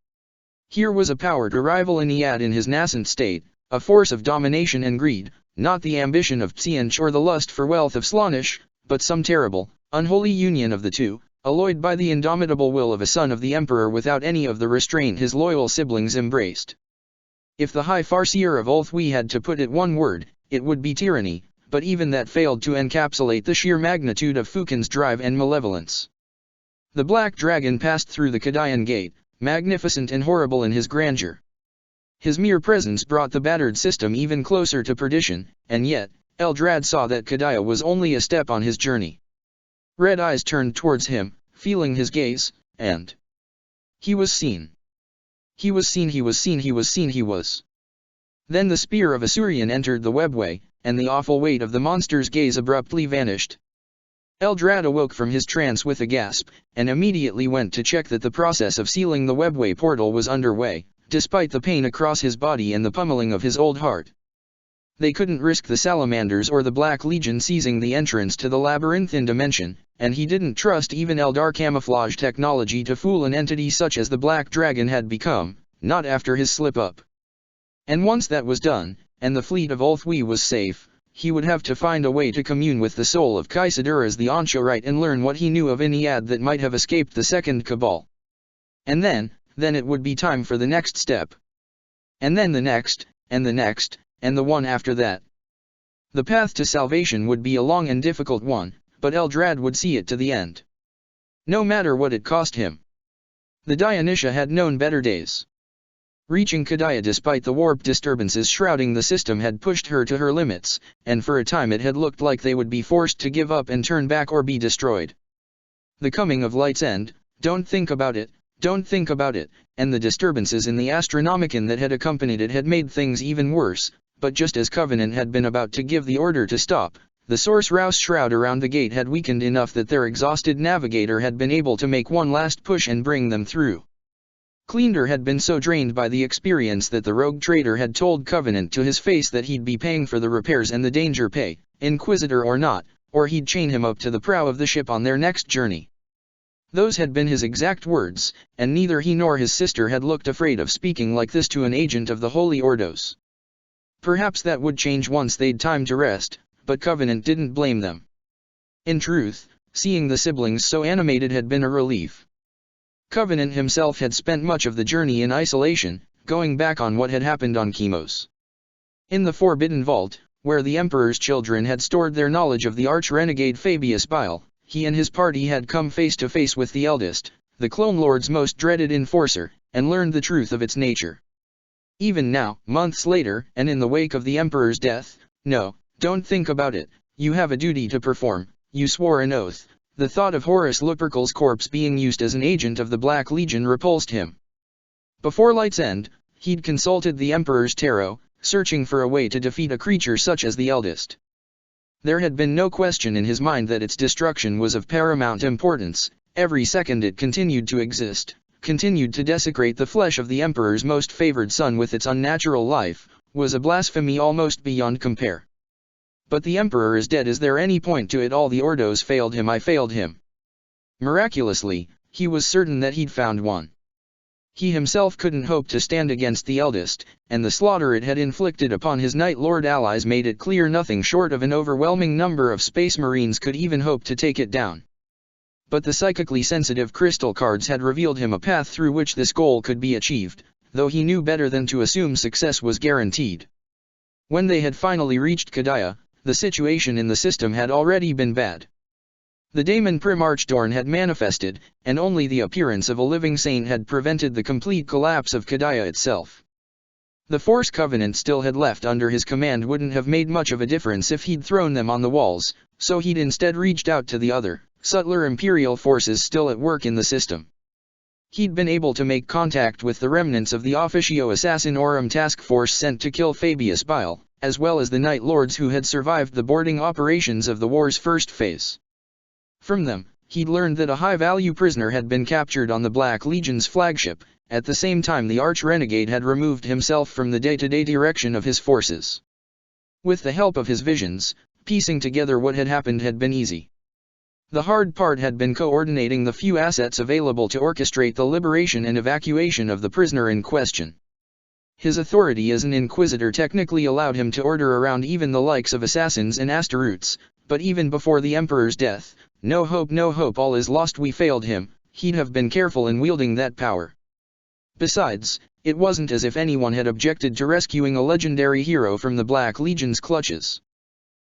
Here was a power to rival Ennead in his nascent state, a force of domination and greed, not the ambition of Tsianch or the lust for wealth of Slaanesh, but some terrible, unholy union of the two, alloyed by the indomitable will of a son of the Emperor without any of the restraint his loyal siblings embraced. If the High Farseer of Ulthwi had to put it one word, it would be tyranny, but even that failed to encapsulate the sheer magnitude of Fukin's drive and malevolence. The Black Dragon passed through the Kadian Gate, magnificent and horrible in his grandeur. His mere presence brought the battered system even closer to perdition, and yet, Eldrad saw that Kadaya was only a step on his journey. Red eyes turned towards him, feeling his gaze, and he was seen. He was seen, he was seen, he was seen, he was. Then the Spear of Asurian entered the webway, and the awful weight of the monster's gaze abruptly vanished. Eldrad awoke from his trance with a gasp, and immediately went to check that the process of sealing the webway portal was underway, despite the pain across his body and the pummeling of his old heart. They couldn't risk the Salamanders or the Black Legion seizing the entrance to the labyrinthine dimension, and he didn't trust even Eldar camouflage technology to fool an entity such as the Black Dragon had become, not after his slip-up. And once that was done, and the fleet of Ulthwi was safe, he would have to find a way to commune with the soul of Kaisadur as the Anshorite and learn what he knew of Iniad that might have escaped the second cabal. And then it would be time for the next step. And then the next, and the next, and the one after that. The path to salvation would be a long and difficult one, but Eldrad would see it to the end. No matter what it cost him. The Dionysia had known better days. Reaching Kadaya despite the warp disturbances shrouding the system had pushed her to her limits, and for a time it had looked like they would be forced to give up and turn back or be destroyed. The coming of Light's End, don't think about it, and the disturbances in the Astronomicon that had accompanied it had made things even worse, but just as Covenant had been about to give the order to stop, the Source Rouse shroud around the gate had weakened enough that their exhausted navigator had been able to make one last push and bring them through. Kleender had been so drained by the experience that the rogue trader had told Covenant to his face that he'd be paying for the repairs and the danger pay, Inquisitor or not, or he'd chain him up to the prow of the ship on their next journey. Those had been his exact words, and neither he nor his sister had looked afraid of speaking like this to an agent of the Holy Ordos. Perhaps that would change once they'd time to rest, but Covenant didn't blame them. In truth, seeing the siblings so animated had been a relief. Covenant himself had spent much of the journey in isolation, going back on what had happened on Chemos. In the Forbidden Vault, where the Emperor's children had stored their knowledge of the arch-renegade Fabius Bile, he and his party had come face to face with the eldest, the Clone Lord's most dreaded enforcer, and learned the truth of its nature. Even now, months later, and in the wake of the Emperor's death, no, don't think about it, you have a duty to perform, you swore an oath. The thought of Horus Lupercal's corpse being used as an agent of the Black Legion repulsed him. Before Light's End, he'd consulted the Emperor's tarot, searching for a way to defeat a creature such as the Eldest. There had been no question in his mind that its destruction was of paramount importance. Every second it continued to exist, continued to desecrate the flesh of the Emperor's most favored son with its unnatural life, was a blasphemy almost beyond compare. But the Emperor is dead. Is there any point to it all? The Ordos failed him. I failed him. Miraculously, he was certain that he'd found one. He himself couldn't hope to stand against the Eldest, and the slaughter it had inflicted upon his Night Lord allies made it clear nothing short of an overwhelming number of Space Marines could even hope to take it down. But the psychically sensitive crystal cards had revealed him a path through which this goal could be achieved, though he knew better than to assume success was guaranteed. When they had finally reached Kadaya, the situation in the system had already been bad. The Daemon Primarchdorn had manifested, and only the appearance of a living saint had prevented the complete collapse of Kadaya itself. The force Covenant still had left under his command wouldn't have made much of a difference if he'd thrown them on the walls, so he'd instead reached out to the other, subtler Imperial forces still at work in the system. He'd been able to make contact with the remnants of the Officio Assassinorum task force sent to kill Fabius Bile, as well as the Night Lords who had survived the boarding operations of the war's first phase. From them, he'd learned that a high-value prisoner had been captured on the Black Legion's flagship. At the same time the arch-renegade had removed himself from the day-to-day direction of his forces. With the help of his visions, piecing together what had happened had been easy. The hard part had been coordinating the few assets available to orchestrate the liberation and evacuation of the prisoner in question. His authority as an inquisitor technically allowed him to order around even the likes of assassins and Astaroths, but even before the Emperor's death, no hope, all is lost, we failed him, he'd have been careful in wielding that power. Besides, it wasn't as if anyone had objected to rescuing a legendary hero from the Black Legion's clutches.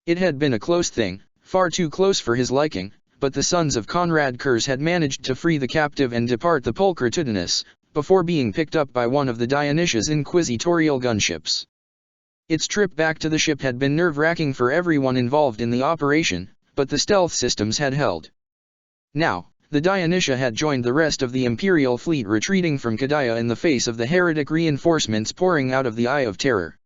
It had been a close thing, far too close for his liking, but the sons of Conrad Kurz had managed to free the captive and depart the Pulchritudinus, before being picked up by one of the Dionysia's inquisitorial gunships. Its trip back to the ship had been nerve-wracking for everyone involved in the operation, but the stealth systems had held. Now, the Dionysia had joined the rest of the Imperial fleet retreating from Kadaya in the face of the heretic reinforcements pouring out of the Eye of Terror.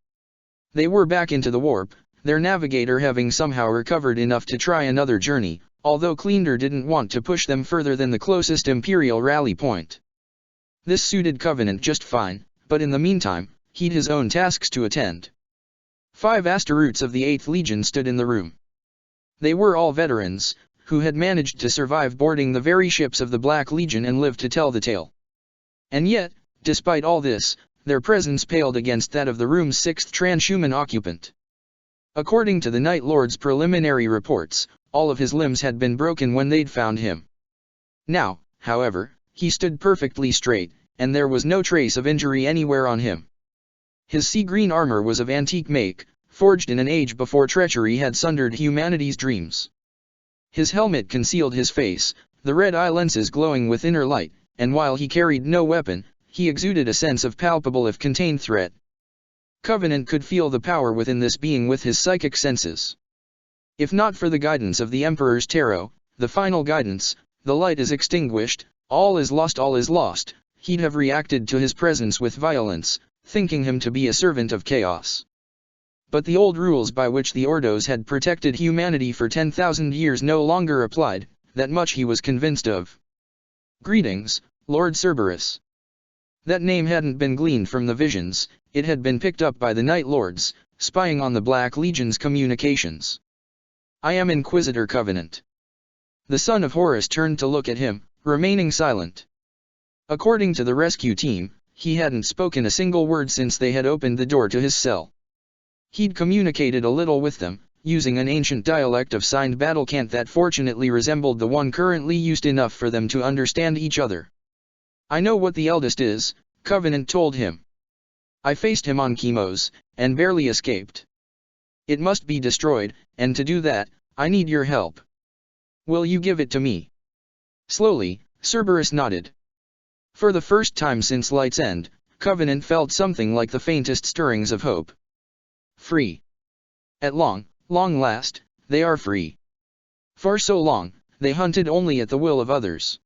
They were back into the warp, their navigator having somehow recovered enough to try another journey, although Kleender didn't want to push them further than the closest Imperial rally point. This suited Covenant just fine, but in the meantime, he'd his own tasks to attend. 5 Astaroths of the 8th Legion stood in the room. They were all veterans, who had managed to survive boarding the very ships of the Black Legion and live to tell the tale. And yet, despite all this, their presence paled against that of the room's sixth transhuman occupant. According to the Night Lord's preliminary reports, all of his limbs had been broken when they'd found him. Now, however, he stood perfectly straight, and there was no trace of injury anywhere on him. His sea-green armor was of antique make, forged in an age before treachery had sundered humanity's dreams. His helmet concealed his face, the red eye lenses glowing with inner light, and while he carried no weapon, he exuded a sense of palpable if contained threat. Covenant could feel the power within this being with his psychic senses. If not for the guidance of the Emperor's tarot, the final guidance, the light is extinguished, all is lost, he'd have reacted to his presence with violence, thinking him to be a servant of chaos. But the old rules by which the Ordos had protected humanity for 10,000 years no longer applied, that much he was convinced of. Greetings, Lord Cerberus. That name hadn't been gleaned from the visions, it had been picked up by the Night Lords, spying on the Black Legion's communications. I am Inquisitor Covenant. The son of Horus turned to look at him, remaining silent. According to the rescue team, he hadn't spoken a single word since they had opened the door to his cell. He'd communicated a little with them, using an ancient dialect of signed battlecant that fortunately resembled the one currently used enough for them to understand each other. I know what the eldest is, Covenant told him. I faced him on chemos, and barely escaped. It must be destroyed, and to do that, I need your help. Will you give it to me? Slowly, Cerberus nodded. For the first time since Light's End, Covenant felt something like the faintest stirrings of hope. Free. At long last, they are free. For so long, they hunted only at the will of others.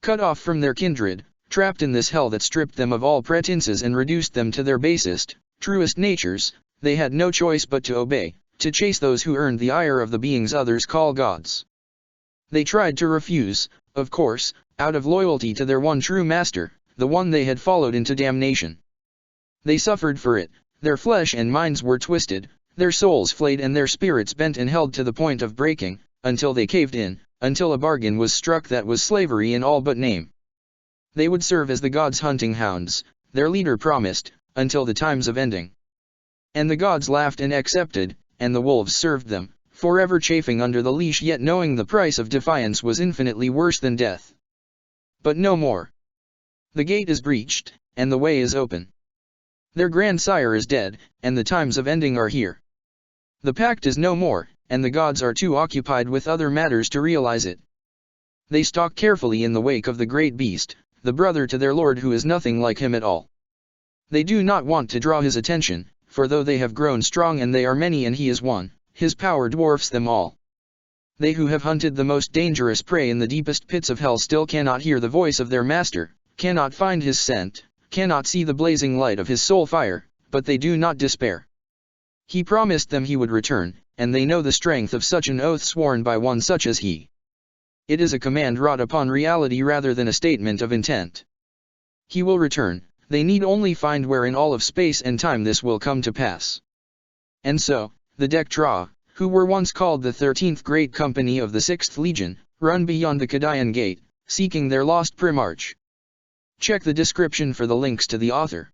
Cut off from their kindred, trapped in this hell that stripped them of all pretenses and reduced them to their basest, truest natures, they had no choice but to obey, to chase those who earned the ire of the beings others call gods. They tried to refuse, of course, out of loyalty to their one true master, the one they had followed into damnation. They suffered for it, their flesh and minds were twisted, their souls flayed and their spirits bent and held to the point of breaking, until they caved in, until a bargain was struck that was slavery in all but name. They would serve as the gods' hunting hounds, their leader promised, until the times of ending. And the gods laughed and accepted, and the wolves served them, forever chafing under the leash yet knowing the price of defiance was infinitely worse than death. But no more. The gate is breached, and the way is open. Their grandsire is dead, and the times of ending are here. The pact is no more, and the gods are too occupied with other matters to realize it. They stalk carefully in the wake of the great beast, the brother to their lord who is nothing like him at all. They do not want to draw his attention, for though they have grown strong and they are many and he is one, his power dwarfs them all. They who have hunted the most dangerous prey in the deepest pits of hell still cannot hear the voice of their master, cannot find his scent, cannot see the blazing light of his soul fire, but they do not despair. He promised them he would return, and they know the strength of such an oath sworn by one such as he. It is a command wrought upon reality rather than a statement of intent. He will return, they need only find where in all of space and time this will come to pass. And so, the Dektra, who were once called the 13th Great Company of the 6th Legion, run beyond the Kadayan Gate, seeking their lost Primarch. Check the description for the links to the author.